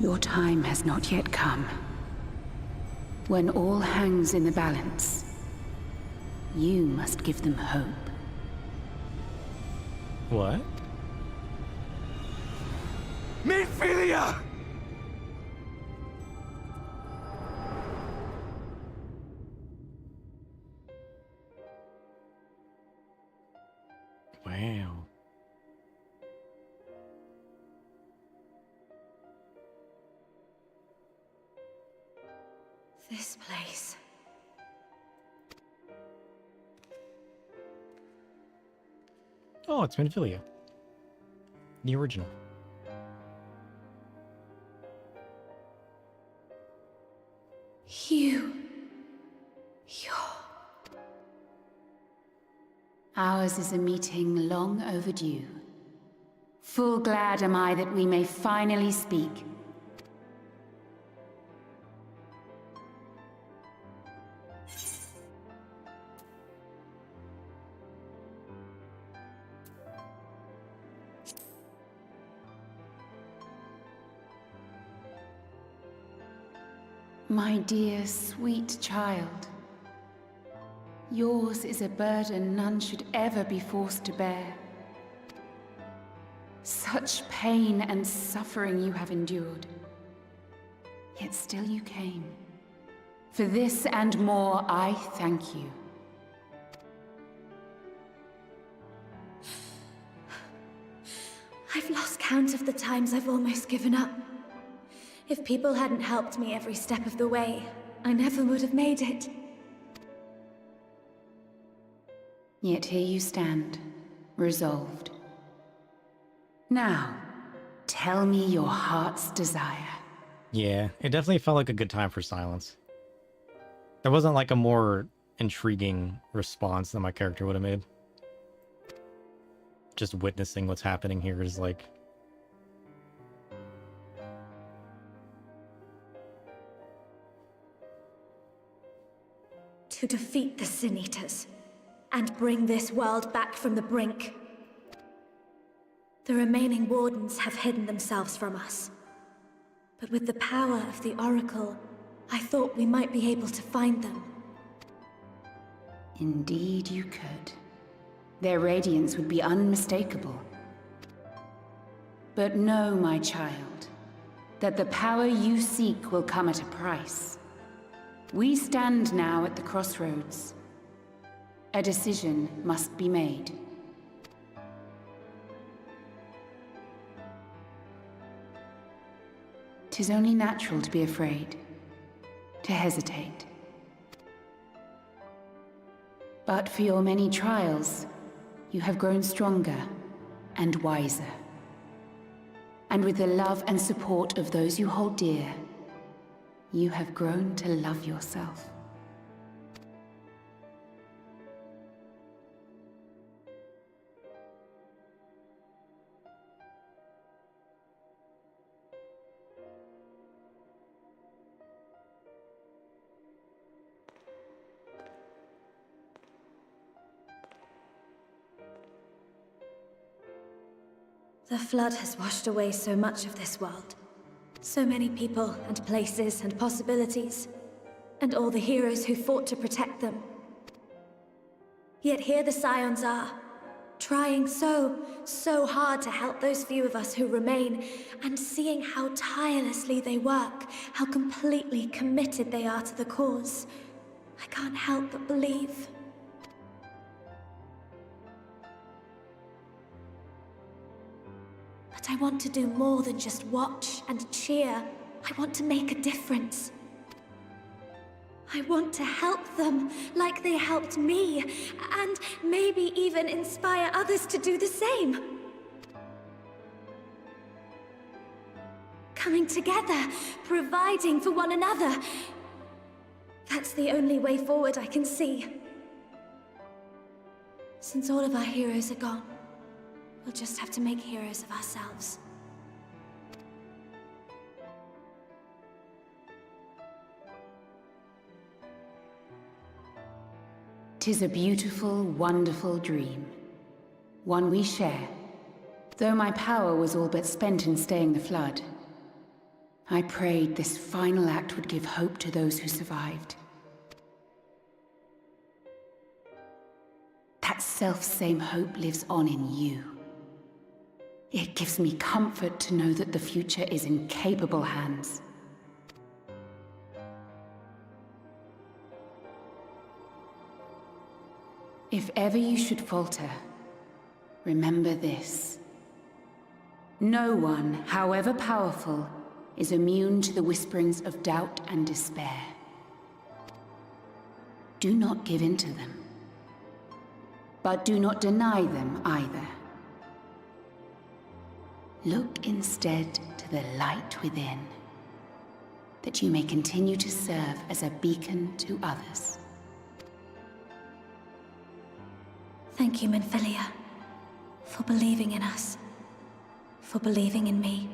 Your time has not yet come. When all hangs in the balance, you must give them hope. What? Minfilia! Wow. This place. Oh, it's Minfilia. The original. Ours is a meeting long overdue. Full glad am I that we may finally speak. My dear, sweet child, yours is a burden none should ever be forced to bear. Such pain and suffering you have endured. Yet still you came. For this and more, I thank you. I've lost count of the times I've almost given up. If people hadn't helped me every step of the way, I never would have made it. Yet here you stand, resolved. Now, tell me your heart's desire. Yeah, it definitely felt like a good time for silence. There wasn't like a more intriguing response than my character would have made. Just witnessing what's happening here is like... To defeat the Sin Eaters, and bring this world back from the brink. The remaining Wardens have hidden themselves from us. But with the power of the Oracle, I thought we might be able to find them. Indeed you could. Their radiance would be unmistakable. But know, my child, that the power you seek will come at a price. We stand now at the crossroads. A decision must be made. 'Tis only natural to be afraid, to hesitate. But for your many trials, you have grown stronger and wiser. And with the love and support of those you hold dear, you have grown to love yourself. The flood has washed away so much of this world. So many people and places and possibilities. And all the heroes who fought to protect them. Yet here the Scions are, trying so hard to help those few of us who remain, and seeing how tirelessly they work, how completely committed they are to the cause. I can't help but believe. But I want to do more than just watch and cheer. I want to make a difference. I want to help them like they helped me, and maybe even inspire others to do the same. Coming together, providing for one another. That's the only way forward I can see. Since all of our heroes are gone, we'll just have to make heroes of ourselves. "'Tis a beautiful, wonderful dream. One we share. Though my power was all but spent in staying the flood, I prayed this final act would give hope to those who survived. That self-same hope lives on in you. It gives me comfort to know that the future is in capable hands. If ever you should falter, remember this. No one, however powerful, is immune to the whisperings of doubt and despair. Do not give in to them. But do not deny them either. Look instead to the light within, that you may continue to serve as a beacon to others. Thank you, Minfilia, for believing in us, for believing in me.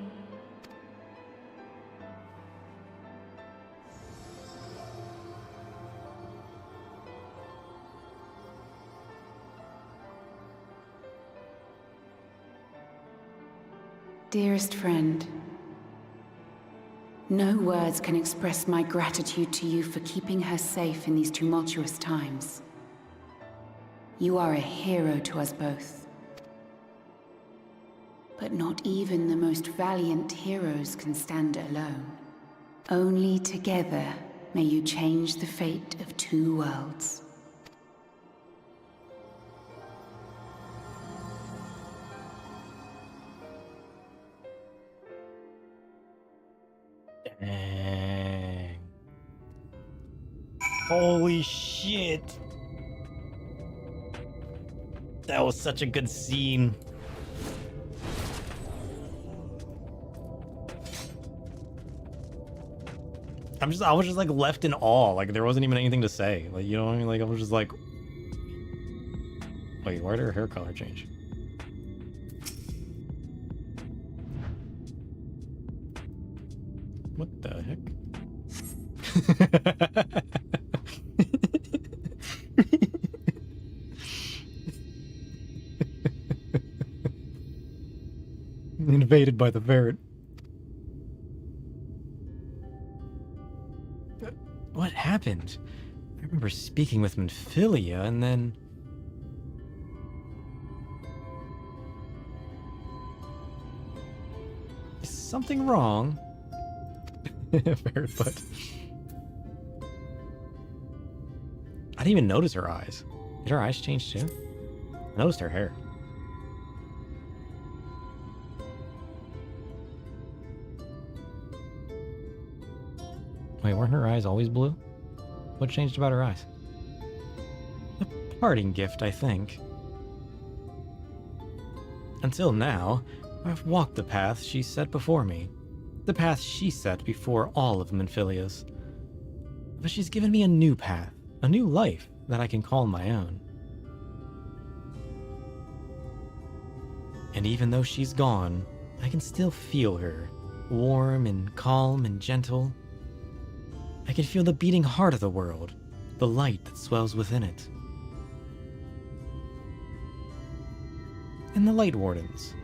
Dearest friend, no words can express my gratitude to you for keeping her safe in these tumultuous times. You are a hero to us both. But not even the most valiant heroes can stand alone. Only together may you change the fate of two worlds. Dang. Holy shit. That was such a good scene. I was just like left in awe. Like there wasn't even anything to say. Like, you know what I mean? Like I was just like, wait, why did her hair color change? What the heck? Invaded by the ferret. What happened? I remember speaking with Minfilia and then... Is something wrong? Ferret butt. I didn't even notice her eyes. Did her eyes change too? I noticed her hair. Wait, weren't her eyes always blue? What changed about her eyes? A parting gift, I think. Until now, I've walked the path she set before me. The path she set before all of Minfilia's. But she's given me a new path, a new life that I can call my own. And even though she's gone, I can still feel her, warm and calm and gentle. I can feel the beating heart of the world, the light that swells within it. And the Light Wardens.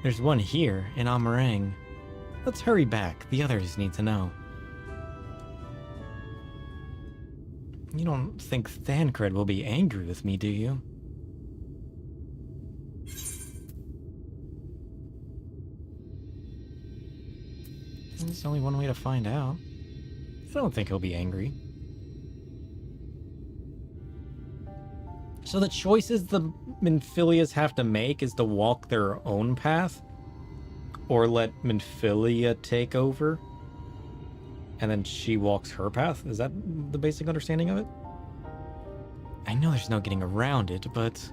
There's one here in Amarang. Let's hurry back, the others need to know. You don't think Thancred will be angry with me, do you? There's only one way to find out. I don't think he'll be angry. So the choices the Minfilias have to make is to walk their own path? Or let Minfilia take over? and then she walks her path? Is that the basic understanding of it? I know there's no getting around it, but...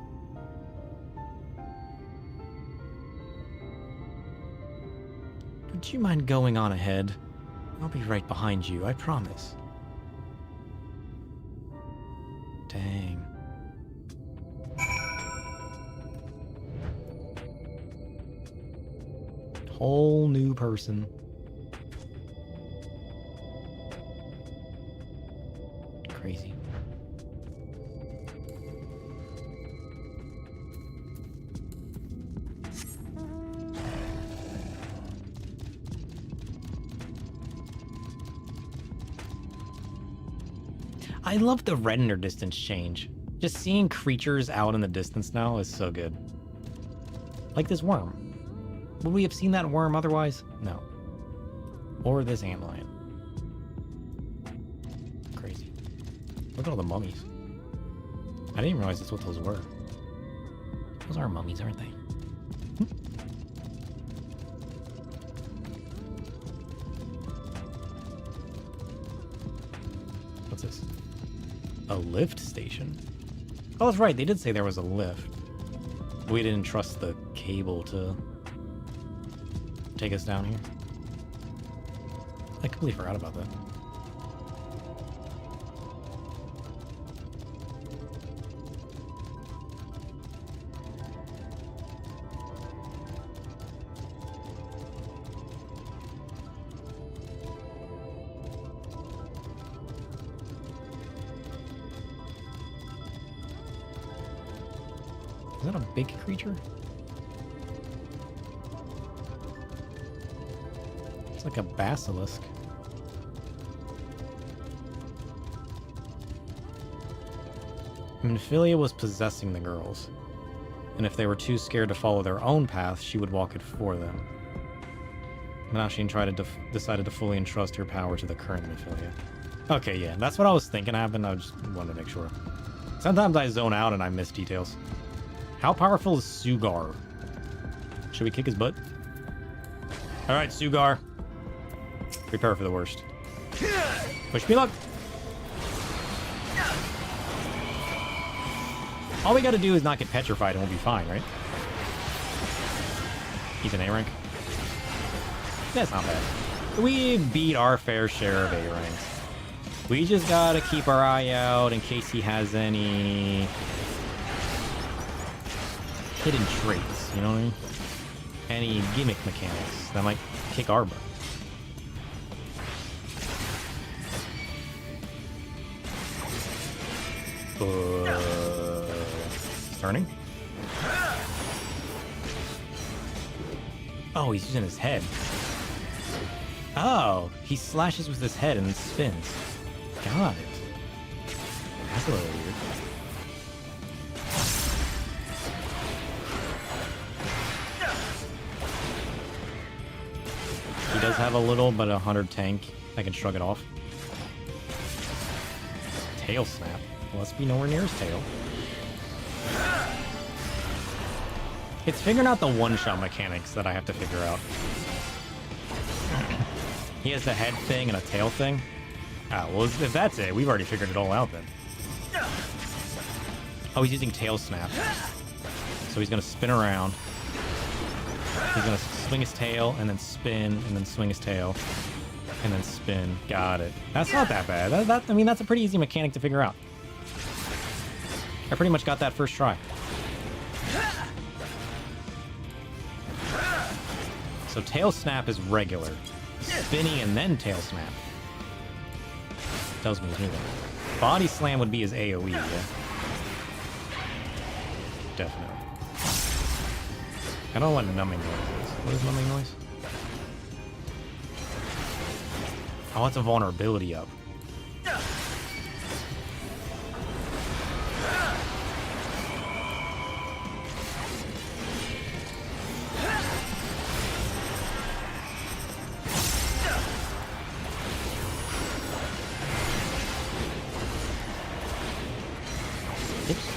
would you mind going on ahead? I'll be right behind you, I promise. Dang. Whole new person. Crazy. I love the render distance change. Just seeing creatures out in the distance now is so good. Like this worm. Would we have seen that worm otherwise? No. Or this antlion. Crazy. Look at all the mummies. I didn't realize that's what those were. Those are mummies, aren't they? What's this? A lift station? Oh, that's right. They did say there was a lift. We didn't trust the cable to take us down here. I completely forgot about that. Is that a big creature? It's like a basilisk. Minfilia was possessing the girls, and if they were too scared to follow their own path, she would walk it for them. Now she decided to fully entrust her power to the current Minfilia. Okay, yeah, that's what I was thinking happened. I just wanted to make sure. Sometimes I zone out and I miss details. How powerful is Sugar? Should we kick his butt? Alright, Sugar. Prepare for the worst. Wish me luck. All we gotta do is not get petrified and we'll be fine, right? He's an A rank. That's not bad. We beat our fair share of A ranks. We just gotta keep our eye out in case he has any hidden traits, you know what I mean? Any gimmick mechanics that might kick our butt. He's turning? Oh, he's using his head. Oh, he slashes with his head and then spins. Got it. That's a little weird. He does have a little, but 100 tank. I can shrug it off. Tail snap. Let's be nowhere near his tail. It's figuring out the one-shot mechanics that I have to figure out. He has the head thing and a tail thing. Ah, well, if that's it, we've already figured it all out then. Oh, he's using tail snap. So he's gonna spin around. He's gonna swing his tail and then spin and then swing his tail and then spin. Got it. That's not that bad. I mean, that's a pretty easy mechanic to figure out. I pretty much got that first try. So tail snap is regular. Spinning and then tail snap. Tells me he's moving. Body slam would be his AoE, yeah? Definitely. I don't know what numbing noise is. What is numbing noise? Oh, it's a vulnerability up. Oops.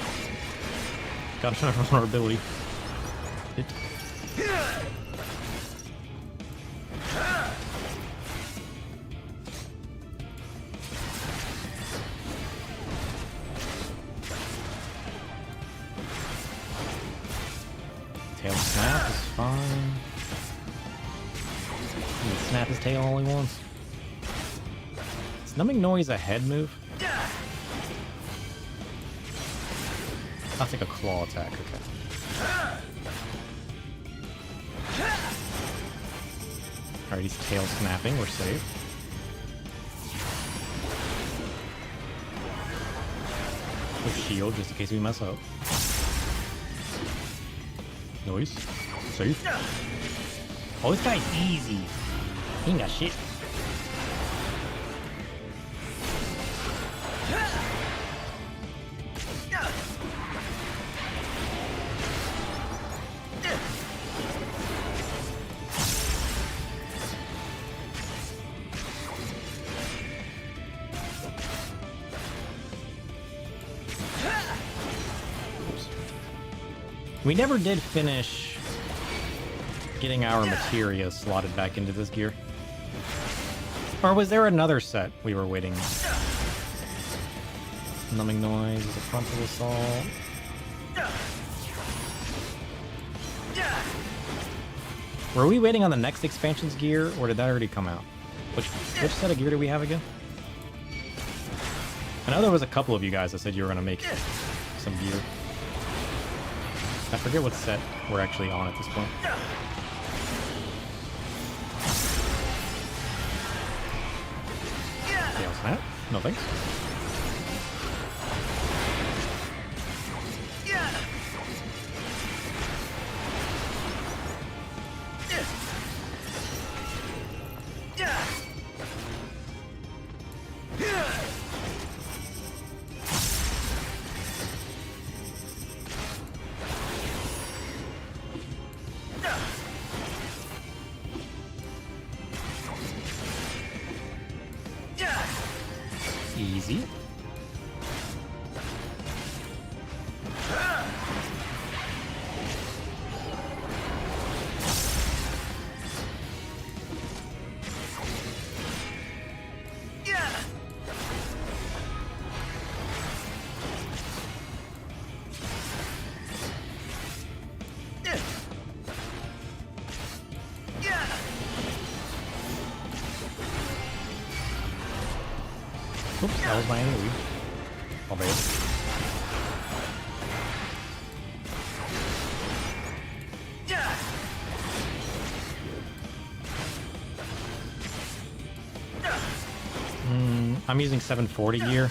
Got another vulnerability. Tail snap is fine. He can snap his tail all he wants. Is numbing noise a head move? I'll take a claw attack, okay. Alright, he's tail snapping, we're safe. With shield, just in case we mess up. Noise. Safe. Oh, this guy's easy. He ain't got shit. We never did finish getting our materia slotted back into this gear. Or was there another set we were waiting? Numbing noise is a frontal assault. Were we waiting on the next expansion's gear, or did that already come out? Which set of gear do we have again? I know there was a couple of you guys that said you were going to make some gear. I forget what set we're actually on at this point. Tail snap? No thanks. Easy. Oops, that was my enemy. I'll bait it. I'm using 740 gear.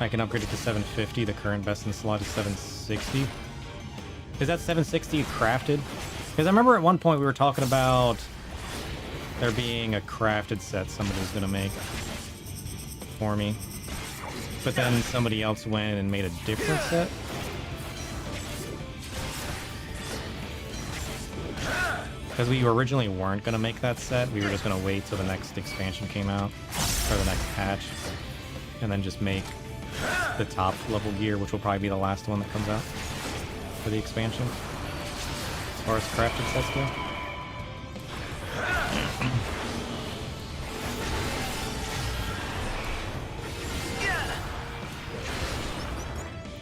I can upgrade it to 750. The current best in slot is 760. Is that 760 crafted? Because I remember at one point we were talking about there being a crafted set somebody was going to make for me. But then somebody else went and made a different set. Because we originally weren't going to make that set. We were just going to wait till the next expansion came out. Or the next patch. And then just make the top level gear, which will probably be the last one that comes out for the expansion. As far as crafted sets go.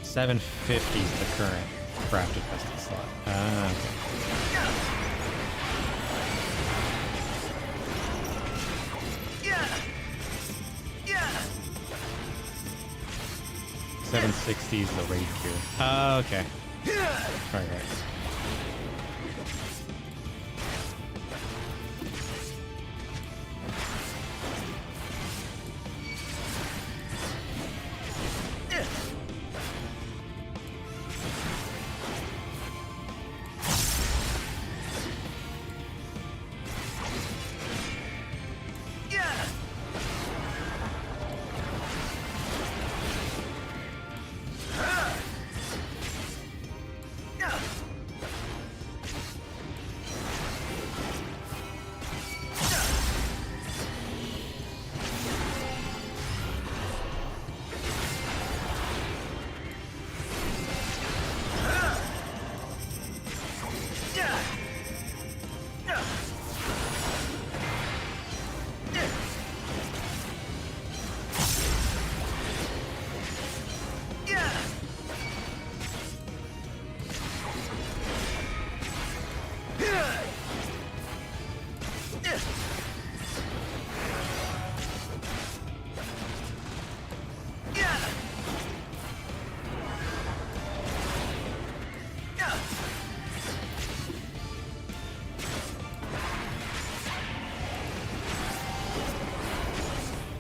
750 is the current crafted pistol slot. Ah, okay. $760 is the raid gear. Oh, okay. Right.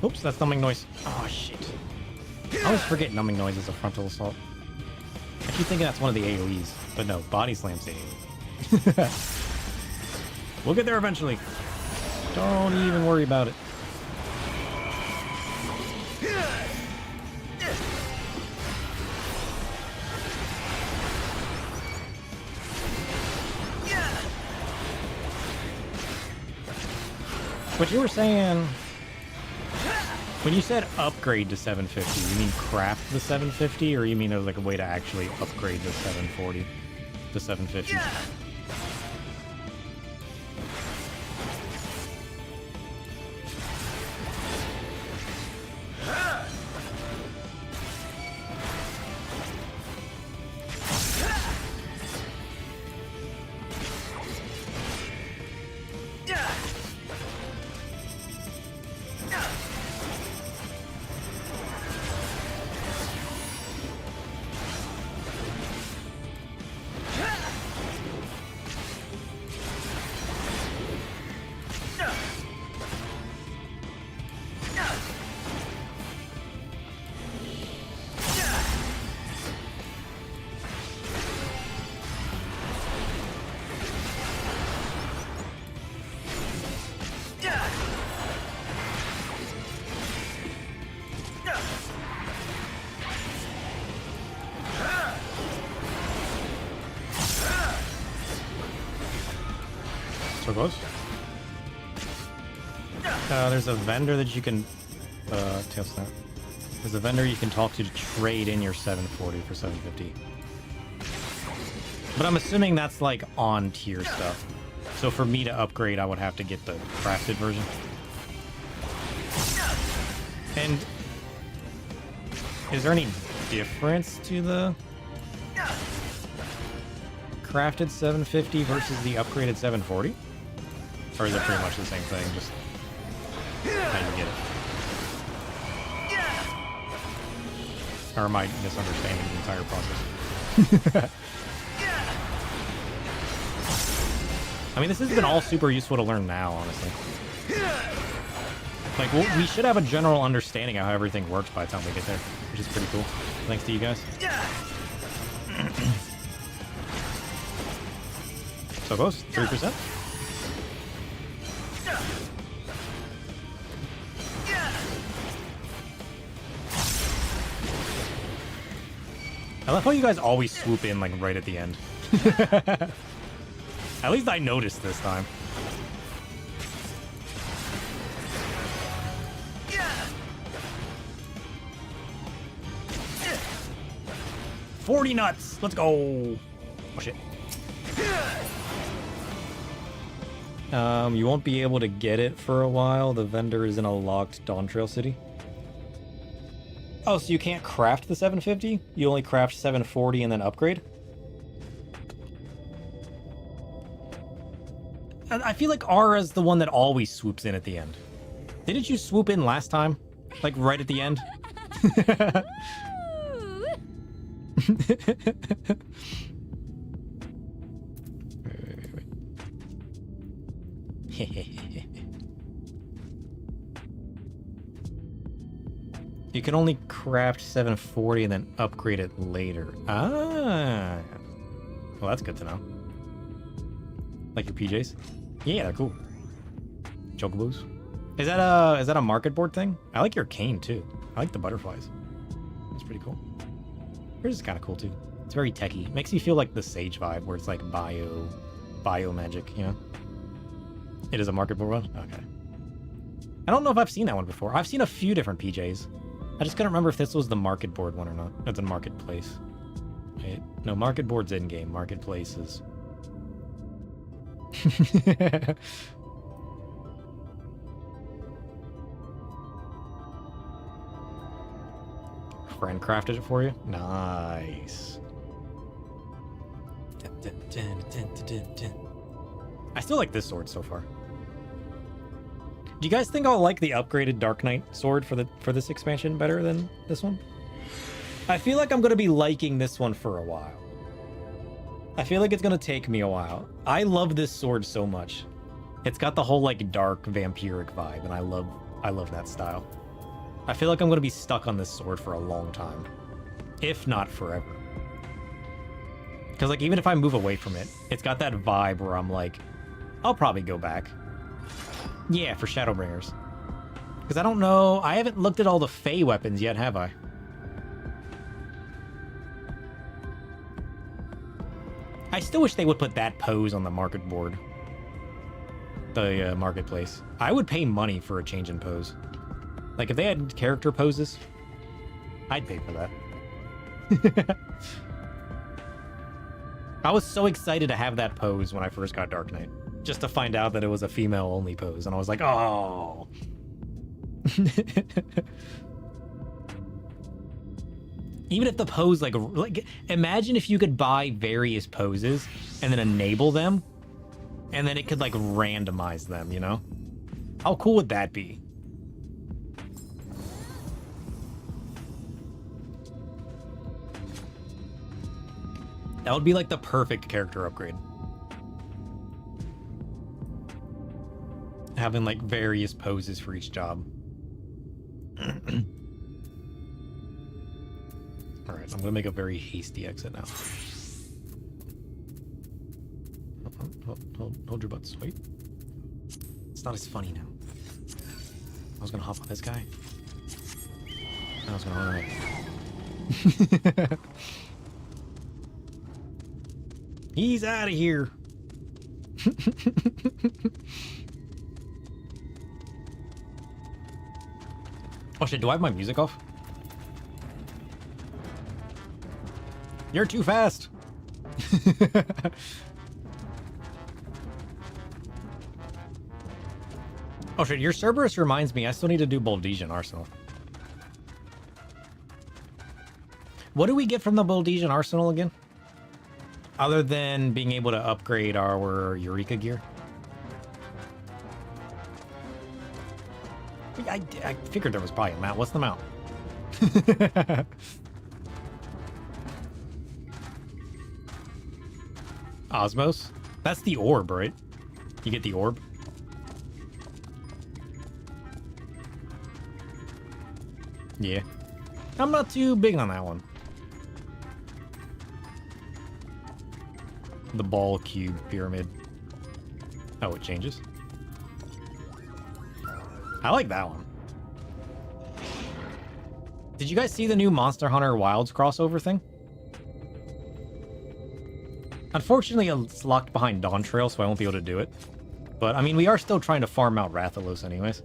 Oops, that's numbing noise. Oh, shit. I always forget numbing noise is a frontal assault. I keep thinking that's one of the AoEs, but no, body slam's the AoE. We'll get there eventually. Don't even worry about it. What you were saying, when you said upgrade to 750, you mean craft the 750, or you mean there's like a way to actually upgrade the 740 to 750? So close. There's a vendor that you can tail snap. There's a vendor you can talk to trade in your 740 for 750. But I'm assuming that's like on tier stuff. So for me to upgrade, I would have to get the crafted version. And is there any difference to the crafted 750 versus the upgraded 740? Or is it pretty much the same thing, just how you get it? Or am I misunderstanding the entire process? I mean, this has been all super useful to learn now, honestly. Like, we should have a general understanding of how everything works by the time we get there, which is pretty cool. Thanks to you guys. So close, 3%. I love how you guys always swoop in, like, right at the end. At least I noticed this time. $40 nuts! Let's go! Oh, shit. You won't be able to get it for a while. The vendor is in a locked Dawn Trail city. Oh, so you can't craft the 750? You only craft 740 and then upgrade? I feel like Aura's the one that always swoops in at the end. Didn't you swoop in last time? Like, right at the end? You can only craft 740 and then upgrade it later. Ah. Well, that's good to know. Like your PJs? Yeah, they're cool. Chocobos. Is that a market board thing? I like your cane too. I like the butterflies. That's pretty cool. Yours is kind of cool too. It's very techy. It makes you feel like the Sage vibe, where it's like bio magic, you know? It is a market board one? Okay. I don't know if I've seen that one before. I've seen a few different PJs. I just couldn't remember if this was the market board one or not. It's a marketplace. Wait, no, market board's in-game. Marketplace is... Friend crafted it for you? Nice. I still like this sword so far. Do you guys think I'll like the upgraded Dark Knight sword for this expansion better than this one? I feel like I'm going to be liking this one for a while. I feel like it's going to take me a while. I love this sword so much. It's got the whole like dark vampiric vibe, and I love that style. I feel like I'm going to be stuck on this sword for a long time. If not forever. Because, like, even if I move away from it, it's got that vibe where I'm like, I'll probably go back. Yeah, for Shadowbringers. Because I don't know, I haven't looked at all the Fey weapons yet, have I? I still wish they would put that pose on the market board. The marketplace. I would pay money for a change in pose. Like, if they had character poses, I'd pay for that. I was so excited to have that pose when I first got Dark Knight. Just to find out that it was a female-only pose. And I was like, oh. Even if the pose, like, imagine if you could buy various poses and then enable them, and then it could, like, randomize them, you know? How cool would that be? That would be, like, the perfect character upgrade. Having, like, various poses for each job. Alright, I'm gonna make a very hasty exit now. Hold your butts. Wait. It's not as funny now. I was gonna hop on this guy. I was gonna run away. He's out of here. Oh shit, do I have my music off? You're too fast. Oh shit, your Cerberus reminds me, I still need to do Boldesian Arsenal. What do we get from the Boldesian Arsenal again? Other than being able to upgrade our Eureka gear? I figured there was probably a mount. What's the mount? Osmos? That's the orb, right? You get the orb? Yeah. I'm not too big on that one. The ball, cube, pyramid. Oh, it changes? I like that one. Did you guys see the new Monster Hunter Wilds crossover thing? Unfortunately, it's locked behind Dawn Trail, so I won't be able to do it. But, I mean, we are still trying to farm out Rathalos anyways.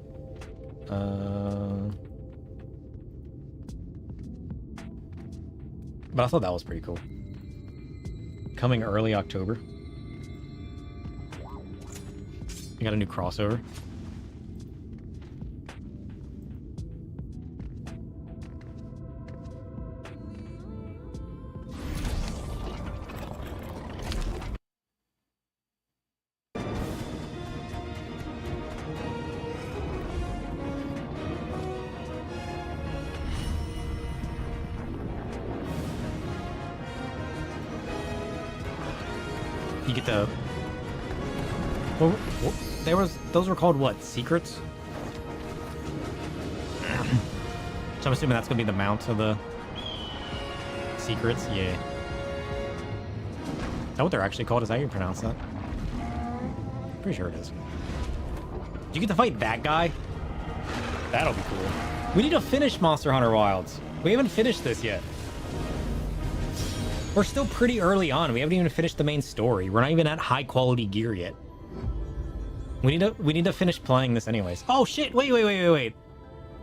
But I thought that was pretty cool. Coming early October. You got a new crossover. You get the... Well, those were called what? Secrets? So I'm assuming that's gonna be the mount of the secrets? Yeah. Is that what they're actually called? Is that how you pronounce that? Pretty sure it is. Did you get to fight that guy? That'll be cool. We need to finish Monster Hunter Wilds. We haven't finished this yet. We're still pretty early on. We haven't even finished the main story. We're not even at high quality gear yet. We need to finish playing this anyways. Oh shit! Wait.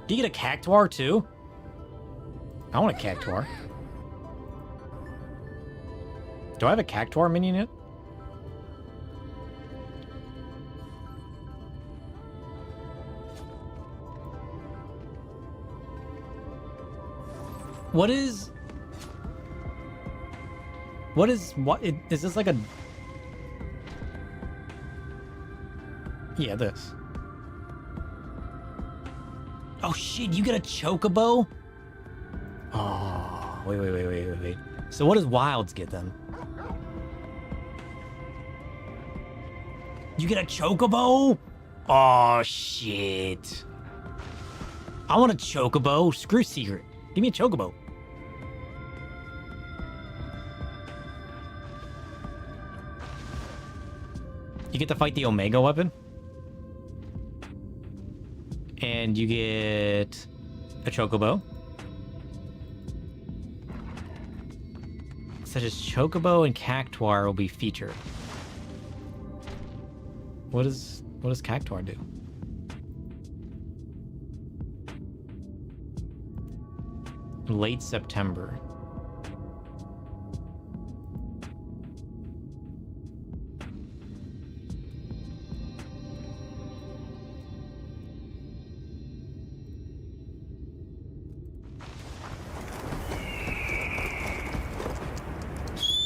Do you get a Cactuar too? I want a Cactuar. Do I have a Cactuar minion yet? What is this like a... Yeah, this. Oh shit, you get a Chocobo? Oh, wait. So what does Wilds get then? You get a Chocobo? Oh shit. I want a chocobo. Screw secret. Give me a chocobo. You get to fight the Omega weapon. And you get a chocobo. Such as chocobo and cactuar will be featured. What does cactuar do? Late September.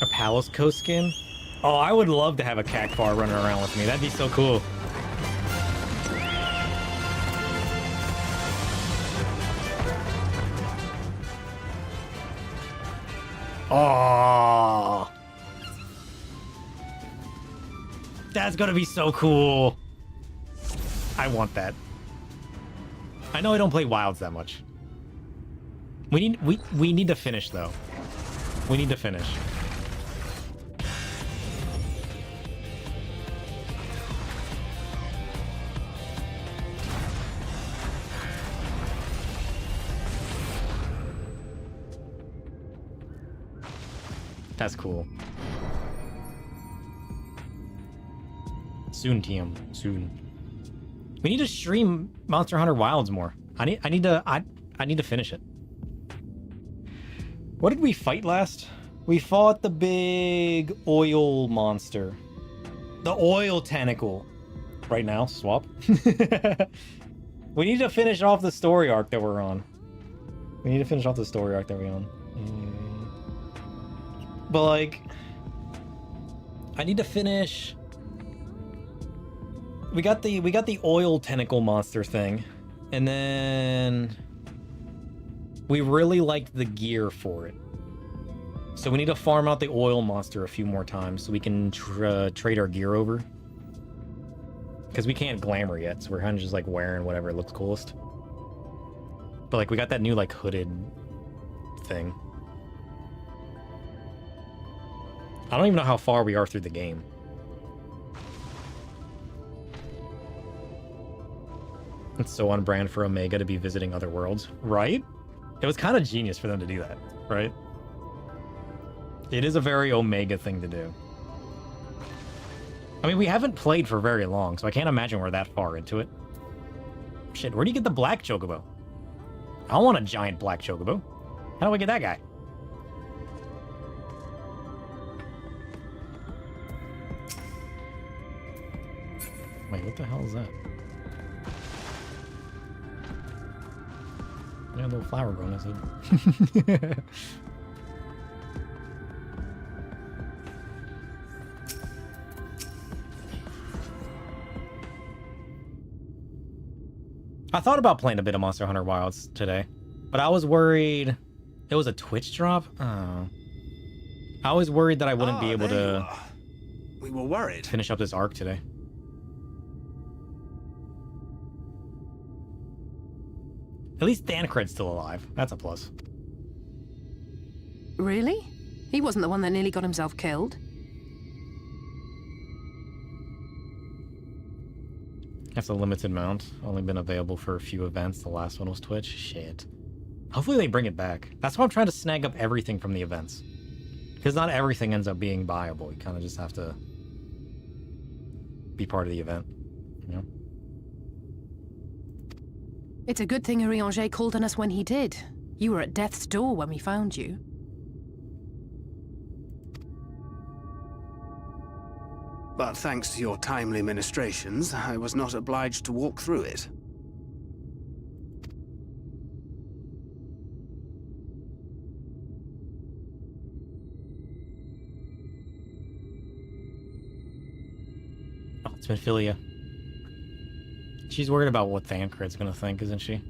A Palace Coast skin? Oh, I would love to have a cactuar running around with me. That'd be so cool. Oh, that's gonna be so cool. I want that. I know I don't play Wilds that much. We need to finish though. We need to finish. That's cool. Soon, TM. Soon. We need to stream Monster Hunter Wilds more. I need to finish it. What did we fight last? We fought the big oil monster. The oil tentacle. Right now, swap. We need to finish off the story arc that we're on. But like, I need to finish. We got the oil tentacle monster thing, and then we really liked the gear for it. So we need to farm out the oil monster a few more times so we can trade our gear over. Because we can't glamour yet, so we're kind of just like wearing whatever looks coolest. But like, we got that new like hooded thing. I don't even know how far we are through the game. It's so on brand for Omega to be visiting other worlds, right? It was kind of genius for them to do that, right? It is a very Omega thing to do. I mean, we haven't played for very long, so I can't imagine we're that far into it. Shit, where do you get the black chocobo? I want a giant black chocobo. How do I get that guy? Wait, what the hell is that? Yeah, a little flower growing his head. I thought about playing a bit of Monster Hunter Wilds today, but I was worried it was a Twitch drop. Oh. I was worried that I wouldn't be able to We were worried. Finish up this arc today. At least Thancred's still alive. That's a plus. Really? He wasn't the one that nearly got himself killed? That's a limited mount. Only been available for a few events. The last one was Twitch. Shit. Hopefully they bring it back. That's why I'm trying to snag up everything from the events. Because not everything ends up being buyable. You kind of just have to be part of the event. You know? It's a good thing Urianger called on us when he did. You were at death's door when we found you. But thanks to your timely ministrations, I was not obliged to walk through it. Oh, it's Minfilia. She's worried about what Thancred's gonna think, isn't she?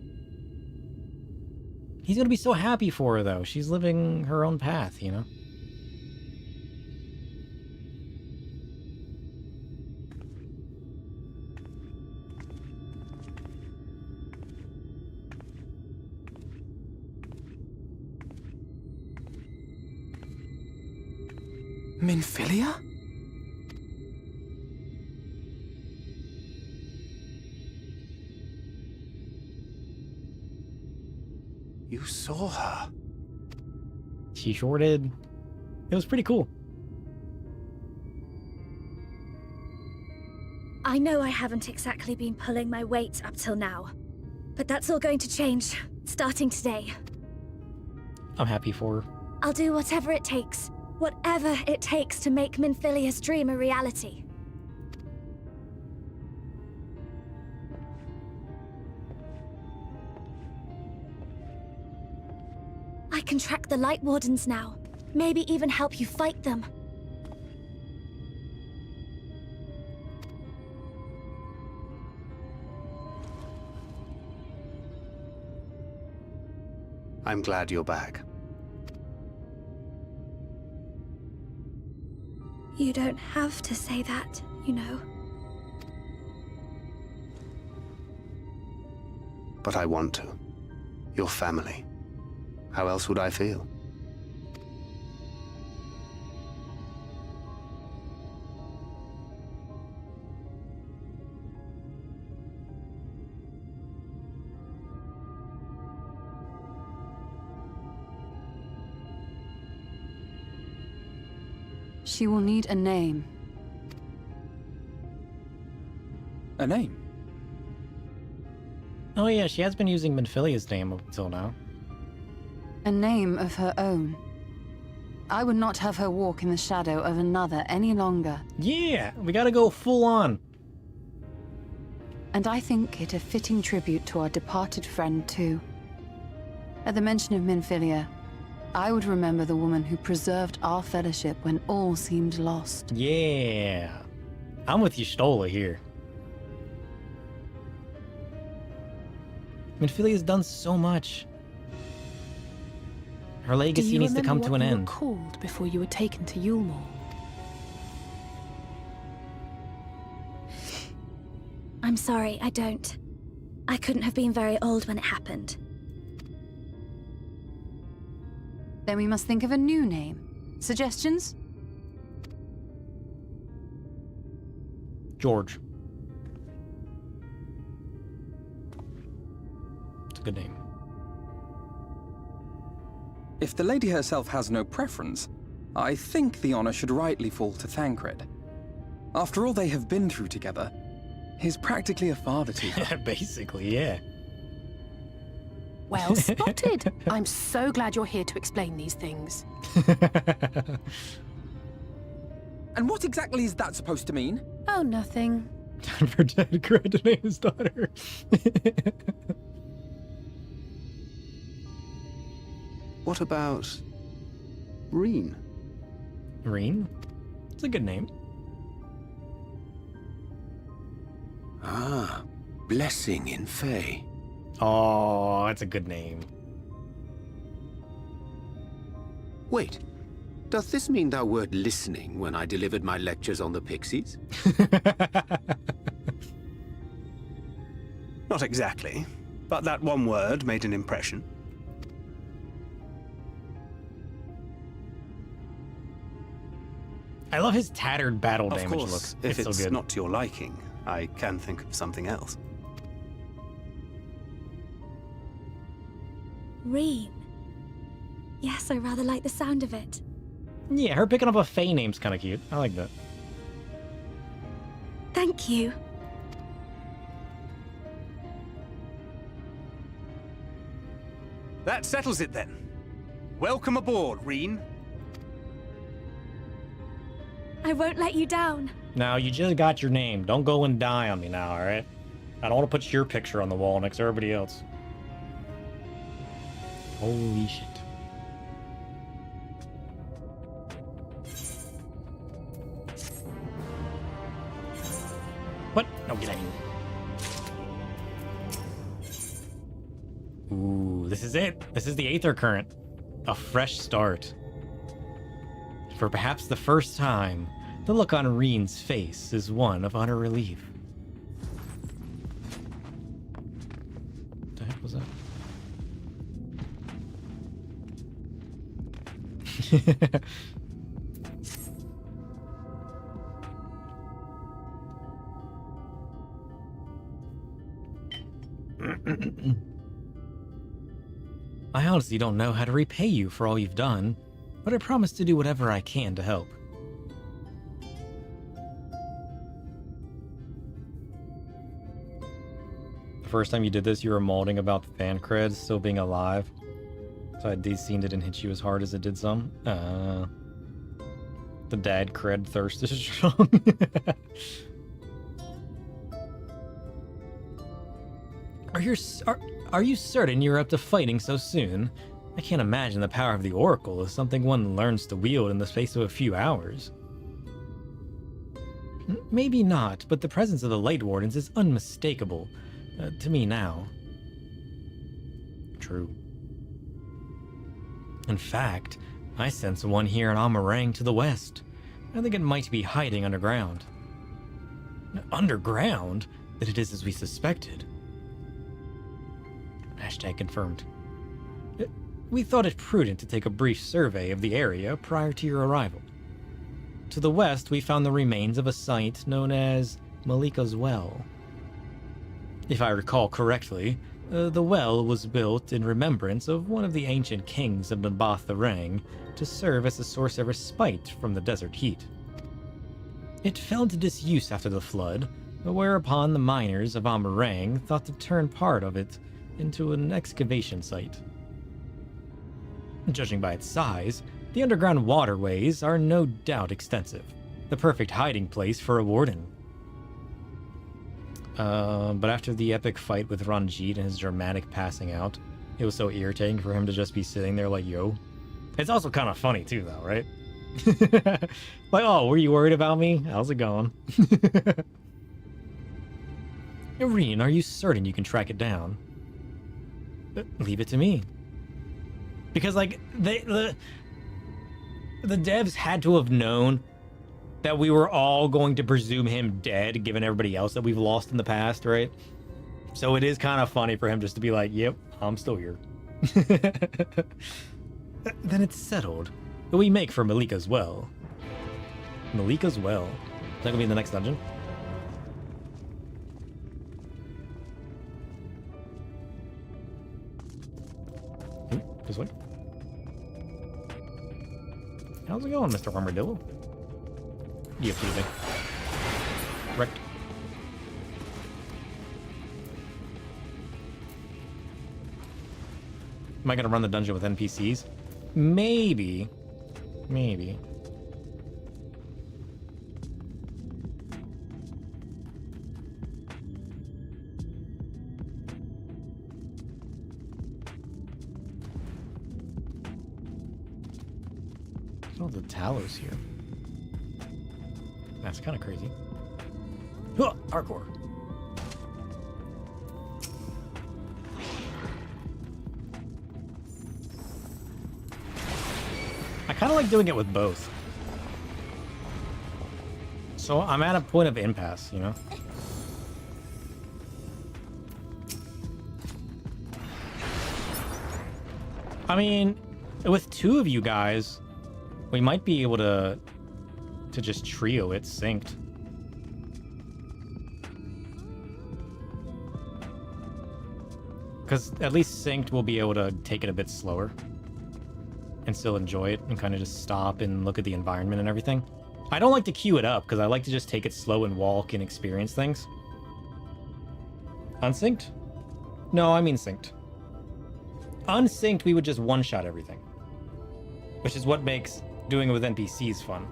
He's gonna be so happy for her, though. She's living her own path, you know? Minfilia? You saw her. She sure did. It was pretty cool. I know I haven't exactly been pulling my weight up till now, but that's all going to change, starting today. I'm happy for her. I'll do whatever it takes to make Minfilia's dream a reality. I can track the Light Wardens now. Maybe even help you fight them. I'm glad you're back. You don't have to say that, you know. But I want to. Your family. How else would I feel? She will need a name. A name? Oh yeah, she has been using Minfilia's name up until now. A name of her own. I would not have her walk in the shadow of another any longer. Yeah, we gotta go full on. And I think it a fitting tribute to our departed friend too. At the mention of Minfilia, I would remember the woman who preserved our fellowship when all seemed lost. Yeah. I'm with you, Stola, here. Minfilia's done so much. Her legacy needs to come to an end. Do you remember what you were called before you were taken to Yulmore? I'm sorry, I don't. I couldn't have been very old when it happened. Then we must think of a new name. Suggestions? George. It's a good name. If the lady herself has no preference, I think the honor should rightly fall to Thancred. After all they have been through together, he's practically a father to her. Basically, yeah. Well spotted. I'm so glad you're here to explain these things. And what exactly is that supposed to mean? Oh, nothing. For Thancred to name his daughter. What about Reen? Reen? It's a good name. Ah, blessing in Fae. Oh, that's a good name. Wait, doth this mean thou wert listening when I delivered my lectures on the Pixies? Not exactly, but that one word made an impression. I love his tattered battle damage look. Of course, if it's it's so good. not to your liking, I can think of something else. Reen. Yes, I rather like the sound of it. Yeah, her picking up a Fae name's kind of cute. I like that. Thank you. That settles it then. Welcome aboard, Reen. I won't let you down. Now, you just got your name. Don't go and die on me now, alright? I don't want to put your picture on the wall next to everybody else. Holy shit. What? No, get out of here. Ooh, this is it. This is the Aether Current. A fresh start. For perhaps the first time, the look on Reen's face is one of utter relief. What the heck was that? I honestly don't know how to repay you for all you've done, but I promise to do whatever I can to help. The first time you did this, you were molding about the fan creds still being alive. So I scene didn't hit you as hard as it did some. The dad cred thirst is strong. Are you certain you're up to fighting so soon? I can't imagine the power of the Oracle is something one learns to wield in the space of a few hours. Maybe not, but the presence of the Light Wardens is unmistakable. To me now. True. In fact, I sense one here in Amarang to the west. I think it might be hiding underground. Underground? That it is as we suspected. Hashtag confirmed. We thought it prudent to take a brief survey of the area prior to your arrival. To the west, we found the remains of a site known as Malika's Well. If I recall correctly, the well was built in remembrance of one of the ancient kings of Nabath the Rang to serve as a source of respite from the desert heat. It fell into disuse after the flood, whereupon the miners of Amarang thought to turn part of it into an excavation site. Judging by its size, the underground waterways are no doubt extensive, the perfect hiding place for a warden. But after the epic fight with Ranjit and his dramatic passing out, it was so irritating for him to just be sitting there like, yo. It's also kind of funny too, though, right? Like, oh, were you worried about me? How's it going? Irene, are you certain you can track it down? Leave it to me. Because, like, the devs had to have known that we were all going to presume him dead, given everybody else that we've lost in the past, right? So it is kind of funny for him just to be like, yep, I'm still here. Then it's settled. We make for Malika's Well. Malika's Well. Is that gonna be in the next dungeon? This way. How's it going, Mr. Armadillo? You have to be wrecked. Am I gonna run the dungeon with NPCs? Maybe. Maybe. All the Talos here. That's kind of crazy. Huh, hardcore. I kind of like doing it with both. So I'm at a point of impasse, you know? I mean, with two of you guys, we might be able to just trio it synced. Because at least synced we'll be able to take it a bit slower and still enjoy it and kind of just stop and look at the environment and everything. I don't like to queue it up because I like to just take it slow and walk and experience things. Unsynced? No, I mean synced. Unsynced, we would just one-shot everything. Which is what makes doing it with NPCs fun.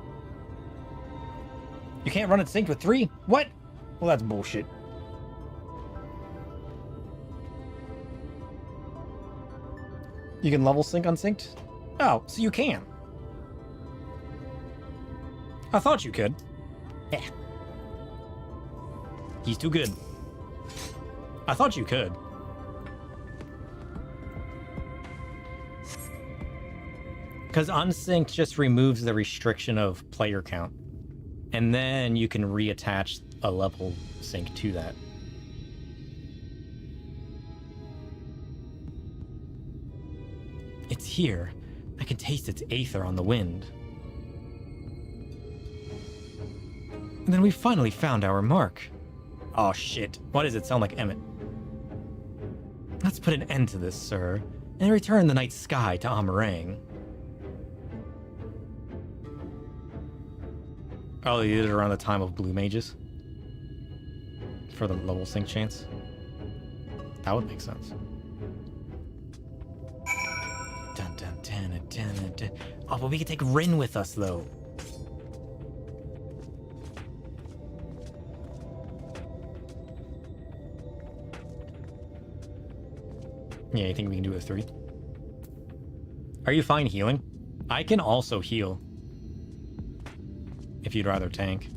You can't run it synced with 3? What? Well, that's bullshit. You can level sync unsynced? Oh, so you can. I thought you could. Yeah. He's too good. I thought you could. Because unsynced just removes the restriction of player count. And then you can reattach a level sync to that. It's here. I can taste its aether on the wind. And then we finally found our mark. Oh shit. Why does it sound like Emmett? Let's put an end to this, sir, and return the night sky to Amarang. Oh, they did it around the time of Blue Mages? For the level sync chance? That would make sense. Dun, dun, dun, dun, dun, dun. Oh, but we can take Rin with us, though. Yeah, you think we can do it with 3? Are you fine healing? I can also heal. If you'd rather tank.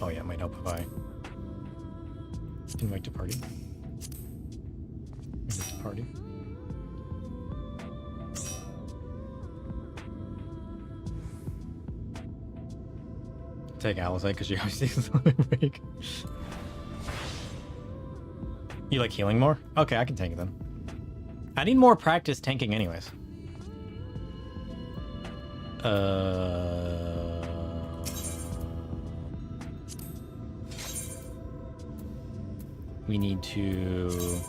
Oh yeah, it might help if I invite to party. Invite to party. Take Alizé because she always takes the break. You like healing more? Okay, I can tank it then. I need more practice tanking anyways. We need to...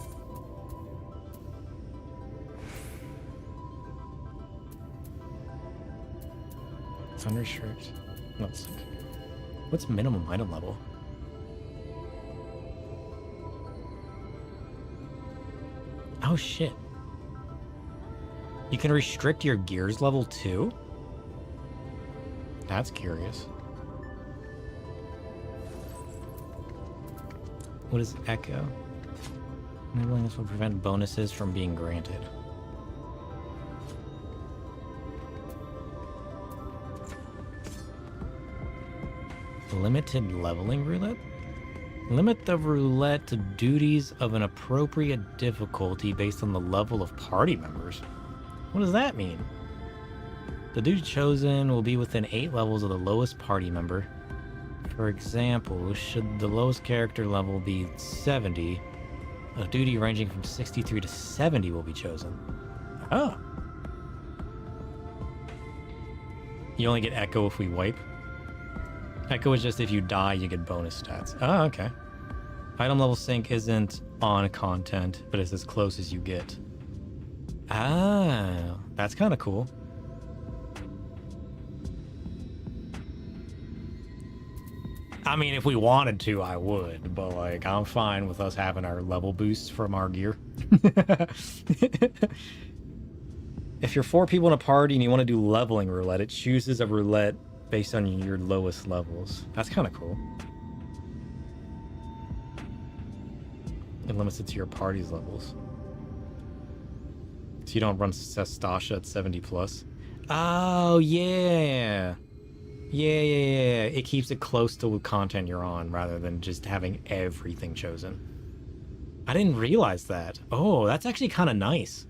Unrestrict. Let's think. What's minimum item level? Oh shit. You can restrict your gears level too? That's curious. What is Echo? Enabling this will prevent bonuses from being granted. Limited leveling roulette? Limit the roulette to duties of an appropriate difficulty based on the level of party members. What does that mean? The duty chosen will be within 8 levels of the lowest party member. For example, should the lowest character level be 70, a duty ranging from 63 to 70 will be chosen. Oh. You only get Echo if we wipe? Echo is just if you die, you get bonus stats. Oh, okay. Item level sync isn't on content, but it's as close as you get. Ah, that's kind of cool. I mean, if we wanted to, I would, but like, I'm fine with us having our level boosts from our gear. If you're 4 people in a party and you want to do leveling roulette, it chooses a roulette based on your lowest levels. That's kind of cool. It limits it to your party's levels. So you don't run Stasha at 70 plus. Oh, yeah. Yeah. It keeps it close to the content you're on rather than just having everything chosen. I didn't realize that. Oh, that's actually kind of nice.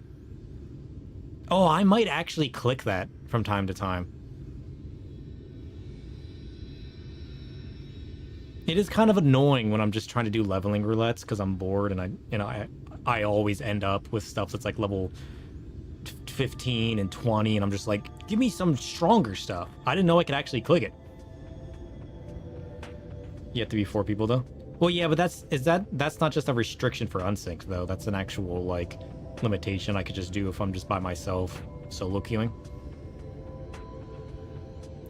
Oh, I might actually click that from time to time. It is kind of annoying when I'm just trying to do leveling roulettes because I'm bored and I always end up with stuff that's like level 15 and 20 and I'm just like, give me some stronger stuff. I didn't know I could actually click it. You have to be 4 people though? Well, yeah, but that's not just a restriction for unsync though. That's an actual like limitation I could just do if I'm just by myself solo queuing.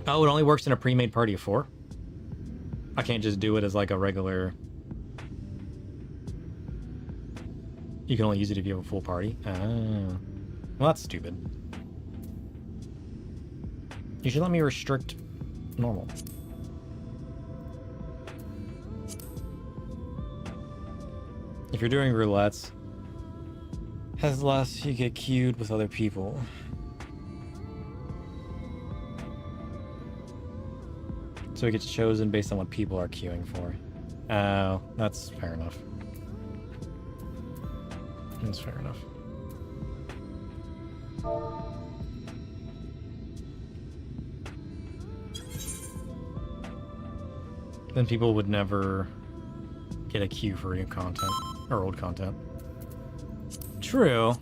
Oh, it only works in a pre-made party of 4? I can't just do it as like a regular... You can only use it if you have a full party? Oh. Well, that's stupid. You should let me restrict normal. If you're doing roulettes, has less, you get queued with other people. So it gets chosen based on what people are queuing for. Oh, that's fair enough. That's fair enough. Then people would never get a queue for new content, or old content. True.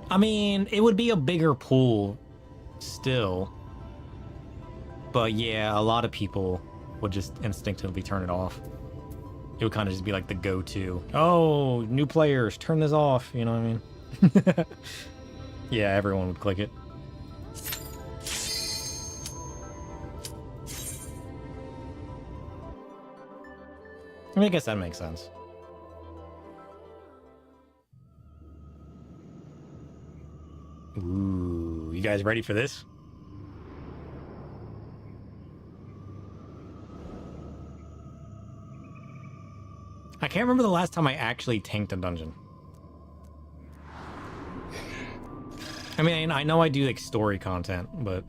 I mean, it would be a bigger pool still. But yeah, a lot of people would just instinctively turn it off. It would kind of just be like the go-to. Oh, new players, turn this off. You know what I mean? Yeah, everyone would click it. I mean, I guess that makes sense. Ooh, you guys ready for this? I can't remember the last time I actually tanked a dungeon. I mean, I know I do like story content, but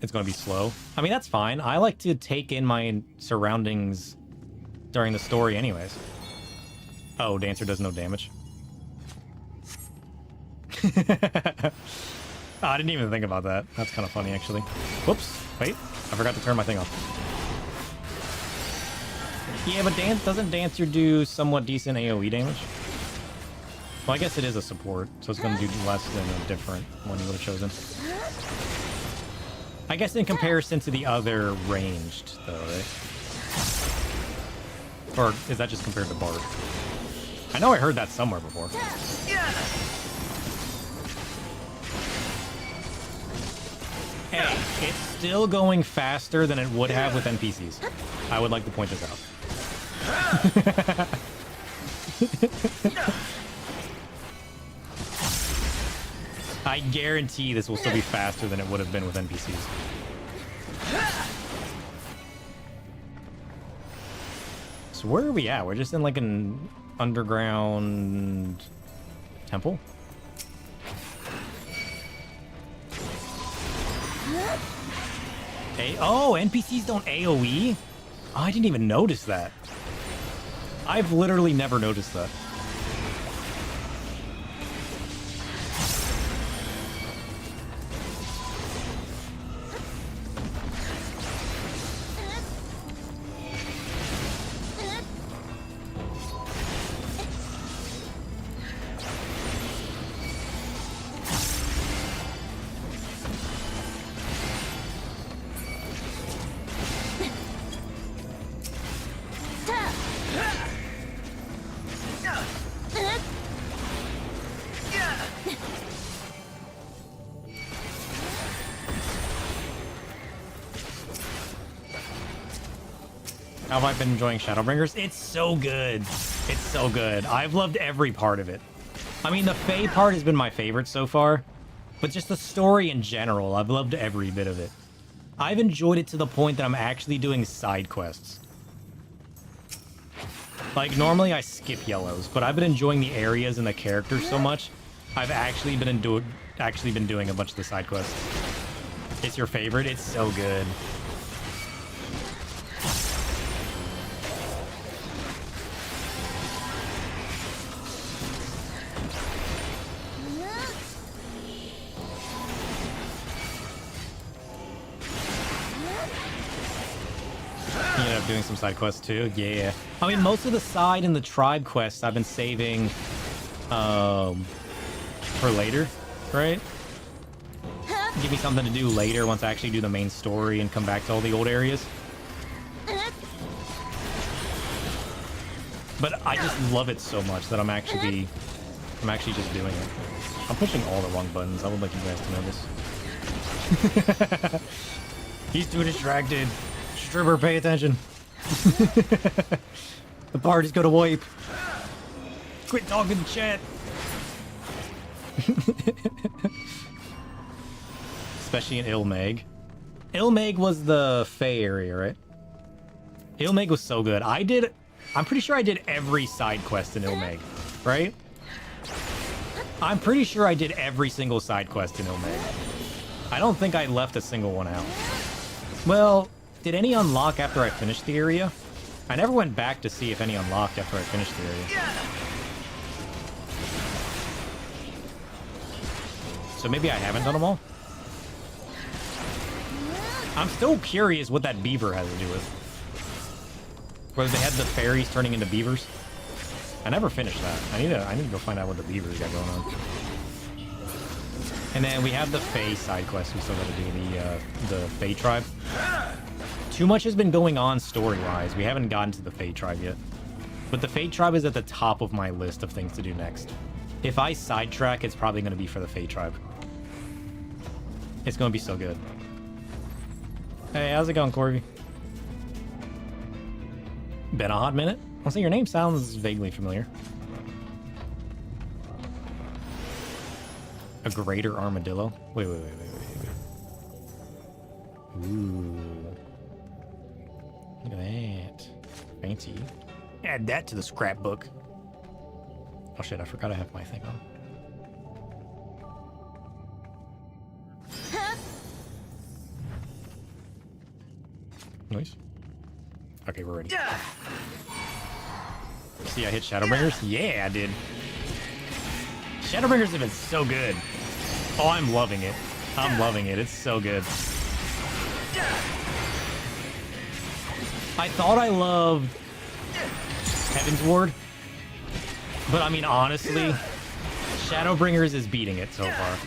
it's gonna be slow. I mean, that's fine. I like to take in my surroundings during the story anyways. Oh, Dancer does no damage. Oh, I didn't even think about that. That's kind of funny, actually. Whoops. Wait. I forgot to turn my thing off. Yeah, but doesn't Dancer do somewhat decent AoE damage? Well, I guess it is a support, so it's going to do less than a different one you would have chosen. I guess in comparison to the other ranged, though, right? Or is that just compared to Bard? I know I heard that somewhere before. Hey, it's still going faster than it would have with NPCs. I would like to point this out. I guarantee this will still be faster than it would have been with NPCs. So where are we at? We're just in like an underground temple? Oh, NPCs don't AoE? Oh, I didn't even notice that. I've literally never noticed that. How have I been enjoying Shadowbringers? It's so good. It's so good. I've loved every part of it. I mean, the Fae part has been my favorite so far, but just the story in general, I've loved every bit of it. I've enjoyed it to the point that I'm actually doing side quests. Like, normally I skip yellows, but I've been enjoying the areas and the characters so much, I've actually been doing a bunch of the side quests. It's your favorite? It's so good. Doing some side quests too, yeah. I mean, most of the side and the tribe quests I've been saving for later, right? Give me something to do later once I actually do the main story and come back to all the old areas. But I just love it so much that I'm actually just doing it. I'm pushing all the wrong buttons. I would like you guys to know this. He's too distracted. Stripper, pay attention. The party's gonna wipe. Quit talking to chat. Especially in Ilmeg. Ilmeg was the Fae area, right? Ilmeg was so good. I'm pretty sure I did every side quest in Ilmeg, right? I'm pretty sure I did every single side quest in Ilmeg. I don't think I left a single one out. Well, did any unlock after I finished the area? I never went back to see if any unlocked after I finished the area. So maybe I haven't done them all? I'm still curious what that beaver has to do with. Where they had the fairies turning into beavers. I never finished that. I need to go find out what the beavers got going on. And then we have the Fae side quest we still gotta do, the Fae tribe. Too much has been going on story-wise. We haven't gotten to the Fae tribe yet. But the Fae tribe is at the top of my list of things to do next. If I sidetrack, it's probably gonna be for the Fae tribe. It's gonna be so good. Hey, how's it going, Corby? Been a hot minute? I'll say your name sounds vaguely familiar. A greater armadillo? Wait. Ooh. Look at that. Fancy. Add that to the scrapbook. Oh shit, I forgot I have my thing on. Nice. Okay, we're ready. See, I hit Shadowbringers? Yeah, I did. Shadowbringers have been so good. Oh, I'm loving it. I'm loving it. It's so good. I thought I loved Heaven's Ward, but I mean, honestly, Shadowbringers is beating it so far.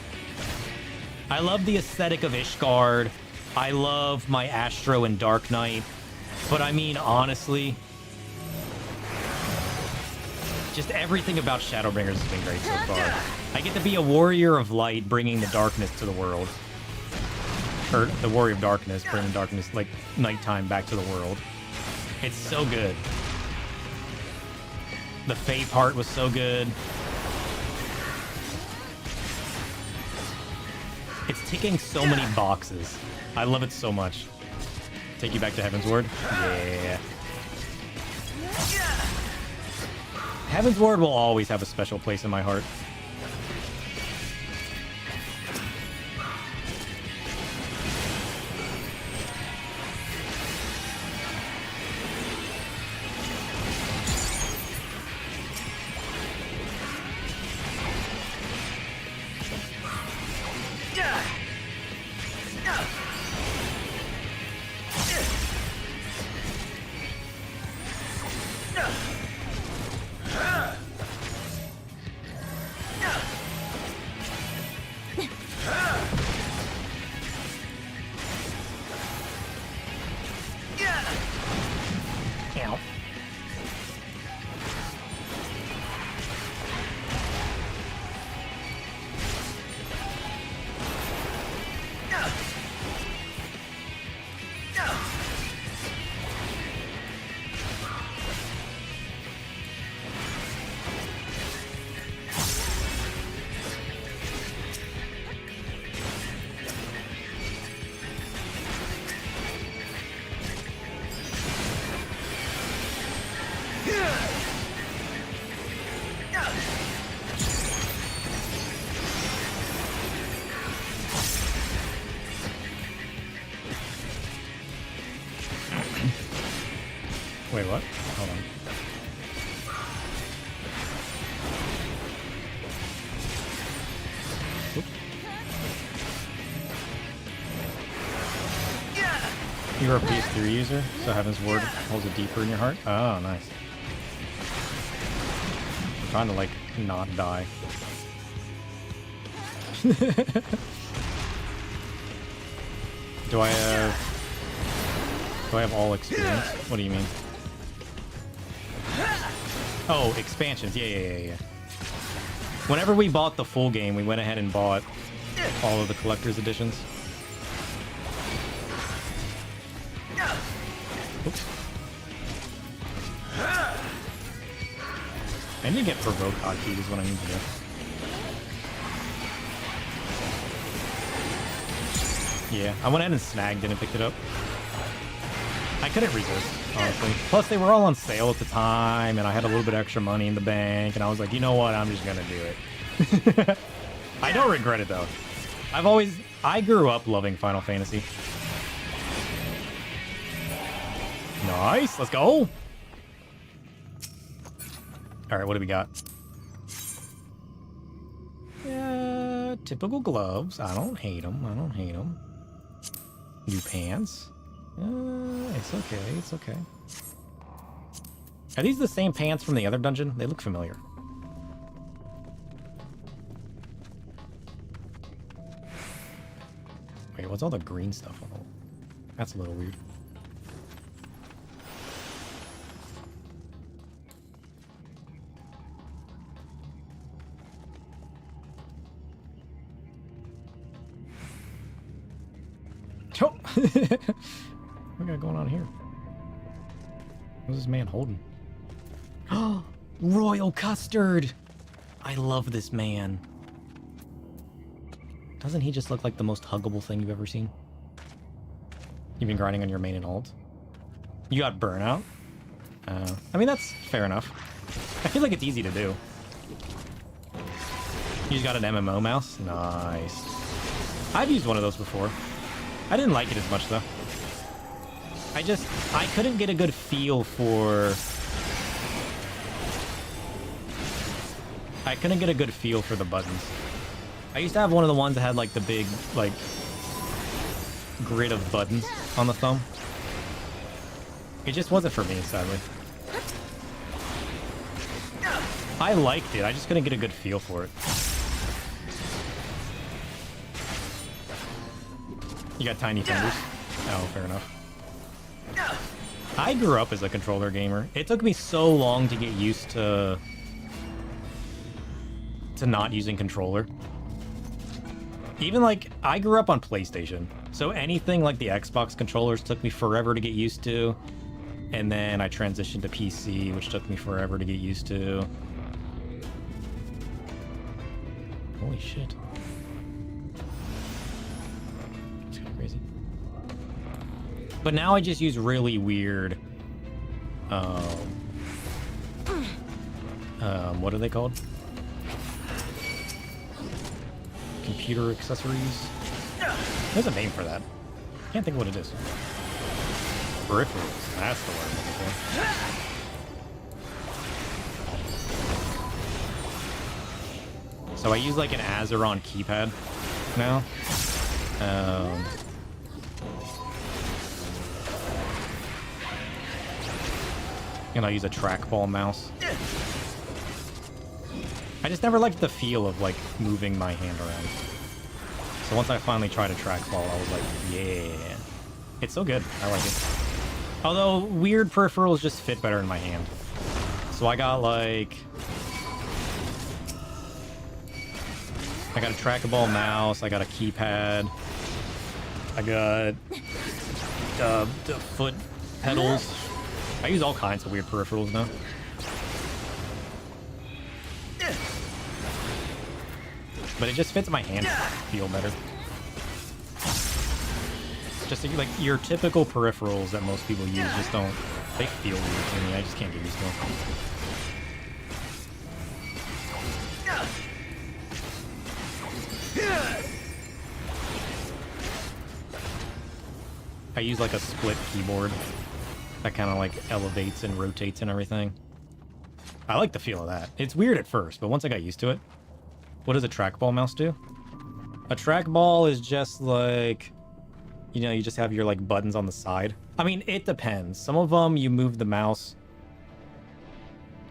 I love the aesthetic of Ishgard. I love my Astro and Dark Knight, but I mean, honestly, just everything about Shadowbringers has been great so far. I get to be a warrior of light, bringing the darkness to the world. Or the warrior of darkness, bringing darkness, like nighttime, back to the world. It's so good. The Fae part was so good. It's ticking so many boxes. I love it so much. Take you back to Heaven's Ward? Yeah. Heaven's Ward will always have a special place in my heart. Wait, what? Hold on. Oop. You're a PS3 user, so Heaven's Ward holds it deeper in your heart? Oh, nice. I'm trying to, like, not die. Do I have all experience? What do you mean? Oh, expansions. Yeah. Whenever we bought the full game, we went ahead and bought all of the collector's editions. Oops. I need to get provoke hotkeys is what I need to do. Yeah, I went ahead and snagged it and picked it up. I couldn't resist, honestly. Plus, they were all on sale at the time, and I had a little bit extra money in the bank, and I was like, you know what? I'm just gonna do it. I don't regret it, though. I grew up loving Final Fantasy. Nice, let's go! Alright, what do we got? Typical gloves. I don't hate them. New pants. It's okay. Are these the same pants from the other dungeon? They look familiar. Wait, what's all the green stuff on? That's a little weird. Oh! What we got going on here? What's this man holding? Oh, royal custard! I love this man. Doesn't he just look like the most huggable thing you've ever seen? You've been grinding on your main and alt. You got burnout. I mean, that's fair enough. I feel like it's easy to do. You just got an MMO mouse? Nice. I've used one of those before. I didn't like it as much, though. I couldn't get a good feel for... I couldn't get a good feel for the buttons. I used to have one of the ones that had, like, the big, like, grid of buttons on the thumb. It just wasn't for me, sadly. I liked it, I just couldn't get a good feel for it. You got tiny fingers? Oh, fair enough. I grew up as a controller gamer. It took me so long to get used to not using controller. Even like, I grew up on PlayStation, so anything like the Xbox controllers took me forever to get used to. And then I transitioned to PC, which took me forever to get used to. Holy shit. It's kind of crazy. But now I just use really weird, what are they called? Computer accessories? There's a name for that. Can't think of what it is. Peripherals. That's the word I'm looking for. So I use like an Azeron keypad now. And I'll use a trackball mouse. I just never liked the feel of like moving my hand around. So once I finally tried a trackball, I was like, yeah. It's so good. I like it. Although weird peripherals just fit better in my hand. So I got like... I got a trackball mouse, I got a keypad, I got the foot pedals. I use all kinds of weird peripherals now. But it just fits my hand feel better. Just like your typical peripherals that most people use just don't, they feel weird to me. I just can't get used to them. I use like a split keyboard that kind of like elevates and rotates and everything. I like the feel of that. It's weird at first, but once I got used to it. What does a trackball mouse do? A trackball is just like, you know, you just have your like buttons on the side. I mean, it depends. Some of them you move the mouse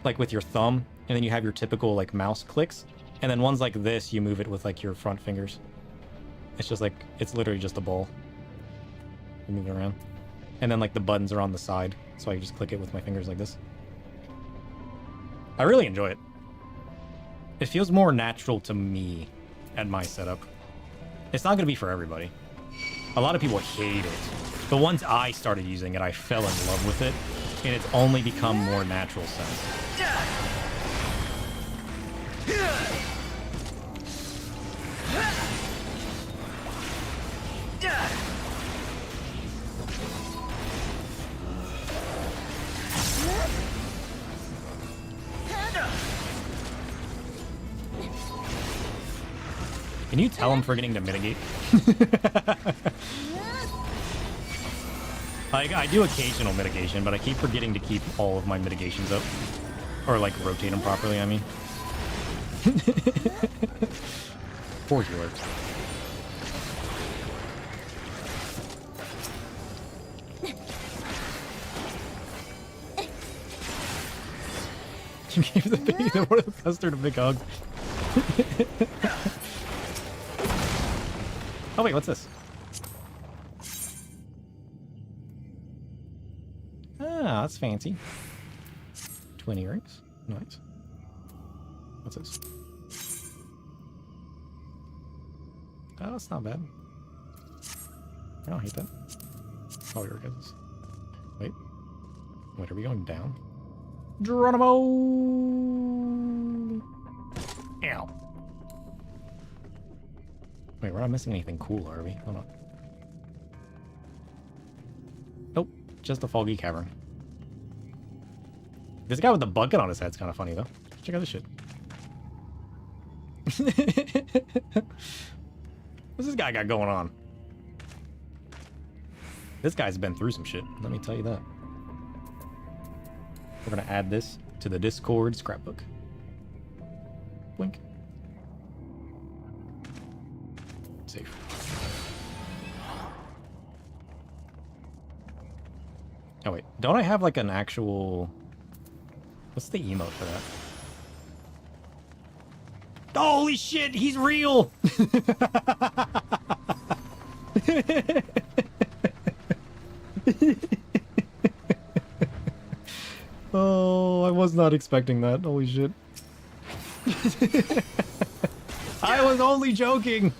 like with your thumb, and then you have your typical like mouse clicks. And then ones like this, you move it with like your front fingers. It's just like, it's literally just a ball. You move it around. And then like the buttons are on the side, so I can just click it with my fingers like this. I really enjoy it. It feels more natural to me at my setup. It's not going to be for everybody. A lot of people hate it. But once I started using it, I fell in love with it, and it's only become more natural since. Can you tell I'm forgetting to mitigate? Like, I do occasional mitigation, but I keep forgetting to keep all of my mitigations up. Or, like, rotate them properly, I mean. Poor York. You gave the royal custard a big hug. Oh wait, what's this? Ah, that's fancy. Twin earrings. Nice. What's this? Oh, that's not bad. I don't hate that. Oh, here it goes. Wait. Wait, are we going down? Geronimo! Ow. Wait, we're not missing anything cool, are we? Hold on. Nope, just a foggy cavern. This guy with the bucket on his head's kind of funny, though. Check out this shit. What's this guy got going on? This guy's been through some shit, let me tell you that. We're gonna add this to the Discord scrapbook. Wink. Safe. Oh wait, don't I have like an actual... What's the emote for that? Holy shit, he's real! Oh, I was not expecting that. Holy shit. I was only joking.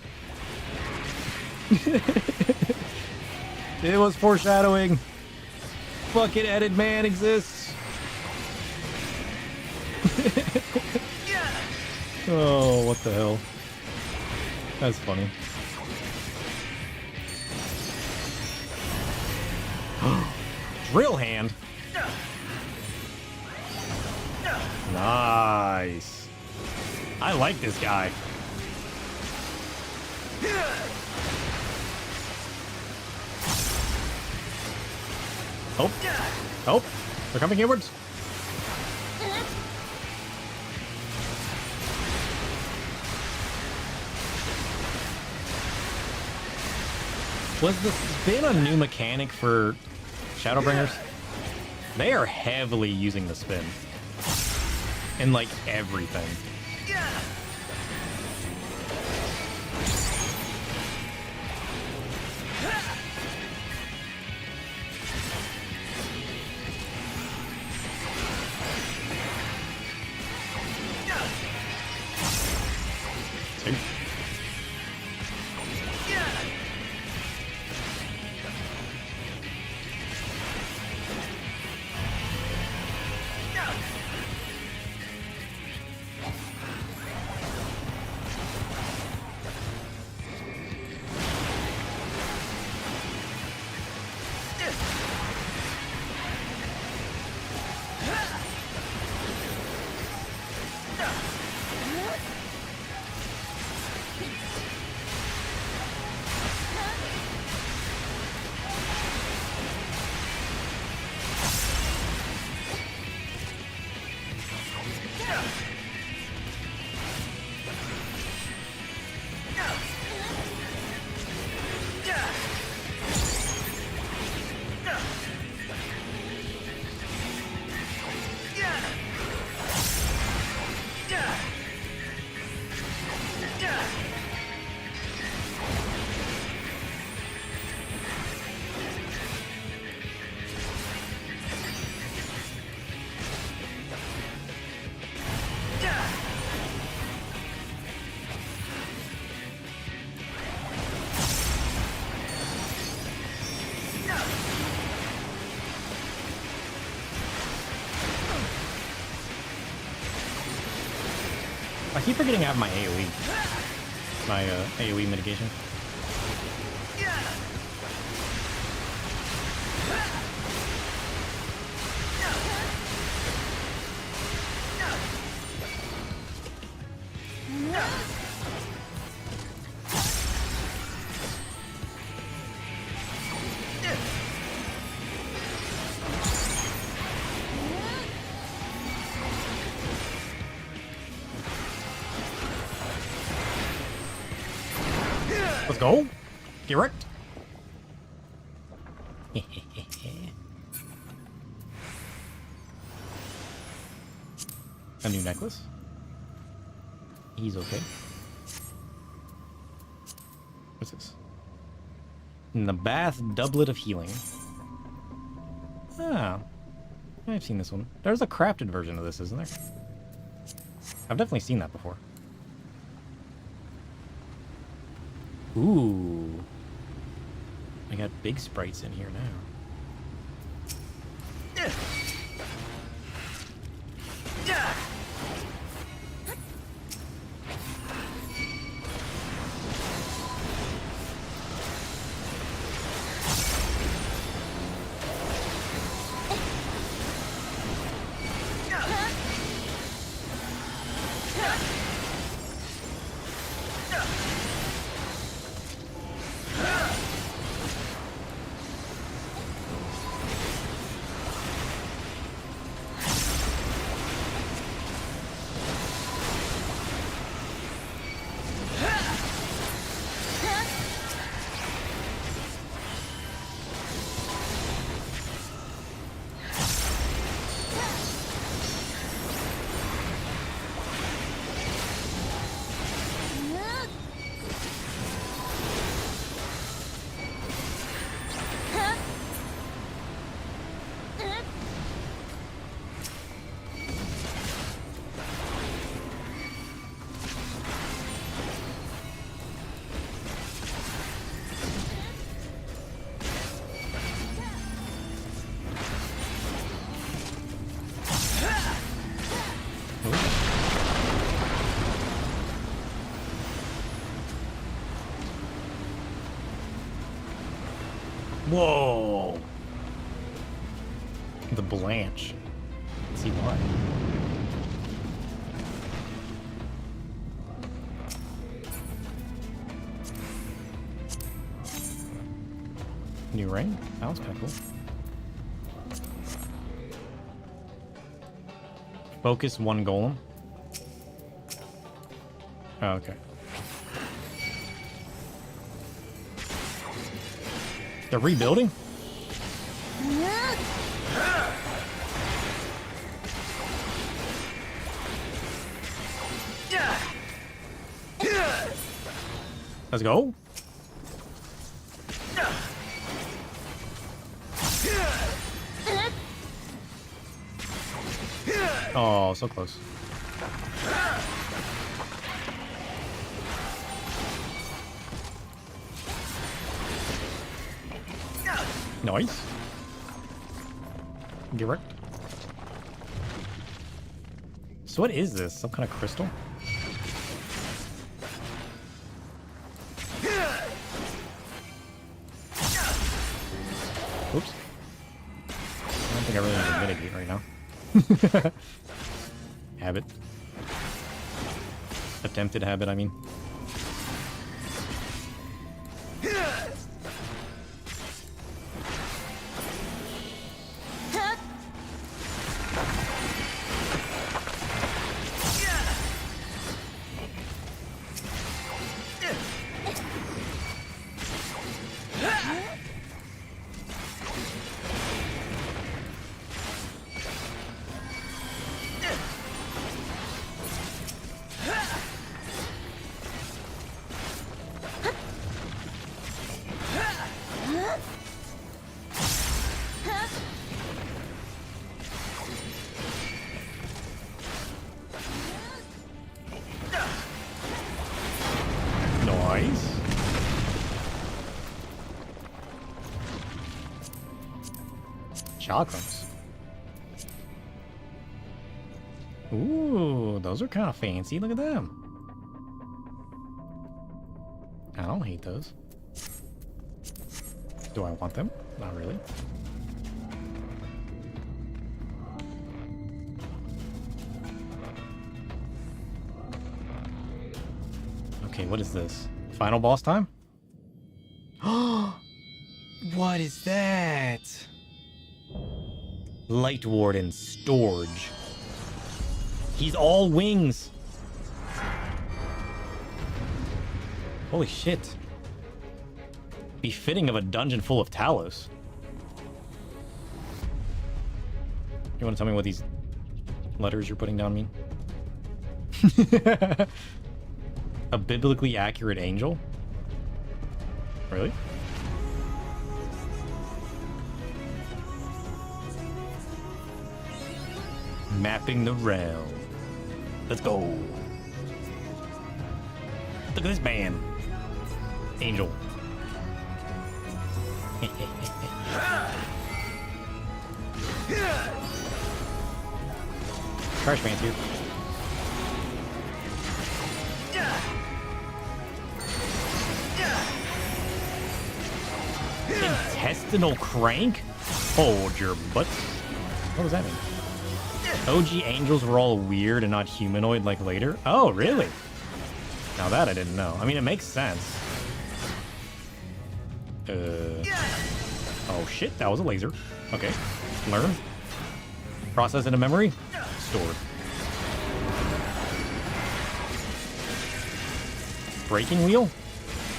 It was foreshadowing. Fucking Edit Man exists. Oh, what the hell? That's funny. Drill hand. Nice. I like this guy. Oh. Oh. They're coming inwards. Was the spin a new mechanic for Shadowbringers? They are heavily using the spin. In like everything. I keep forgetting I have my AoE. My AoE mitigation. Let's go. Get wrecked. A new necklace. He's okay. What's this? In the bath doublet of healing. Ah, I've seen this one. There's a crafted version of this, isn't there? I've definitely seen that before. Ooh. I got big sprites in here now. Whoa! The Blanche. Let's see why. New ring? That was kind of cool. Focus one golem. Oh, okay. They're rebuilding? Let's go. Oh, so close. Nice. Get wrecked. So what is this? Some kind of crystal? Oops. I don't think I really need to mitigate right now. Habit. Attempted habit, I mean. Nice. Chakrams. Ooh, those are kind of fancy. Look at them. I don't hate those. Do I want them? Not really. Okay, what is this? Final boss time? What is that? Light Warden Storage. He's all wings. Holy shit. Befitting of a dungeon full of Talos. You want to tell me what these letters you're putting down mean? A biblically accurate angel? Really? Mapping the realm. Let's go. Look at this man. Angel. Trash man's here. Intestinal crank? Hold your butt. What does that mean? OG angels were all weird and not humanoid like later? Oh, really? Now that I didn't know. I mean, it makes sense. Oh shit, that was a laser. Okay, learn. Process into memory. Stored. Breaking wheel.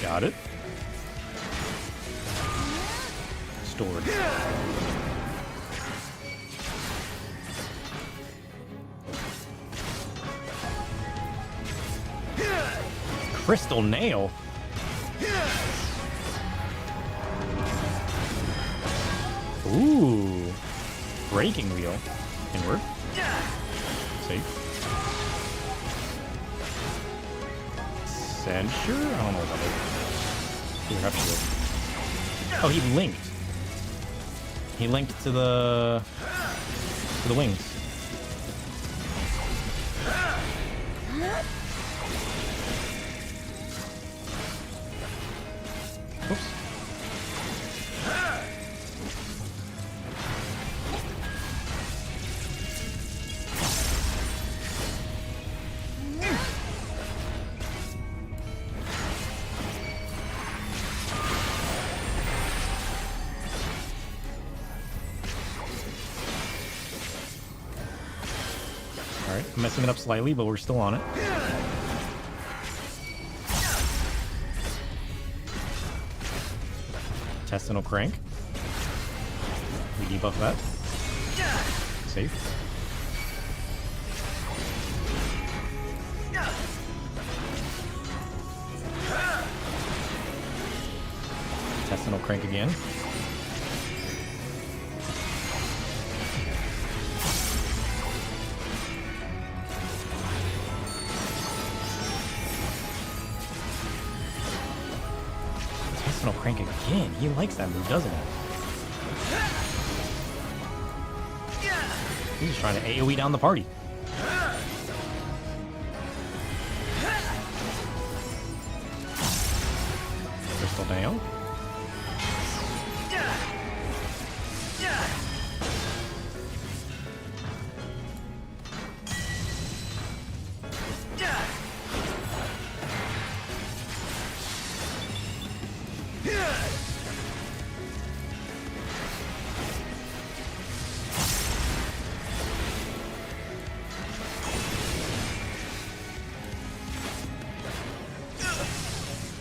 Got it. Stored. Crystal nail. Ooh. Breaking wheel. Inward. Safe. Censure? I don't know about it. Here, have shield. Oh, he linked. He linked to the wings. Oops. Alright, I'm messing it up slightly, but we're still on it. Intestinal crank. We debuff that. Safe. Intestinal crank again. Crank again. He likes that move, doesn't he? He's just trying to AoE down the party. Crystal down.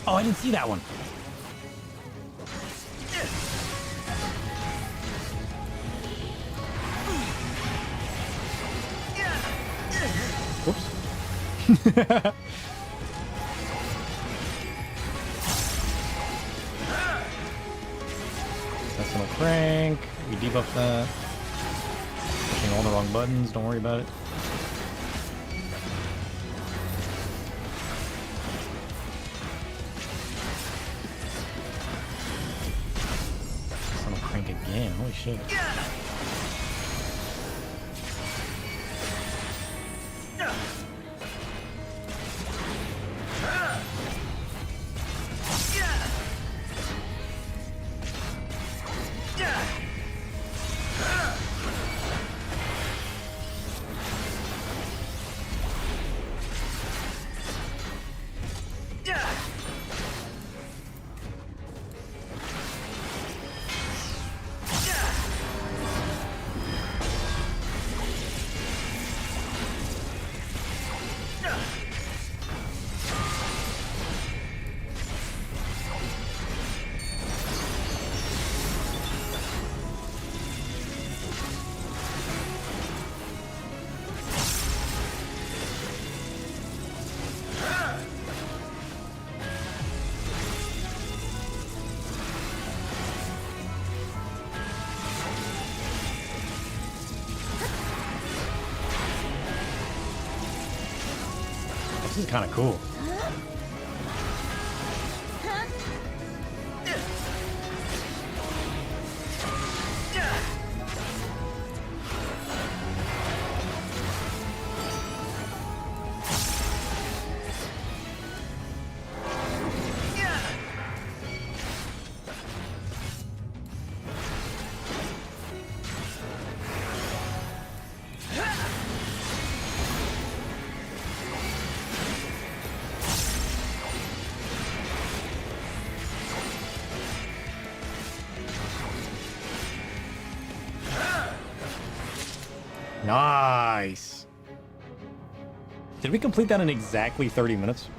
Oh, I didn't see that one. Whoops. Intestinal crank. We debuff that. Pushing all the wrong buttons. Don't worry about it. Again, holy shit. is kind of cool. Nice. Did we complete that in exactly 30 minutes?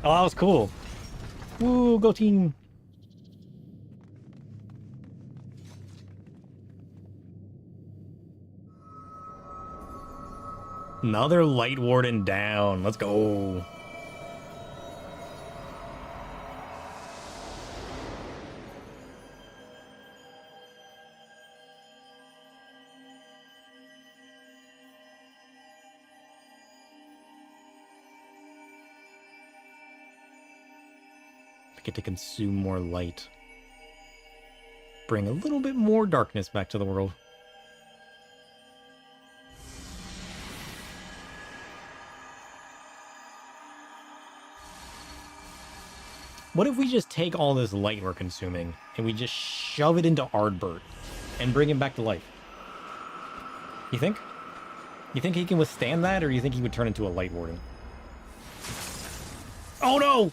Oh, that was cool. Woo, go team. Another Light Warden down. Let's go. Get to consume more light. Bring a little bit more darkness back to the world. What if we just take all this light we're consuming and we just shove it into Ardbert and bring him back to life? You think? You think he can withstand that, or you think he would turn into a Light Warden? Oh no!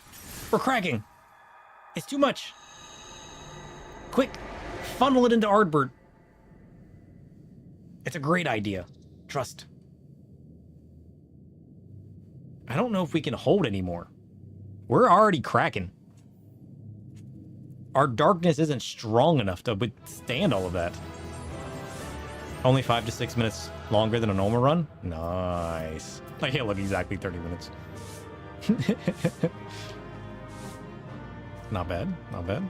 We're cracking! It's too much. Quick, funnel it into Ardbert. It's a great idea. Trust. I don't know if we can hold anymore. We're already cracking. Our darkness isn't strong enough to withstand all of that. Only 5 to 6 minutes longer than a normal run? Nice. I can't look exactly 30 minutes. Not bad, not bad.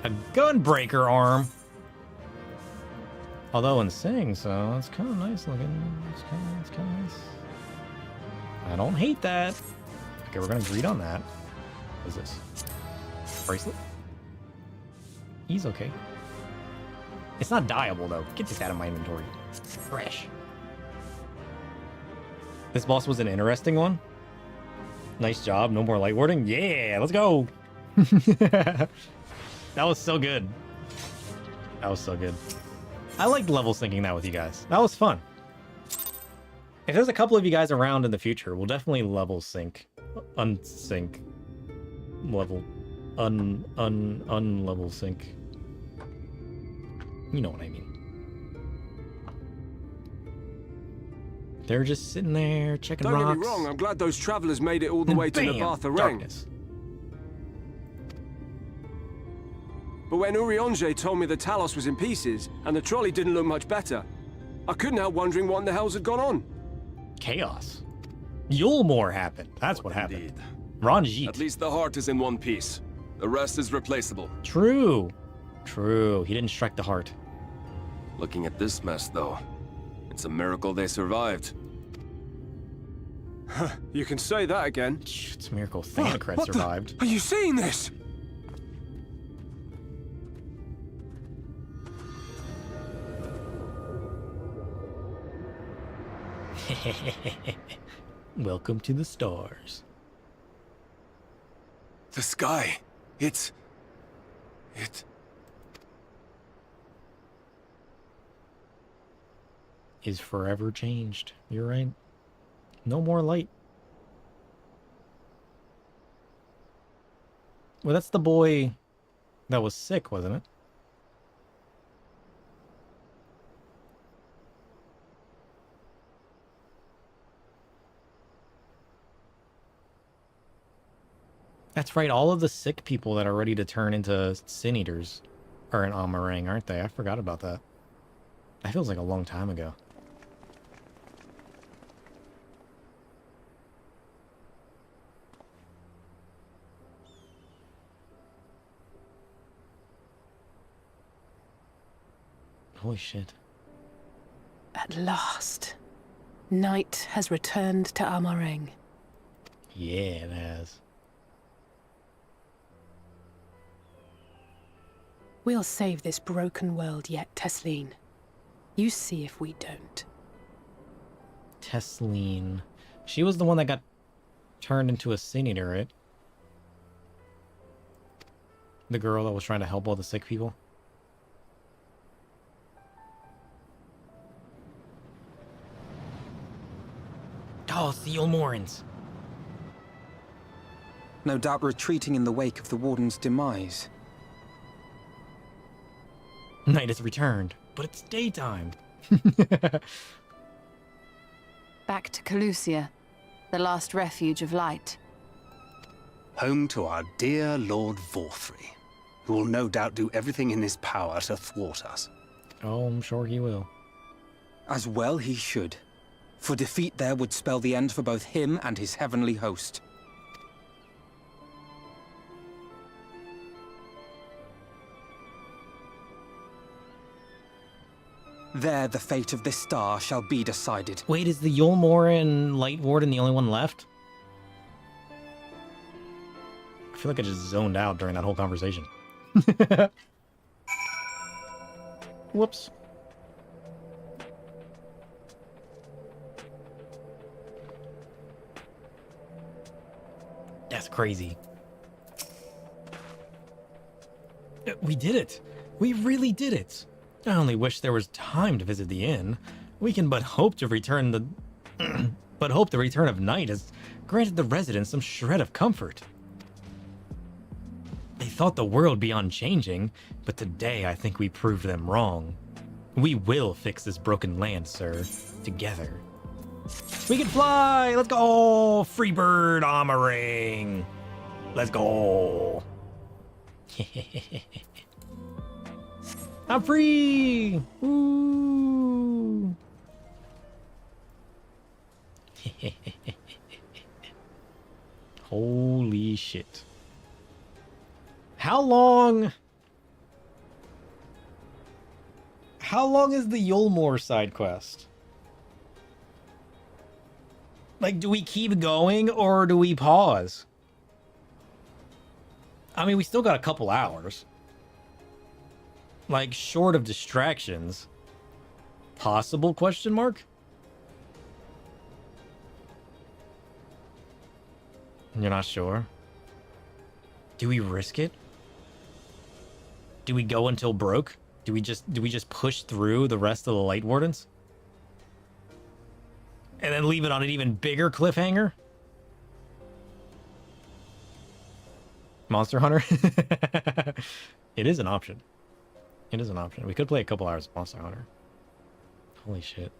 A gunbreaker arm. Although in saying so, it's kind of nice looking. It's kind of nice. I don't hate that. Okay, we're gonna agree on that. What is this? Bracelet? He's okay. It's not dyeable though. Get this out of my inventory. Fresh. This boss was an interesting one. Nice job. No more light warding. Yeah, let's go. That was so good. That was so good. I liked level syncing that with you guys. That was fun. If there's a couple of you guys around in the future, we'll definitely level sync. Unsync. Level. Unlevel sync. You know what I mean. They're just sitting there checking rocks. Don't get me wrong, I'm glad those travelers made it all the way to Nabatha Reng. But when Urianger told me the Talos was in pieces, and the trolley didn't look much better, I couldn't help wondering what in the hell's had gone on. Chaos. Yulmore happened. That's what happened. Ranjit. At least the heart is in one piece. The rest is replaceable. True. True. He didn't strike the heart. Looking at this mess, though, it's a miracle they survived. You can say that again. It's a miracle Thanocred survived. Are you seeing this? Welcome to the stars. The sky. It is forever changed. You're right. No more light. Well, that's the boy that was sick, wasn't it? That's right, all of the sick people that are ready to turn into Sin Eaters are in Amarang, aren't they? I forgot about that. That feels like a long time ago. Holy shit. At last, night has returned to Amareng. Yeah, it has. We'll save this broken world yet, Tesleen. You see if we don't. Tesleen. She was the one that got turned into a sin eater, right? The girl that was trying to help all the sick people. Oh, it's the Ulmorans. No doubt retreating in the wake of the Warden's demise. Night has returned, but it's daytime. Back to Calusia, the last refuge of light. Home to our dear Lord Vorthry, who will no doubt do everything in his power to thwart us. Oh, I'm sure he will. As well he should. For defeat there would spell the end for both him and his heavenly host. There the fate of this star shall be decided. Wait, is the Yulmoran Light Warden the only one left? I feel like I just zoned out during that whole conversation. Whoops. That's crazy. We did it. We really did it. I only wish there was time to visit the inn. We can but hope to return the... but hope the return of night has granted the residents some shred of comfort. They thought the world beyond changing, but today I think we proved them wrong. We will fix this broken land, sir. Together. We can fly! Let's go! Freebird Amareng! Let's go! I'm free! Woo! Holy shit. How long is the Yulmore side quest? Like, do we keep going or do we pause? I mean, we still got a couple hours. Like, short of distractions. Possible question mark? You're not sure? Do we risk it? Do we go until broke? Do we just push through the rest of the Light Wardens? And then leave it on an even bigger cliffhanger? Monster Hunter? It is an option. It is an option. We could play a couple hours of Monster Hunter. Holy shit.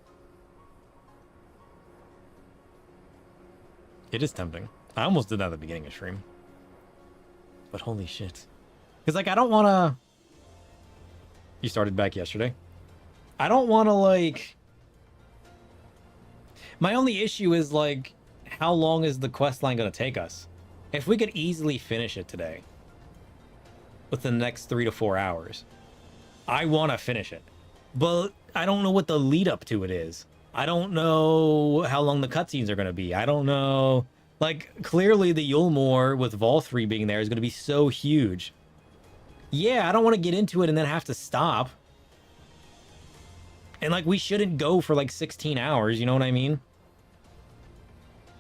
It is tempting. I almost did that at the beginning of stream. But holy shit. Because, like, I don't want to... You started back yesterday? I don't want to, like... My only issue is, like, how long is the questline going to take us? If we could easily finish it today, within the next 3 to 4 hours, I want to finish it. But I don't know what the lead up to it is. I don't know how long the cutscenes are going to be. I don't know... Like, clearly the Yulmore with Vol3 being there is going to be so huge. Yeah, I don't want to get into it and then have to stop. And, like, we shouldn't go for, like, 16 hours, you know what I mean?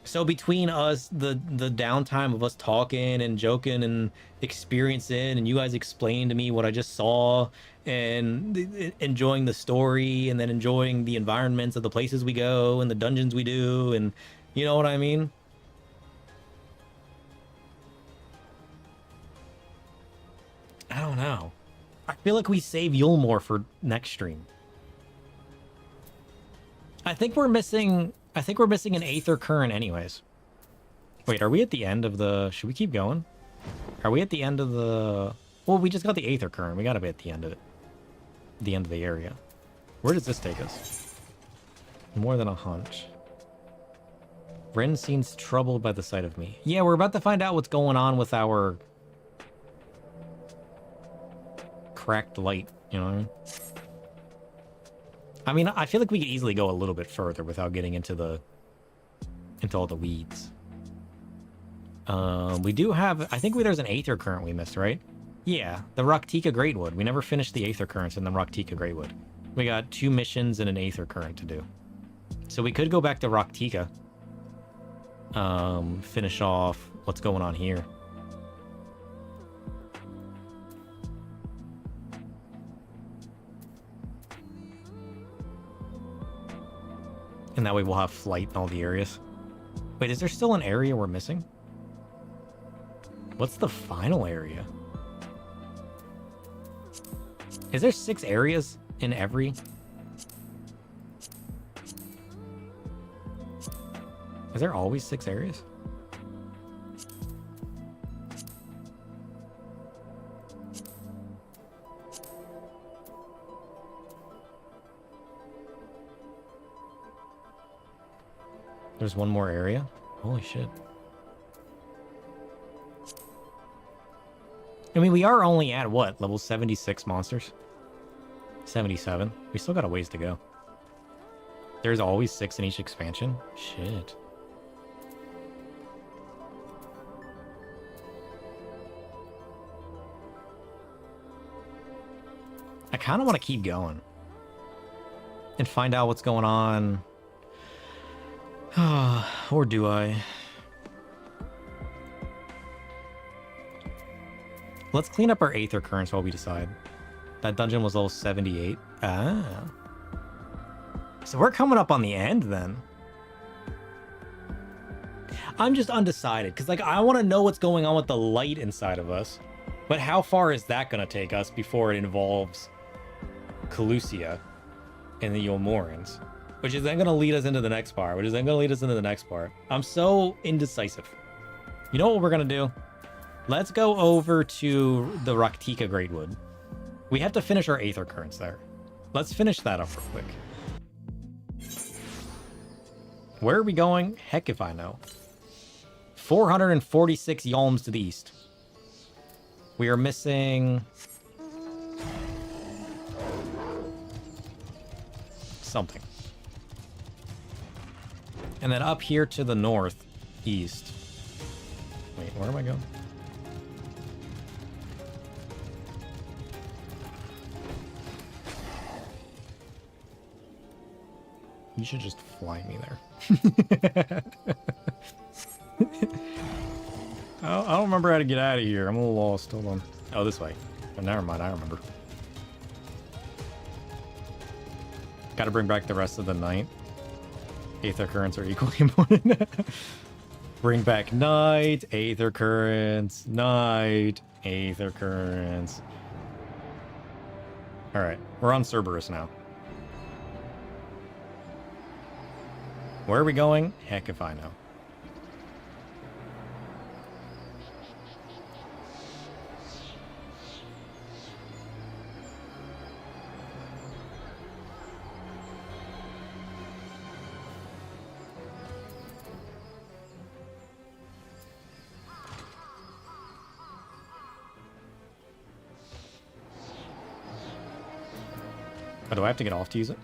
So between us, the downtime of us talking and joking and experiencing, and you guys explain to me what I just saw, and enjoying the story, and then enjoying the environments of the places we go, and the dungeons we do, and you know what I mean? I don't know. I feel like we save Yulmore for next stream. I think we're missing an Aether Current anyways. Wait, are we at the end of the... Should we keep going? Are we at the end of the... Well, we just got the Aether Current. We gotta be at the end of it. The end of the area. Where does this take us? More than a hunch. Ren seems troubled by the sight of me. Yeah, we're about to find out what's going on with our... cracked light, you know what I mean? I mean, I feel like we could easily go a little bit further without getting into all the weeds. We do have, I think there's an Aether Current we missed, right? Yeah, the Raktika Greatwood. We never finished the Aether Currents in the Raktika Greatwood. We got 2 missions and an Aether Current to do. So we could go back to Raktika. Finish off what's going on here. And that way we'll have flight in all the areas. Wait, is there still an area we're missing? What's the final area? Is there 6 areas in every? Is there always 6 areas? There's one more area? Holy shit. I mean, we are only at, what, level 76 monsters? 77. We still got a ways to go. There's always 6 in each expansion? Shit. I kind of want to keep going. And find out what's going on. Or do I? Let's clean up our Aether Currents while we decide. That dungeon was level 78. Ah. So we're coming up on the end then. I'm just undecided, because like I want to know what's going on with the light inside of us. But how far is that going to take us before it involves Calusia and the Yomorans? Which is then going to lead us into the next part. I'm so indecisive. You know what we're going to do? Let's go over to the Raktika Greatwood. We have to finish our Aether Currents there. Let's finish that up real quick. Where are we going? Heck if I know. 446 yalms to the east. We are missing something. And then up here to the northeast. Wait, where am I going? You should just fly me there. I don't remember how to get out of here. I'm a little lost. Hold on. Oh, this way. Oh, never mind. I remember. Gotta bring back the rest of the night. Aether Currents are equally important. Bring back night, Aether Currents, night, Aether Currents. Alright, we're on Cerberus now. Where are we going? Heck if I know. Oh, do I have to get off to use it?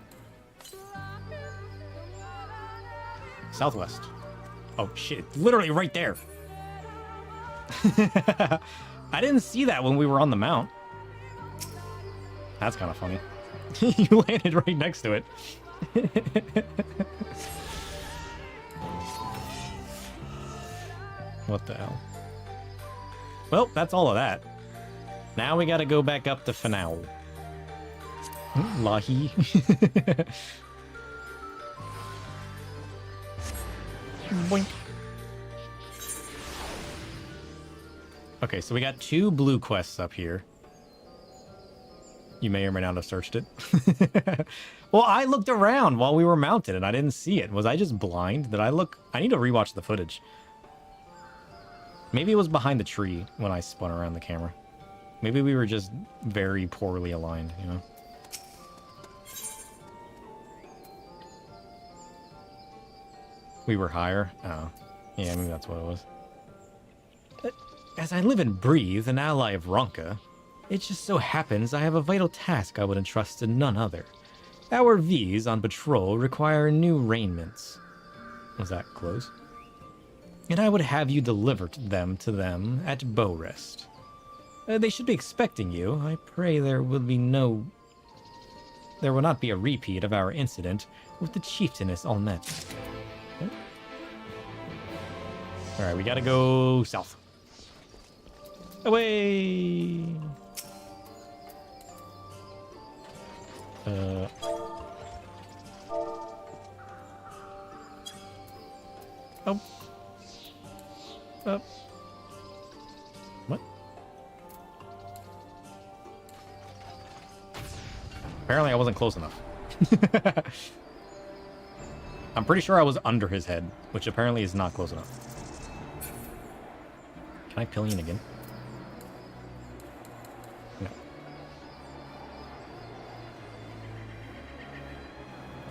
Southwest. Oh shit, it's literally right there. I didn't see that when we were on the mount. That's kind of funny. You landed right next to it. What the hell? Well, that's all of that. Now we gotta go back up to Fanau. Lahi. Boink. Okay, so we got 2 blue quests up here. You may or may not have searched it. Well, I looked around while we were mounted and I didn't see it. Was I just blind? Did I look? I need to rewatch the footage. Maybe it was behind the tree when I spun around the camera. Maybe we were just very poorly aligned, you know? We were higher? Oh. Yeah, maybe that's what it was. As I live and breathe, an ally of Ronka, it just so happens I have a vital task I would entrust to none other. Our V's on patrol require new raiments. Was that close? And I would have you deliver them to them at Bow Rest. They should be expecting you. I pray there will not be a repeat of our incident with the chieftainess Almet. Okay. Alright, we gotta go south. Away! Oh. What? Apparently I wasn't close enough. I'm pretty sure I was under his head, which apparently is not close enough. Can I pillion again? No.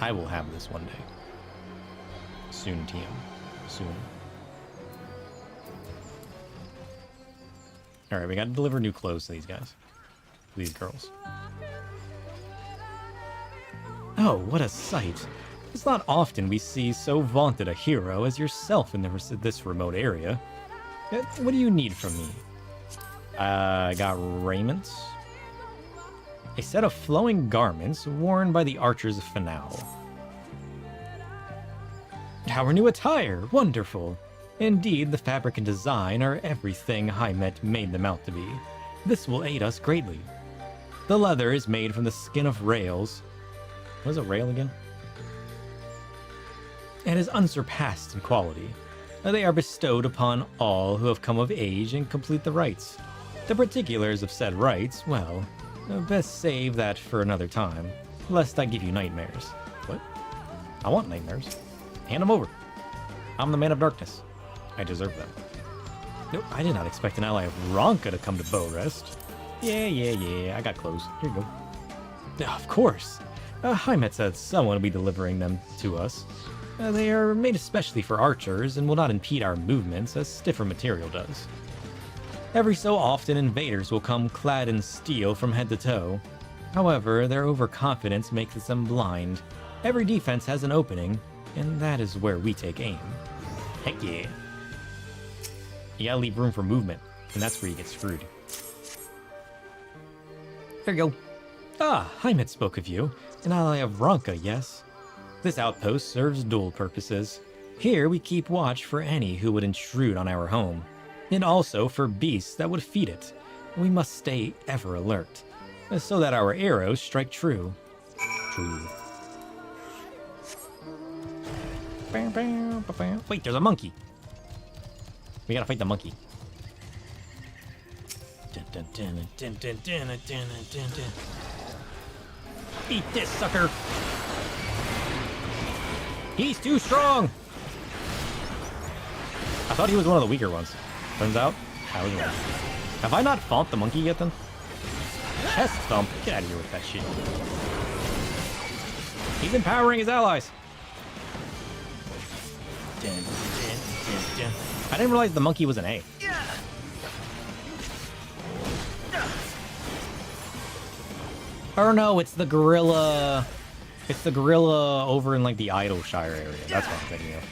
I will have this one day. Soon, TM. Soon. Alright, we gotta deliver new clothes to these guys. These girls. Oh, what a sight. It's not often we see so vaunted a hero as yourself in this remote area. What do you need from me? I got raiment. A set of flowing garments worn by the archers of Fanal. Our new attire! Wonderful! Indeed, the fabric and design are everything Hymet made them out to be. This will aid us greatly. The leather is made from the skin of rails. What is a rail again? And is unsurpassed in quality. They are bestowed upon all who have come of age and complete the rites. The particulars of said rites, well, best save that for another time, lest I give you nightmares. What? I want nightmares. Hand them over. I'm the man of darkness. I deserve them. Nope, I did not expect an ally of Ronka to come to Bow Rest. Yeah, I got clothes. Here you go. Of course. Hymet said someone will be delivering them to us. They are made especially for archers and will not impede our movements as stiffer material does. Every so often, invaders will come clad in steel from head to toe. However, their overconfidence makes them blind. Every defense has an opening, and that is where we take aim. Heck yeah. You gotta leave room for movement, and that's where you get screwed. There you go. Ah, Hymet spoke of you, an ally of Ronka, yes? This outpost serves dual purposes. Here we keep watch for any who would intrude on our home, and also for beasts that would feed it. We must stay ever alert, so that our arrows strike true. Wait, there's a monkey. We gotta fight the monkey. Eat this, sucker! He's too strong! I thought he was one of the weaker ones. Turns out, I was right. Have I not fought the monkey yet then? Chest thump? Get out of here with that shit. He's empowering his allies. I didn't realize the monkey was an A. Or no, it's the gorilla. It's the gorilla over in like the Idleshire area. That's what I'm thinking of.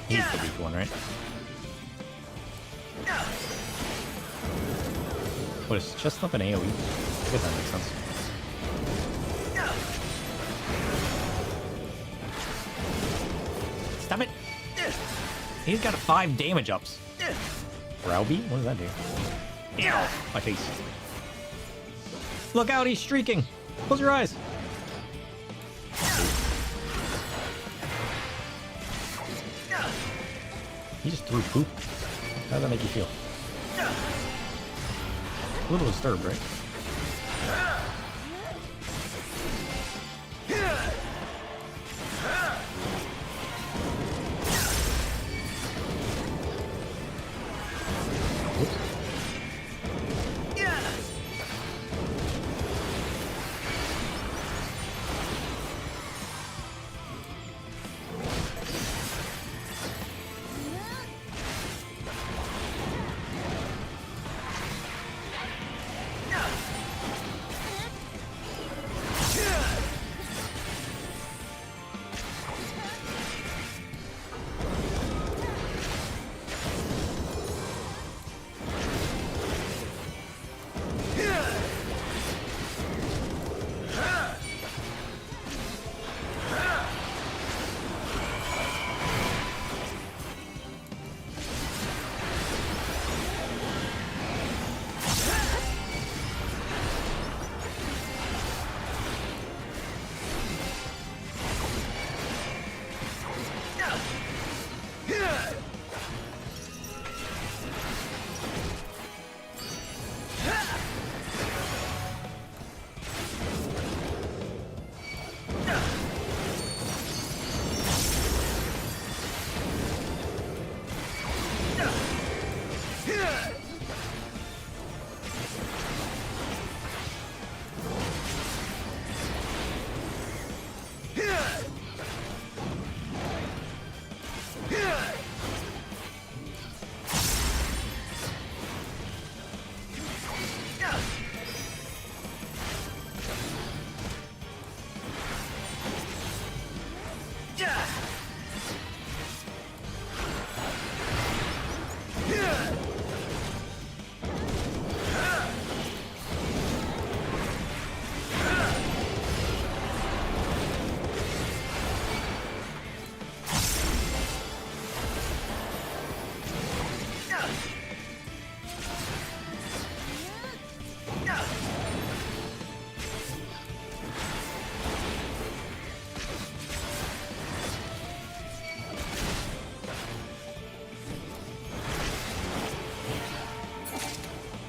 He's the weak one, right? What is chest up an AoE? I guess that makes sense. Stop it! He's got 5 damage ups. Browbeat? What does that do? Ew! My face. Look out, he's streaking! Close your eyes! He just threw poop. How does that make you feel? A little disturbed, right?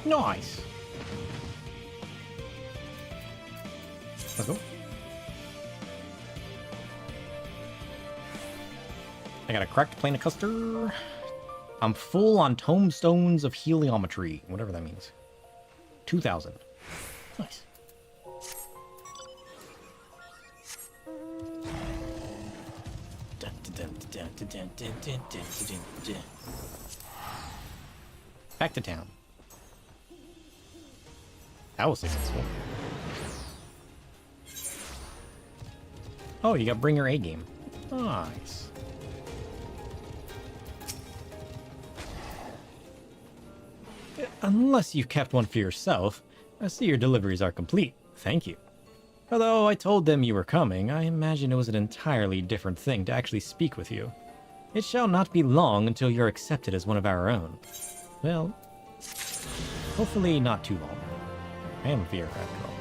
Nice. Let's go. I got a cracked plane of Custer. I'm full on tomestones of heliometry, whatever that means. 2,000. Nice. Back to town. That was successful. Oh, you got Bring Your A game. Nice. Unless you've kept one for yourself, I see your deliveries are complete. Thank you. Although I told them you were coming, I imagine it was an entirely different thing to actually speak with you. It shall not be long until you're accepted as one of our own. Well, hopefully not too long. I am a fear after all.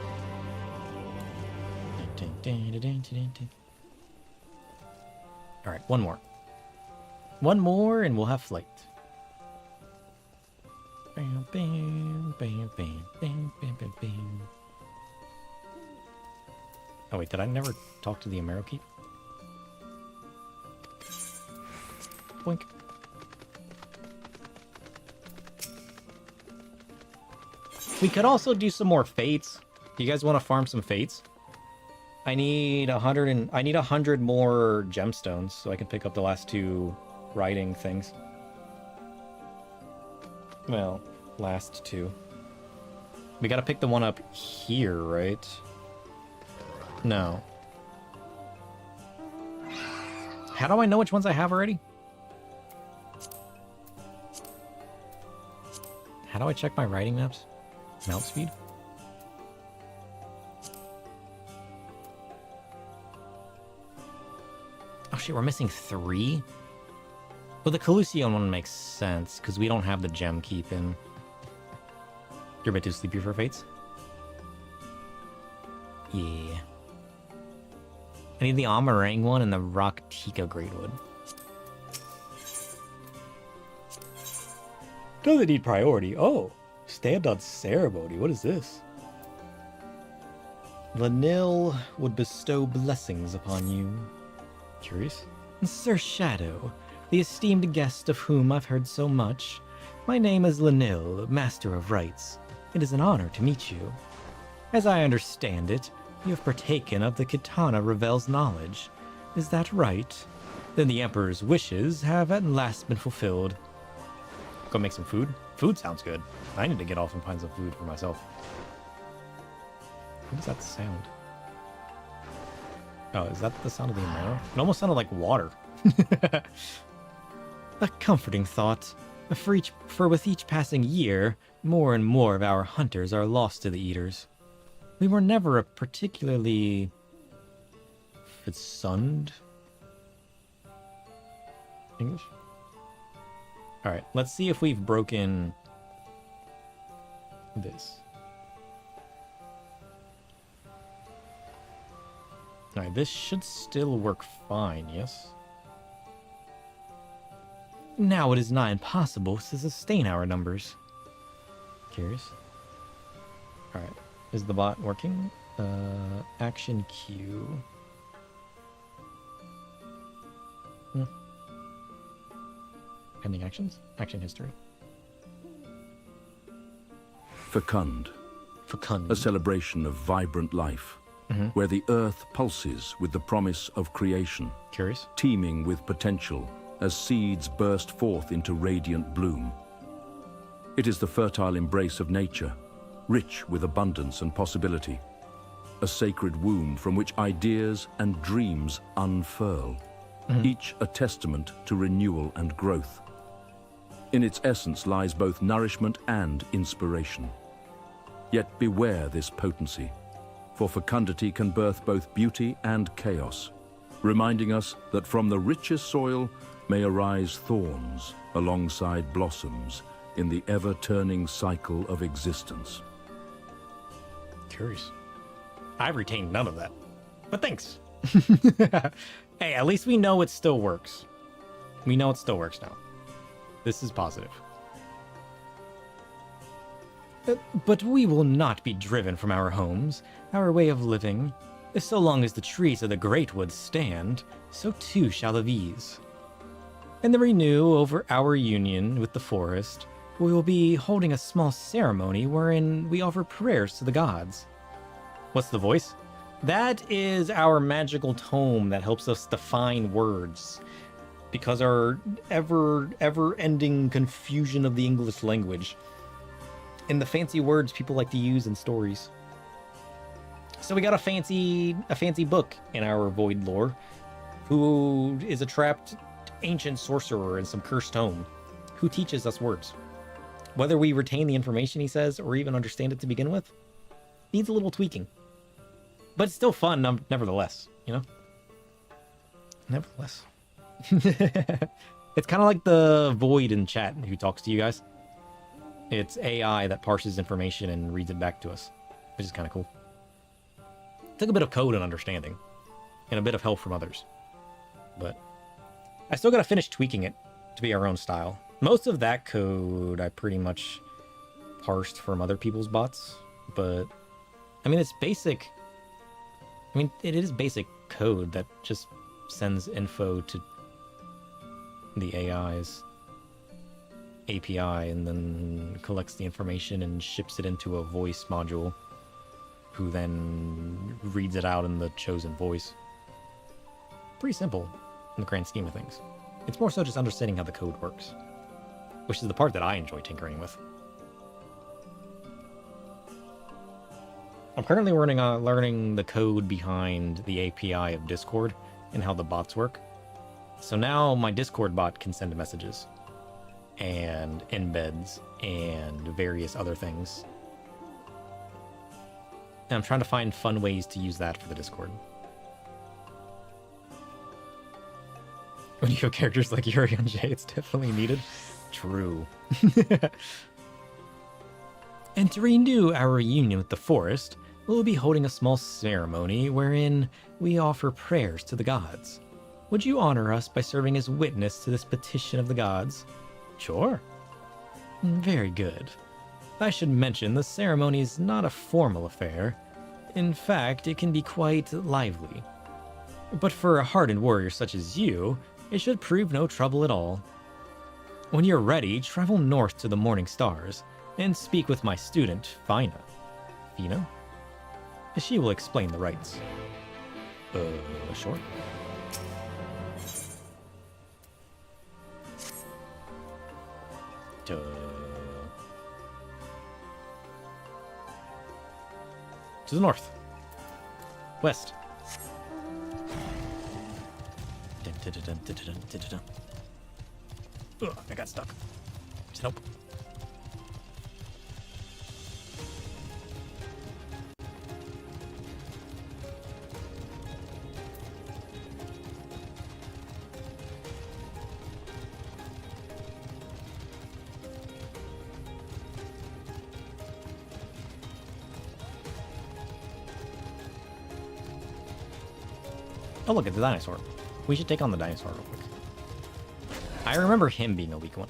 Alright, one more. One more and we'll have flight. Bam, bam, bam, bam, bam, bam, bam, bam. Oh wait, did I never talk to the Amerokeep? Boink. We could also do some more fates. Do you guys want to farm some fates? I need 100 more gemstones so I can pick up the last 2 riding things. Well, last 2. We gotta pick the one up here, right? No. How do I know which ones I have already? How do I check my riding maps? Mount speed? Oh shit, we're missing 3? Well, the Calusion one makes sense, because we don't have the gem keep in. You're a bit too sleepy for fates? Yeah. I need the Amarang one and the Rock Tika Greatwood. Does it need priority? Oh, stand on ceremony. What is this? Lanil would bestow blessings upon you. Curious? Sir Shadow, the esteemed guest of whom I've heard so much. My name is Lanil, Master of Rites. It is an honor to meet you. As I understand it, you have partaken of the Kitana Revel's knowledge. Is that right? Then the Emperor's wishes have at last been fulfilled. Go make some food? Food sounds good. I need to get off and find some food for myself. What is that sound? Oh, is that the sound of the Amaro? It almost sounded like water. A comforting thought. For with each passing year, more and more of our hunters are lost to the Eaters. We were never a particularly... Fitsunned? English? Alright, let's see if we've broken... this. Alright, this should still work fine, yes? Now it is nigh impossible to sustain our numbers. Curious. Alright, is the bot working? Action queue. Pending actions? Action history. Fecund. Fecund. A celebration of vibrant life, where the earth pulses with the promise of creation. Curious. Teeming with potential as seeds burst forth into radiant bloom. It is the fertile embrace of nature, rich with abundance and possibility. A sacred womb from which ideas and dreams unfurl, each a testament to renewal and growth. In its essence lies both nourishment and inspiration. Yet beware this potency, for fecundity can birth both beauty and chaos, reminding us that from the richest soil may arise thorns alongside blossoms in the ever-turning cycle of existence. Curious. I've retained none of that, but thanks. Hey, at least we know it still works. We know it still works now. This is positive. But we will not be driven from our homes, our way of living. So long as the trees of the great woods stand, so too shall the V's. And then renew over our union with the forest, we will be holding a small ceremony wherein we offer prayers to the gods. What's the voice? That is our magical tome that helps us define words. Because our ever-ending confusion of the English language and the fancy words people like to use in stories. So we got a fancy book in our Void lore, who is a trapped ancient sorcerer in some cursed tome, who teaches us words. Whether we retain the information he says or even understand it to begin with, needs a little tweaking. But it's still fun, nevertheless, you know? Nevertheless. It's kind of like the Void in chat who talks to you guys. It's AI that parses information and reads it back to us, which is kind of cool. Took a bit of code and understanding, and a bit of help from others. But I still gotta finish tweaking it to be our own style. Most of that code I pretty much parsed from other people's bots, but I mean, it's basic. I mean, it is basic code that just sends info to the AI's API and then collects the information and ships it into a voice module, who then reads it out in the chosen voice. Pretty simple in the grand scheme of things. It's more so just understanding how the code works, which is the part that I enjoy tinkering with. I'm currently learning the code behind the API of Discord and how the bots work. So now my Discord bot can send messages and embeds and various other things. And I'm trying to find fun ways to use that for the Discord. When you have characters like Yuri on Jay, it's definitely needed. True. And to renew our reunion with the forest, we'll be holding a small ceremony wherein we offer prayers to the gods. Would you honor us by serving as witness to this petition of the gods? Sure. Very good. I should mention the ceremony is not a formal affair. In fact, it can be quite lively. But for a hardened warrior such as you, it should prove no trouble at all. When you're ready, travel north to the Morning Stars and speak with my student, Fina. Fina? She will explain the rites. Sure. To the north. West. Ugh, I got stuck. Just help. Oh look, it's a dinosaur. We should take on the dinosaur real quick. I remember him being a weak one.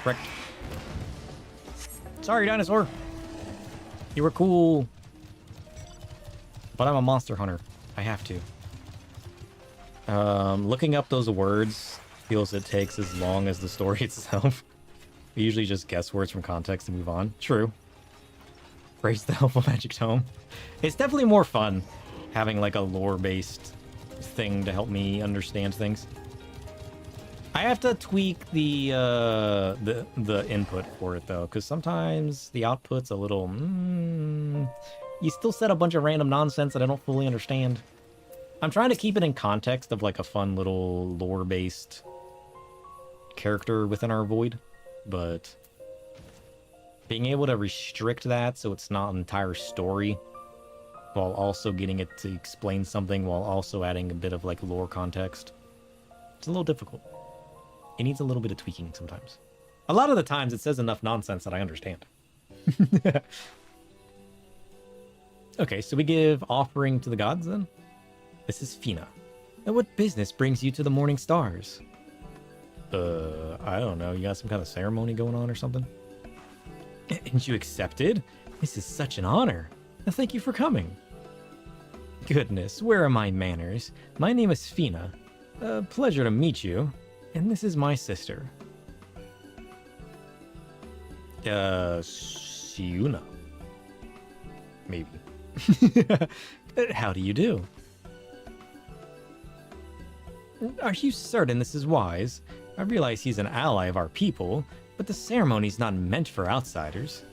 Wrecked. Sorry, dinosaur. You were cool. But I'm a monster hunter. I have to. Looking up those words feels it takes as long as the story itself. We usually just guess words from context and move on. True. Praise the helpful magic tome. It's definitely more fun having like a lore-based thing to help me understand things. I have to tweak the input for it though, because sometimes the output's a little. You still said a bunch of random nonsense that I don't fully understand. I'm trying to keep it in context of like a fun little lore-based character within our void, but being able to restrict that so it's not an entire story while also getting it to explain something while also adding a bit of like lore context, it's a little difficult. It needs a little bit of tweaking sometimes. A lot of the times it says enough nonsense that I understand. Okay, so we give offering to the gods then? This is Fina. Now what business brings you to the Morning Stars? I don't know. You got some kind of ceremony going on or something? And you accepted? This is such an honor. Thank you for coming. Goodness, where are my manners? My name is Fina. Pleasure to meet you. And this is my sister. Siuna. Maybe. How do you do? Are you certain this is wise? I realize he's an ally of our people, but the ceremony's not meant for outsiders.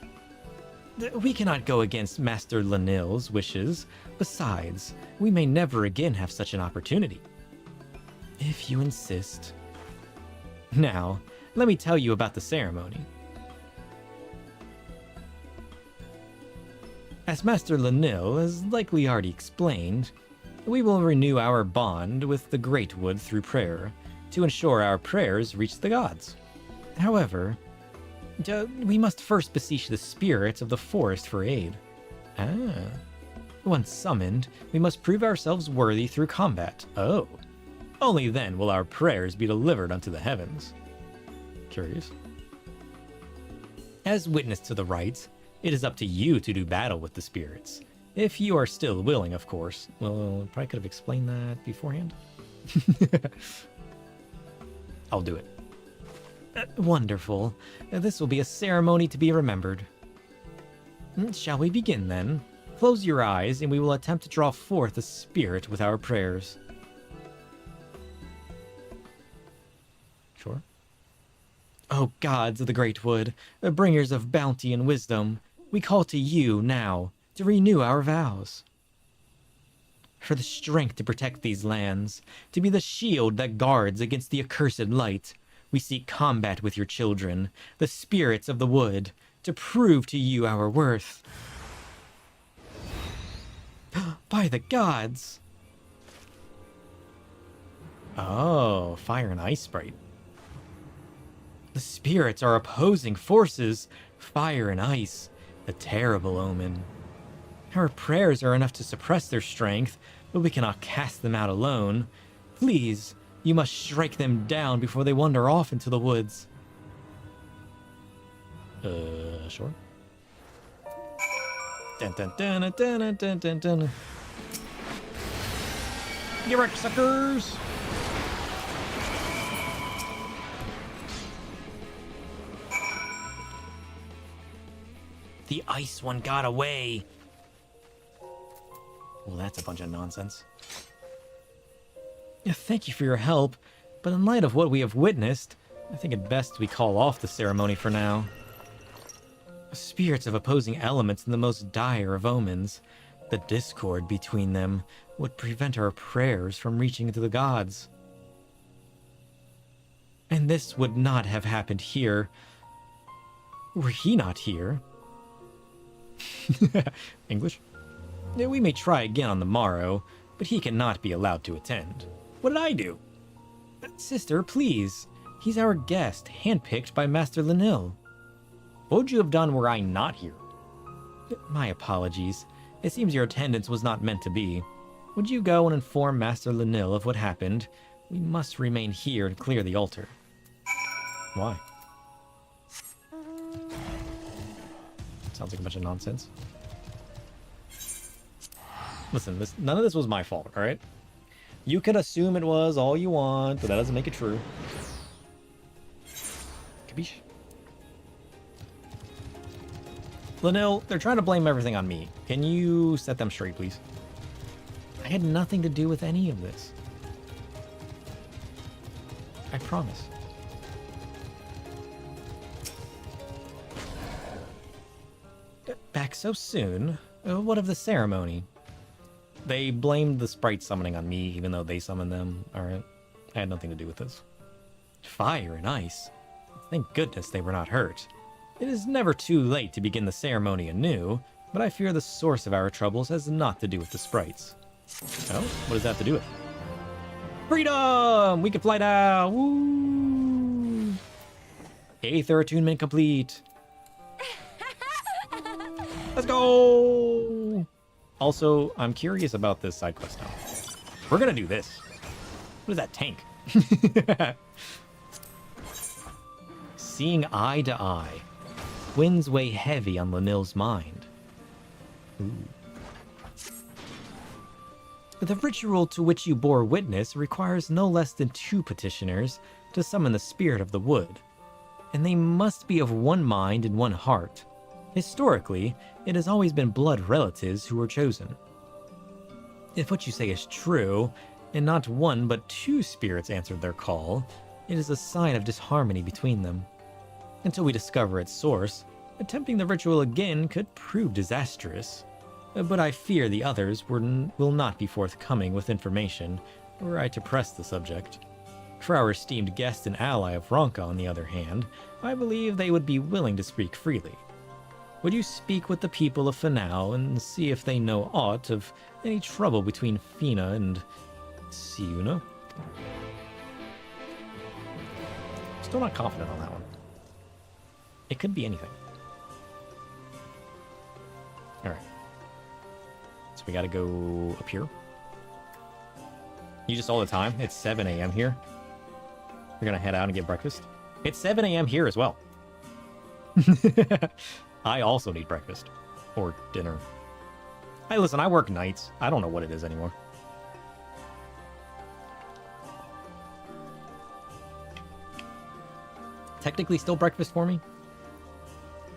We cannot go against Master Lanil's wishes. Besides, we may never again have such an opportunity. If you insist. Now, let me tell you about the ceremony. As Master Lanil has likely already explained, we will renew our bond with the Great Wood through prayer, to ensure our prayers reach the gods. However, we must first beseech the spirits of the forest for aid. Once summoned, we must prove ourselves worthy through combat. Oh. Only then will our prayers be delivered unto the heavens. Curious. As witness to the rites, it is up to you to do battle with the spirits. If you are still willing, of course. Well, probably could have explained that beforehand. I'll do it. Wonderful. This will be a ceremony to be remembered. Shall we begin then? Close your eyes and we will attempt to draw forth the spirit with our prayers. Sure. O gods of the Great Wood, bringers of bounty and wisdom, we call to you now to renew our vows. For the strength to protect these lands, to be the shield that guards against the accursed light, we seek combat with your children, the spirits of the wood, to prove to you our worth. By the gods! Oh, fire and ice sprite. The spirits are opposing forces, fire and ice, a terrible omen. Our prayers are enough to suppress their strength, but we cannot cast them out alone. Please, you must strike them down before they wander off into the woods. Sure. Dun dun dun dun dun dun dun dun. Get wrecked, suckers! The ice one got away. Well, that's a bunch of nonsense. Thank you for your help, but in light of what we have witnessed, I think it best we call off the ceremony for now. Spirits of opposing elements in the most dire of omens. The discord between them would prevent our prayers from reaching to the gods. And this would not have happened here, were he not here. English? We may try again on the morrow, but he cannot be allowed to attend. What did I do? Sister, please. He's our guest, handpicked by Master Lanil. What would you have done were I not here? My apologies. It seems your attendance was not meant to be. Would you go and inform Master Lanil of what happened? We must remain here and clear the altar. Why? Sounds like a bunch of nonsense. Listen, none of this was my fault, alright? You can assume it was all you want, but that doesn't make it true. Capiche? Lanil, they're trying to blame everything on me. Can you set them straight, please? I had nothing to do with any of this. I promise. Back so soon? What of the ceremony? They blamed the sprite summoning on me, even though they summoned them. Alright. I had nothing to do with this. Fire and ice. Thank goodness they were not hurt. It is never too late to begin the ceremony anew, but I fear the source of our troubles has not to do with the sprites. Oh? What does that have to do with? Freedom! We can fly now! Woo! Aether attunement complete. Let's go! Also, I'm curious about this side quest now. We're gonna do this. What is that tank? Seeing eye to eye. Winds weigh heavy on Lanil's mind. Ooh. The ritual to which you bore witness requires no less than 2 petitioners to summon the spirit of the wood, and they must be of one mind and one heart. Historically, it has always been blood relatives who were chosen. If what you say is true, and not 1 but 2 spirits answered their call, it is a sign of disharmony between them. Until we discover its source, attempting the ritual again could prove disastrous. But I fear the others will not be forthcoming with information were I to press the subject. For our esteemed guest and ally of Ronka, on the other hand, I believe they would be willing to speak freely. Would you speak with the people of Fanao and see if they know aught of any trouble between Fina and Siuna? Still not confident on that one. It could be anything. Alright. So we gotta go up here. You just all the time? It's 7 a.m. here. We're gonna head out and get breakfast. It's 7 a.m. here as well. I also need breakfast. Or dinner. Hey, listen, I work nights. I don't know what it is anymore. Technically still breakfast for me.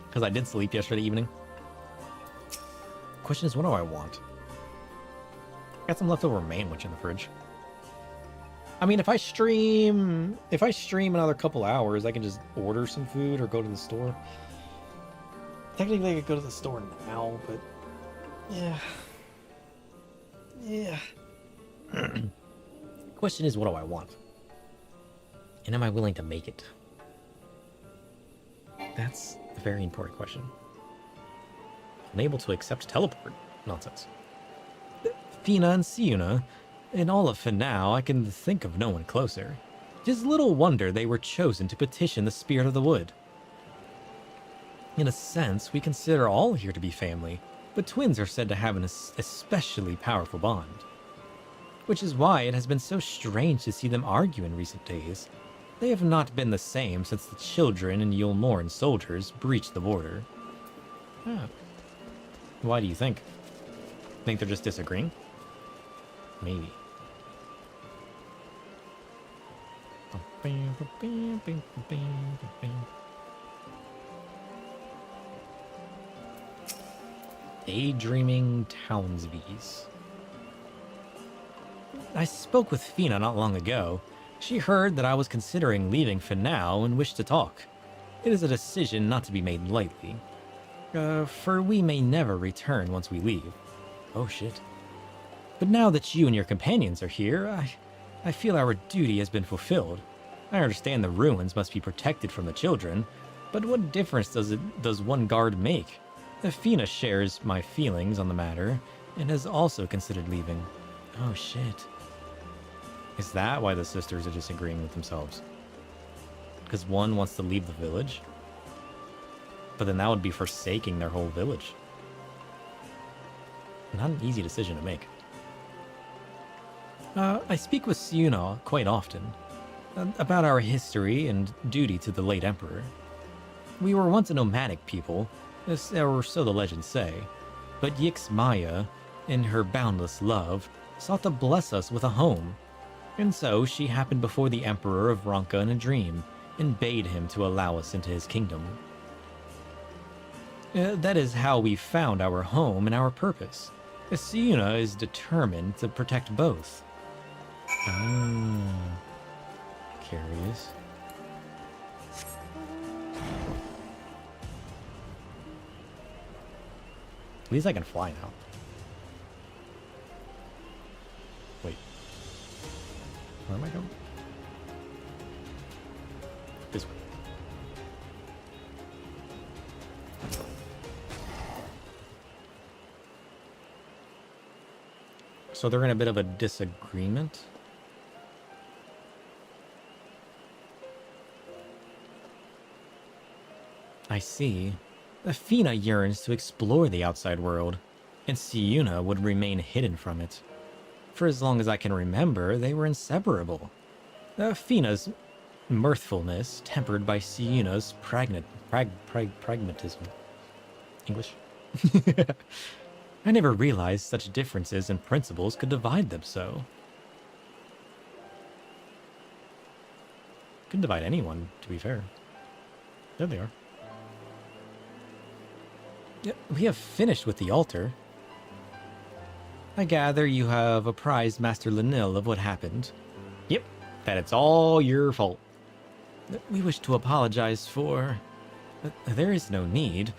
Because I did sleep yesterday evening. Question is, what do I want? Got some leftover manwich in the fridge. I mean, if I stream another couple hours, I can just order some food or go to the store. Technically, I could go to the store now, but yeah. Yeah. Question is, what do I want? And am I willing to make it? That's a very important question. Unable to accept teleport. Nonsense. Fina and Siuna, in all of Fanao, I can think of no one closer. It is little wonder they were chosen to petition the Spirit of the Wood. In a sense, we consider all here to be family, but twins are said to have an especially powerful bond. Which is why it has been so strange to see them argue in recent days. They have not been the same since the children and Yulmoran soldiers breached the border. Ah. Why do you think? Think they're just disagreeing? Maybe. Daydreaming Townsbees. I spoke with Fina not long ago. She heard that I was considering leaving Fanao and wished to talk. It is a decision not to be made lightly. For we may never return once we leave. Oh shit. But now that you and your companions are here, I feel our duty has been fulfilled. I understand the ruins must be protected from the children, but what difference does one guard make? Fina shares my feelings on the matter, and has also considered leaving. Oh shit. Is that why the sisters are disagreeing with themselves? Because one wants to leave the village? But then that would be forsaking their whole village. Not an easy decision to make. I speak with Siuna quite often about our history and duty to the late emperor. We were once a nomadic people, or so the legends say, but Yix Maya, in her boundless love, sought to bless us with a home. And so she happened before the Emperor of Ronka in a dream, and bade him to allow us into his kingdom. That is how we found our home and our purpose. Siuna is determined to protect both. Curious. At least I can fly now. Wait. Where am I going? This way. So they're in a bit of a disagreement. I see. Athena yearns to explore the outside world, and Siuna would remain hidden from it. For as long as I can remember, they were inseparable. Athena's mirthfulness tempered by Siuna's pragmatism. English? I never realized such differences in principles could divide them so. Couldn't divide anyone, to be fair. There they are. We have finished with the altar. I gather you have apprised Master Lenil of what happened. Yep, that it's all your fault. We wish to apologize for... There is no need.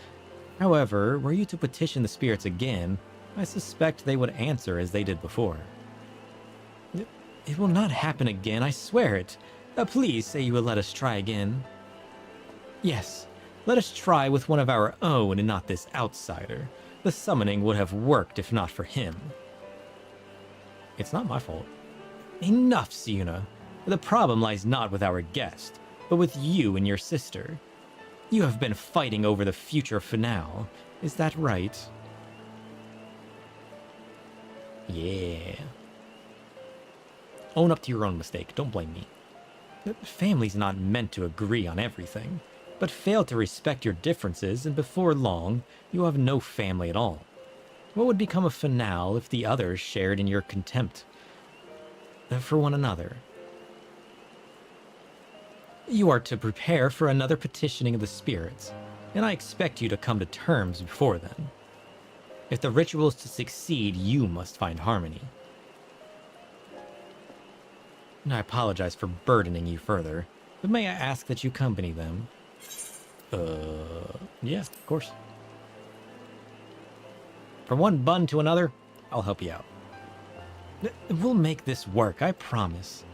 However, were you to petition the spirits again, I suspect they would answer as they did before. It will not happen again, I swear it. Please say you will let us try again. Yes. Let us try with one of our own and not this outsider. The summoning would have worked if not for him. It's not my fault. Enough, Siuna. The problem lies not with our guest, but with you and your sister. You have been fighting over the future Finale. Is that right? Yeah. Own up to your own mistake. Don't blame me. The family's not meant to agree on everything. But fail to respect your differences, and before long, you have no family at all. What would become of Finale if the others shared in your contempt for one another? You are to prepare for another petitioning of the spirits, and I expect you to come to terms before then. If the ritual is to succeed, you must find harmony. I apologize for burdening you further, but may I ask that you accompany them? Yeah, of course. From one bun to another, I'll help you out. We'll make this work, I promise.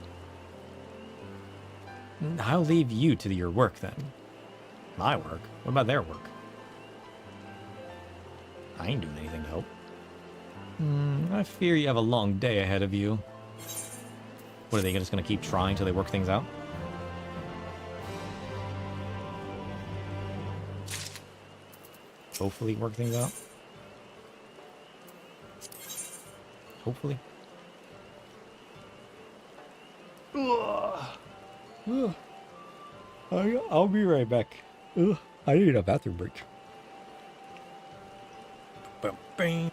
I'll leave you to your work then. My work? What about their work? I ain't doing anything to help. I fear you have a long day ahead of you. What, are they just gonna keep trying till they work things out? Hopefully work things out. Hopefully. I'll be right back. I need a bathroom break. Bam.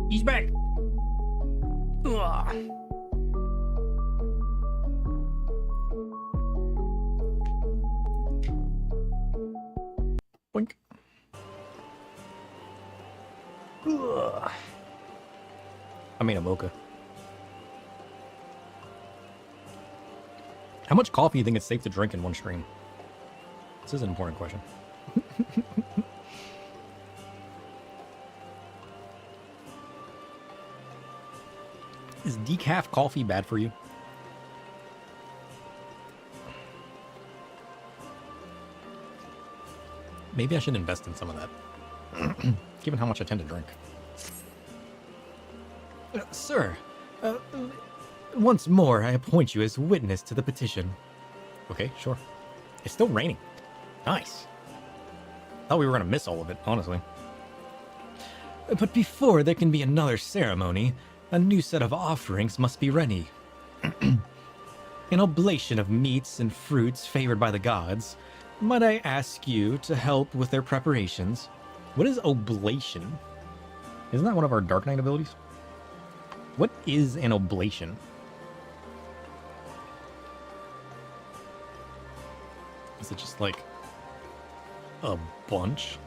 He's back. Ugh. Boink. Ugh. I made a mocha. How much coffee do you think it's safe to drink in one stream? This is an important question. Is decaf coffee bad for you? Maybe I should invest in some of that, given how much I tend to drink. Sir, once more I appoint you as witness to the petition. Okay, sure. It's still raining. Nice. Thought we were gonna miss all of it, honestly. But before there can be another ceremony, a new set of offerings must be ready. An oblation of meats and fruits favored by the gods. Might I ask you to help with their preparations? What is oblation? Isn't that one of our Dark Knight abilities? What is an oblation? Is it just like a bunch?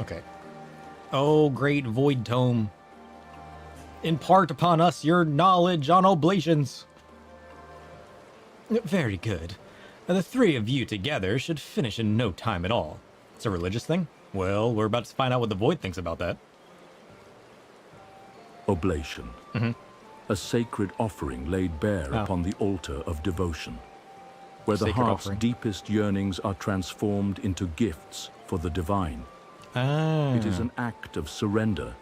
Okay. Oh, great void tome. Impart upon us your knowledge on oblations. Very good. The three of you together should finish in no time at all. It's a religious thing? Well, we're about to find out what the void thinks about that. Oblation. A sacred offering laid bare upon the altar of devotion, where the heart's deepest yearnings are transformed into gifts for the divine. It is an act of surrender,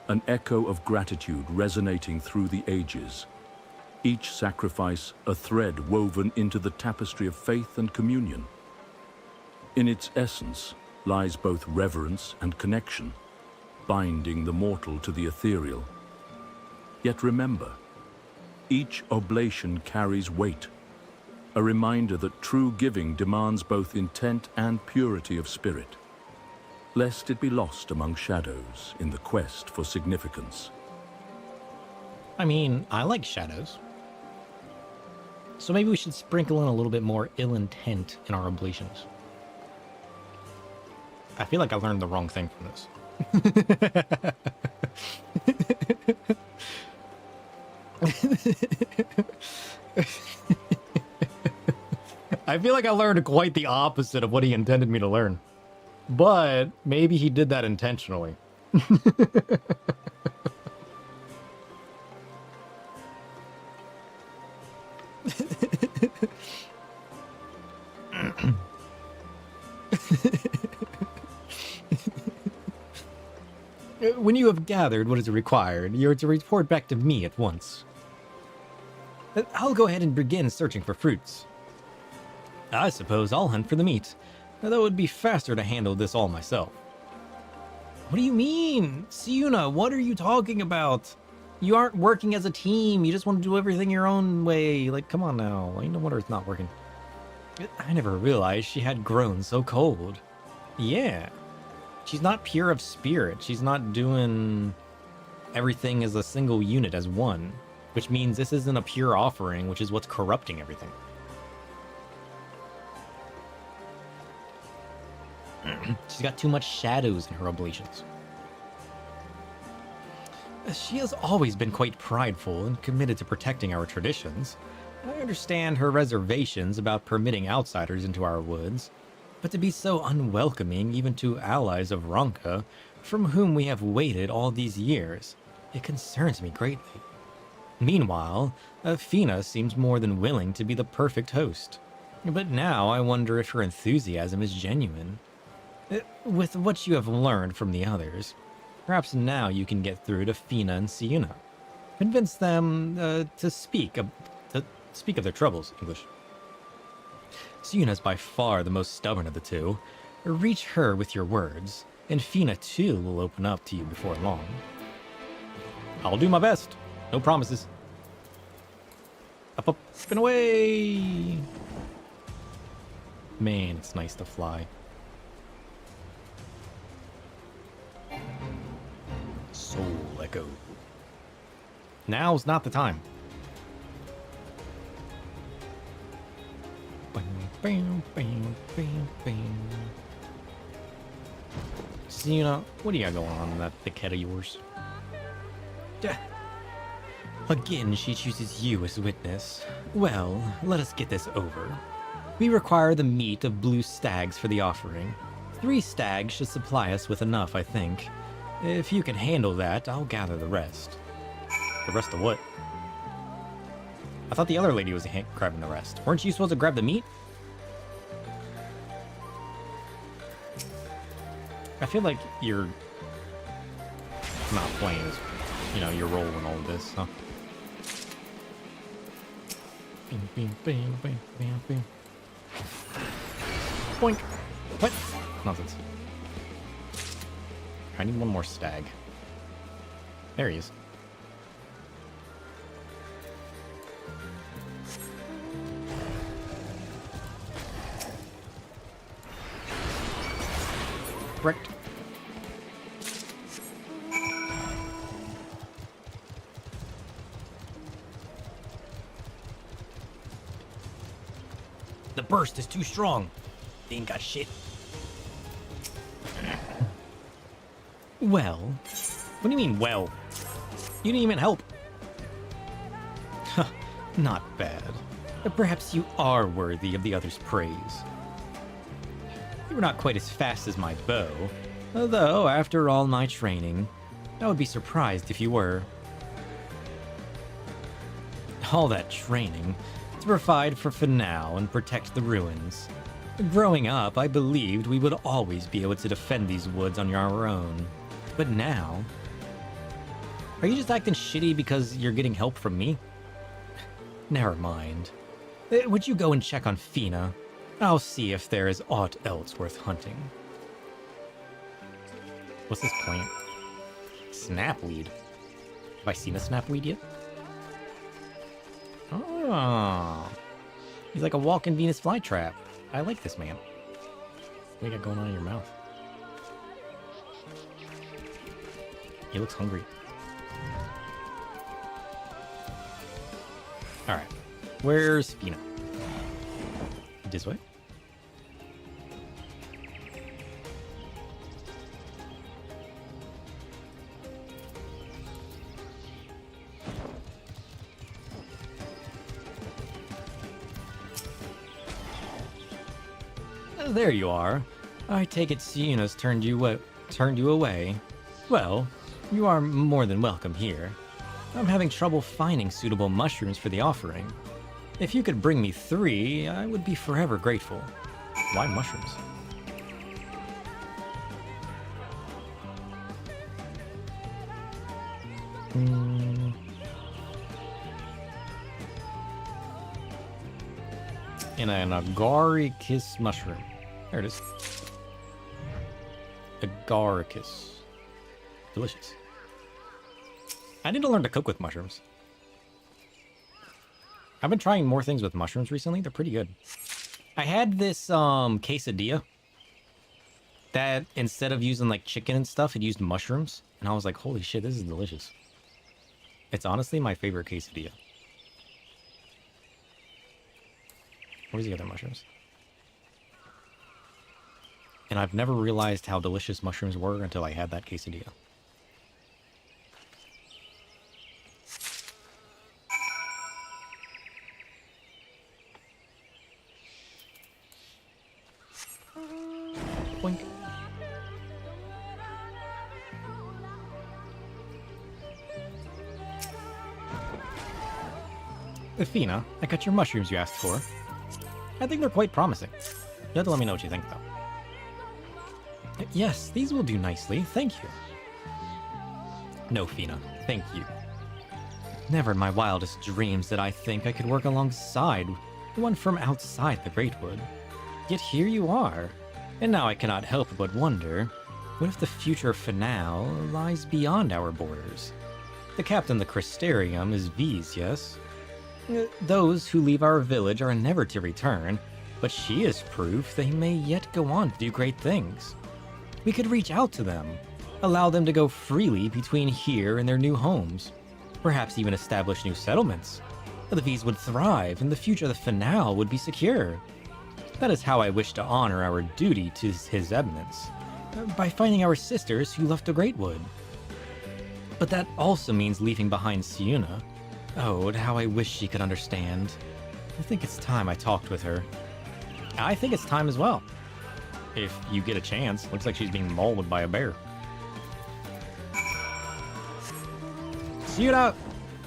an echo of gratitude resonating through the ages. Each sacrifice a thread woven into the tapestry of faith and communion. In its essence lies both reverence and connection, binding the mortal to the ethereal. Yet remember, each oblation carries weight, a reminder that true giving demands both intent and purity of spirit, lest it be lost among shadows in the quest for significance. I mean, I like shadows. So maybe we should sprinkle in a little bit more ill intent in our oblations. I feel like I learned the wrong thing from this. I feel like I learned quite the opposite of what he intended me to learn. But maybe he did that intentionally. When you have gathered what is required, you're to report back to me at once. I'll go ahead and begin searching for fruits. I suppose I'll hunt for the meat, though it would be faster to handle this all myself. What do you mean? Siuna, what are you talking about? You aren't working as a team, you just want to do everything your own way. Like, come on now, I know wonder it's not working. I never realized she had grown so cold. Yeah. She's not pure of spirit. She's not doing everything as a single unit, as one. Which means this isn't a pure offering, which is what's corrupting everything. She's got too much shadows in her oblations. She has always been quite prideful and committed to protecting our traditions. I understand her reservations about permitting outsiders into our woods, but to be so unwelcoming even to allies of Ronka, from whom we have waited all these years, it concerns me greatly. Meanwhile, Athena seems more than willing to be the perfect host. But now I wonder if her enthusiasm is genuine. With what you have learned from the others, perhaps now you can get through to Fina and Siuna. Convince them to speak of their troubles, English. Siuna is by far the most stubborn of the two. Reach her with your words, and Fina too will open up to you before long. I'll do my best. No promises. Up, up, spin away! Man, it's nice to fly. Soul Echo. Now's not the time. Bam, bam, bam, bam. Siuna, what do you got going on in that thick head of yours? Again, she chooses you as witness. Well, let us get this over. We require the meat of blue stags for the offering. 3 stags should supply us with enough, I think. If you can handle that, I'll gather the rest. The rest of what? I thought the other lady was grabbing the rest. Weren't you supposed to grab the meat? I feel like you're not playing as, your role in all of this, huh? Bing, bing, bing, bing, bing, bing. Boink. What? Nonsense. I need one more stag. There he is. Correct. The burst is too strong. They ain't got shit. Well? What do you mean, well? You didn't even help. Not bad. Perhaps you are worthy of the others' praise. You were not quite as fast as my bow, though after all my training, I would be surprised if you were. All that training to provide for Finau and protect the ruins. Growing up, I believed we would always be able to defend these woods on our own. But now... Are you just acting shitty because you're getting help from me? Never mind. Would you go and check on Fina? I'll see if there is aught else worth hunting. What's this plant? Snapweed. Have I seen a snapweed yet? Oh. He's like a walking Venus flytrap. I like this man. What do you got going on in your mouth? He looks hungry. Alright. Where's Fina? This way? There you are. I take it Siuna's turned you away. Well, you are more than welcome here. I'm having trouble finding suitable mushrooms for the offering. If you could bring me 3, I would be forever grateful. Why mushrooms? And an agaricus mushroom. There it is. Agaricus. Delicious. I need to learn to cook with mushrooms. I've been trying more things with mushrooms recently. They're pretty good. I had this quesadilla that instead of using like chicken and stuff, it used mushrooms. And I was like, holy shit, this is delicious. It's honestly my favorite quesadilla. Where's the other mushrooms? And I've never realized how delicious mushrooms were until I had that quesadilla. Boink. Athena, I got your mushrooms you asked for. I think they're quite promising. You have to let me know what you think, though. Yes, these will do nicely. Thank you. No, Fina. Thank you. Never in my wildest dreams did I think I could work alongside one from outside the Great Wood. Yet here you are. And now I cannot help but wonder, what if the future finale lies beyond our borders? The captain of the Crystarium is V's, yes? Those who leave our village are never to return, but she is proof they may yet go on to do great things. We could reach out to them, allow them to go freely between here and their new homes, perhaps even establish new settlements. The V's would thrive, and the future of the finale would be secure. That is how I wish to honor our duty to His Eminence, by finding our sisters who left the Great Wood. But that also means leaving behind Siuna. Oh, how I wish she could understand. I think it's time I talked with her. I think it's time as well. If you get a chance. Looks like she's being mauled by a bear. Siuna!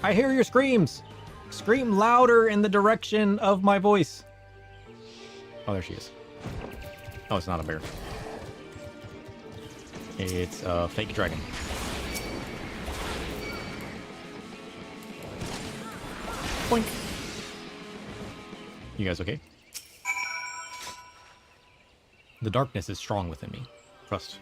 I hear your screams! Scream louder in the direction of my voice. Oh, there she is. Oh, it's not a bear. It's a fake dragon. Boink. You guys okay? The darkness is strong within me. Trust.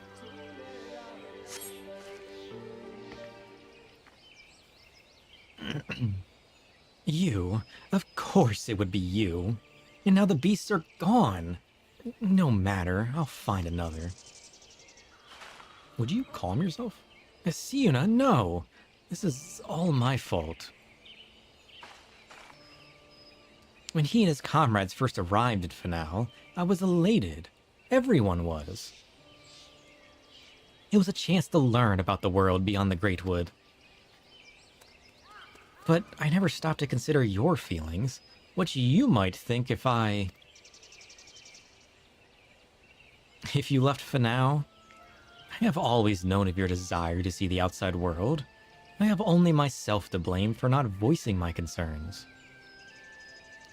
You? Of course it would be you. And now the beasts are gone. No matter, I'll find another. Would you calm yourself? Siuna, no. This is all my fault. When he and his comrades first arrived at Finale, I was elated. Everyone was. It was a chance to learn about the world beyond the Great Wood. But I never stopped to consider your feelings. What you might think if you left Finale. I have always known of your desire to see the outside world. I have only myself to blame for not voicing my concerns.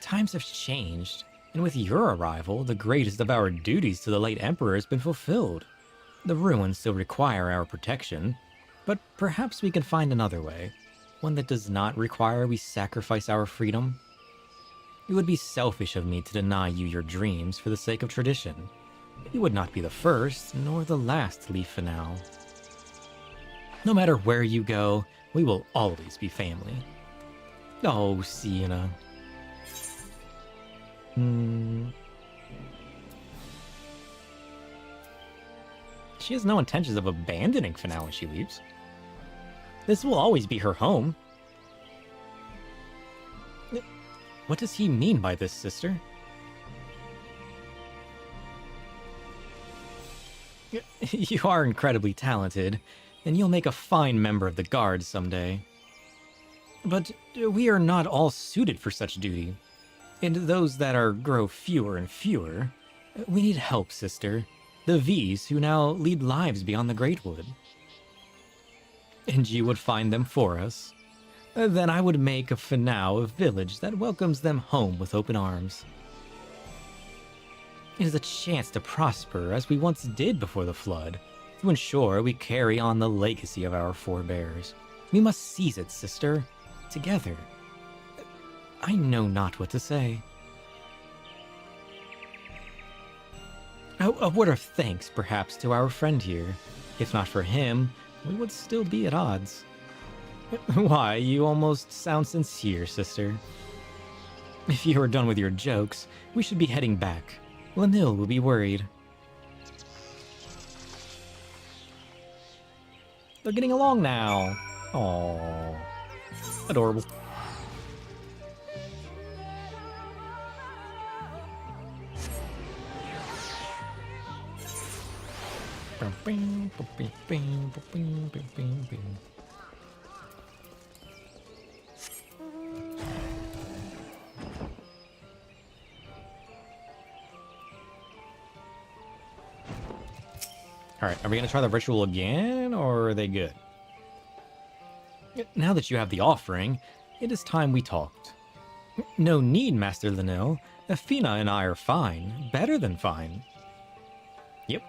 Times have changed, and with your arrival, the greatest of our duties to the late Emperor has been fulfilled. The ruins still require our protection, but perhaps we can find another way, one that does not require we sacrifice our freedom. It would be selfish of me to deny you your dreams for the sake of tradition. You would not be the first, nor the last to leave Finale. No matter where you go, we will always be family. Oh, Siuna. She has no intentions of abandoning Finale when she leaves. This will always be her home. What does he mean by this, sister? You are incredibly talented, and you'll make a fine member of the Guard someday. But we are not all suited for such duty. And those that grow fewer and fewer. We need help, sister. The V's who now lead lives beyond the Great Wood. And you would find them for us. Then I would make of Finale a village that welcomes them home with open arms. It is a chance to prosper as we once did before the flood, to ensure we carry on the legacy of our forebears. We must seize it, sister. Together. I know not what to say. A word of thanks, perhaps, to our friend here. If not for him, we would still be at odds. Why, you almost sound sincere, sister. If you are done with your jokes, we should be heading back. Lanil will be worried. They're getting along now. Aww. Adorable. Alright, are we going to try the ritual again, or are they good? Now that you have the offering, it is time we talked. No need, Master Lanil. Athena and I are fine. Better than fine. Yep.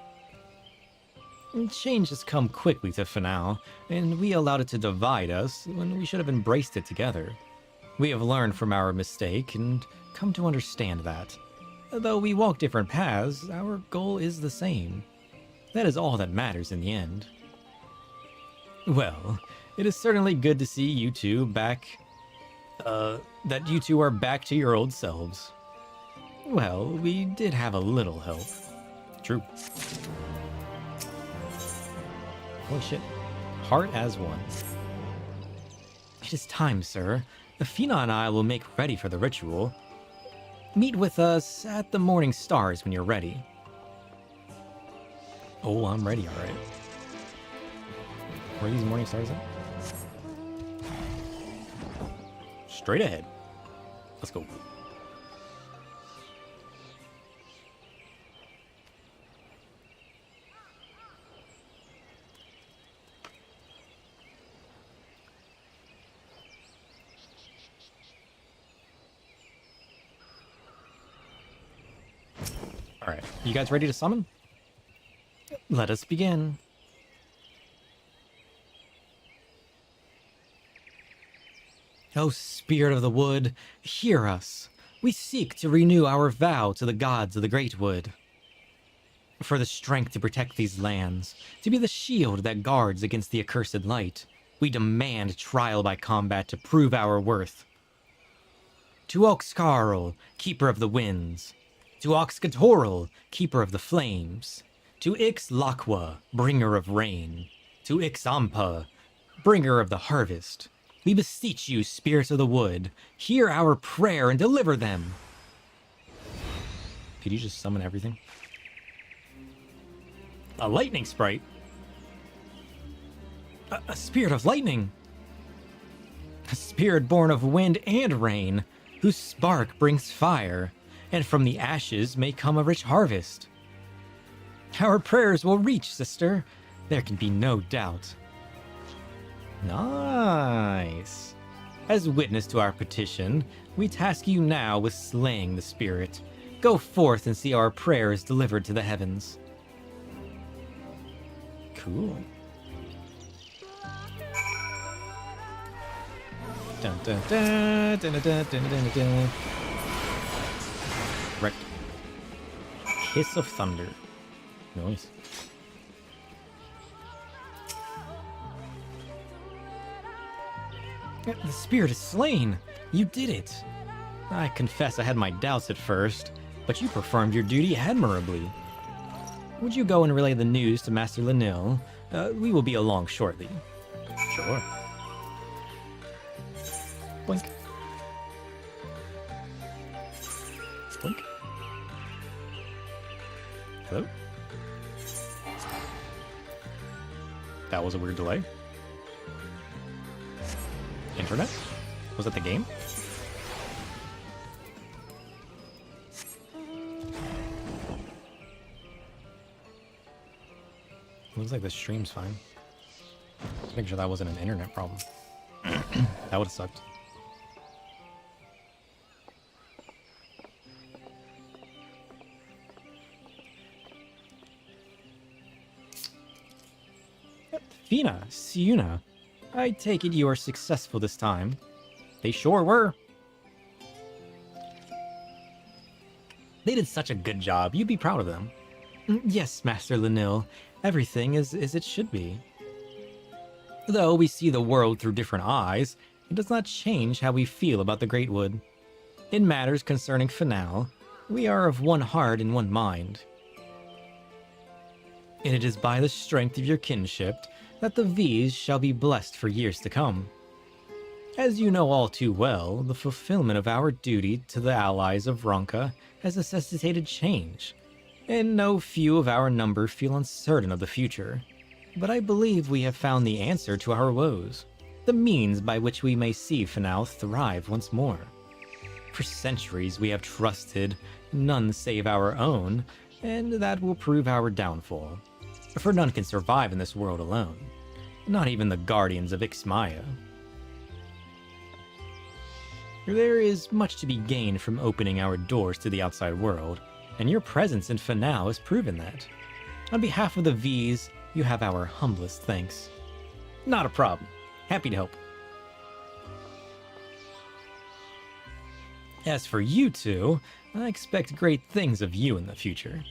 Change has come quickly to Finau, and we allowed it to divide us when we should have embraced it together. We have learned from our mistake and come to understand that. Though we walk different paths, our goal is the same. That is all that matters in the end. Well, it is certainly good to see you two back, that you two are back to your old selves. Well, we did have a little help. True. Holy shit. Heart as one. It is time, sir. Athena and I will make ready for the ritual. Meet with us at the Morning Stars when you're ready. Oh, I'm ready, alright. Where are these Morning Stars at? Straight ahead. Let's go. Alright, you guys ready to summon? Let us begin. O Spirit of the Wood, hear us. We seek to renew our vow to the gods of the Great Wood. For the strength to protect these lands, to be the shield that guards against the accursed light, we demand trial by combat to prove our worth. To Oxcarl, Keeper of the Winds. To Oxcatorl, Keeper of the Flames. To Ixlaqua, Bringer of Rain. To Ixampa, Bringer of the Harvest. We beseech you, Spirits of the Wood, hear our prayer and deliver them. Could you just summon everything? A lightning sprite? A spirit of lightning? A spirit born of wind and rain, whose spark brings fire, and from the ashes may come a rich harvest. Our prayers will reach, sister. There can be no doubt. Nice. As witness to our petition, we task you now with slaying the spirit. Go forth and see our prayers delivered to the heavens. Cool. Dun dun dun dun dun dun dun dun dun. Wrecked. Hiss of thunder. Nice. The spirit is slain! You did it! I confess I had my doubts at first, but you performed your duty admirably. Would you go and relay the news to Master Lanil? We will be along shortly. Sure. Blink. Blink. Hello? That was a weird delay. Internet? Was that the game? Looks like the stream's fine. Just making sure that wasn't an internet problem. That would have sucked. Fina, Siuna, I take it you are successful this time. They sure were. They did such a good job. You'd be proud of them. Yes, Master Lanil. Everything is as it should be. Though we see the world through different eyes, it does not change how we feel about the Great Wood. In matters concerning Finale, we are of one heart and one mind. And it is by the strength of your kinship that the V's shall be blessed for years to come. As you know all too well, the fulfillment of our duty to the allies of Ronka has necessitated change, and no few of our number feel uncertain of the future. But I believe we have found the answer to our woes, the means by which we may see Finale thrive once more. For centuries we have trusted none save our own, and that will prove our downfall. For none can survive in this world alone, not even the guardians of Ixmaya. There is much to be gained from opening our doors to the outside world, and your presence in Finale has proven that. On behalf of the V's, you have our humblest thanks. Not a problem. Happy to help. As for you two, I expect great things of you in the future.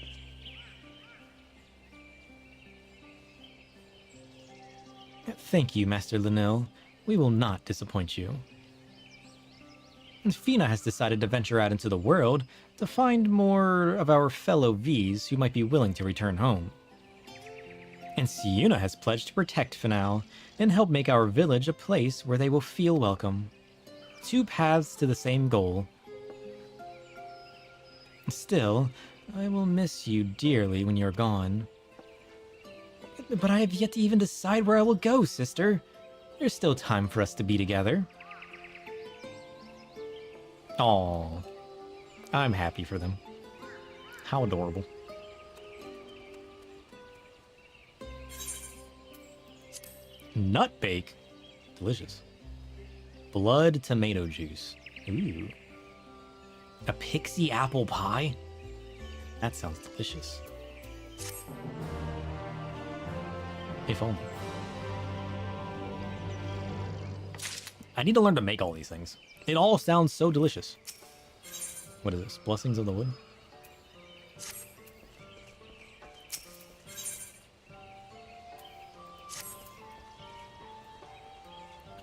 Thank you, Master Lanil. We will not disappoint you. Fina has decided to venture out into the world to find more of our fellow V's who might be willing to return home. And Siuna has pledged to protect Finale and help make our village a place where they will feel welcome. Two paths to the same goal. Still, I will miss you dearly when you're gone. But I have yet to even decide where I will go, sister. There's still time for us to be together. Aww. I'm happy for them. How adorable. Nut bake? Delicious. Blood tomato juice. Ooh. A pixie apple pie? That sounds delicious. If only. I need to learn to make all these things. It all sounds so delicious. What is this? Blessings of the Wood?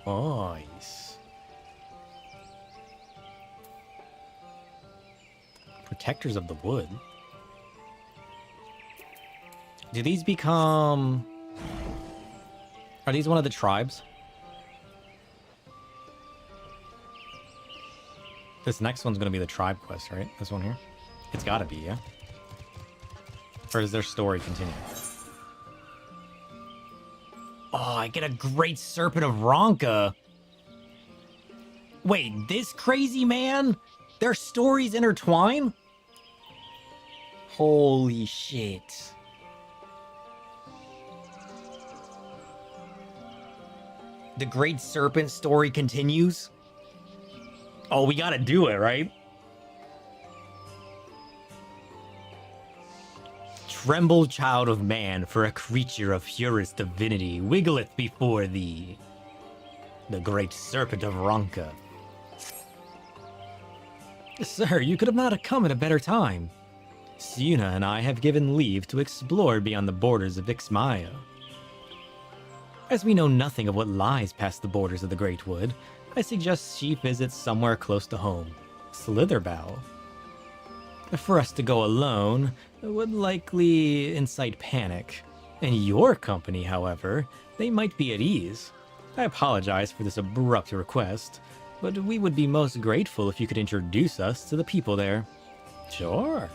Nice. Protectors of the Wood. Do these become... Are these one of the tribes? This next one's gonna be the tribe quest, right? This one here? It's gotta be, yeah? Or does their story continue? Oh, I get a great serpent of Ronka. Wait, this crazy man? Their stories intertwine? Holy shit. The Great Serpent story continues? Oh, we gotta do it, right? Tremble, child of man, for a creature of purest divinity wiggleth before thee. The Great Serpent of Ronka. Sir, you could have not come at a better time. Siuna and I have given leave to explore beyond the borders of Ixmaya. As we know nothing of what lies past the borders of the Great Wood, I suggest she visits somewhere close to home, Slitherbow. For us to go alone would likely incite panic. In your company, however, they might be at ease. I apologize for this abrupt request, but we would be most grateful if you could introduce us to the people there. Sure.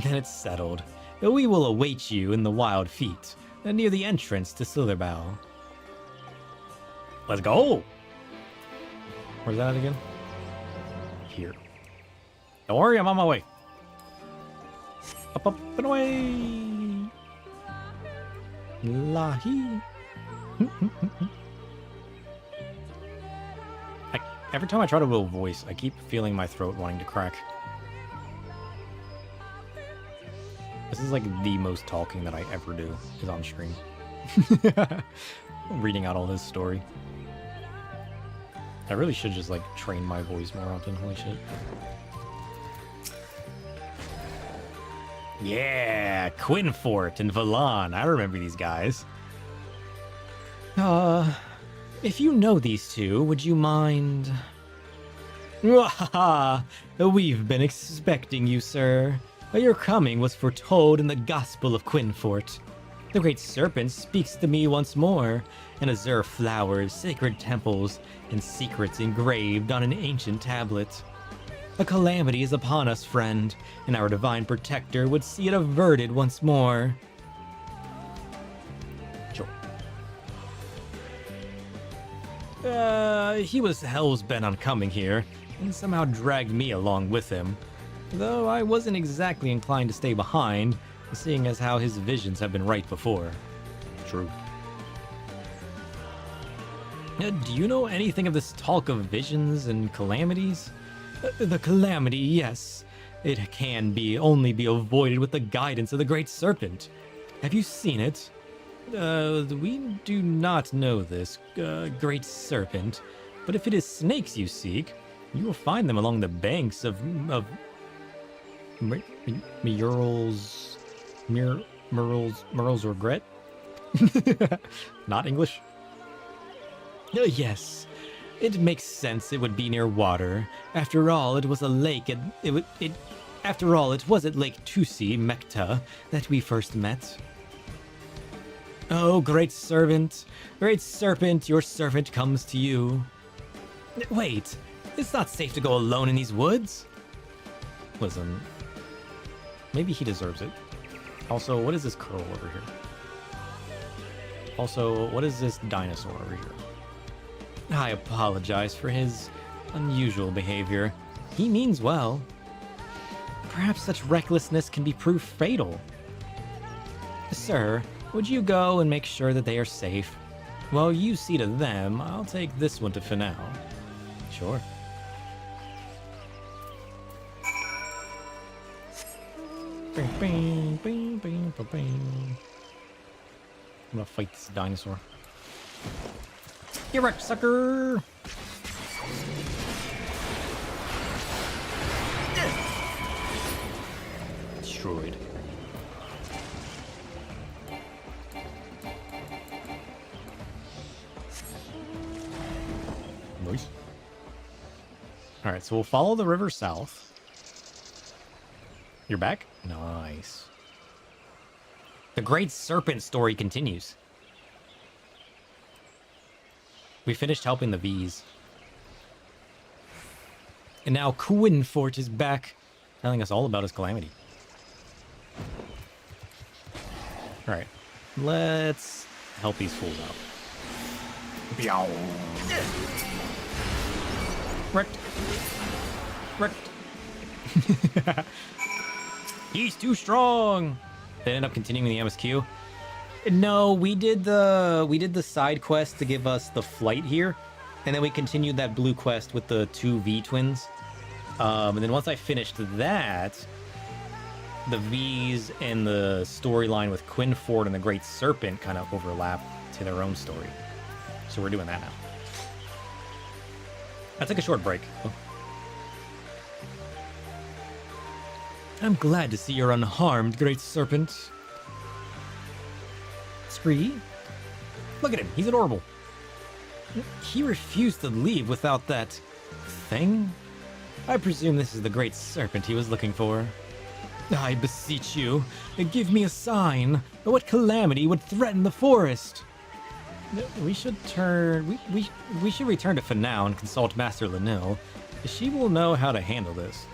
Then it's settled. We will await you in the Wild Feet, near the entrance to Slitherbow. Let's go! Where's that again? Here. Don't worry, I'm on my way. Up, up, and away! Lahi. Every time I try to do a voice, I keep feeling my throat wanting to crack. This is like the most talking that I ever do is on stream. reading out all his story. I really should just, like, train my voice more often. Holy shit. Yeah, Quinfort and Valan. I remember these guys. If you know these two, would you mind... We've been expecting you, sir. Your coming was foretold in the Gospel of Quinfort. The Great Serpent speaks to me once more, and azure flowers, sacred temples, and secrets engraved on an ancient tablet. A calamity is upon us, friend, and our divine protector would see it averted once more. Sure. He was hell's bent on coming here, and somehow dragged me along with him. Though I wasn't exactly inclined to stay behind, seeing as how his visions have been right before. True. Do you know anything of this talk of visions and calamities? The calamity, yes. It can only be avoided with the guidance of the Great Serpent. Have you seen it? We do not know this, Great Serpent, but if it is snakes you seek, you will find them along the banks of Mural's Regret? Not English? Yes. It makes sense it would be near water. After all, it was a lake and after all, it was at Lake Tusi, Mekta, that we first met. Oh, Great Serpent, your servant comes to you. Wait, it's not safe to go alone in these woods. Listen, maybe he deserves it. Also, what is this curl over here? Also, what is this dinosaur over here? I apologize for his unusual behavior. He means well. Perhaps such recklessness can be proved fatal. Sir, would you go and make sure that they are safe? While you see to them, I'll take this one to Finau. Sure. I'm gonna fight this dinosaur. Get wrecked, sucker! Destroyed. Nice. Alright, so we'll follow the river south. You're back? Nice. The Great Serpent story continues. We finished helping the V's. And now Quinfort is back, telling us all about his calamity. Alright, let's help these fools out. Meow. Wrecked. Wrecked. He's too strong. They end up continuing the MSQ. No, we did the side quest to give us the flight here, and then we continued that blue quest with the 2 V twins. And then once I finished that, the V's and the storyline with Quinfort and the Great Serpent kind of overlap to their own story. So we're doing that now. I took a short break. Oh. I'm glad to see you're unharmed, Great Serpent. Spree? Look at him, he's adorable. He refused to leave without that thing? I presume this is the Great Serpent he was looking for. I beseech you, give me a sign. What calamity would threaten the forest? We should we should return to Finau and consult Master Lanil. She will know how to handle this.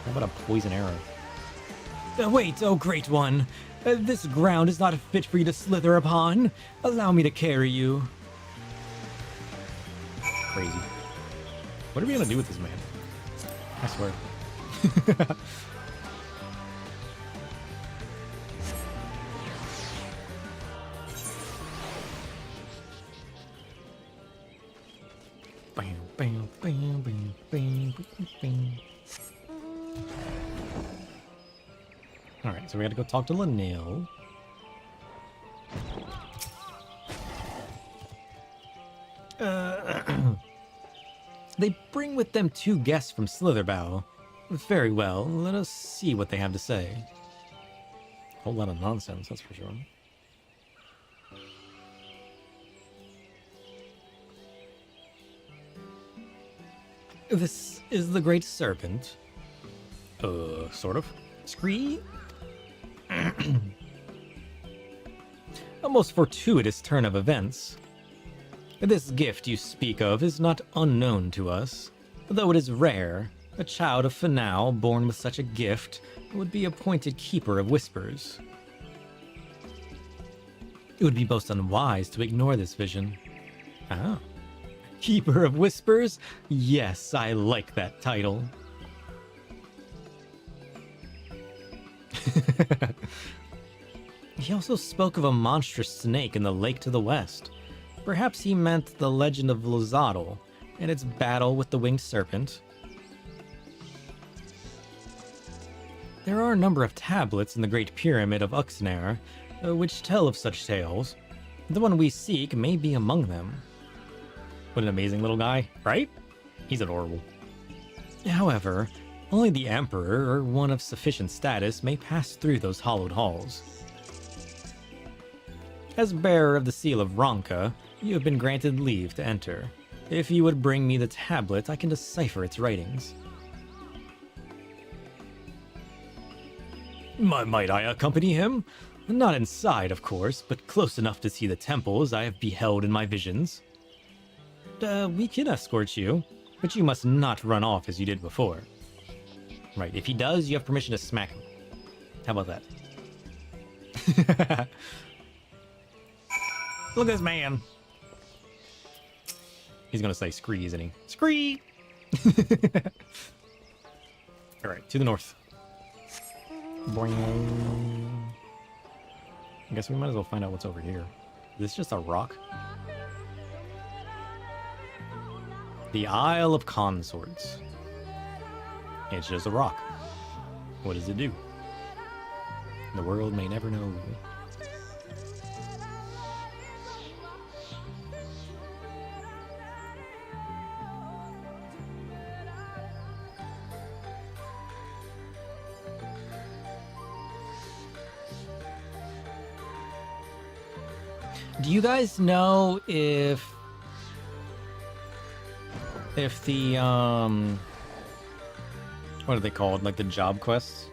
How about a poison arrow? Wait, oh great one. This ground is not fit for you to slither upon. Allow me to carry you. Crazy. What are we gonna do with this man? I swear. Bam, bam, bam, bam, bam, bam. Alright, so we gotta go talk to Lanil. They bring with them 2 guests from Slitherbow. Very well, let us see what they have to say. Whole lot of nonsense, that's for sure. This is the Great Serpent. Sort of. Scree? A most fortuitous turn of events. This gift you speak of is not unknown to us, though it is rare. A child of Finau born with such a gift would be appointed Keeper of Whispers. It would be most unwise to ignore this vision. Ah. Keeper of Whispers? Yes, I like that title. He also spoke of a monstrous snake in the lake to the west. Perhaps he meant the legend of Lozadal and its battle with the winged serpent. There are a number of tablets in the Great Pyramid of Uxnar, which tell of such tales. The one we seek may be among them. What an amazing little guy, right? He's adorable. However, only the Emperor or one of sufficient status may pass through those hallowed halls. As bearer of the seal of Ronka, you have been granted leave to enter. If you would bring me the tablet, I can decipher its writings. Might I accompany him? Not inside, of course, but close enough to see the temples I have beheld in my visions. We can escort you, but you must not run off as you did before. Right, if he does, you have permission to smack him. How about that? Look at this man. He's gonna say scree, isn't he? Scree! Alright, to the north. Boing. I guess we might as well find out what's over here. Is this just a rock? The Isle of Consorts. It's just a rock. What does it do? The world may never know. Do you guys know if the what are they called? Like the job quests?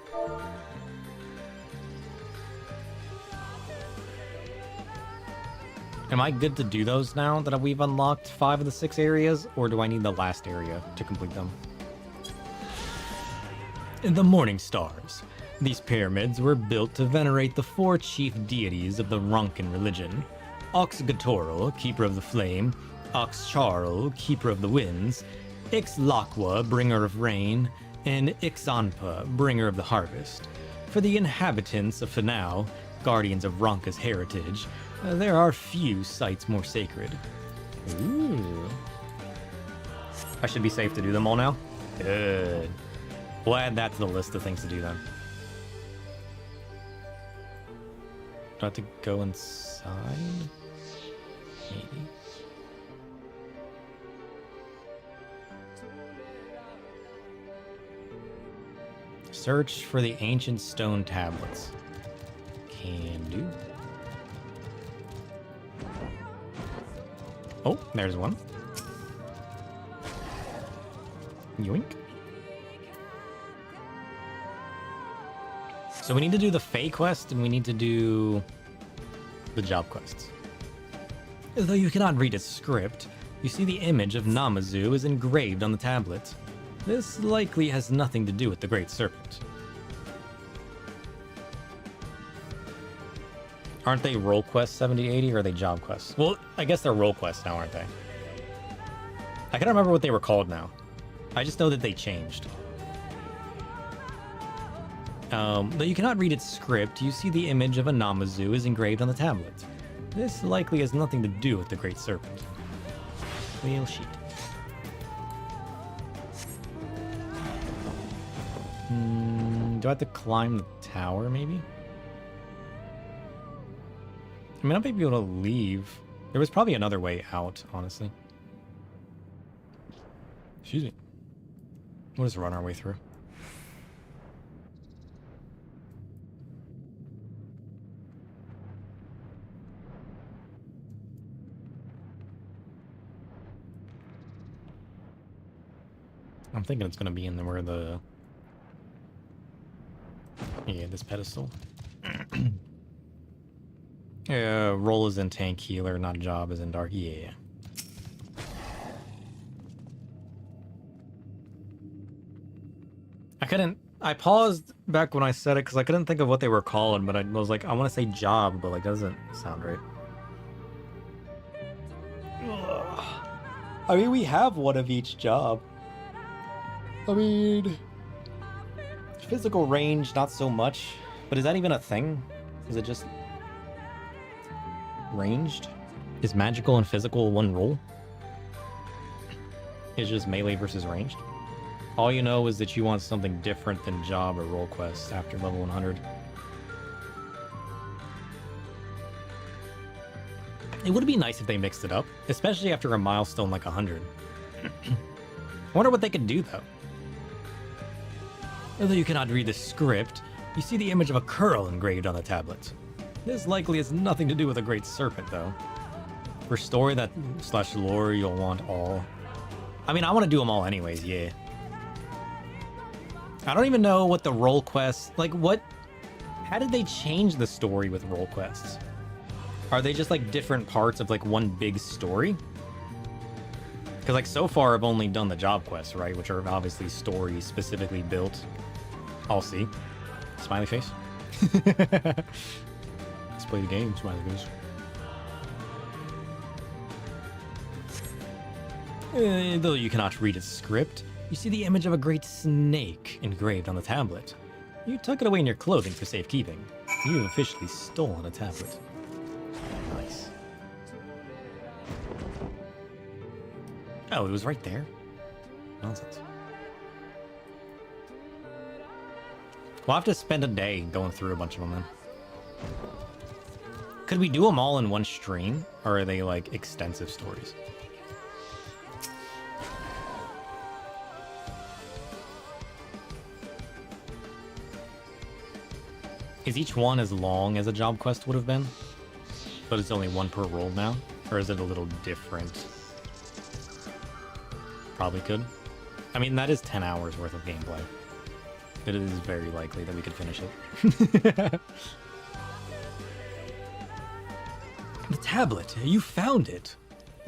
Am I good to do those now that we've unlocked 5 of the 6 areas, or do I need the last area to complete them? In the Morning Stars, these pyramids were built to venerate the 4 chief deities of the Ronkan religion. Oxgatorl, keeper of the flame, Oxcharl, keeper of the winds, Ixlaqua, bringer of rain, and Ixanpa, bringer of the harvest. For the inhabitants of Finau, guardians of Ronka's heritage, there are few sites more sacred. Ooh. I should be safe to do them all now? Good. We'll add that to the list of things to do then. Do I have to go inside? Maybe. Search for the ancient stone tablets. Can do. Oh, there's one. Yoink. So we need to do the Fae quest and we need to do the job quests. Though you cannot read its script, you see the image of Namazu is engraved on the tablet. This likely has nothing to do with the Great Serpent. Aren't they role quests 70-80 or are they job quests? Well, I guess they're role quests now, aren't they? I can't remember what they were called now. I just know that they changed. Though you cannot read its script, you see the image of a Namazu is engraved on the tablet. This likely has nothing to do with the Great Serpent. Wheel sheet. Do I have to climb the tower, maybe? I mean, I might be able to leave. There was probably another way out, honestly. Excuse me. We'll just run our way through. I'm thinking it's gonna be in where the... Yeah, this pedestal. Yeah, role is in tank healer, not job is in dark. Yeah. I paused back when I said it because I couldn't think of what they were calling, but I was like, I want to say job, but like, doesn't sound right. Ugh. I mean, we have one of each job. I mean, physical range, not so much. But is that even a thing? Is it just ranged? Is magical and physical one role? It's just melee versus ranged? All you know is that you want something different than job or role quest after level 100. It would be nice if they mixed it up, especially after a milestone like 100. I wonder what they could do, though. Although you cannot read the script, you see the image of a curl engraved on the tablet. This likely has nothing to do with a great serpent, though. For story that / lore, you'll want all. I mean, I want to do them all anyways, yeah. I don't even know what the role quests... Like, what... How did they change the story with role quests? Are they just, like, different parts of, like, one big story? Because, like, so far I've only done the job quests, right? Which are obviously story specifically built. I'll see. Smiley face. Let's play the game, smiley face. Though you cannot read its script, you see the image of a great snake engraved on the tablet. You tuck it away in your clothing for safekeeping. You have officially stolen a tablet. Nice. Oh, it was right there? Nonsense. We'll have to spend a day going through a bunch of them then. Could we do them all in one stream? Or are they, like, extensive stories? Is each one as long as a job quest would have been? But it's only one per role now? Or is it a little different? Probably could. I mean, that is 10 hours worth of gameplay. It is very likely that we could finish it. The tablet, you found it.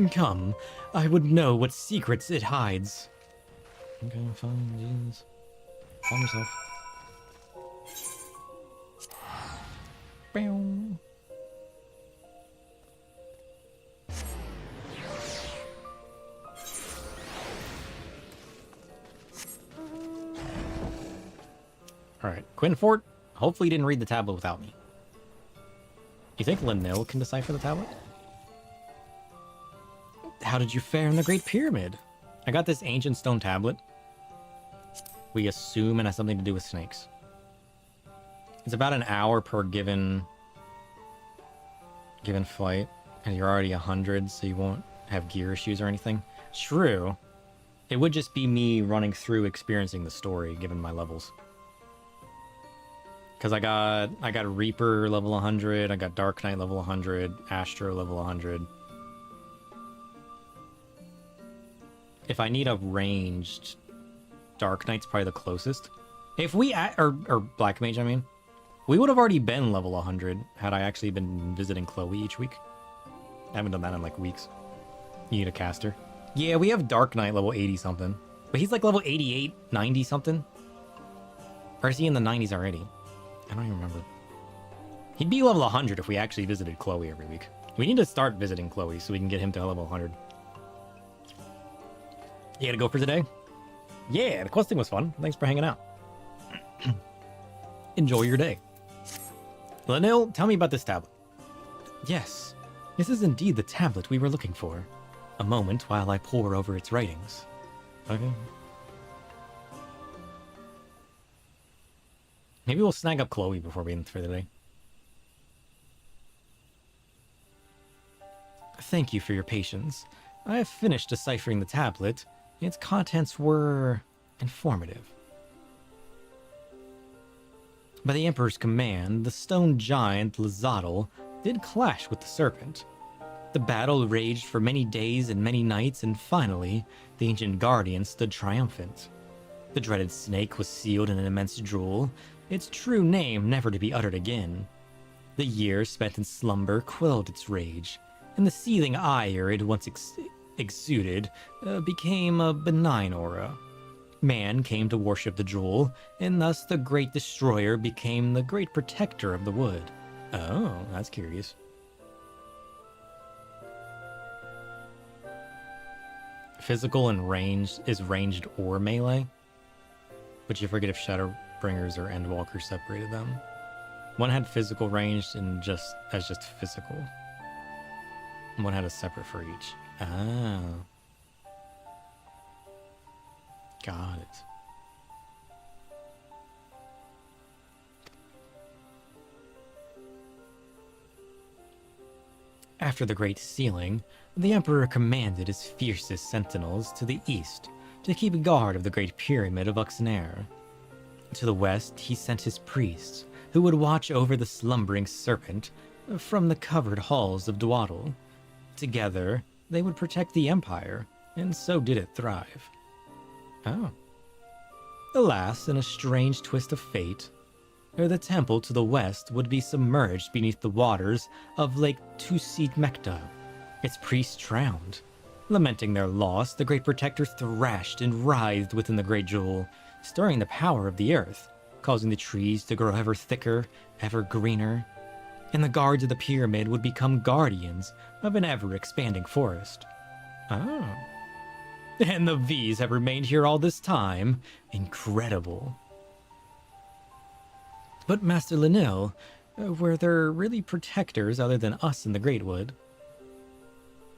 Come, I would know what secrets it hides. I'm gonna find Jesus. Calm yourself. Bow. Alright, Quinfort, hopefully you didn't read the tablet without me. You think Lanil can decipher the tablet? How did you fare in the Great Pyramid? I got this ancient stone tablet. We assume it has something to do with snakes. It's about an hour per given flight, and you're already 100, so you won't have gear issues or anything. True. It would just be me running through experiencing the story, given my levels. Because I got Reaper level 100, I got Dark Knight level 100, Astro level 100. If I need a ranged, Dark Knight's probably the closest. If we, or Black Mage, I mean. We would have already been level 100 had I actually been visiting Chloe each week. I haven't done that in like weeks. You need a caster. Yeah, we have Dark Knight level 80 something. But he's like level 88, 90 something. Or is he in the 90s already? I don't even remember. He'd be level 100 if we actually visited Chloe every week. We need to start visiting Chloe so we can get him to level 100. You gotta go for today? Yeah, the questing was fun. Thanks for hanging out. Enjoy your day. Lanil, tell me about this tablet. Yes, this is indeed the tablet we were looking for. A moment while I pore over its writings. Okay. Maybe we'll snag up Chloe before we end for the day. Thank you for your patience. I have finished deciphering the tablet, its contents were informative. By the Emperor's command, the stone giant Lazadal did clash with the serpent. The battle raged for many days and many nights, and finally, the ancient guardian stood triumphant. The dreaded snake was sealed in an immense jewel, its true name never to be uttered again. The years spent in slumber quelled its rage, and the seething ire it once exuded became a benign aura. Man came to worship the jewel, and thus the great destroyer became the great protector of the wood. Oh, that's curious. Physical and ranged is ranged or melee, but you forget if Shadowbringers or Endwalkers separated them. One had physical ranged and just physical. One had a separate for each. Ah. Got it. After the Great Sealing, the Emperor commanded his fiercest sentinels to the east to keep guard of the Great Pyramid of Uxaner. To the west, he sent his priests, who would watch over the slumbering serpent from the covered halls of Dwaddle. Together, they would protect the Empire, and so did it thrive. Oh. Alas, in a strange twist of fate, the temple to the west would be submerged beneath the waters of Lake Tusit Mekta. Its priests drowned. Lamenting their loss, the Great Protector thrashed and writhed within the Great Jewel, stirring the power of the earth, causing the trees to grow ever thicker, ever greener, and the guards of the pyramid would become guardians of an ever-expanding forest. Oh. And the V's have remained here all this time. Incredible. But Master Linil, were there really protectors other than us in the Greatwood?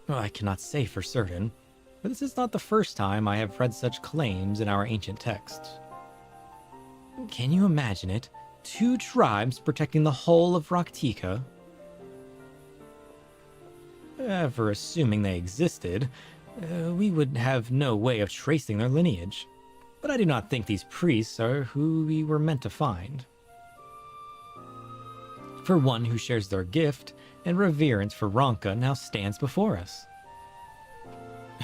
Well, I cannot say for certain, but this is not the first time I have read such claims in our ancient texts. Can you imagine it? 2 tribes protecting the whole of Raktika? For assuming they existed, we would have no way of tracing their lineage. But I do not think these priests are who we were meant to find. For one who shares their gift and reverence for Ronka now stands before us.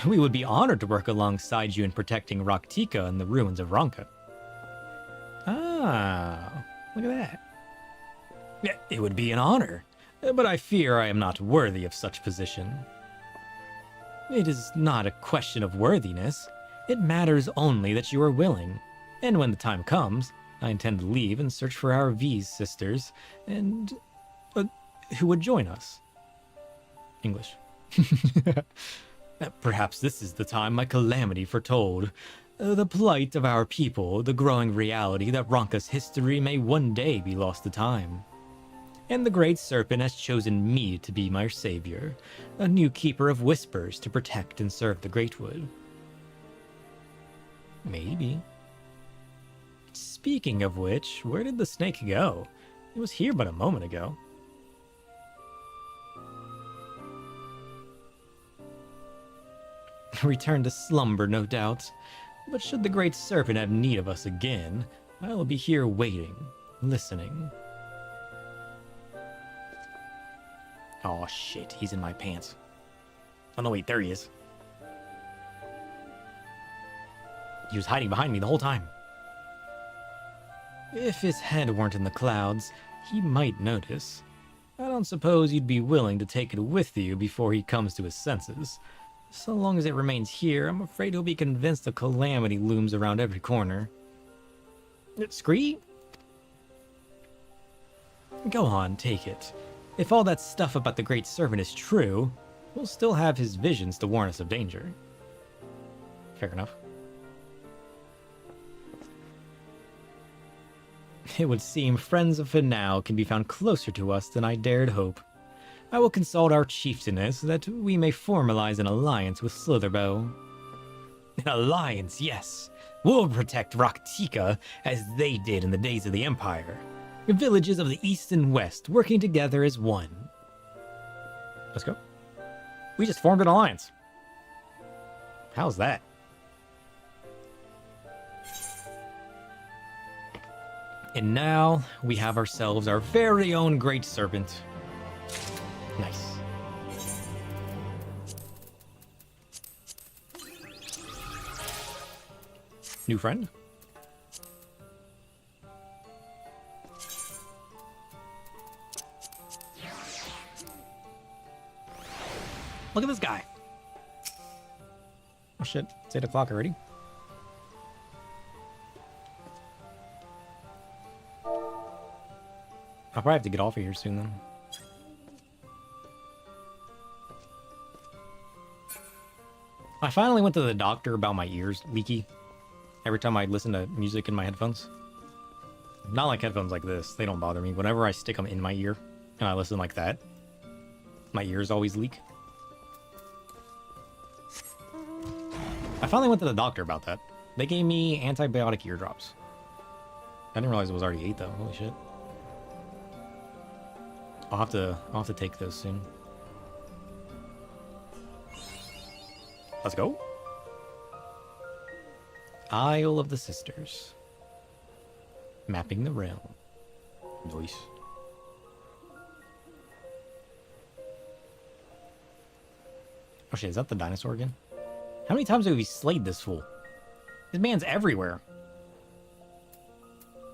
We would be honored to work alongside you in protecting Raktika and the ruins of Ronka. Ah, look at that. Yeah, it would be an honor, but I fear I am not worthy of such position. It is not a question of worthiness. It matters only that you are willing. And when the time comes, I intend to leave and search for our V's sisters, and who would join us. English. Perhaps this is the time my calamity foretold. The plight of our people, the growing reality that Ronka's history may one day be lost to time. And the Great Serpent has chosen me to be my savior, a new keeper of whispers to protect and serve the Greatwood. Maybe. Speaking of which, where did the snake go? It was here but a moment ago. Return to slumber, no doubt. But should the Great Serpent have need of us again, I will be here waiting, listening. Oh shit, he's in my pants. Oh no, wait, there he is. He was hiding behind me the whole time. If his head weren't in the clouds, he might notice. I don't suppose you'd be willing to take it with you before he comes to his senses. So long as it remains here, I'm afraid he'll be convinced a calamity looms around every corner. Scree? Go on, take it. If all that stuff about the Great Serpent is true, we'll still have his visions to warn us of danger. Fair enough. It would seem friends of Finau can be found closer to us than I dared hope. I will consult our chieftainess that we may formalize an alliance with Slitherbow. An alliance, yes. We'll protect Raktika as they did in the days of the Empire. Villages of the East and West working together as one. Let's go. We just formed an alliance. How's that? And now we have ourselves our very own Great Serpent. Nice. New friend? Look at this guy. Oh shit, it's 8 o'clock already. I'll probably have to get off of here soon then. I finally went to the doctor about my ears leaky every time I listen to music in my headphones. Not like headphones like this, they don't bother me. Whenever I stick them in my ear and I listen like that, my ears always leak. I finally went to the doctor about that. They gave me antibiotic eardrops. I didn't realize it was already 8 though, holy shit. I'll have to take those soon. Let's go. Isle of the Sisters. Mapping the realm. Nice. Oh shit, is that the dinosaur again? How many times have we slayed this fool? This man's everywhere.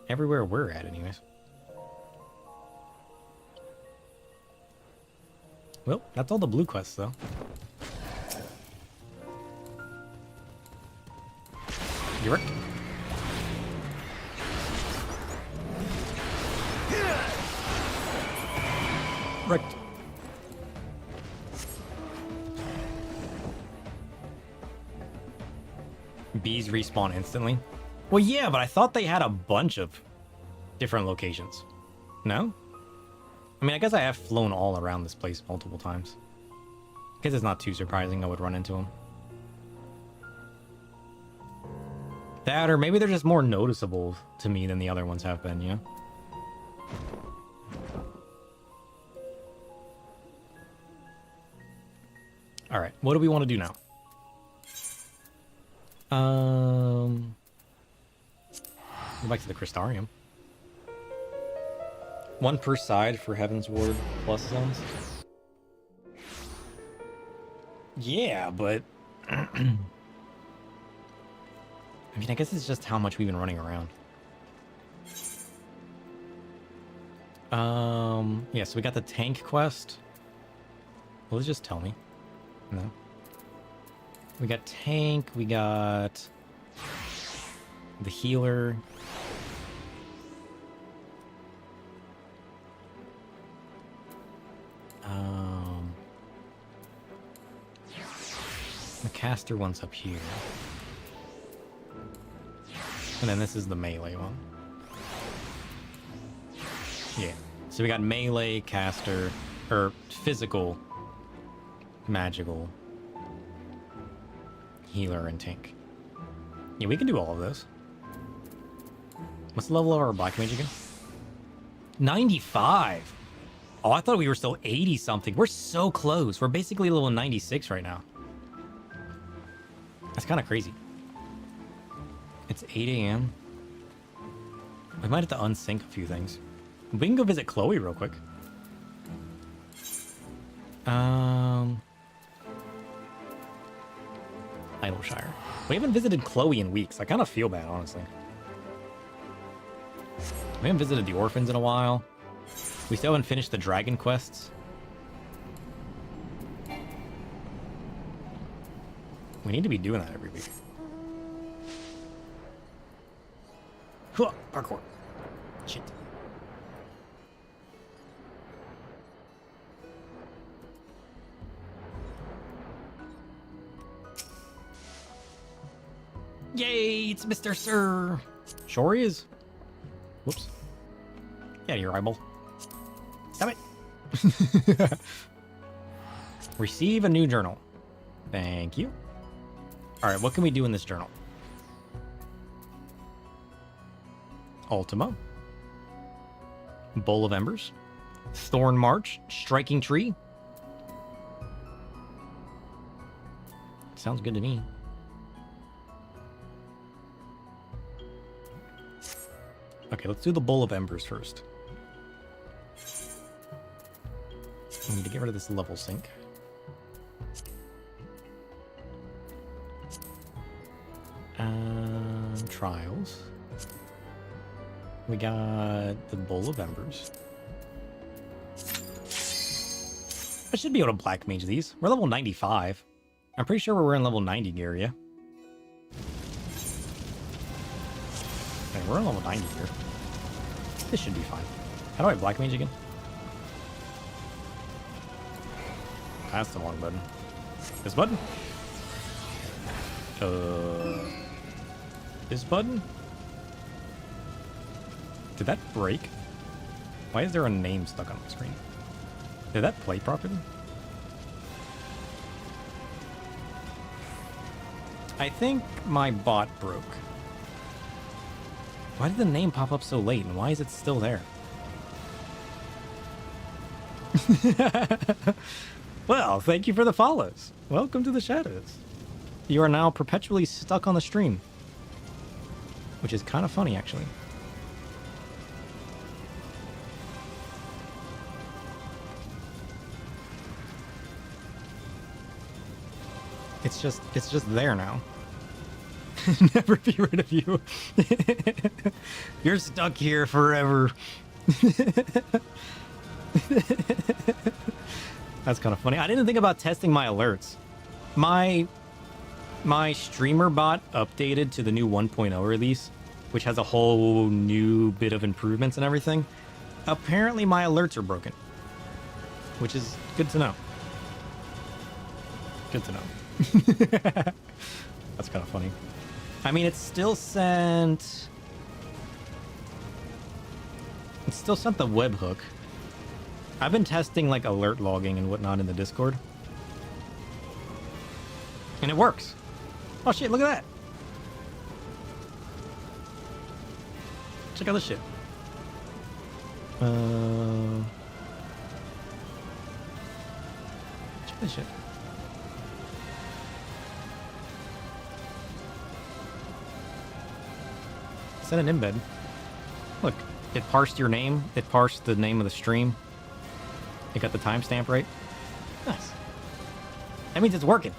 Everywhere we're at, anyways. Well, that's all the blue quests, though. You wrecked. Wrecked. Bees respawn instantly? Well, yeah, but I thought they had a bunch of different locations. No? I mean, I guess I have flown all around this place multiple times. I guess it's not too surprising I would run into them. That, or maybe they're just more noticeable to me than the other ones have been, you know? Alright, what do we want to do now? Go back to the Crystarium. 1 per side for Heaven's Ward plus zones. Yeah, but I mean, I guess it's just how much we've been running around. Yeah, so we got the tank quest. Will it just tell me? No. We got tank, we got the healer. The caster one's up here. And then this is the melee one. Yeah. So we got melee, caster, or physical, magical, healer, and tank. Yeah, we can do all of those. What's the level of our black mage again? 95! Oh, I thought we were still 80 something. We're so close. We're basically level 96 right now. That's kind of crazy. It's 8 a.m. We might have to unsync a few things. We can go visit Chloe real quick. Idleshire. We haven't visited Chloe in weeks. I kind of feel bad, honestly. We haven't visited the orphans in a while. We still haven't finished the dragon quests. We need to be doing that every week. Huh, parkour. Shit. Yay, it's Mr. Sir. Sure he is. Whoops. Get out of here, eyeball. Stop it. Receive a new journal. Thank you. Alright, what can we do in this journal? Ultima. Bowl of Embers. Thorn March. Striking Tree. Sounds good to me. Okay, let's do the Bowl of Embers first. We need to get rid of this level sync. Trials. We got the Bowl of Embers. I should be able to Black Mage these. We're level 95. I'm pretty sure we're in level 90 area. Okay, we're in level 90 here. This should be fine. How do I Black Mage again? That's the wrong button. This button? This button? Did that break? Why is there a name stuck on my screen? Did that play properly? I think my bot broke. Why did the name pop up so late, and why is it still there? Well, thank you for the follows. Welcome to the shadows. You are now perpetually stuck on the stream. Which is kind of funny, actually. It's just there now. Never be rid of you. You're stuck here forever. That's kind of funny. I didn't think about testing my alerts. My streamer bot updated to the new 1.0 release, which has a whole new bit of improvements and everything. Apparently my alerts are broken, which is good to know. Good to know. That's kind of funny. I mean, it's still sent the webhook. I've been testing like alert logging and whatnot in the Discord. And it works. Oh shit, look at that. Check out this shit. Check this shit. Send an embed. Look, it parsed your name. It parsed the name of the stream. It got the timestamp right. Nice. That means it's working.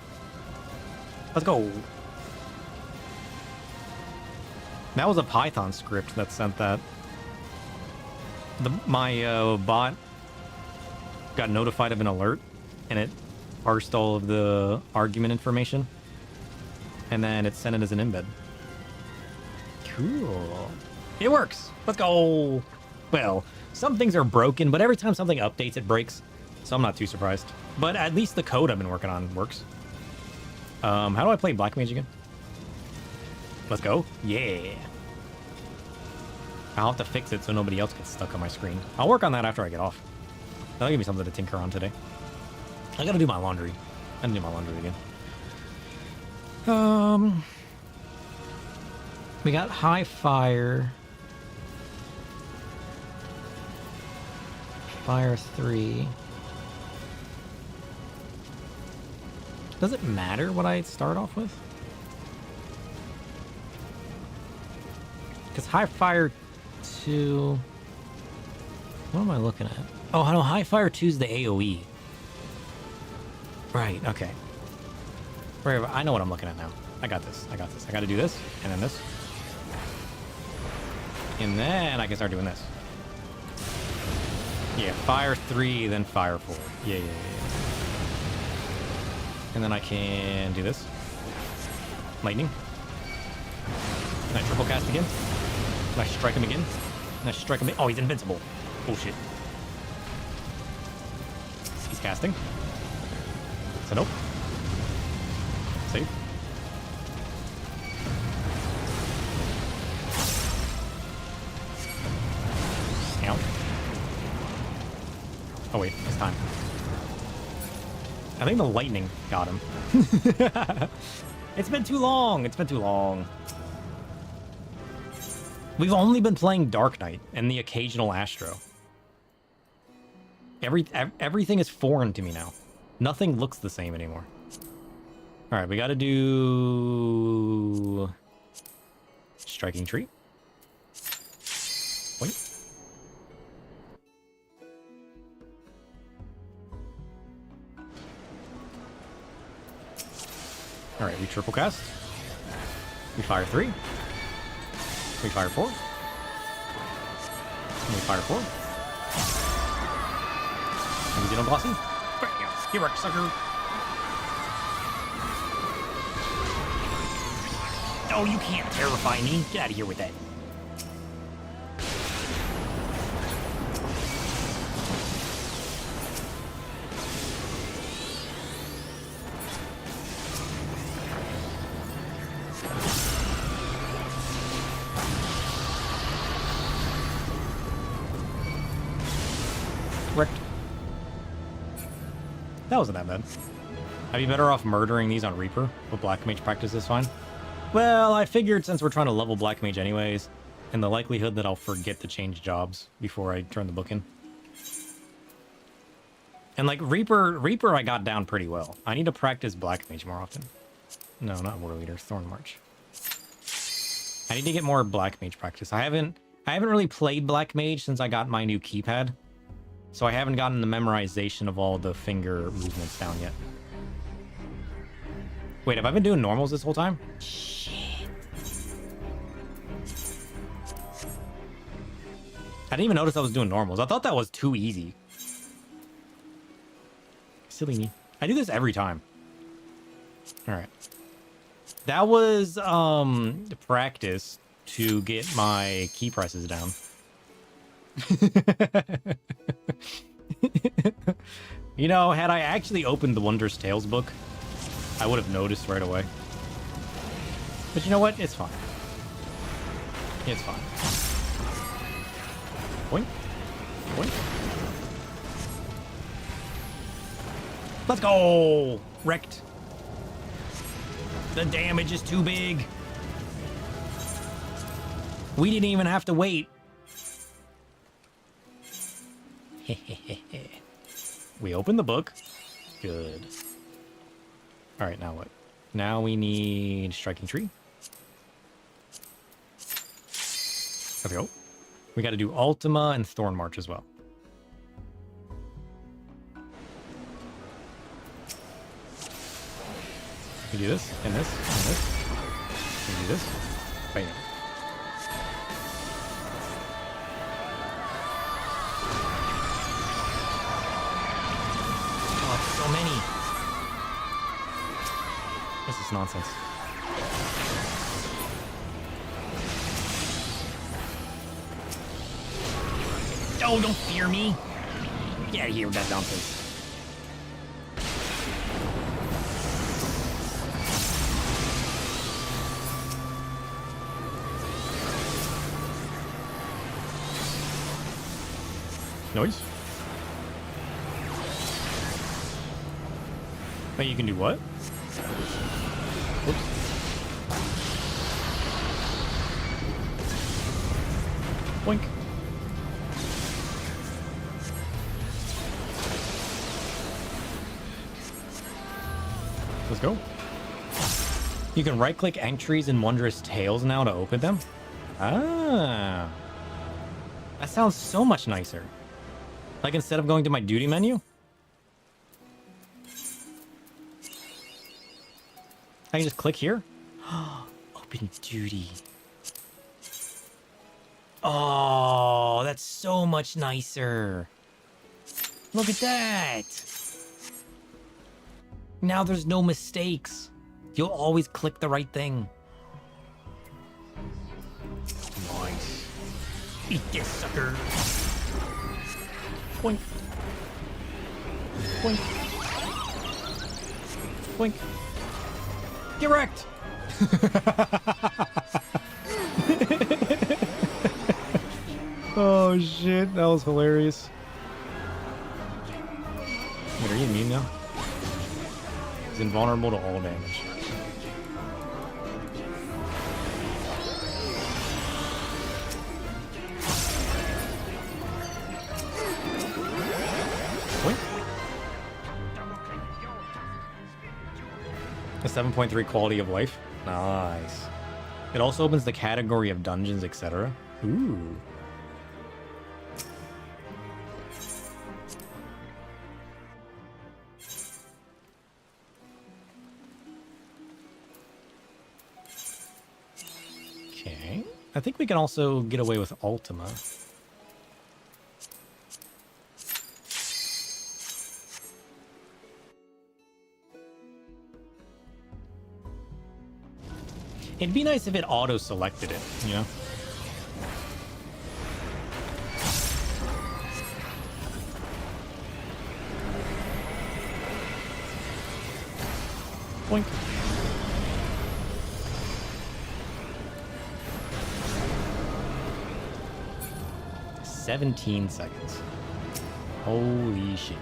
Let's go. That was a Python script that sent that. My bot got notified of an alert, and it parsed all of the argument information, and then it sent it as an embed. Cool. It works. Let's go. Well, some things are broken, but every time something updates, it breaks. So I'm not too surprised. But at least the code I've been working on works. How do I play Black Mage again? Let's go. Yeah. I'll have to fix it so nobody else gets stuck on my screen. I'll work on that after I get off. That'll give me something to tinker on today. I gotta do my laundry. I gotta do my laundry again. We got High Fire. Fire 3. Does it matter what I start off with? Because High Fire 2... What am I looking at? Oh, no, High Fire 2 is the AoE. Right, okay. I know what I'm looking at now. I got this. I got this. I got to do this, and then this. And then I can start doing this. Yeah, Fire 3, then Fire 4. Yeah. And then I can do this. Lightning. And I triple cast again. And I strike him again. And I strike him again. Oh, he's invincible. Bullshit. He's casting. So nope. Save. Ow. Oh wait, it's time. I think the lightning got him. It's been too long. It's been too long. We've only been playing Dark Knight and the occasional Astro. Everything is foreign to me now. Nothing looks the same anymore. All right, we got to do Striking Tree. Alright, we triple cast. We fire 3. We fire 4. And we fire 4. And we get on Blossom. You work, sucker. Oh, you can't terrify me. Get out of here with that. Wrecked. That wasn't that bad. I'd be better off murdering these on Reaper, but Black Mage practice is fine. Well, I figured since we're trying to level Black Mage anyways, and the likelihood that I'll forget to change jobs before I turn the book in. And like Reaper I got down pretty well. I need to practice Black Mage more often. No, not War Leader, Thorn March. I need to get more Black Mage practice. I haven't really played Black Mage since I got my new keypad. So I haven't gotten the memorization of all the finger movements down yet. Wait, have I been doing normals this whole time? Shit. I didn't even notice I was doing normals. I thought that was too easy. Silly me. I do this every time. Alright. That was practice to get my key presses down. You know, had I actually opened the Wondrous Tales book, I would have noticed right away. But you know what? It's fine. It's fine. Boink. Boink. Let's go! Wrecked. The damage is too big. We didn't even have to wait. We opened the book. Good. Alright, now what? Now we need Striking Tree. There we go. We gotta do Ultima and Thorn March as well. We do this, and this, and this. We do this. Bam. Oh, so many. This is nonsense. Oh, don't fear me. Get out of here with that nonsense. Noise. Wait, you can do what? Whoops. Boink. Let's go. You can right-click entries in Wondrous Tales now to open them? Ah. That sounds so much nicer. Like instead of going to my duty menu? I can just click here. Open duty. Oh, that's so much nicer. Look at that. Now there's no mistakes. You'll always click the right thing. Nice. Eat this, sucker. Boink. Boink. Boink. Get wrecked! Oh shit, that was hilarious. Wait, are you immune now? He's invulnerable to all damage. A 7.3 quality of life. Nice. It also opens the category of dungeons, etc. Ooh. I think we can also get away with Ultima. It'd be nice if it auto-selected it, you know? Boink. "17 seconds. Holy shit.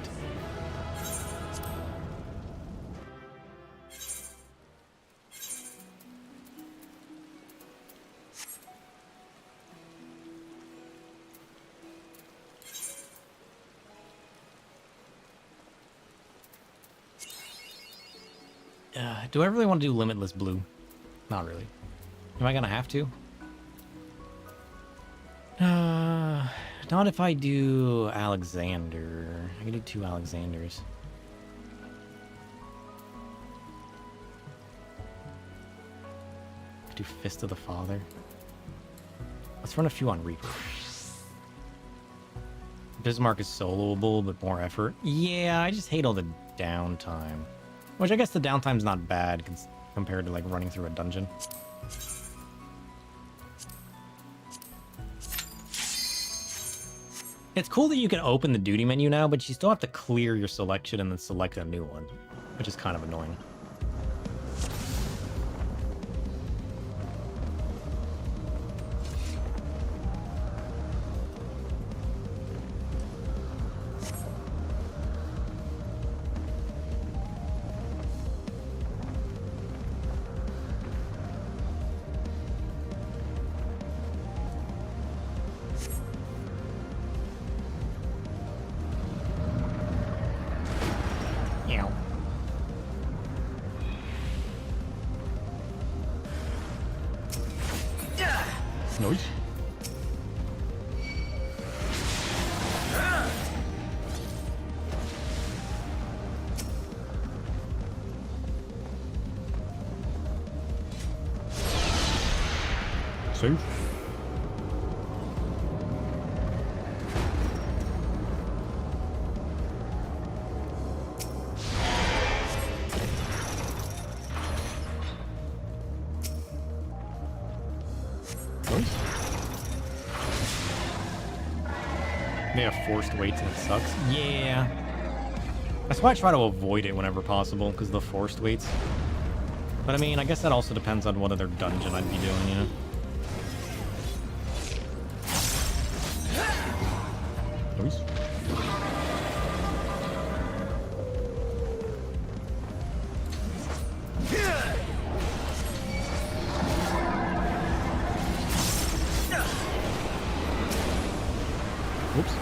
Do I really want to do Limitless Blue? Not really. Am I gonna have to? Not if I do Alexander. I can do 2 Alexanders. I could do Fist of the Father. Let's run a few on Reaper. Bismarck is soloable, but more effort. Yeah, I just hate all the downtime. Which I guess the downtime's not bad compared to like running through a dungeon. It's cool that you can open the duty menu now, but you still have to clear your selection and then select a new one, which is kind of annoying. Nice. Save. They have forced weights and it sucks. Yeah. That's why I try to avoid it whenever possible, because the forced weights. But I mean, I guess that also depends on what other dungeon I'd be doing, you know? Nice. Oops.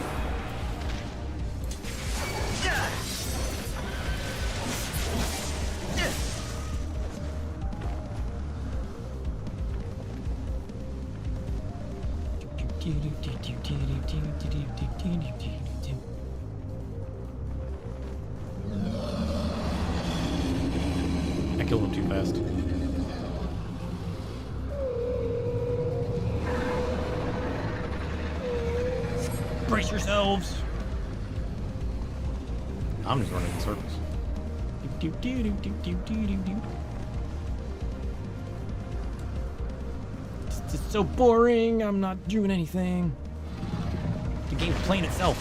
I killed him too fast. Brace yourselves! I'm just running in circles. It's just so boring. I'm not doing anything. The game's playing itself.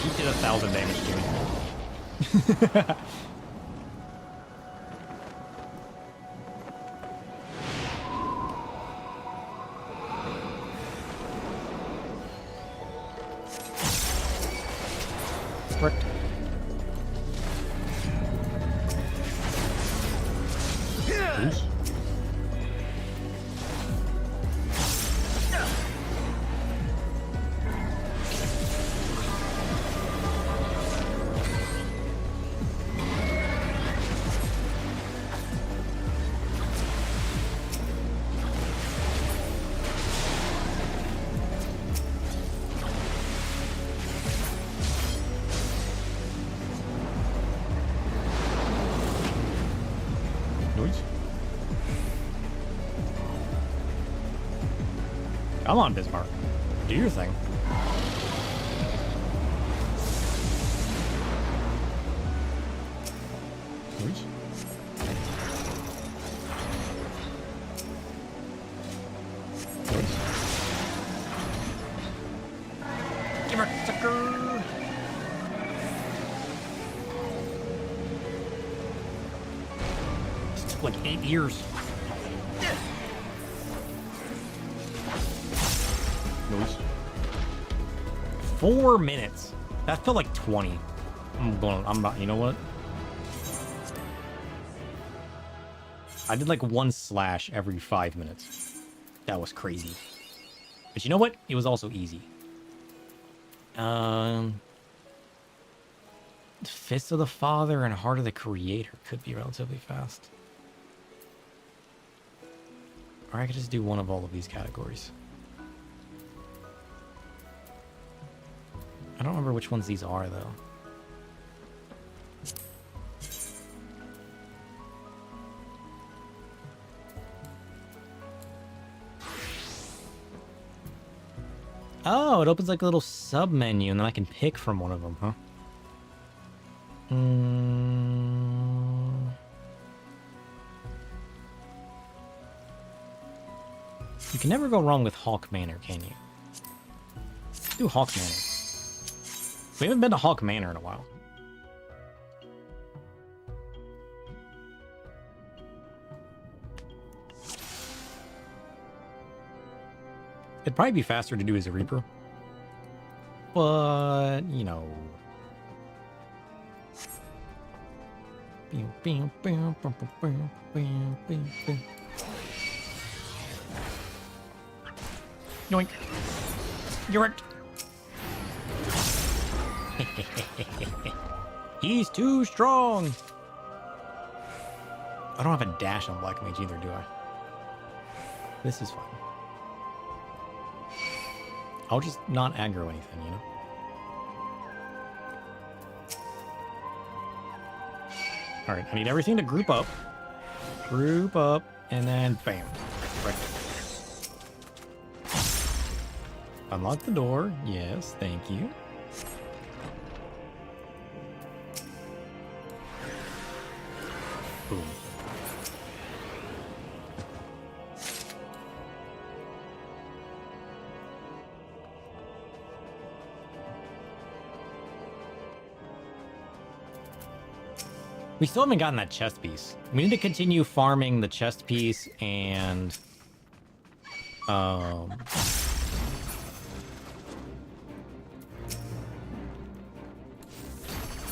He did 1,000 damage to me. Frick. Oops. Come on, Bismarck. Do your thing. Oops. Give her, sucker! This took like 8 years. Noise. 4 minutes. That felt like 20. I'm not, you know what? I did like 1 slash every 5 minutes. That was crazy. But you know what? It was also easy. Fist of the Father and Heart of the Creator could be relatively fast. Or I could just do one of all of these categories. I don't remember which ones these are, though. Oh, it opens like a little sub-menu, and then I can pick from one of them, huh? You can never go wrong with Hawk Manor, can you? Let's do Hawk Manor. We haven't been to Hawk Manor in a while. It'd probably be faster to do as a Reaper. But, you know. Yoink. You're it. He's too strong. I don't have a dash on Black Mage either, do I? This is fine. I'll just not aggro anything, you know? Alright, I need everything to group up. Group up, and then bam. Right. Unlock the door. Yes, thank you. Boom. We still haven't gotten that chest piece. We need to continue farming the chest piece and...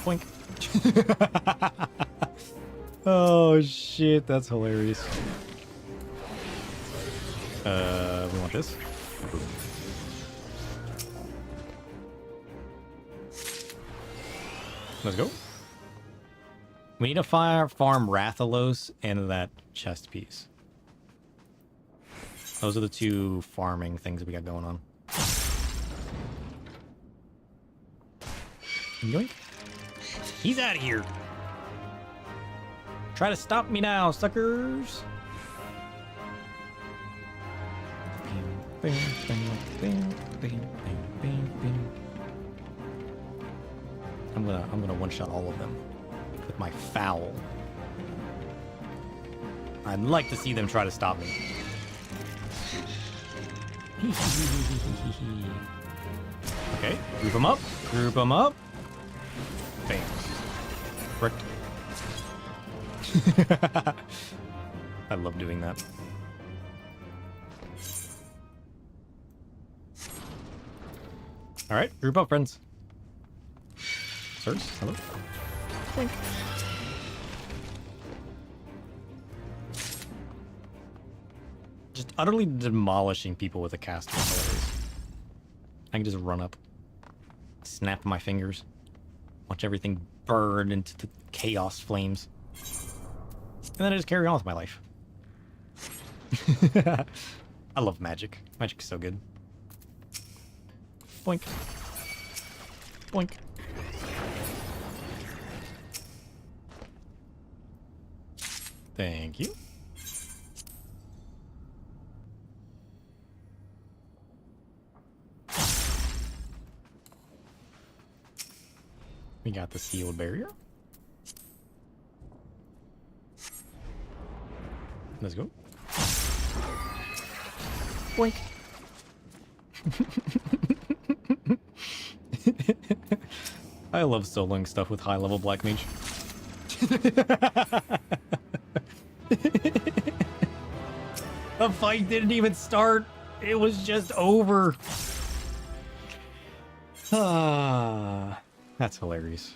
Boink. Oh shit, that's hilarious. We want this. Boom. Let's go. We need to farm Rathalos and that chest piece. Those are the two farming things we got going on. Yoink. He's out of here. Try to stop me now, suckers. I'm gonna one-shot all of them with my foul. I'd like to see them try to stop me. Okay, group them up. Group them up. Bam. Frick. I love doing that. Alright, group up, friends. Sirs, hello. Think. Just utterly demolishing people with a caster is hilarious. I can just run up, snap my fingers, watch everything burn into the chaos flames, and then I just carry on with my life. I love magic. Magic's so good. Boink. Boink. Thank you. We got the sealed barrier. Let's go. Boink. I love soloing stuff with high-level Black Mage. The fight didn't even start. It was just over. Ah, that's hilarious.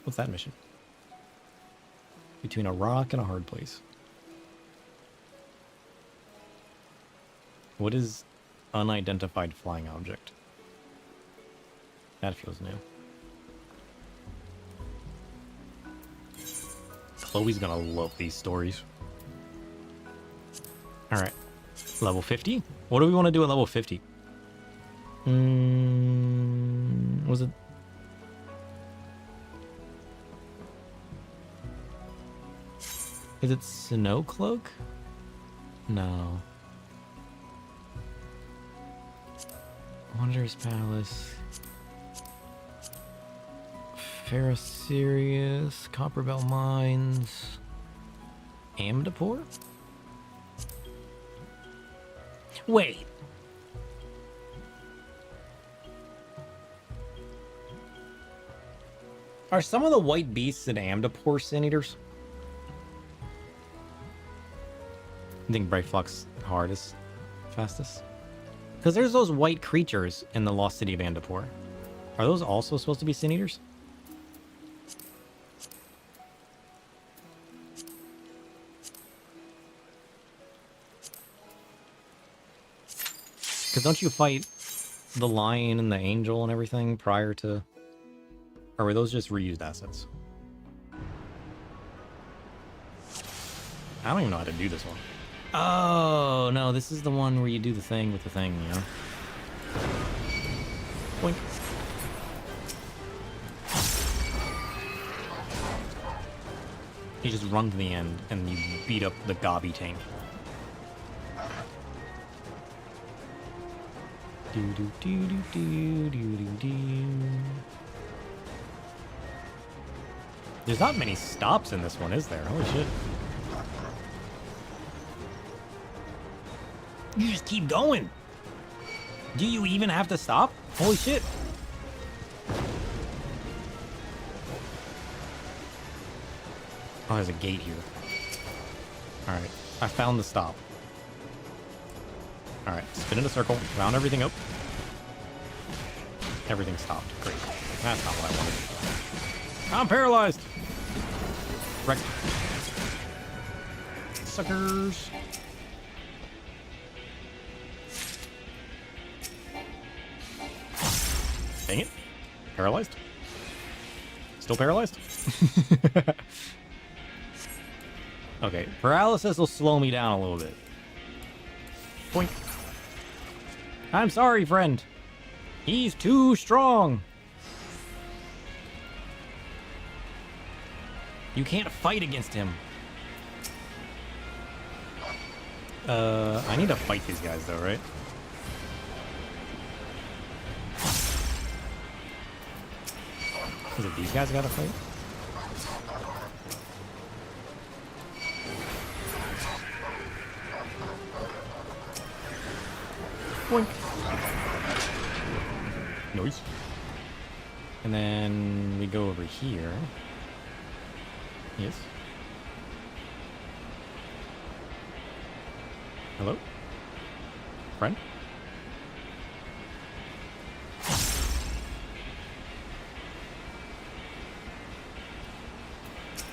What's that mission? Between a rock and a hard place. What is unidentified flying object? That feels new. Chloe's gonna love these stories. Alright. Level 50? What do we want to do at level 50? Was it... Is it Snow Cloak? No. Wanderer's Palace. Ferrosirius, Copperbell Mines. Amdapor? Wait. Are some of the white beasts in Amdapor Sin Eaters? I think Brightflock's hardest, fastest. Because there's those white creatures in the Lost City of Amdapor. Are those also supposed to be Sin Eaters? Because don't you fight the lion and the angel and everything prior to... Or were those just reused assets? I don't even know how to do this one. Oh, no, this is the one where you do the thing with the thing, you know? Boink. You just run to the end and you beat up the gobby tank. There's not many stops in this one, is there? Holy shit. You just keep going. Do you even have to stop? Holy shit. Oh, there's a gate here. Alright, I found the stop. Alright, spin in a circle, round everything up. Everything stopped. Great. That's not what I wanted. I'm paralyzed! Wrecked. Suckers! Dang it. Paralyzed? Still paralyzed? Okay, paralysis will slow me down a little bit. Boink. I'm sorry, friend. He's too strong. You can't fight against him. I need to fight these guys though, right? Is it these guys I gotta fight? Boink. Nice. And then we go over here. Yes. Hello? Friend?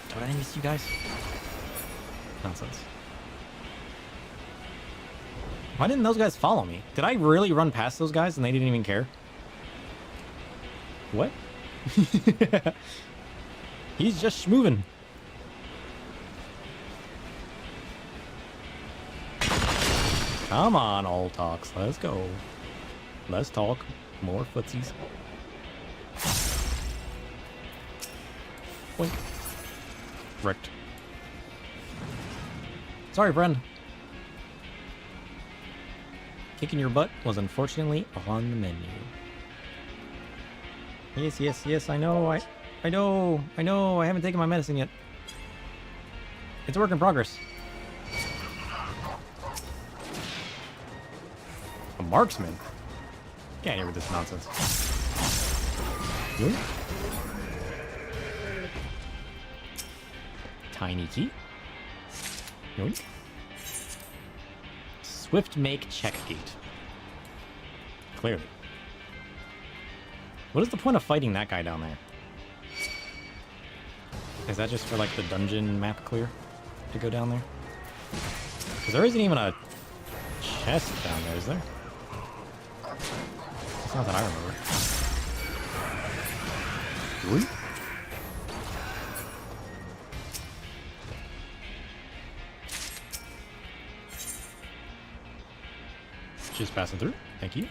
Did I miss you guys? Nonsense. Why didn't those guys follow me? Did I really run past those guys and they didn't even care? What? He's just schmoving. Come on, all talks. Let's go. Let's talk. More footsies. Boink. Wrecked. Sorry, friend. Kicking your butt was unfortunately on the menu. Yes, yes, yes, I know, I know, I haven't taken my medicine yet. It's a work in progress. A marksman? Can't hear with this nonsense. Yoink. Tiny key. Yoink. Swift make check gate. Clearly. What is the point of fighting that guy down there? Is that just for like the dungeon map clear to go down there? Because there isn't even a chest down there, is there? It's not that I remember. Whoop. Just passing through. Thank you.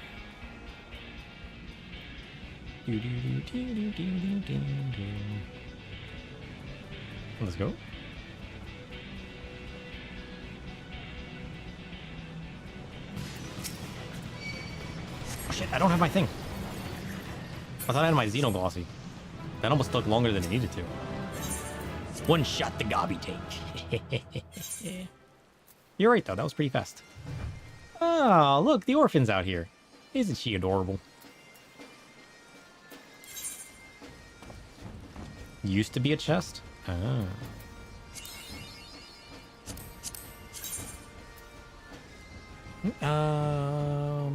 Let's go. Oh shit, I don't have my thing. I thought I had my Xenoglossy. That almost took longer than it needed to. One shot the gobby tank. You're right though, that was pretty fast. Oh, look, the orphan's out here. Isn't she adorable? Used to be a chest? Oh.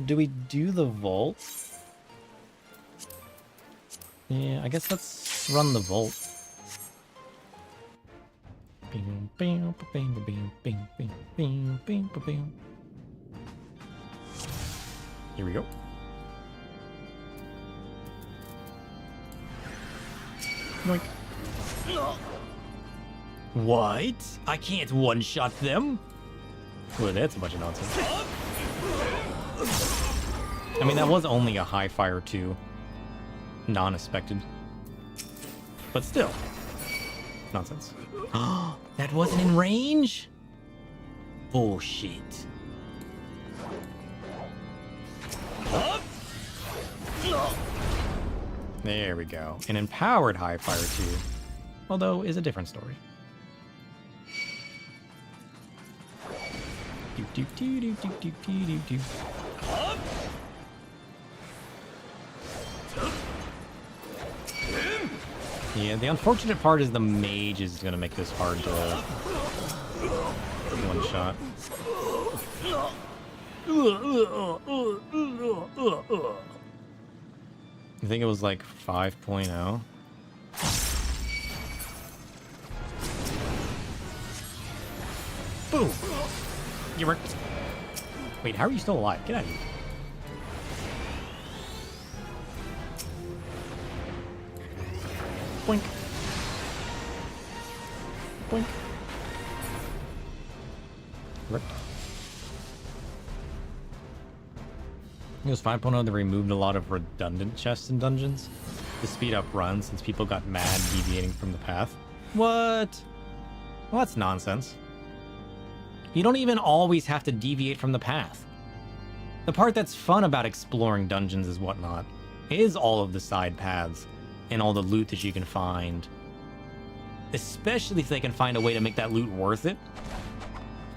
Do we do the vault? Yeah, I guess let's run the vault. Here we go. Yoink. What? I can't one-shot them? Well, that's a bunch of nonsense. I mean, that was only a high fire too. Non-expected. But still. Nonsense. That wasn't in range? Bullshit. There we go. An empowered high fire too. Although, is a different story. Yeah, the unfortunate part is the mage is gonna make this hard to one shot. I think it was like 5.0. Boom! You were... Wait, how are you still alive? Get out of here. Boink. Boink. Ripped. It was 5.0 that removed a lot of redundant chests in dungeons to speed up runs since people got mad deviating from the path. What? Well, that's nonsense. You don't even always have to deviate from the path. The part that's fun about exploring dungeons is whatnot is all of the side paths and all the loot that you can find. Especially if they can find a way to make that loot worth it.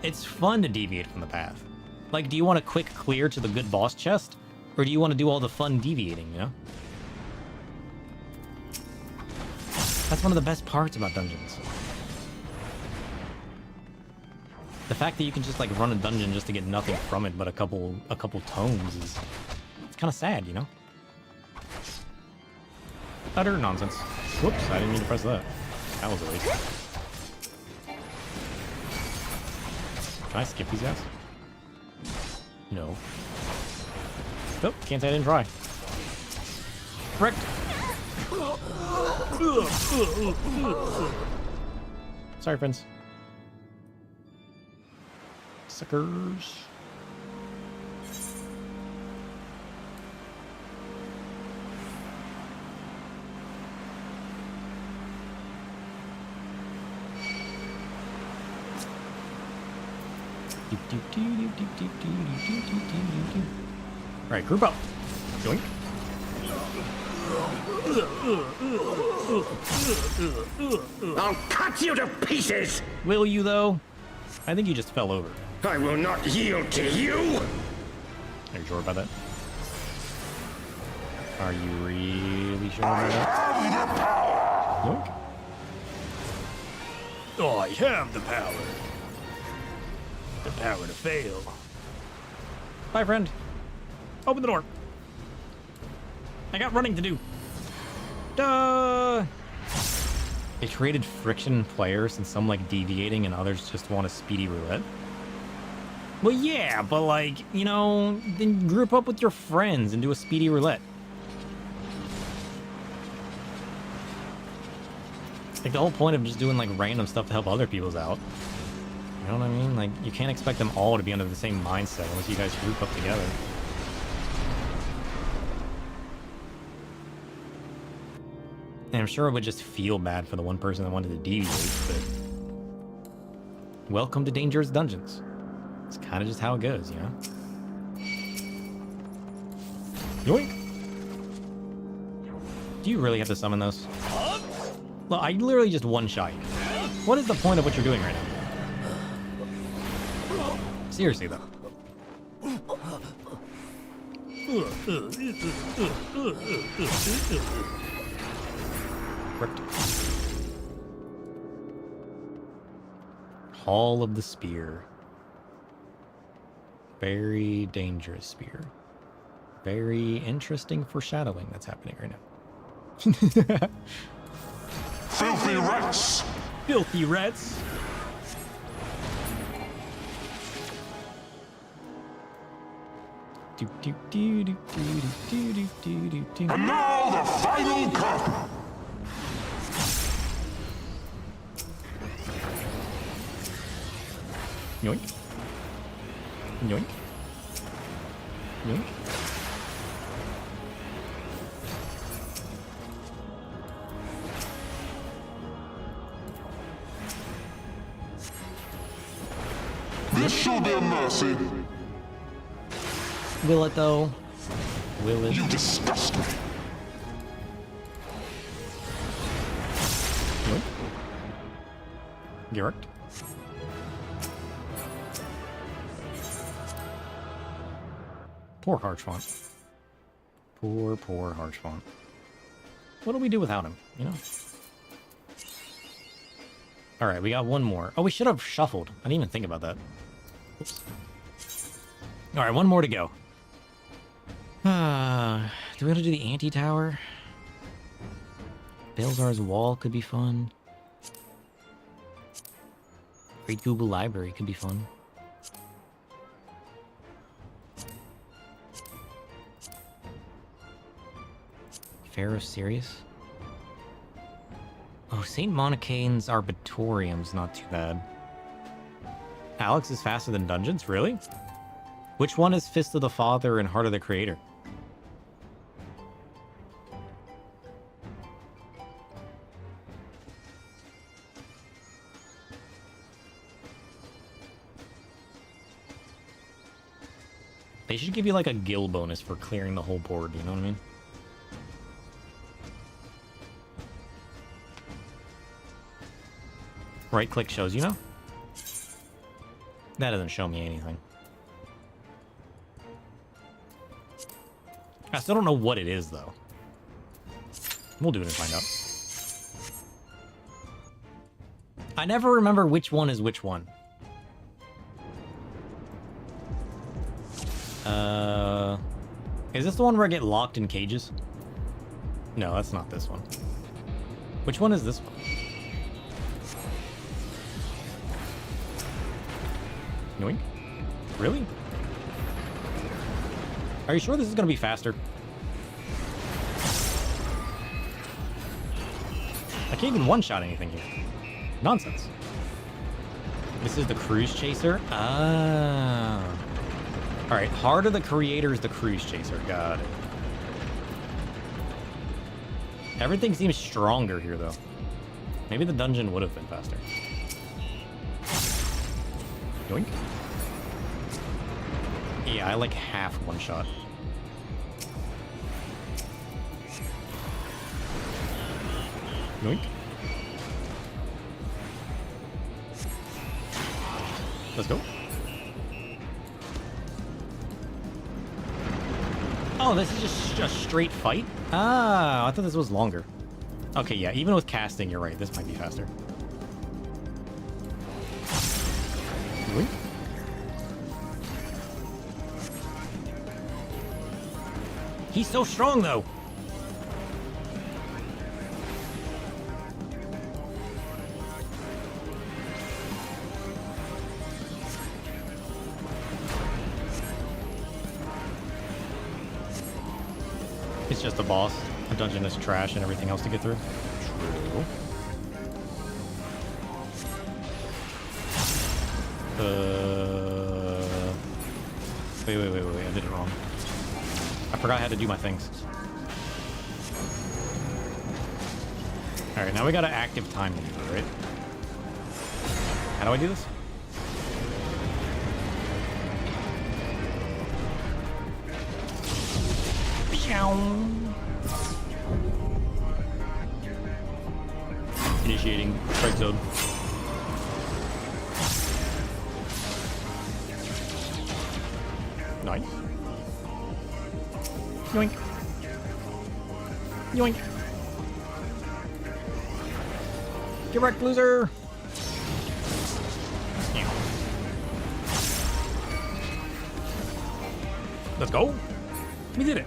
It's fun to deviate from the path. Like, do you want a quick clear to the good boss chest? Or do you want to do all the fun deviating, you know? That's one of the best parts about dungeons. The fact that you can just like run a dungeon just to get nothing from it but a couple tomes is... It's kind of sad, you know? Utter nonsense. Whoops, I didn't mean to press that. That was a waste. Can I skip these guys? No. Nope, can't say I didn't try. Correct. Sorry, friends. Suckers. Alright, group up. Joink. I'll cut you to pieces! Will you, though? I think you just fell over. I will not yield to you! Are you sure about that? Are you really sure about that? Yoink. I have the power. The power to fail. Bye, friend. Open the door. I got running to do. Duh! It created friction in players and some like deviating and others just want a speedy roulette. Well, yeah, but like, you know, then group up with your friends and do a speedy roulette. Like the whole point of just doing like random stuff to help other people's out. You know what I mean? Like, you can't expect them all to be under the same mindset unless you guys group up together. And I'm sure it would just feel bad for the one person that wanted to deviate, but... Welcome to Dangerous Dungeons. It's kind of just how it goes, you know? Yoink! Do you really have to summon those? Well, I literally just one-shot you. What is the point of what you're doing right now? Seriously, though. Hall of the Spear. Very dangerous spear. Very interesting foreshadowing that's happening right now. Filthy rats! Filthy rats! And now the final cup! Yoink. Yoink. Yoink. This shall be a mercy. Will it, though? Will it? You disgust me. Yoink. Geralt. Poor Harchfont. Poor Harchfont. What do we do without him, you know? Alright, we got one more. Oh, we should have shuffled. I didn't even think about that. Oops. Alright, one more to go. Do we want to do the anti-tower? Balzar's Wall could be fun. Great Google Library could be fun. Pharaoh Sirius? Oh, St. Monicane's Arbitorium's not too bad. Alex is faster than Dungeons? Really? Which one is Fist of the Father and Heart of the Creator? They should give you like a guild bonus for clearing the whole board, you know what I mean? Right click shows you know? That doesn't show me anything. I still don't know what it is, though. We'll do it and find out. I never remember which one is which one. Is this the one where I get locked in cages? No, that's not this one. Which one is this one? Yoink. Really? Are you sure this is going to be faster? I can't even one-shot anything here. Nonsense. This is the Cruise Chaser? Ah. Alright, Heart of the Creator is the Cruise Chaser. Got it. Everything seems stronger here, though. Maybe the dungeon would have been faster. Yoink. Yeah, I like half one shot. Yoink. Let's go. Oh, this is just a straight fight? Ah, I thought this was longer. Okay, yeah, even with casting, you're right. This might be faster. Yoink. He's so strong, though. It's just a boss. A dungeon is trash and everything else to get through. True. Wait. I did it wrong. I forgot how to do my things. Alright, now we got an active time limit, right? How do I do this? Initiating strike zone. Nice. Yoink. Yoink. Get wrecked, loser. Let's go. We did it.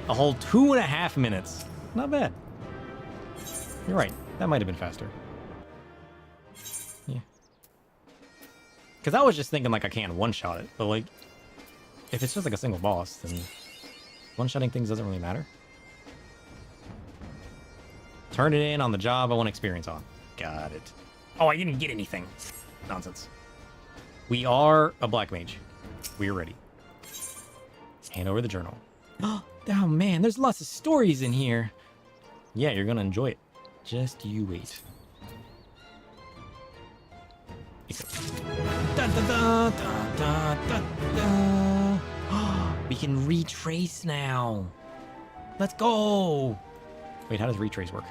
A whole 2.5 minutes. Not bad. You're right. That might have been faster. Yeah. Because I was just thinking like I can't one-shot it, but like if it's just like a single boss, then one-shotting things doesn't really matter. Turn it in on the job I want experience on. Got it. Oh, I didn't get anything. Nonsense. We are a black mage. We're ready. Hand over the journal. Oh man, there's lots of stories in here. Yeah, you're gonna enjoy it. Just you wait. Da, da, da, da, da, da, da. We can retrace now. Let's go. Wait, how does retrace work?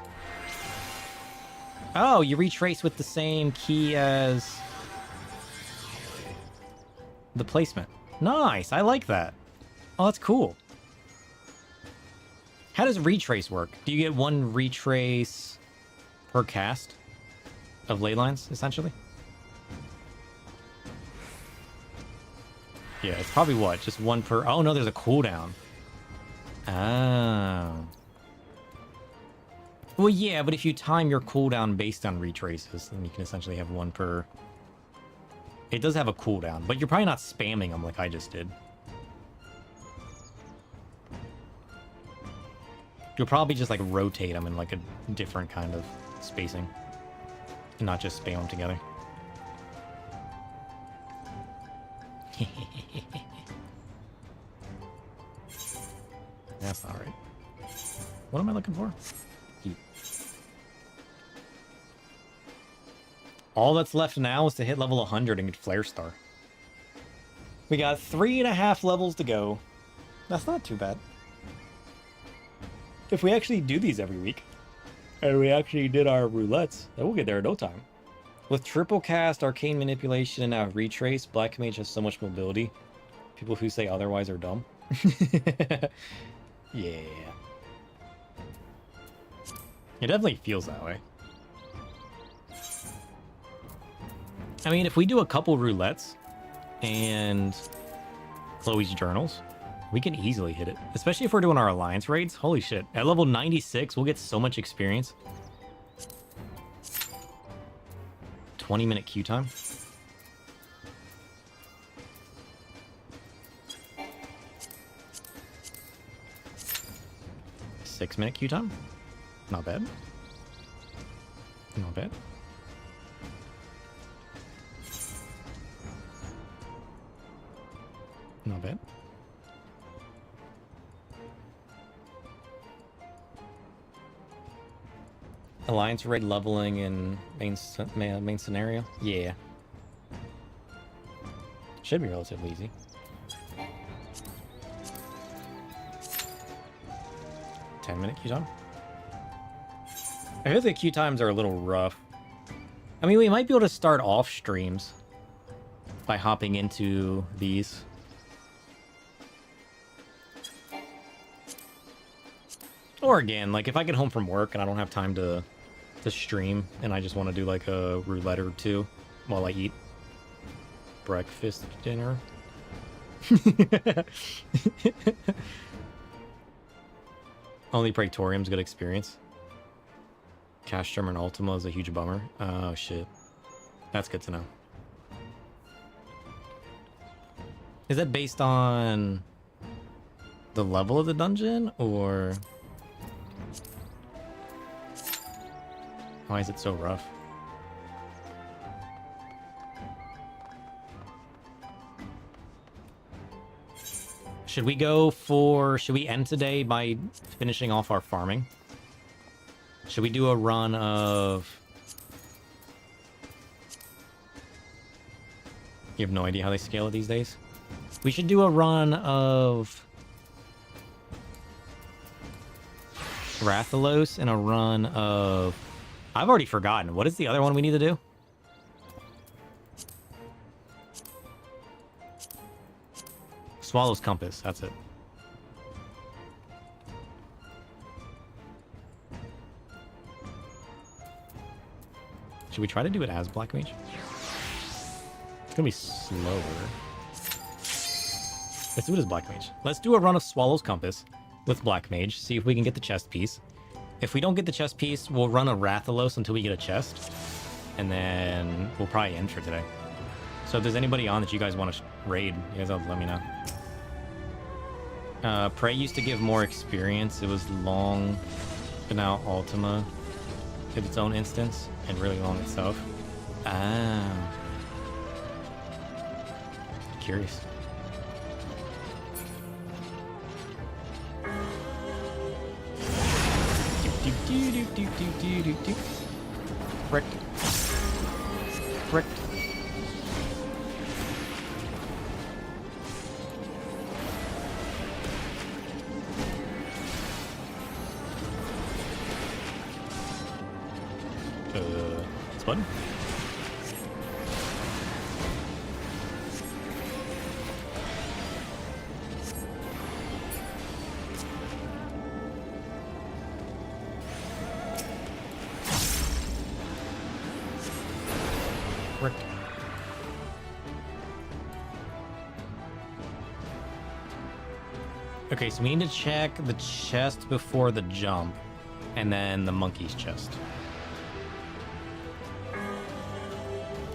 Oh, you retrace with the same key as the placement. Nice, I like that. Oh, that's cool. How does retrace work? Do you get one retrace per cast of ley lines, essentially? Yeah, it's probably what? Just one per... Oh, no, there's a cooldown. Oh. Well, yeah, but if you time your cooldown based on retraces, then you can essentially have one per... It does have a cooldown, but you're probably not spamming them like I just did. You'll probably just like rotate them in like a different kind of spacing and not just spam them together. That's not right. What am I looking for? Heat. All that's left now is to hit level 100 and get Flare Star. We got 3.5 levels to go. That's not too bad. If we actually do these every week, and we actually did our roulettes, then we'll get there in no time. With triple cast, arcane manipulation, and now retrace, Black Mage has so much mobility. People who say otherwise are dumb. Yeah. It definitely feels that way. I mean, if we do a couple roulettes and Chloe's journals, we can easily hit it. Especially if we're doing our alliance raids. Holy shit. At level 96, we'll get so much experience. 20-minute queue time. Six-minute queue time. Not bad. Not bad. Not bad. Alliance raid leveling in main scenario? Yeah. Should be relatively easy. 10-minute queue time? I hear the queue times are a little rough. I mean, we might be able to start off streams by hopping into these. Or again, like if I get home from work and I don't have time to stream and I just want to do like a roulette or two while I eat breakfast, dinner. Only Praetorium's good experience. Castrum and Ultima is a huge bummer. Oh shit. That's good to know. Is that based on the level of the dungeon, or why is it so rough? Should we go for... Should we end today by finishing off our farming? Should we do a run of... You have no idea how they scale it these days? We should do a run of... Rathalos and a run of... I've already forgotten. What is the other one we need to do? Swallow's Compass, that's it. Should we try to do it as Black Mage? It's gonna be slower. Let's do it as Black Mage. Let's do a run of Swallow's Compass with Black Mage, see if we can get the chest piece. If we don't get the chest piece, we'll run a Rathalos until we get a chest. And then we'll probably end for today. So if there's anybody on that you guys want to raid, you guys have to let me know. Prey used to give more experience. It was long, but now Ultima did its own instance and really long itself. Ah. Curious. Frick. Frick. This button? Frick. Okay, so we need to check the chest before the jump, and then the monkey's chest.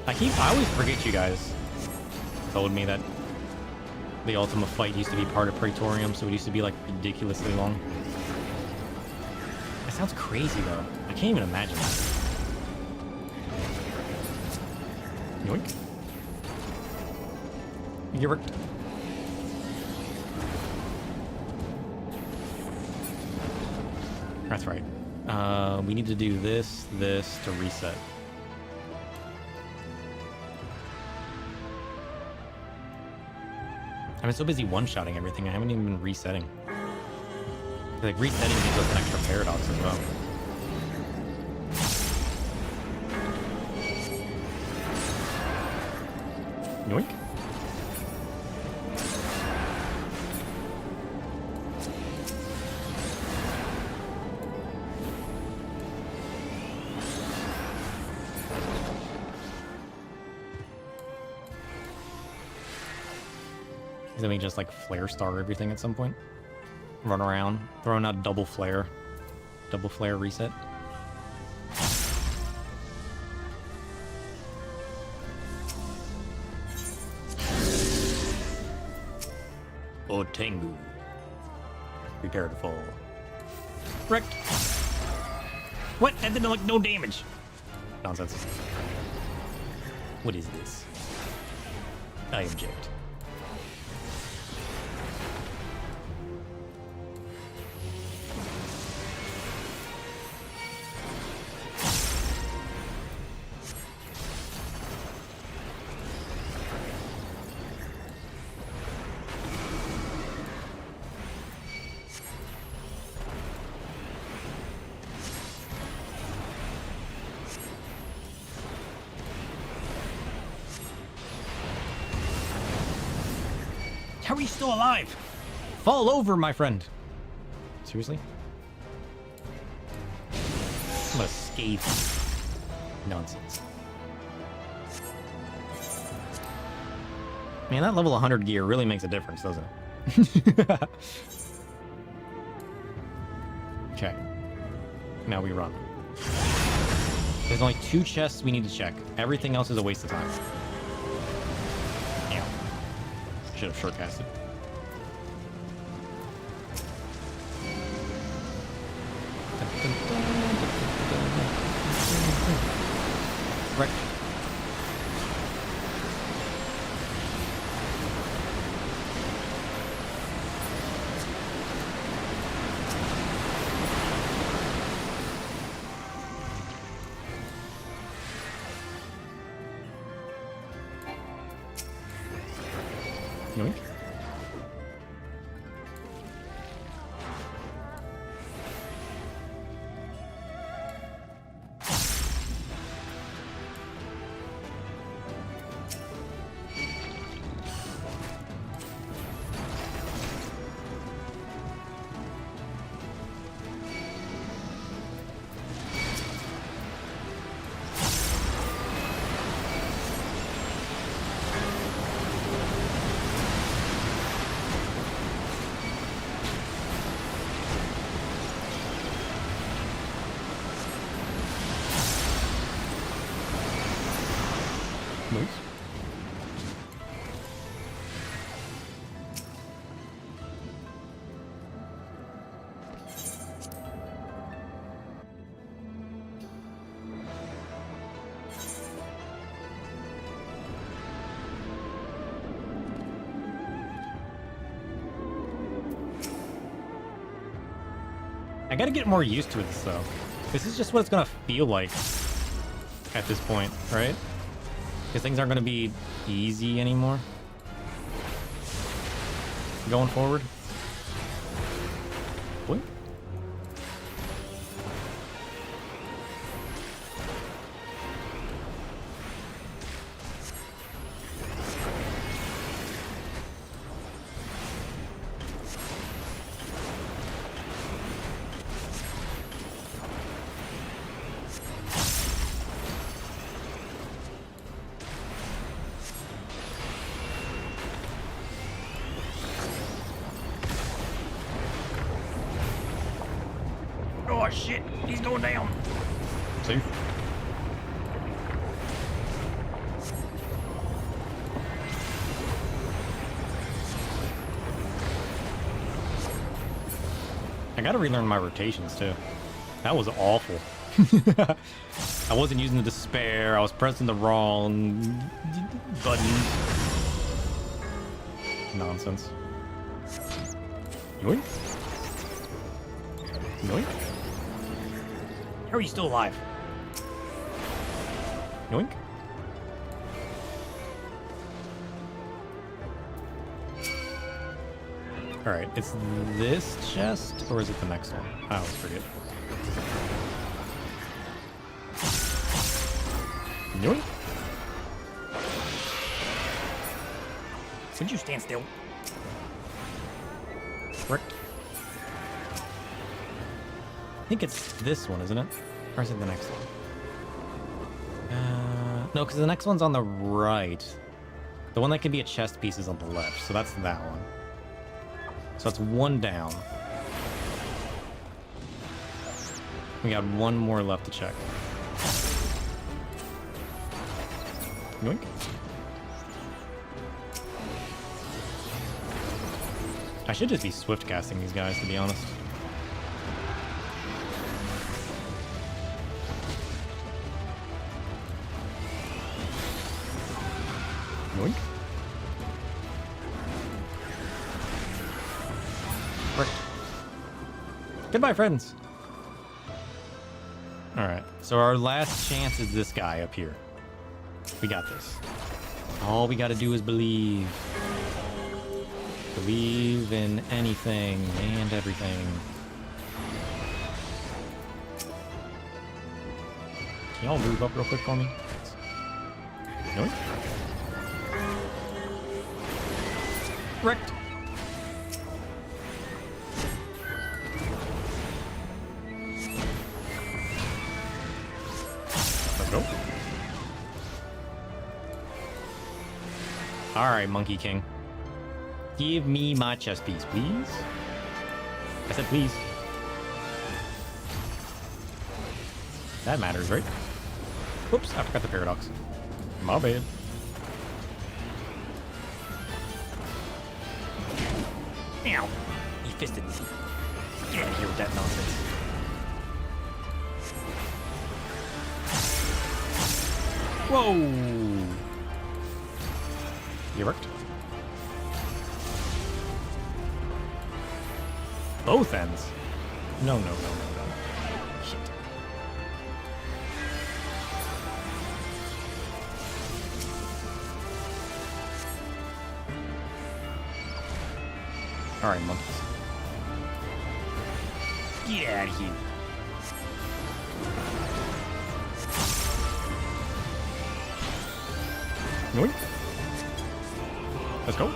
I always forget you guys told me that the Ultima fight used to be part of Praetorium, so it used to be like ridiculously long. That sounds crazy though. I can't even imagine that. Yoink. Get worked. That's right. We need to do this to reset. I've been so busy one-shotting everything, I haven't even been resetting. Like, resetting gives us an extra paradox as well. Yoink. Then we just like flare star everything at some point. Run around, throwing out double flare reset. Oh, Tengu. Prepare to fall. Wrecked. What? That did like no damage. Nonsense. What is this? I object. How are you still alive? Fall over, my friend. Seriously? I'm gonna scathe you. Nonsense. Man, that level 100 gear really makes a difference, doesn't it? Okay. Now we run. There's only 2 chests we need to check. Everything else is a waste of time. Damn. Should have shortcasted. Right. Yoink. Nice. I gotta get more used to this, though. This is just what it's gonna feel like at this point, right? Because things aren't gonna be easy anymore going forward. What? Oh shit, he's going down. See? I gotta relearn my rotations too. That was awful. I wasn't using the despair, I was pressing the wrong buttons. Nonsense. Yoink. Yoink. How are you still alive? Yoink. Alright, it's this chest, or is it the next one? I always forget. Yoink. Would you stand still? Frick. I think it's this one, isn't it? Or is it the next one? No, because the next one's on the right. The one that can be a chest piece is on the left, so that's that one. So that's one down. We got one more left to check. Yoink. I should just be swift casting these guys, to be honest. Yoink. Right. Goodbye, friends. Alright, so our last chance is this guy up here. We got this. All we gotta do is believe. Believe in anything and everything. Can y'all move up real quick for me? Yoink. Wrecked. Alright, Monkey King. Give me my chess piece, please. I said please. That matters, right? Whoops, I forgot the paradox. My bad. Meow. He fisted me. Get out of here with that nonsense. Whoa! You worked. Both ends? No. Shit. Alright, monkeys. Get out of here. Yoink. Let's go.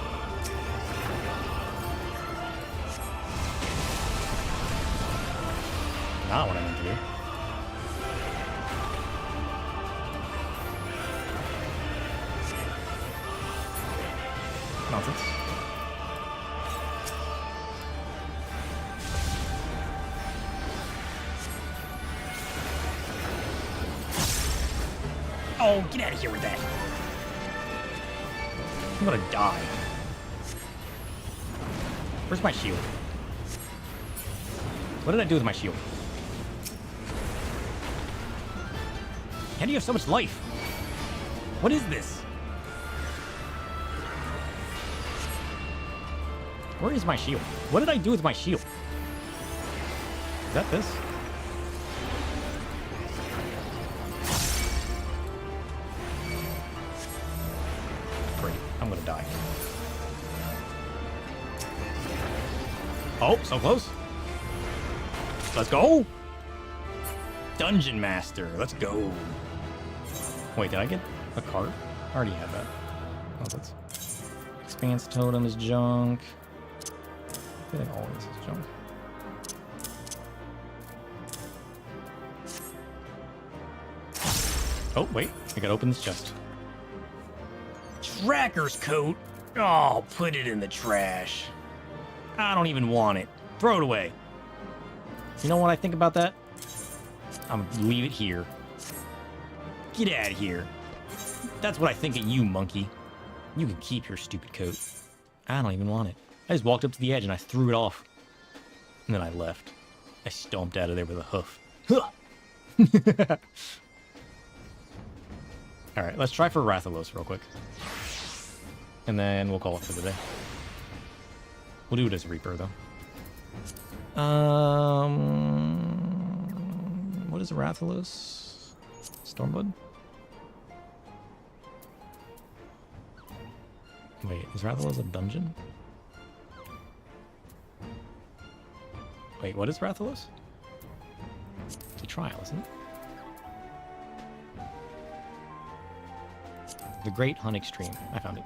Not what I meant to do. Nonsense. Oh, get out of here with that. I'm gonna die. Where's my shield? What did I do with my shield? How do you have so much life? What is this? Where is my shield? What did I do with my shield? Is that this? Great. I'm gonna die. Oh, so close. Let's go. Dungeon Master. Let's go. Wait, did I get a card? I already had that. Oh, that's... Expanse Totem is junk. I feel like all this is junk. Oh, wait. I gotta open this chest. Tracker's coat? Oh, put it in the trash. I don't even want it. Throw it away. You know what I think about that? I'm gonna leave it here. Get out of here. That's what I think of you, monkey. You can keep your stupid coat. I don't even want it. I just walked up to the edge and I threw it off. And then I left. I stomped out of there with a hoof. Alright, let's try for Rathalos real quick. And then we'll call it for the day. We'll do it as Reaper, though. What is Rathalos? Stormblood? Wait, is Rathalos a dungeon? Wait, what is Rathalos? It's a trial, isn't it? The Great Hun Extreme. I found it.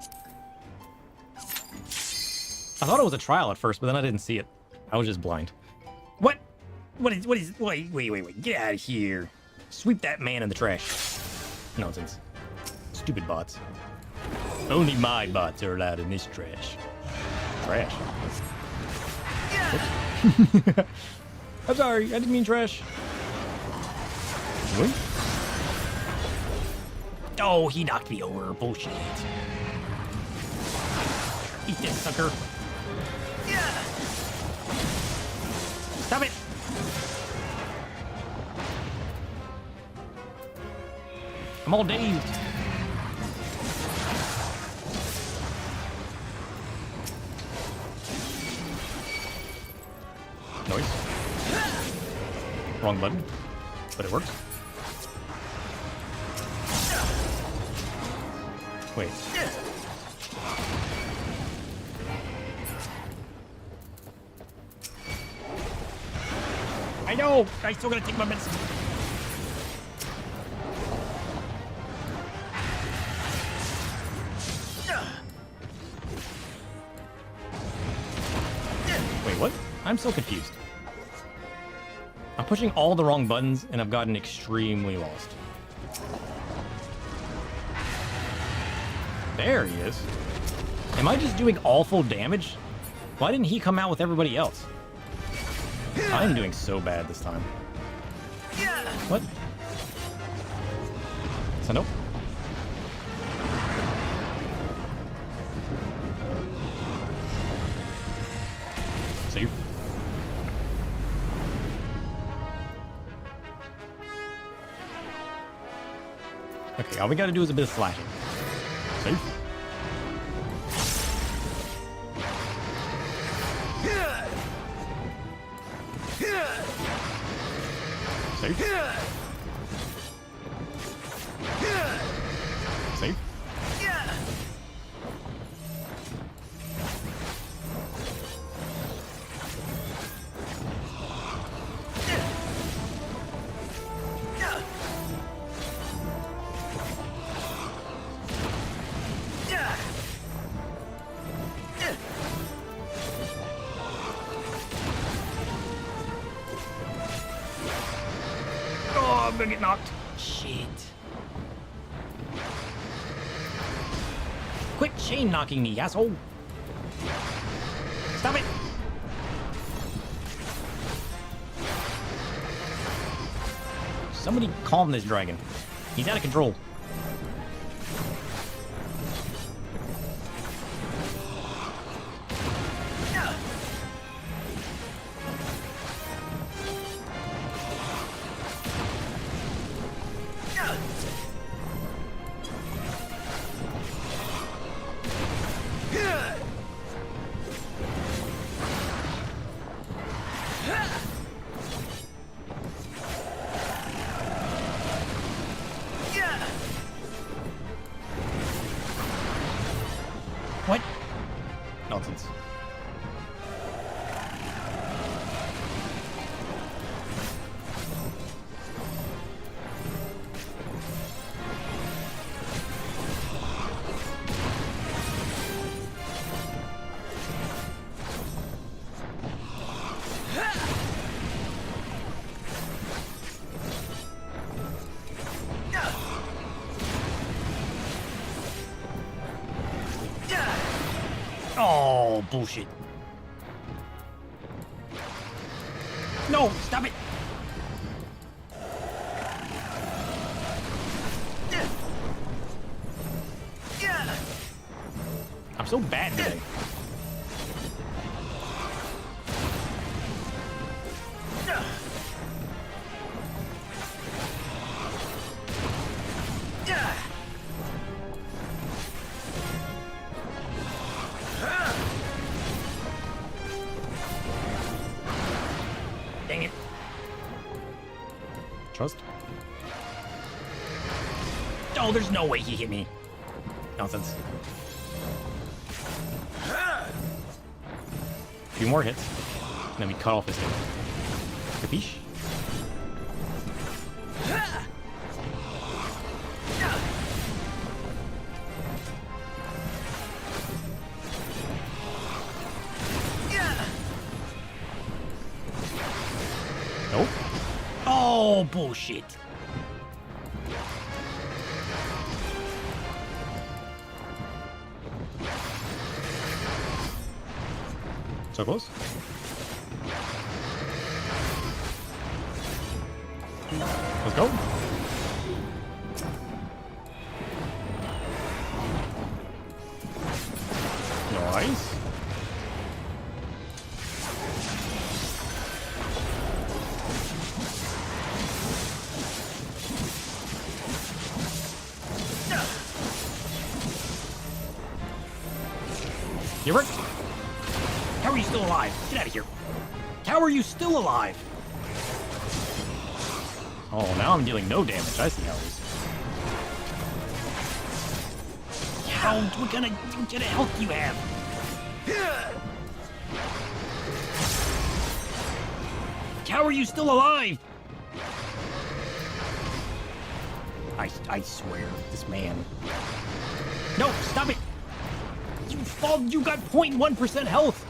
I thought it was a trial at first, but then I didn't see it. I was just blind. What? Wait, get out of here. Sweep that man in the trash. Nonsense. Stupid bots. Only my bots are allowed in this trash. Trash. I'm sorry, I didn't mean trash. What? Oh, he knocked me over. Bullshit. Eat this sucker. Stop it! I'm all dazed. Noise. Wrong button, but it works. Wait. I know! I still gotta take my medicine. Wait, what? I'm so confused. I'm pushing all the wrong buttons and I've gotten extremely lost. There he is. Am I just doing awful damage? Why didn't he come out with everybody else? I'm doing so bad this time. What? So nope. Save. Okay, all we gotta do is a bit of slashing. Save. Save. Save. Oh, I'm gonna get knocked. Shit. Quit chain knocking me, asshole. Stop it. Somebody calm this dragon. He's out of control. What? Nonsense. Oh, bullshit. No, stop it. I'm so bad today. Dang it. Trust. Oh, there's no way he hit me. Nonsense. A few more hits, and then we cut off his head. Capiche? Nope. Oh, bullshit. So close. Let's go. Nice. You worked. How are you still alive? Get out of here. How are you still alive? Oh, now I'm dealing no damage. I see how it is. What kind of health do you have? How are you still alive? I swear, this man. No, stop it! You got 0.1% health!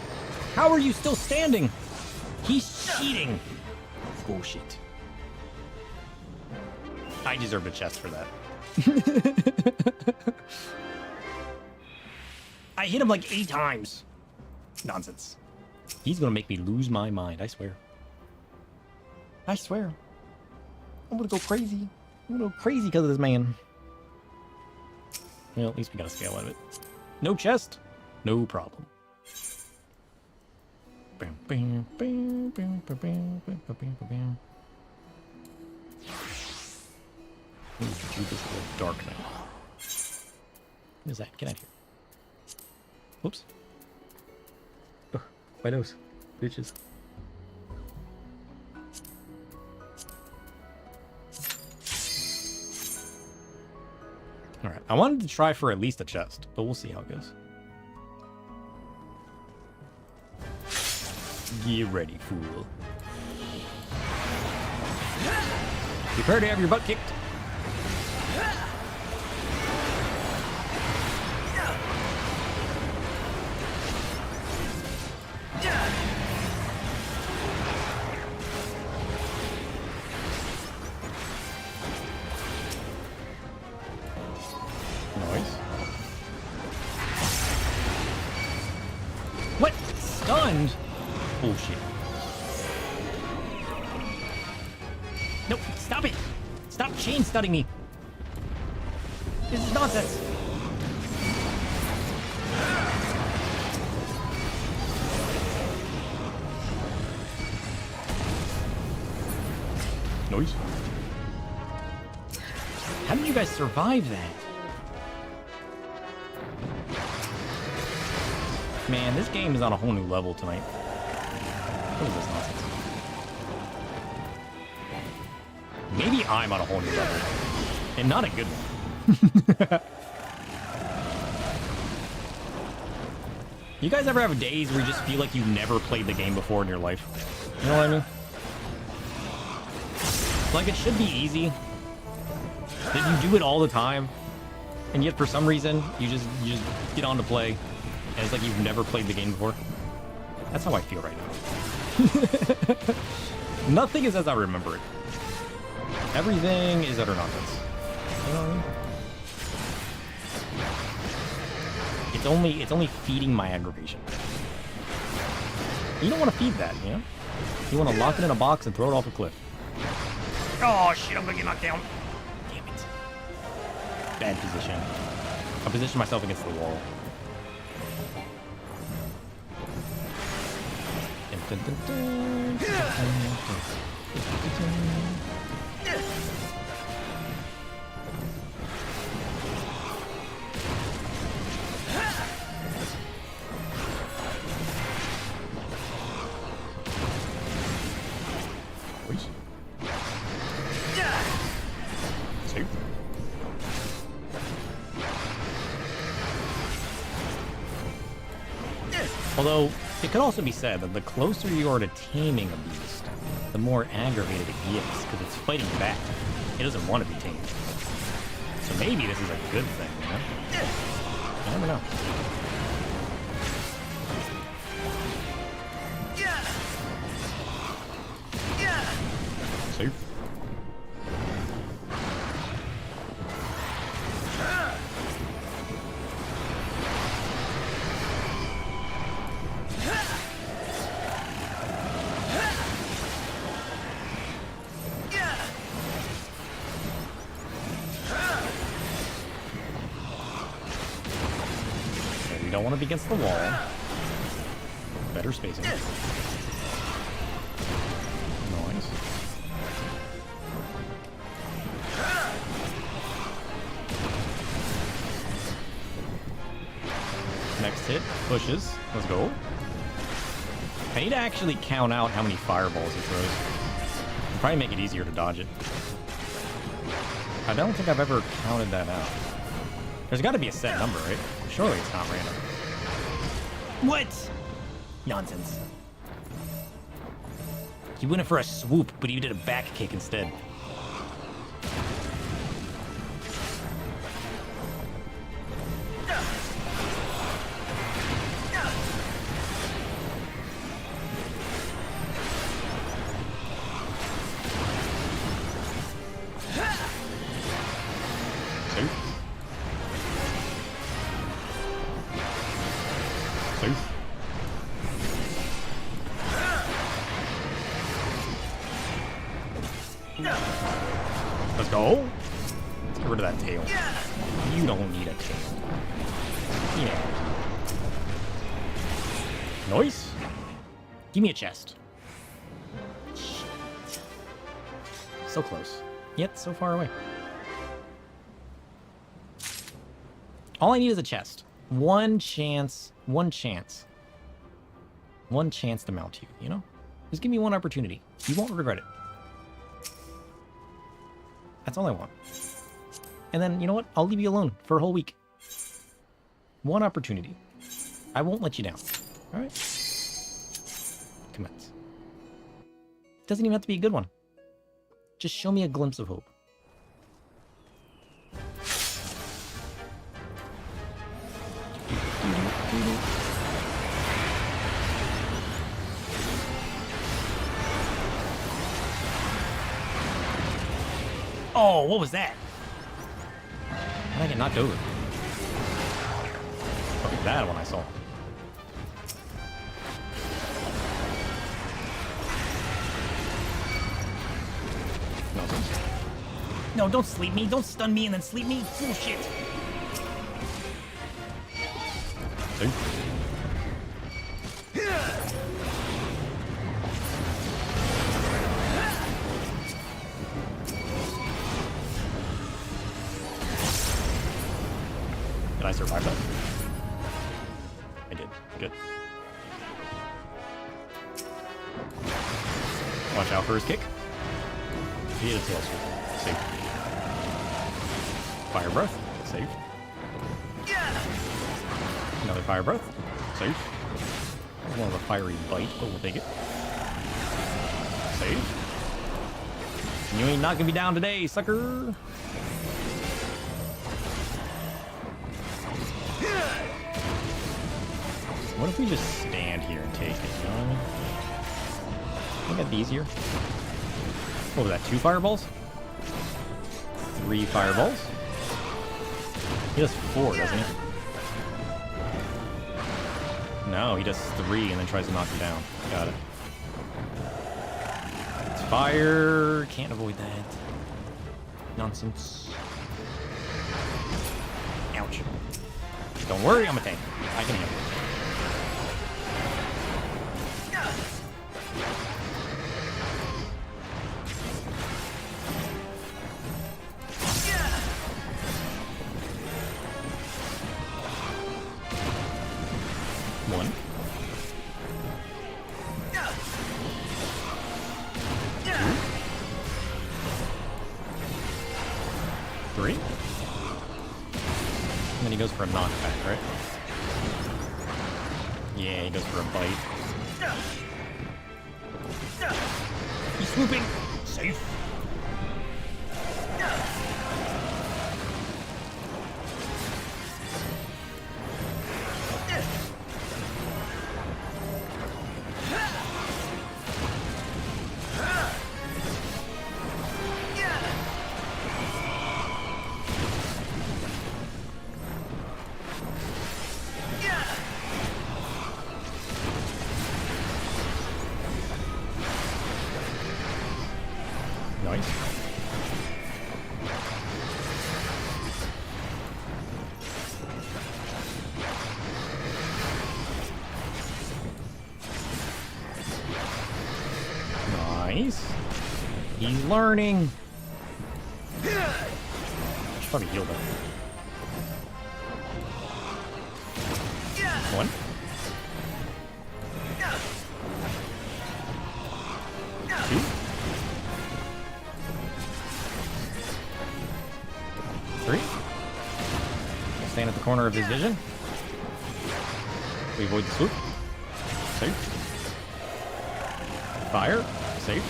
How are you still standing? He's cheating. Bullshit. I deserved a chest for that. I hit him like 8 times. Nonsense. He's gonna make me lose my mind, I swear. I swear. I'm gonna go crazy. I'm gonna go crazy because of this man. Well, at least we got a scale out of it. No chest? No problem. Judas the Dark Knight. What is that? Get out of here. Whoops. Oh, my nose. Bitches. Alright, I wanted to try for at least a chest, but we'll see how it goes. Get ready, fool. Prepare to have your butt kicked. Nice. What? Stunned? Bullshit. No, stop it! Stop chain stunning me! This is nonsense! Noise. How did you guys survive that? Man, this game is on a whole new level tonight. What is this nonsense? Maybe I'm on a whole new level. And not a good one. You guys ever have days where you just feel like you never played the game before in your life? You know what I mean? Like, it should be easy. That you do it all the time. And yet, for some reason, you just get on to play. And it's like you've never played the game before. That's how I feel right now. Nothing is as I remember it. Everything is utter nonsense. You know what I mean? It's only feeding my aggravation. You don't want to feed that, you know? You want to lock it in a box and throw it off a cliff. Oh shit, I'm gonna get knocked down. Damn it. Bad position. I positioned myself against the wall. Although, it could also be said that the closer you are to taming a beast, the more aggravated it gets, because it's fighting back. It doesn't want to be tamed. So maybe this is a good thing, you know? I never know. Safe. Don't want to be against the wall. Better spacing. Nice. Next hit, pushes. Let's go. I need to actually count out how many fireballs he throws. It'll probably make it easier to dodge it. I don't think I've ever counted that out. There's got to be a set number, right? Surely it's not random. What? Nonsense. He went in for a swoop, but he did a back kick instead. Let's go. Let's get rid of that tail. You don't need a tail. Yeah. Nice. Give me a chest. So close, yet so far away. All I need is a chest. One chance to mount you, you know? Just give me one opportunity. You won't regret it. That's all I want. And then, you know what? I'll leave you alone for a whole week. One opportunity. I won't let you down. Alright? Commence. Doesn't even have to be a good one. Just show me a glimpse of hope. Oh, what was that? How did I get knocked over? Look at that one I saw. No, don't sleep me. Don't stun me and then sleep me. Bullshit. See? Did I survive that? I did. Good. Watch out for his kick. He hit a tail sweep. Safe. Fire breath. Safe. Another fire breath. Safe. More of a fiery bite, but we'll take it. Safe. You ain't knocking me down today, sucker. What if we just stand here and take it, you know what I mean? I think that'd be easier. What was that, 2 fireballs? 3 fireballs? He does 4, doesn't he? No, he does 3 and then tries to knock you down. Got it. It's fire. Can't avoid that. Nonsense. Ouch. Don't worry, I'm a tank. I can handle it. For a knockback, right? Yeah, he goes for a bite. He's swooping! Safe. Nice. He's learning. Should probably heal that. 1. 2. 3. We'll stand at the corner of his vision. We avoid the swoop. Safe. Fire. Safe.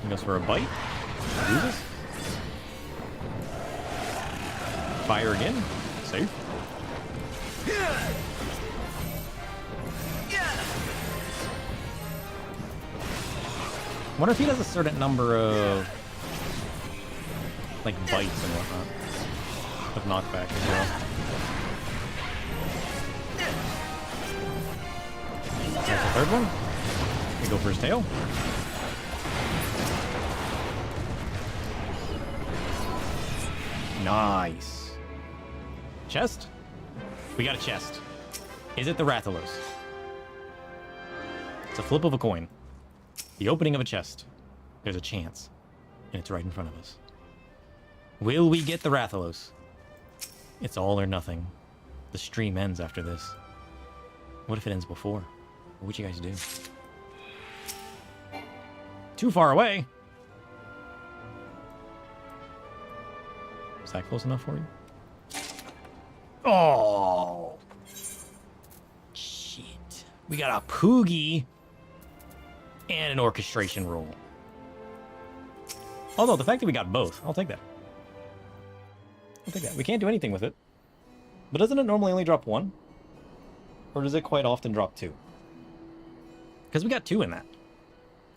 He goes for a bite. Loses. Fire again. Safe. Wonder if he does a certain number of like bites and whatnot. Of knockback as well. There's the third one. He go for his tail. Nice. Chest? We got a chest. Is it the Rathalos? It's a flip of a coin. The opening of a chest. There's a chance. And it's right in front of us. Will we get the Rathalos? It's all or nothing. The stream ends after this. What if it ends before? What would you guys do? Too far away. Is that close enough for you? Oh. Shit. We got a Poogie and an orchestration roll. Although, the fact that we got both, I'll take that. I'll take that. We can't do anything with it. But doesn't it normally only drop 1? Or does it quite often drop 2? Because we got 2 in that.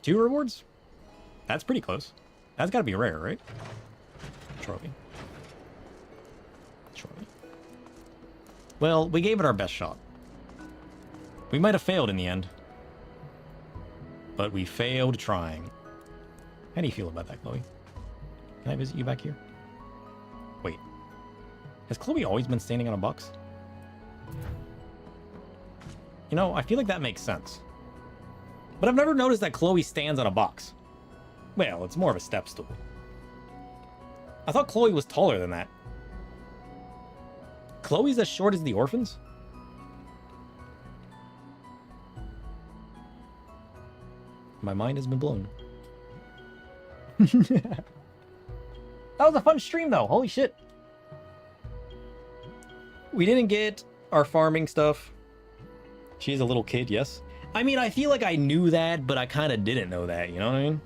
2 rewards? That's pretty close. That's got to be rare, right? Trophy. Trophy. Well, we gave it our best shot. We might have failed in the end. But we failed trying. How do you feel about that, Chloe? Can I visit you back here? Wait. Has Chloe always been standing on a box? You know, I feel like that makes sense. But I've never noticed that Chloe stands on a box. Well, it's more of a step stool. I thought Chloe was taller than that. Chloe's as short as the orphans? My mind has been blown. That was a fun stream, though. Holy shit. We didn't get our farming stuff. She's a little kid, yes. I mean, I feel like I knew that, but I kind of didn't know that, you know what I mean?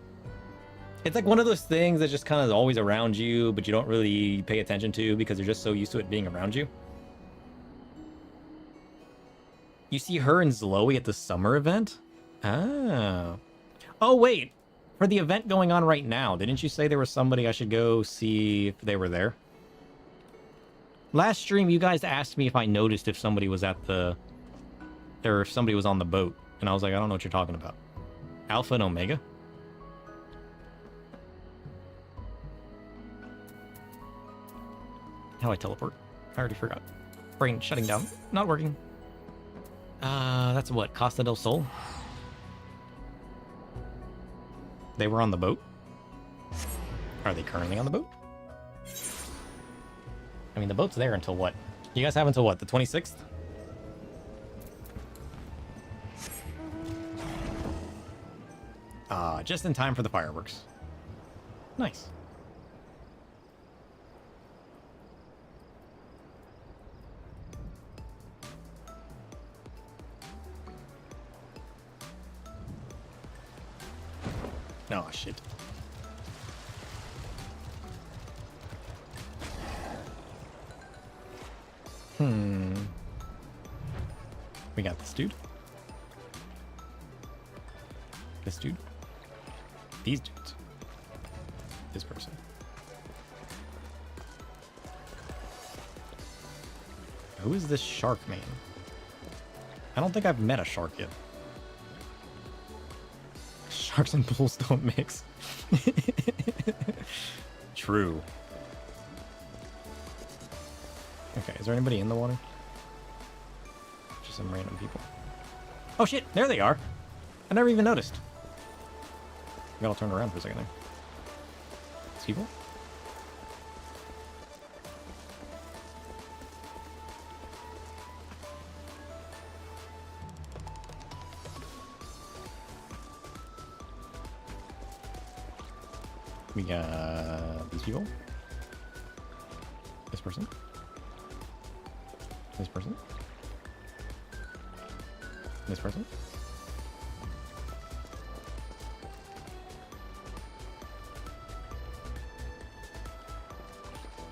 It's like one of those things that's just kind of always around you, but you don't really pay attention to because you're just so used to it being around you. You see her and Zloe at the summer event? Ah. Oh, wait. For the event going on right now, didn't you say there was somebody I should go see if they were there? Last stream, you guys asked me if I noticed if somebody was at the... or if somebody was on the boat. And I was like, I don't know what you're talking about. Alpha and Omega? How do I teleport? I already forgot. Brain shutting down. Not working. That's what? Costa del Sol? They were on the boat? Are they currently on the boat? I mean, the boat's there until what? You guys have until what? The 26th? Just in time for the fireworks. Nice. Oh, shit. We got this dude. This dude. These dudes. This person. Who is this shark man? I don't think I've met a shark yet. Sharks and bulls don't mix. True. Okay, is there anybody in the water? Just some random people. Oh shit, there they are. I never even noticed. I gotta turn around for a second there. These people? We got these people. This person. This person. This person.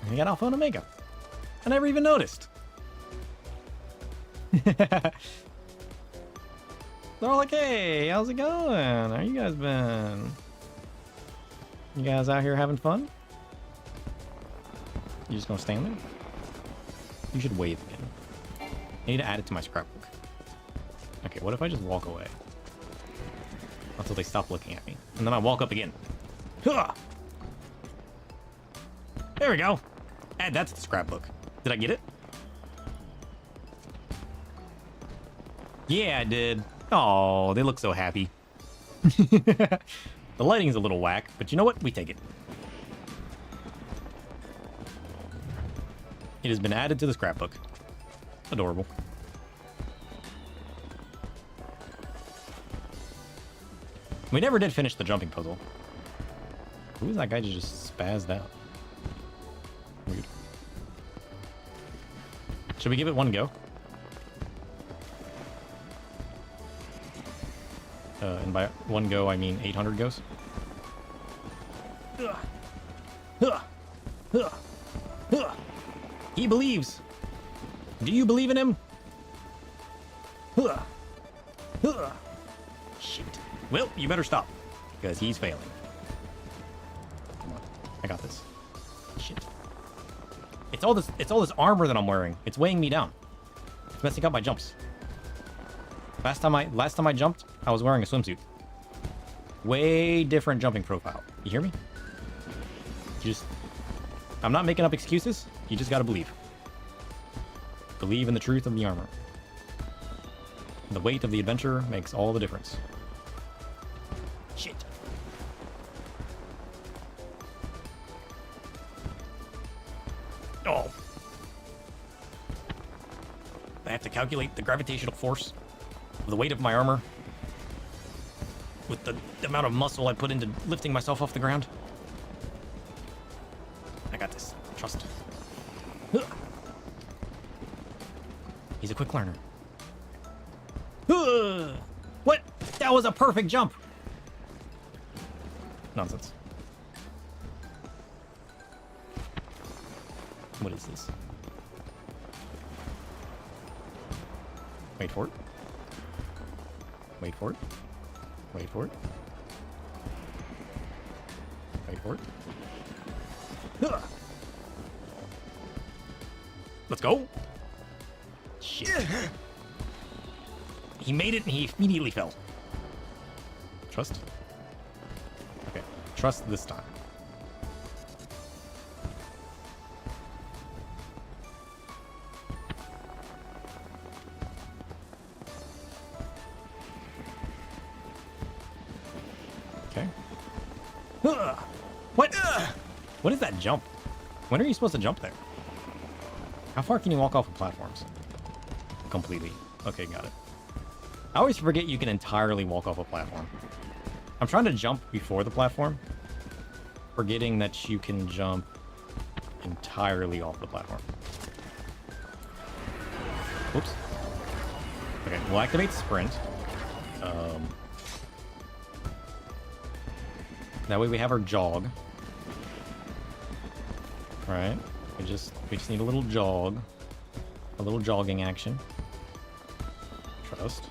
And we got Alpha and Omega. I never even noticed. They're all like, hey, how's it going? How you guys been? You guys out here having fun? You just gonna stand there? You should wave again. I need to add it to my scrapbook. Okay, what if I just walk away? until they stop looking at me. And then I walk up again. Huh! There we go. Add that to the scrapbook. Did I get it? Yeah, I did. Oh, they look so happy. The lighting's a little whack, but you know what? We take it. It has been added to the scrapbook. Adorable. We never did finish the jumping puzzle. Who is that guy just spazzed out? Weird. Should we give it one go? And by one go, I mean 800 goes. He believes. Do you believe in him? Shit. Well, you better stop, because he's failing. Come on, I got this. Shit. It's all this armor that I'm wearing. It's weighing me down. It's messing up my jumps. Last time I jumped, I was wearing a swimsuit. Way different jumping profile. You hear me? I'm not making up excuses. You just gotta believe. Believe in the truth of the armor. The weight of the adventure makes all the difference. Shit. Oh. I have to calculate the gravitational force of the weight of my armor with the amount of muscle I put into lifting myself off the ground. I got this. Trust. He's a quick learner. What? That was a perfect jump. Nonsense. What is this? Wait for it. Wait for it. Wait for it. Wait for it. Let's go. Shit. He made it and he immediately fell. Trust? Okay. Trust this time. Okay. What? What is that jump? When are you supposed to jump there? How far can you walk off of platforms? Completely. Okay, got it. I always forget you can entirely walk off a platform. I'm trying to jump before the platform, forgetting that you can jump entirely off the platform. Oops. Okay, we'll activate sprint. That way we have our jog. Right. We just need a little jog. A little jogging action. Trust.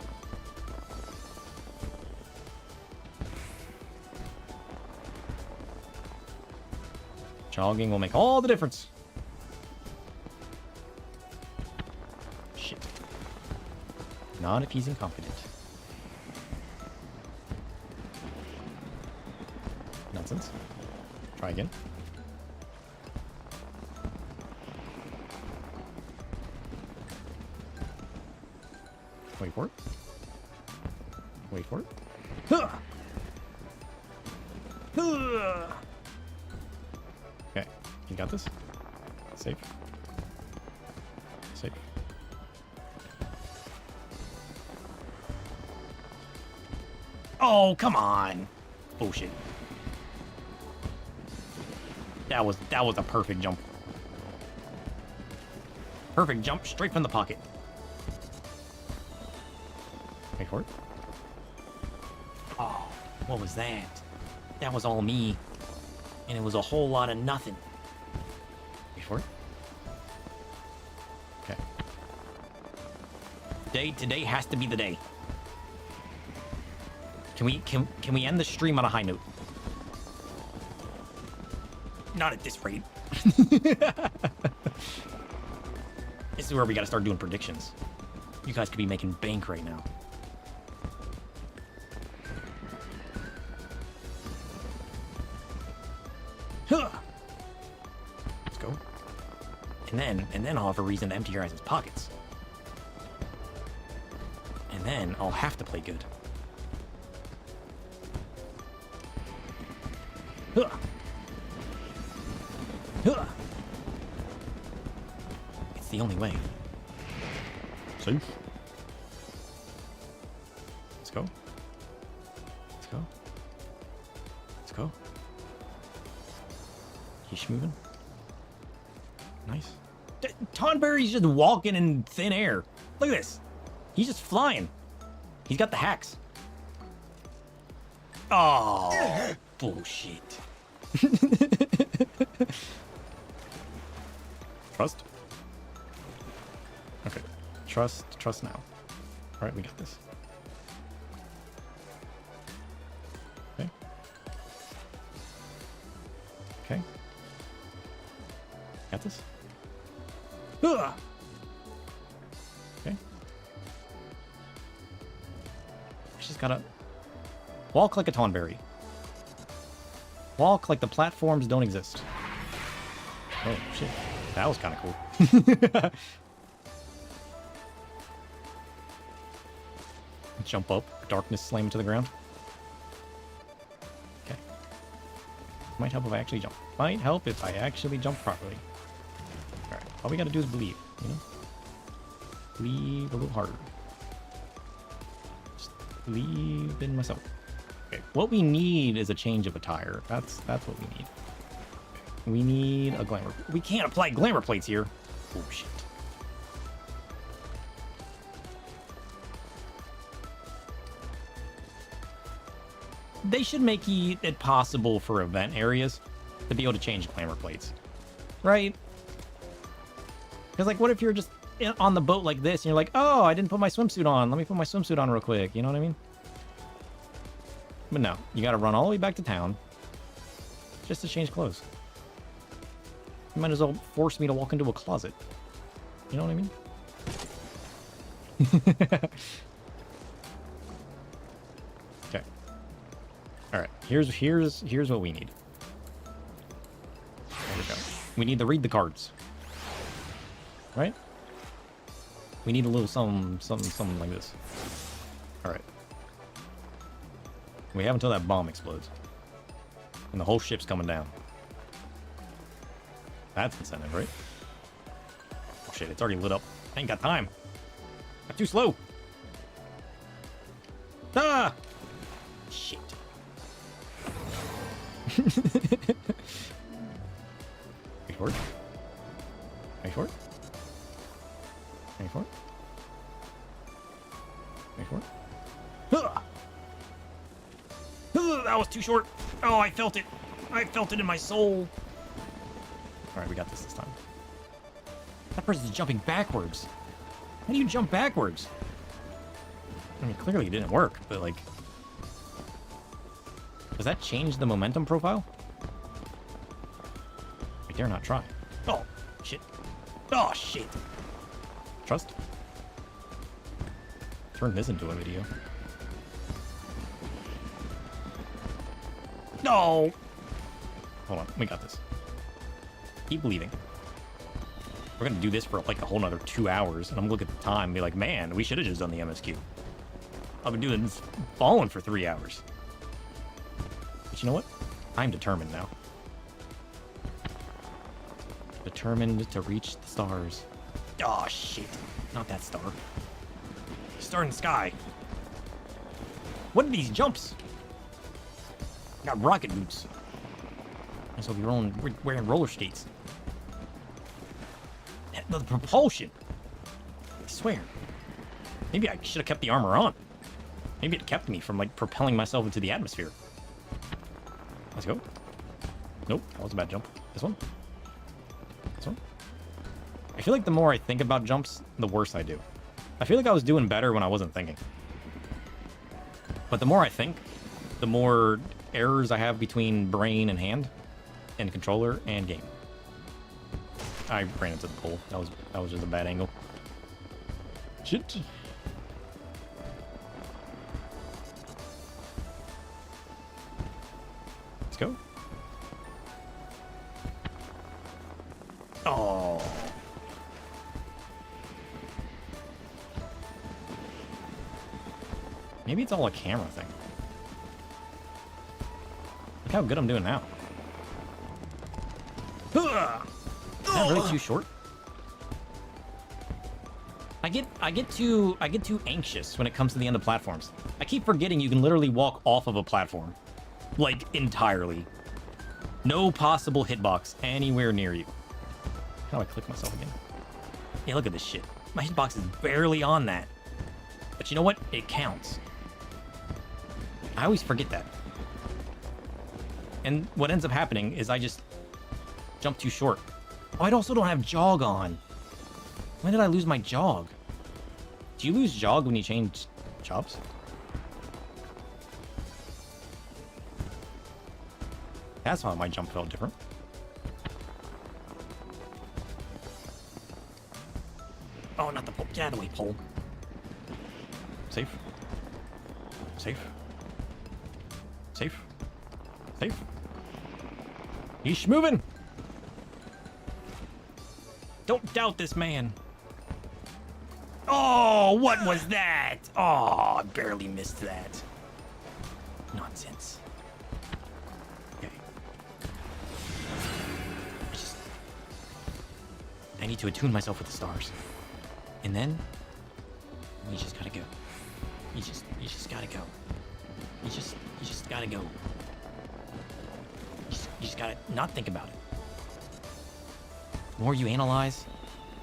Jogging will make all the difference. Shit. Not if he's incompetent. Nonsense. Try again. Wait for it. Wait for it. Okay, you got this. Safe. Safe. Oh, come on. Bullshit. That was a perfect jump. Perfect jump straight from the pocket. Wait for it. Oh, what was that? That was all me. And it was a whole lot of nothing. Wait for it. Okay. Today has to be the day. Can we end the stream on a high note? Not at this rate. This is where we gotta start doing predictions. You guys could be making bank right now. Huh. Let's go. And then I'll have a reason to empty your guys' pockets. And then I'll have to play good. Huh. Huh. It's the only way. Safe. Let's go. Let's go. Let's go. He's moving. Nice. Tonberry's just walking in thin air. Look at this. He's just flying. He's got the hacks. Oh, bullshit. Trust. Okay. Trust now. All right, we got this. Okay. Okay. Got this. Ugh. Okay. She's gotta walk like a Tonberry. Walk like the platforms don't exist. Oh shit. That was kind of cool. Jump up, darkness slam him to the ground. Okay. Might help if I actually jump. Might help if I actually jump properly. Alright, all we gotta do is believe, you know? Believe a little harder. Just believe in myself. Okay, what we need is a change of attire. That's what we need. We need a glamour. We can't apply glamour plates here. Oh shit. They should make it possible for event areas to be able to change glamour plates. Right? Because, like, what if you're just on the boat like this and you're like, oh, I didn't put my swimsuit on. Let me put my swimsuit on real quick. You know what I mean? But no, you gotta run all the way back to town just to change clothes. You might as well force me to walk into a closet. You know what I mean? Okay. All right. Here's what we need. There we go. We need to read the cards. Right? We need a little something like this. All right. We have until that bomb explodes. And the whole ship's coming down. That's incentive, right? Oh shit, it's already lit up. I ain't got time. I'm too slow. Ah! Shit. Are you for it? Are you for it? Are you for it? Are you for it? Ah! That was too short. Oh, I felt it. I felt it in my soul. All right, we got this time. That person's jumping backwards. How do you jump backwards? I mean, clearly it didn't work, but like... Does that change the momentum profile? I dare not try. Oh, shit. Oh, shit. Trust. Turn this into a video. No! Hold on, we got this. Keep believing. We're gonna do this for like a whole nother 2 hours, and I'm gonna look at the time and be like, man, we should have just done the MSQ. I've been doing this falling for 3 hours. But you know what? I'm determined now. Determined to reach the stars. Oh shit. Not that star. Star in the sky. What are these jumps? Got rocket boots. Might as well be wearing roller skates. The propulsion. I swear. Maybe I should have kept the armor on. Maybe it kept me from like propelling myself into the atmosphere. Let's go. Nope, that was a bad jump. This one. This one. I feel like the more I think about jumps, the worse I do. I feel like I was doing better when I wasn't thinking. But the more I think, the more errors I have between brain and hand, and controller and game. I ran into the pole. That was just a bad angle. Shit. Let's go. Oh. Maybe it's all a camera thing. Look how good I'm doing now. Is that really too short? I get too anxious when it comes to the end of platforms. I keep forgetting you can literally walk off of a platform. Like, entirely. No possible hitbox anywhere near you. How do I click myself again? Yeah, look at this shit. My hitbox is barely on that. But you know what? It counts. I always forget that. And what ends up happening is I just jump too short. Oh, I also don't have jog on. When did I lose my jog? Do you lose jog when you change jobs? That's why my jump felt different. Oh, not the pole. Get out of the way, pole. Safe. Safe. Safe. Safe. He's moving. Don't doubt this man. Oh, what was that? Oh, I barely missed that. Nonsense. Okay. I need to attune myself with the stars. And then you just gotta go. You just gotta go. You just gotta go. You just gotta not think about it. The more you analyze,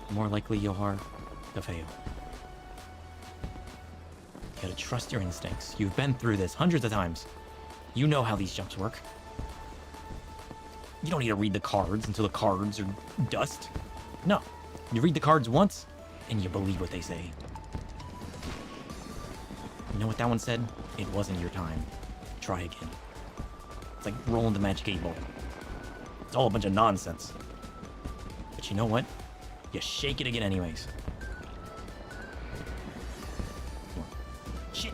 the more likely you are to fail. You gotta trust your instincts. You've been through this hundreds of times. You know how these jumps work. You don't need to read the cards until the cards are dust. No. You read the cards once, and you believe what they say. You know what that one said? It wasn't your time. Try again. It's like rolling the magic 8 ball. It's all a bunch of nonsense. But you know what? You shake it again anyways. Shit.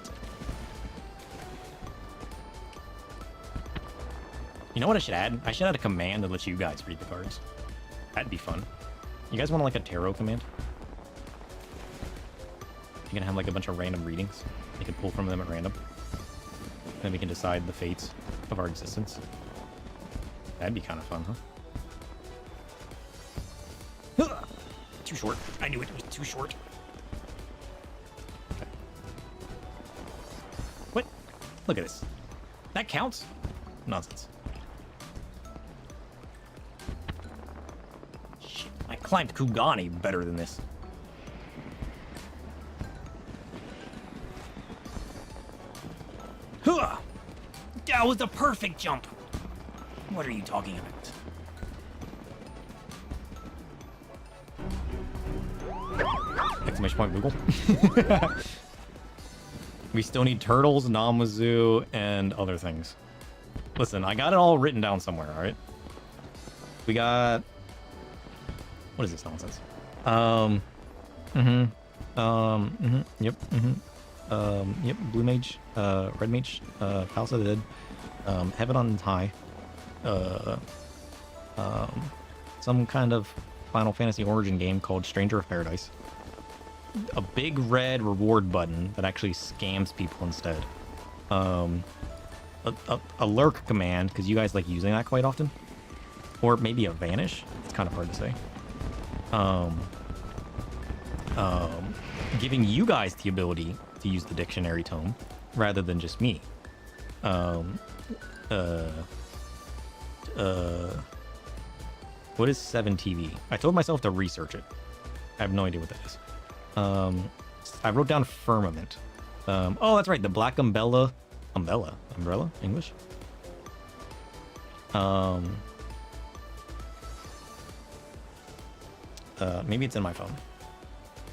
You know what I should add? I should add a command that lets you guys read the cards. That'd be fun. You guys want like a tarot command? You're gonna have like a bunch of random readings. You can pull from them at random. And then we can decide the fates of our existence. That'd be kind of fun, huh? Too short. I knew it was too short. Okay. What? Look at this. That counts? Nonsense. Shit. I climbed Kugani better than this. That was the perfect jump. What are you talking about? Exclamation point Google. We still need turtles, Namazu, and other things. Listen, I got it all written down somewhere, alright? We got... What is this nonsense? Yep, Blue Mage, Red Mage, Palace of the Dead, Heaven on High, some kind of Final Fantasy Origin game called Stranger of Paradise, a big red reward button that actually scams people instead, a lurk command, because you guys like using that quite often, or maybe a vanish, it's kind of hard to say, giving you guys the ability to use the dictionary tome rather than just me. What is 7TV? I told myself to research it. I have no idea what that is. I wrote down firmament. Oh, that's right, the black umbrella, English. Maybe it's in my phone.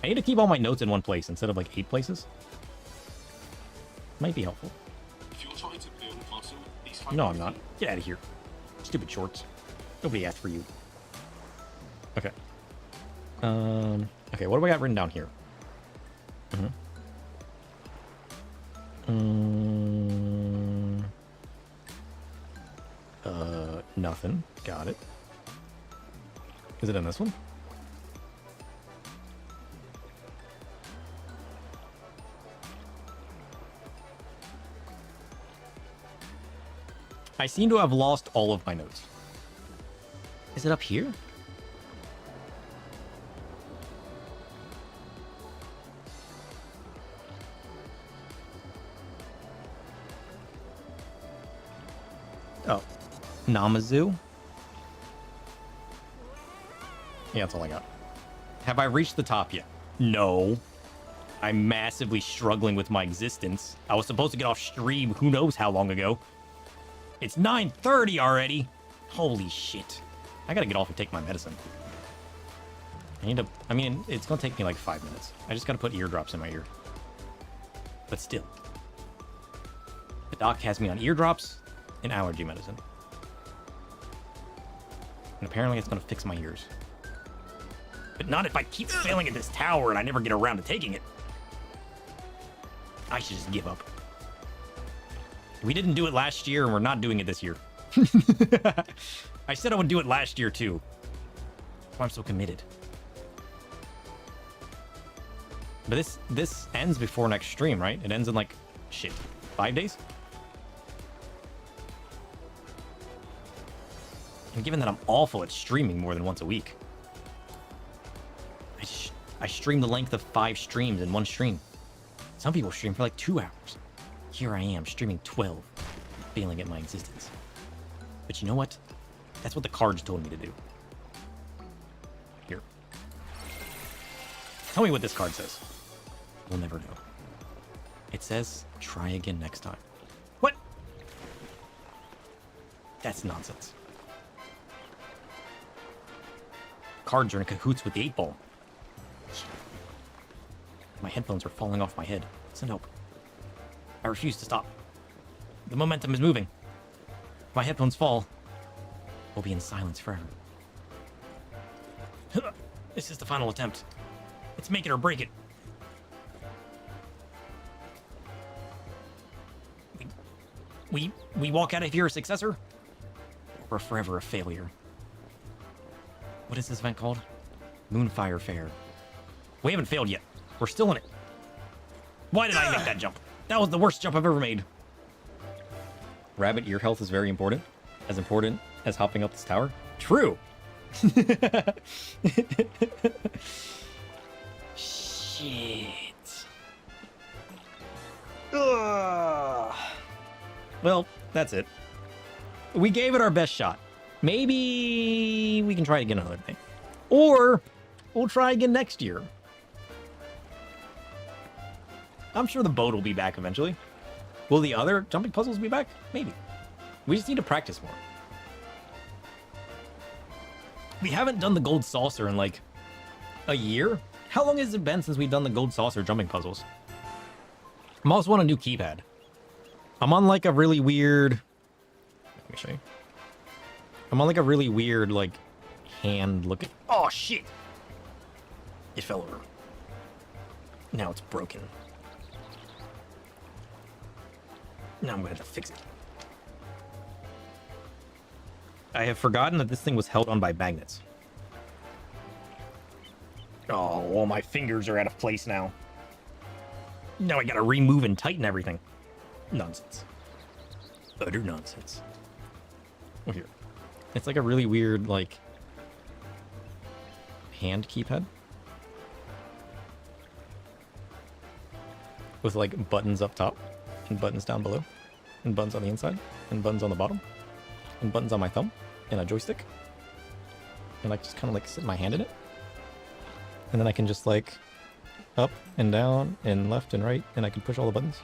I need to keep all my notes in one place instead of like 8 places. Might be helpful. No, I'm not. Get out of here. Stupid shorts. Nobody asked for you. Okay. Okay, what do I got written down here? Nothing. Got it. Is it in this one? I seem to have lost all of my notes. Is it up here? Oh. Namazu? Yeah, that's all I got. Have I reached the top yet? No. I'm massively struggling with my existence. I was supposed to get off stream who knows how long ago. It's 9:30 already. Holy shit. I gotta get off and take my medicine. I mean, it's gonna take me like 5 minutes. I just gotta put eardrops in my ear. But still. The doc has me on eardrops and allergy medicine. And apparently it's gonna fix my ears. But not if I keep failing at this tower and I never get around to taking it. I should just give up. We didn't do it last year, and we're not doing it this year. I said I would do it last year, too. That's why I'm so committed. But this ends before next stream, right? It ends in, like, shit, 5 days? And given that I'm awful at streaming more than once a week, I stream the length of 5 streams in one stream. Some people stream for, like, 2 hours. Here I am, streaming 12, failing at my existence. But you know what? That's what the cards told me to do. Here. Tell me what this card says. We'll never know. It says, try again next time. What? That's nonsense. Cards are in cahoots with the 8-ball. My headphones are falling off my head. Send help. I refuse to stop. The momentum is moving. If my headphones fall, we'll be in silence forever. This is the final attempt. Let's make it or break it. We walk out of here a successor? Or forever a failure? What is this event called? Moonfire Fair. We haven't failed yet. We're still in it. Why did I make that jump? That was the worst jump I've ever made. Rabbit ear health is very important. As important as hopping up this tower. True. Shit. Ugh. Well, that's it. We gave it our best shot. Maybe we can try again another day. Or we'll try again next year. I'm sure the boat will be back eventually. Will the other jumping puzzles be back? Maybe. We just need to practice more. We haven't done the gold saucer in like a year. How long has it been since we've done the gold saucer jumping puzzles? I'm also on a new keypad. I'm on like a really weird... Let me show you. I'm on like a really weird like hand looking... Oh shit! It fell over. Now it's broken. Now I'm going to have to fix it. I have forgotten that this thing was held on by magnets. Oh, all my fingers are out of place now. Now I gotta remove and tighten everything. Nonsense. Utter nonsense. Oh, here. It's like a really weird, like, hand keypad. With, like, buttons up top. And buttons down below, and buttons on the inside, and buttons on the bottom, and buttons on my thumb, and a joystick. And I just kind of like sit my hand in it. And then I can just like up and down and left and right, and I can push all the buttons.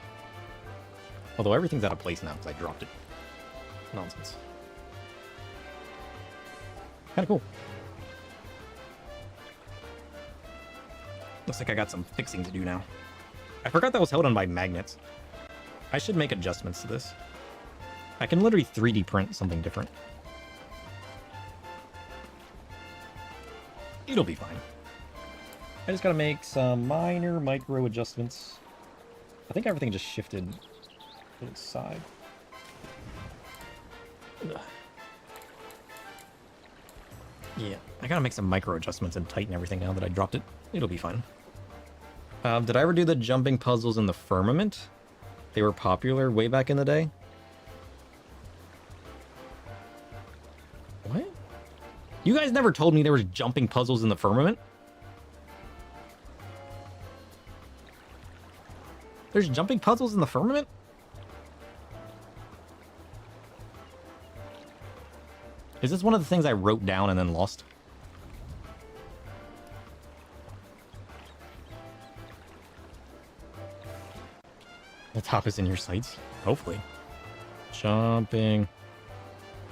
Although everything's out of place now because I dropped it. Nonsense. Kind of cool. Looks like I got some fixing to do now. I forgot that was held on by magnets. I should make adjustments to this. I can literally 3D print something different. It'll be fine. I just gotta make some minor micro adjustments. I think everything just shifted to the side. Ugh. Yeah, I gotta make some micro adjustments and tighten everything now that I dropped it. It'll be fine. Did I ever do the jumping puzzles in the firmament? They were popular way back in the day. What? You guys never told me there was jumping puzzles in the firmament? There's jumping puzzles in the firmament? Is this one of the things I wrote down and then lost? The top is in your sights? Hopefully. Jumping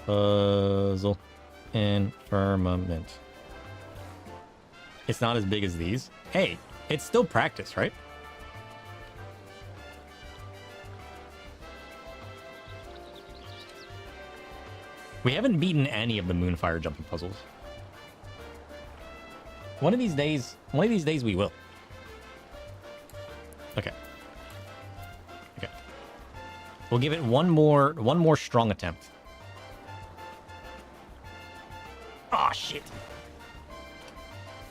puzzle in firmament. It's not as big as these. Hey, it's still practice, right? We haven't beaten any of the Moonfire jumping puzzles. One of these days we will. Okay. Okay. We'll give it one more strong attempt. Aw, shit.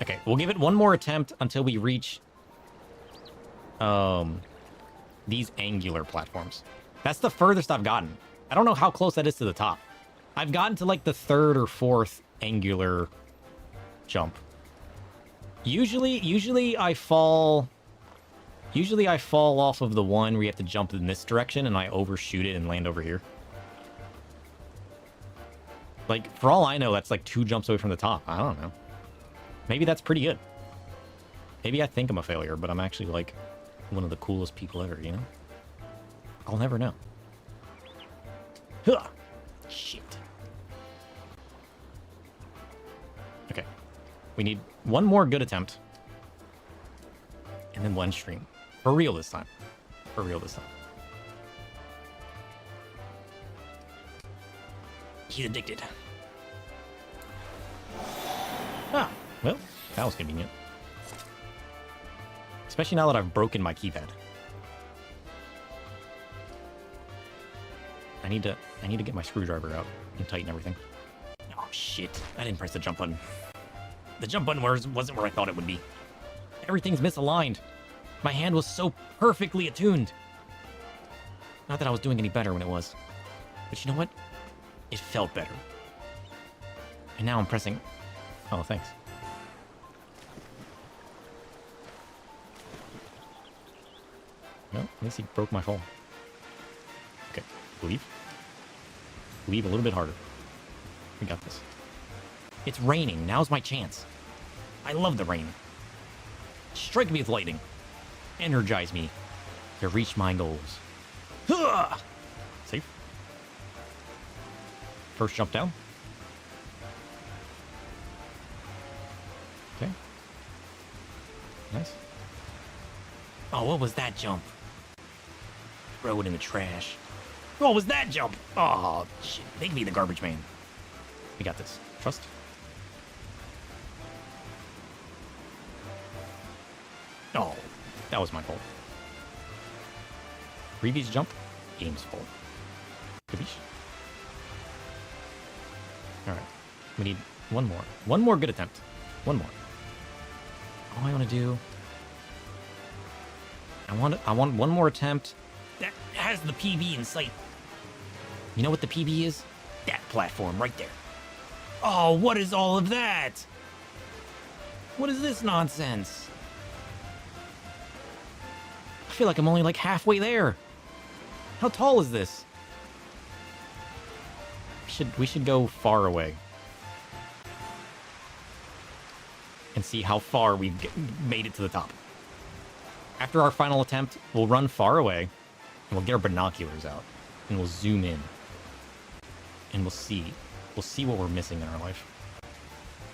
Okay, we'll give it one more attempt until we reach these angular platforms. That's the furthest I've gotten. I don't know how close that is to the top. I've gotten to like the 3rd or 4th angular jump. Usually I fall off of the one where you have to jump in this direction and I overshoot it and land over here. Like, for all I know, that's like 2 jumps away from the top. I don't know. Maybe that's pretty good. Maybe I think I'm a failure, but I'm actually like one of the coolest people ever, you know? I'll never know. Huh. Shit. Okay. We need one more good attempt. And then one stream. For real this time. For real this time. He's addicted. Ah, well, that was convenient. Especially now that I've broken my keypad. I need to get my screwdriver out and tighten everything. Oh shit, I didn't press the jump button. The jump button wasn't where I thought it would be. Everything's misaligned. My hand was so perfectly attuned. Not that I was doing any better when it was. But you know what? It felt better. And now I'm pressing... Oh, thanks. Well, at least he broke my fall. Okay, leave. Leave a little bit harder. We got this. It's raining. Now's my chance. I love the rain. Strike me with lightning. Energize me to reach my goals. Huh! Safe. First jump down. Okay. Nice. Oh, what was that jump? Throw it in the trash. What was that jump? Oh, shit. Make me the garbage man. We got this. Trust. Oh, that was my fault. Previous jump, game's fault. Kabish. Alright. We need one more. One more good attempt. One more. All I want to do... I want one more attempt that has the PB in sight. You know what the PB is? That platform right there. Oh, what is all of that? What is this nonsense? I feel like I'm only like halfway there. How tall is this? We should go far away. And see how far we've made it to the top. After our final attempt, we'll run far away, and we'll get our binoculars out, and we'll zoom in. And we'll see what we're missing in our life.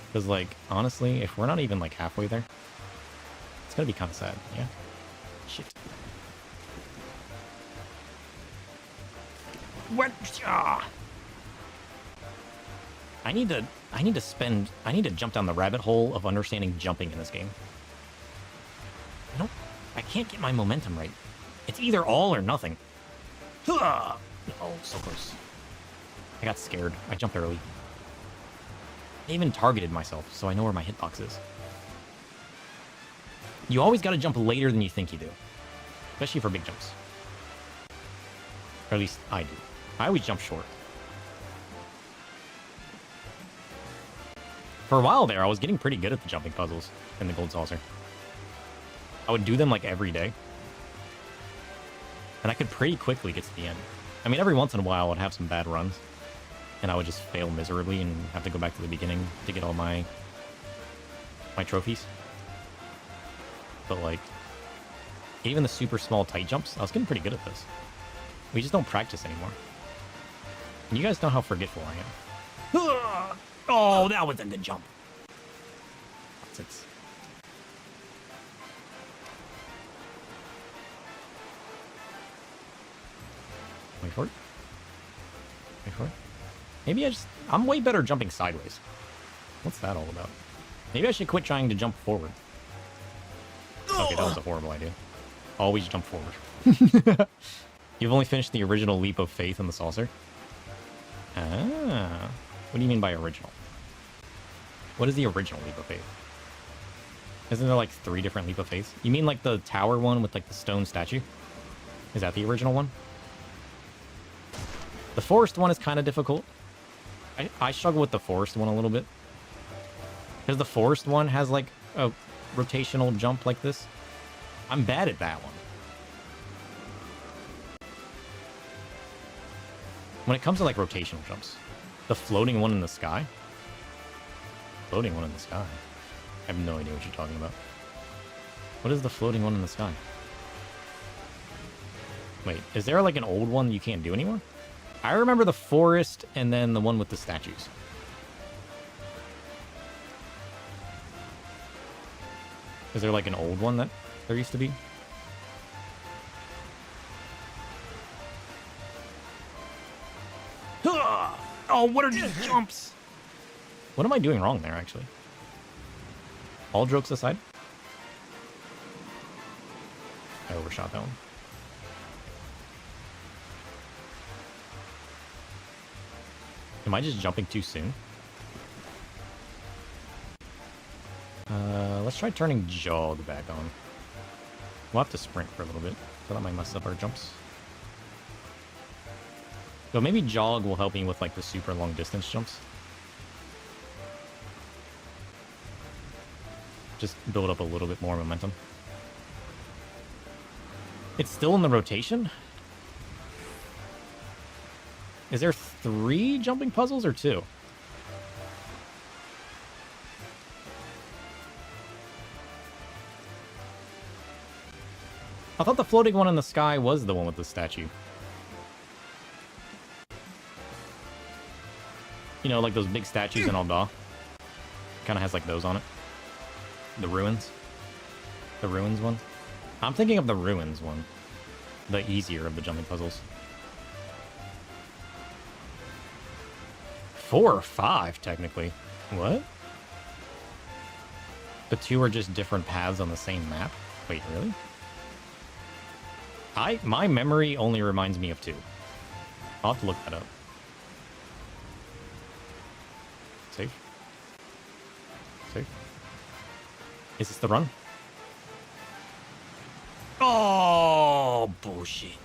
Because, like, honestly, if we're not even, like, halfway there, it's gonna be kind of sad, yeah? Shit. What? Ah! I need to jump down the rabbit hole of understanding jumping in this game. I can't get my momentum right. It's either all or nothing. Oh, so close. I got scared. I jumped early. I even targeted myself, so I know where my hitbox is. You always gotta jump later than you think you do. Especially for big jumps. Or at least I do. I always jump short. For a while there, I was getting pretty good at the jumping puzzles in the Gold Saucer. I would do them like every day. And I could pretty quickly get to the end. I mean, every once in a while, I would have some bad runs. And I would just fail miserably and have to go back to the beginning to get all my trophies. But like, even the super small tight jumps, I was getting pretty good at this. We just don't practice anymore. And you guys know how forgetful I am. Oh, that was a good jump. Nonsense. Wait for it. Wait for it. Maybe I'm way better jumping sideways. What's that all about? Maybe I should quit trying to jump forward. Okay, that was a horrible idea. Always jump forward. You've only finished the original Leap of Faith in the saucer? Ah. What do you mean by original? What is the original Leap of Faith? Isn't there like 3 different Leap of Faiths? You mean like the tower one with like the stone statue? Is that the original one? The forest one is kind of difficult. I struggle with the forest one a little bit. Because the forest one has like a rotational jump like this. I'm bad at that one. When it comes to like rotational jumps, the floating one in the sky. Floating one in the sky. I have no idea what you're talking about. What is the floating one in the sky? Wait, is there like an old one you can't do anymore? I remember the forest and then the one with the statues. Is there like an old one that there used to be? Oh, what are these jumps? What am I doing wrong there, actually? All jokes aside? I overshot that one. Am I just jumping too soon? Let's try turning jog back on. We'll have to sprint for a little bit, so that might mess up our jumps. So maybe jog will help me with like the super long distance jumps. Just build up a little bit more momentum. It's still in the rotation? Is there 3 jumping puzzles or 2? I thought the floating one in the sky was the one with the statue. You know, like those big statues in Alda. Kind of has like those on it. The ruins. The ruins one. I'm thinking of the ruins one. The easier of the jumping puzzles. 4 or 5, technically. What? The 2 are just different paths on the same map? Wait, really? My memory only reminds me of 2. I'll have to look that up. Save. Save. Is this the run? Oh, bullshit.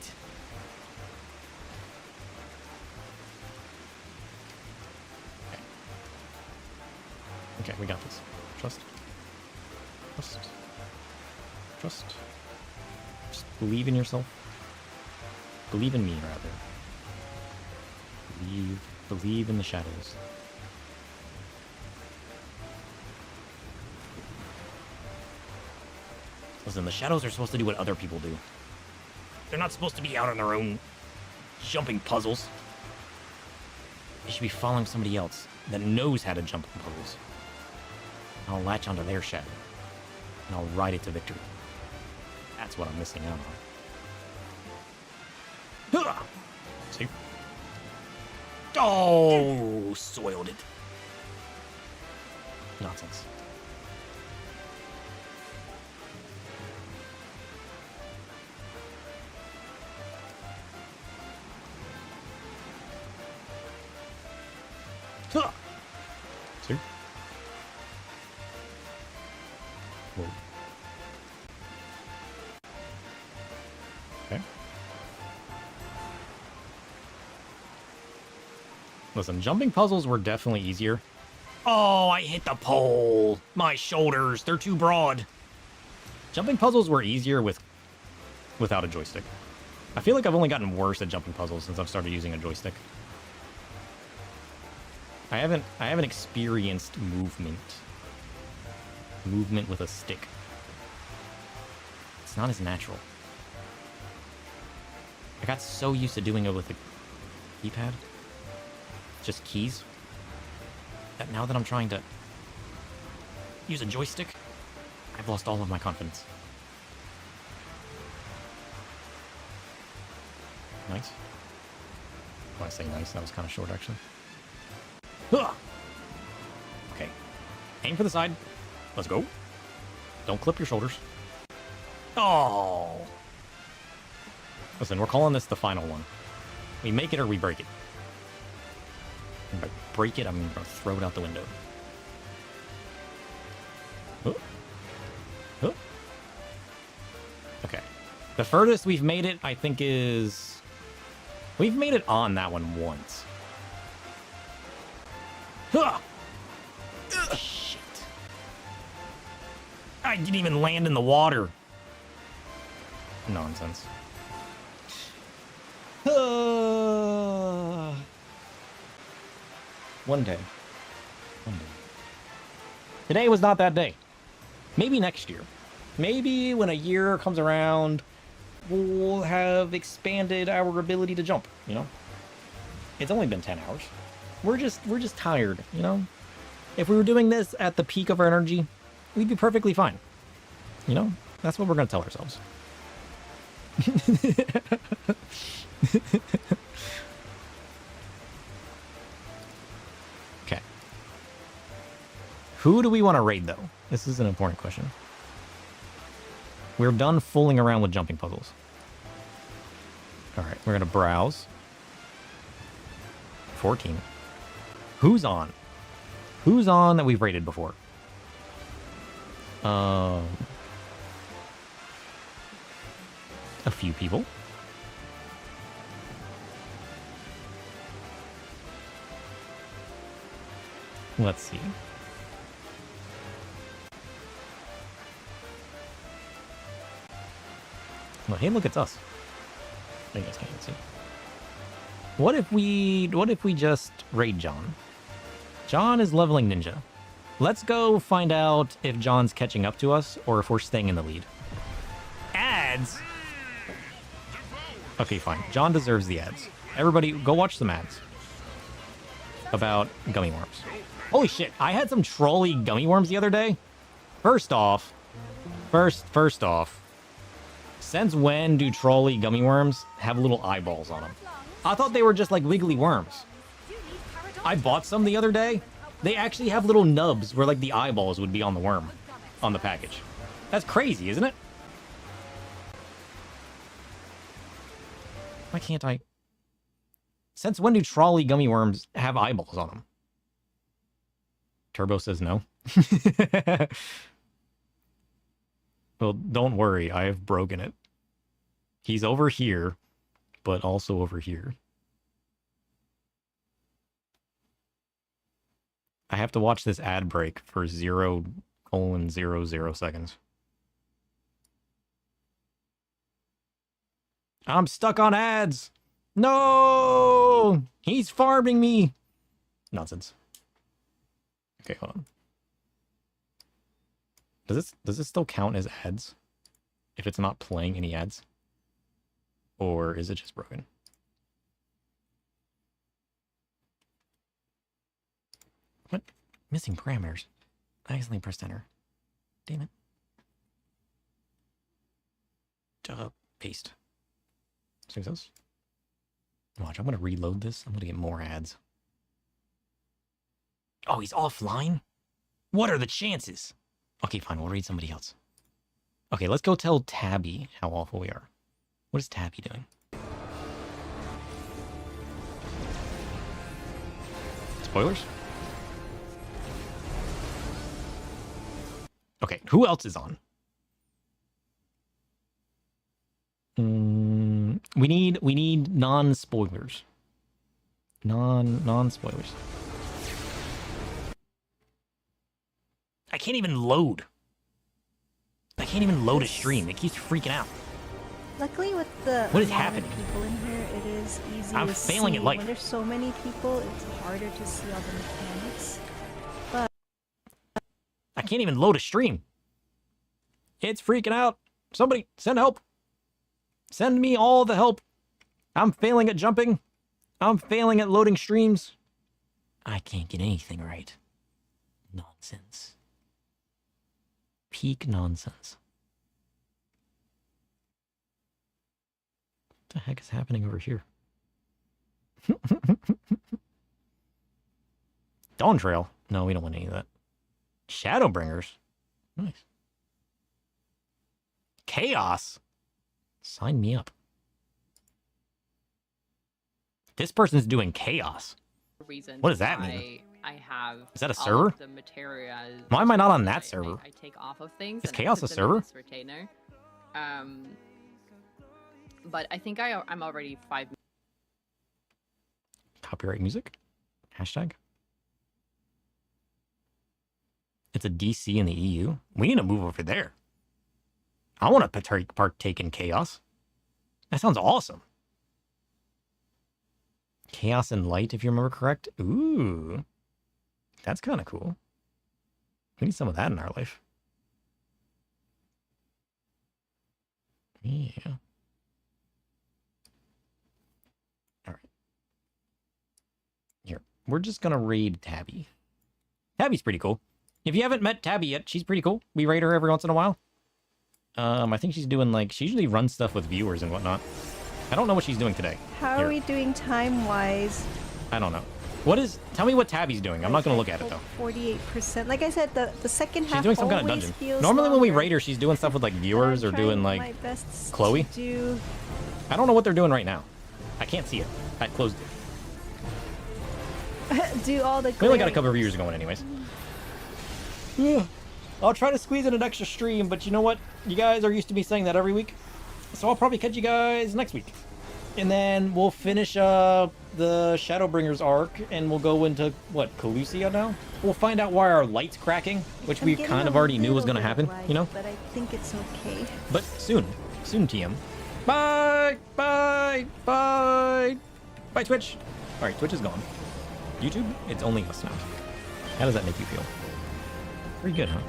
Okay, we got this. Trust. Trust. Trust. Just believe in yourself. Believe in me, rather. Believe in the shadows. Listen, the shadows are supposed to do what other people do. They're not supposed to be out on their own jumping puzzles. They should be following somebody else that knows how to jump in puzzles. I'll latch onto their shadow, and I'll ride it to victory. That's what I'm missing out on. See? Oh, soiled it. Nonsense. See? Whoa. Okay. Listen, jumping puzzles were definitely easier. Oh, I hit the pole. My shoulders, they're too broad. Jumping puzzles were easier without a joystick. I feel like I've only gotten worse at jumping puzzles since I've started using a joystick. I haven't experienced movement. Movement with a stick. It's not as natural. I got so used to doing it with a keypad. Just keys. That now that I'm trying to use a joystick, I've lost all of my confidence. Nice. When I say nice, that was kind of short, actually. Okay. Aim for the side. Let's go. Don't clip your shoulders. Oh! Listen, we're calling this the final one. We make it or we break it. If I break it, I'm going to throw it out the window. Okay. The furthest we've made it, I think, is... We've made it on that one once. Shit. I didn't even land in the water. Nonsense. One day. One day. Today was not that day. Maybe next year. Maybe when a year comes around, we'll have expanded our ability to jump, you know? It's only been 10 hours. We're just tired, you know? If we were doing this at the peak of our energy, we'd be perfectly fine. You know? That's what we're going to tell ourselves. Okay. Who do we want to raid, though? This is an important question. We're done fooling around with jumping puzzles. Alright, we're going to browse. 14. Who's on? Who's on that we've raided before? A few people. Let's see. Well, hey, look, it's us. You guys can't even see. What if we just raid John? John is leveling ninja. Let's go find out if John's catching up to us or if we're staying in the lead. Ads? Okay, fine. John deserves the ads. Everybody, go watch some ads. About gummy worms. Holy shit, I had some trolley gummy worms the other day. First off, since when do trolley gummy worms have little eyeballs on them? I thought they were just like wiggly worms. I bought some the other day. They actually have little nubs where like the eyeballs would be on the worm, on the package. That's crazy, isn't it? Why can't I? Since when do trolley gummy worms have eyeballs on them? Turbo says no. Well, don't worry, I have broken it. He's over here, but also over here. I have to watch this ad break for 0:00 seconds. I'm stuck on ads! No! He's farming me! Nonsense. Okay, hold on. Does this still count as ads? If it's not playing any ads? Or is it just broken? What? Missing parameters. I accidentally pressed enter. Damn it. Paste. Success. Watch, I'm gonna reload this. I'm gonna get more ads. Oh, he's offline? What are the chances? Okay, fine, we'll read somebody else. Okay, let's go tell Tabby how awful we are. What is Tabby doing? Spoilers? Okay, who else is on? We need non-spoilers. Non-spoilers. I can't even load. I can't even load a stream. It keeps freaking out. Luckily, with the What is amount happening? of people in here, it is easy I'm to failing see. at life. When there's so many people, it's harder to see all the mechanics. But I can't even load a stream. It's freaking out. Somebody send help. Send me all the help. I'm failing at jumping. I'm failing at loading streams. I can't get anything right. Nonsense. Peak nonsense. What the heck is happening over here? Dawn Trail? No, we don't want any of that. Shadowbringers? Nice. Chaos? Sign me up. This person's doing chaos. What does that mean? I have Is that a all server? of the materials Why am I not on that server? I take off of things. Is and I Chaos put a them in server? this retainer. But I think I'm already 5 minutes. Copyright music? Hashtag? It's a DC in the EU? We need to move over there. I want to partake in chaos. That sounds awesome. Chaos and light, if you remember correct. Ooh. That's kind of cool. We need some of that in our life. Yeah. All right. Here. We're just going to raid Tabby. Tabby's pretty cool. If you haven't met Tabby yet, she's pretty cool. We raid her every once in a while. I think she's doing, like, she usually runs stuff with viewers and whatnot. I don't know what she's doing today. how are we doing time-wise? I don't know. Tell me what Tabby's doing. I'm not going to look at it, though. 48%. Like I said, the second half She's doing some kind of always dungeon. feels Normally when we longer. raid her, she's doing stuff with, like, viewers or doing, my like, best Chloe. to do. I don't know what they're doing right now. I can't see it. I closed it. Do all the We only got a glaring- couple of viewers going anyways. Yeah. I'll try to squeeze in an extra stream, but you know what? You guys are used to me saying that every week. So I'll probably catch you guys next week. And then we'll finish the Shadowbringers arc, and we'll go into, what, Calusia now? We'll find out why our light's cracking, which I'm we getting kind of a already knew was little going to bit of happen, lag, you know? But I think it's okay. But soon. Soon, TM. Bye! Bye! Bye! Bye, Twitch! Alright, Twitch is gone. YouTube? It's only us now. How does that make you feel? Pretty good, huh?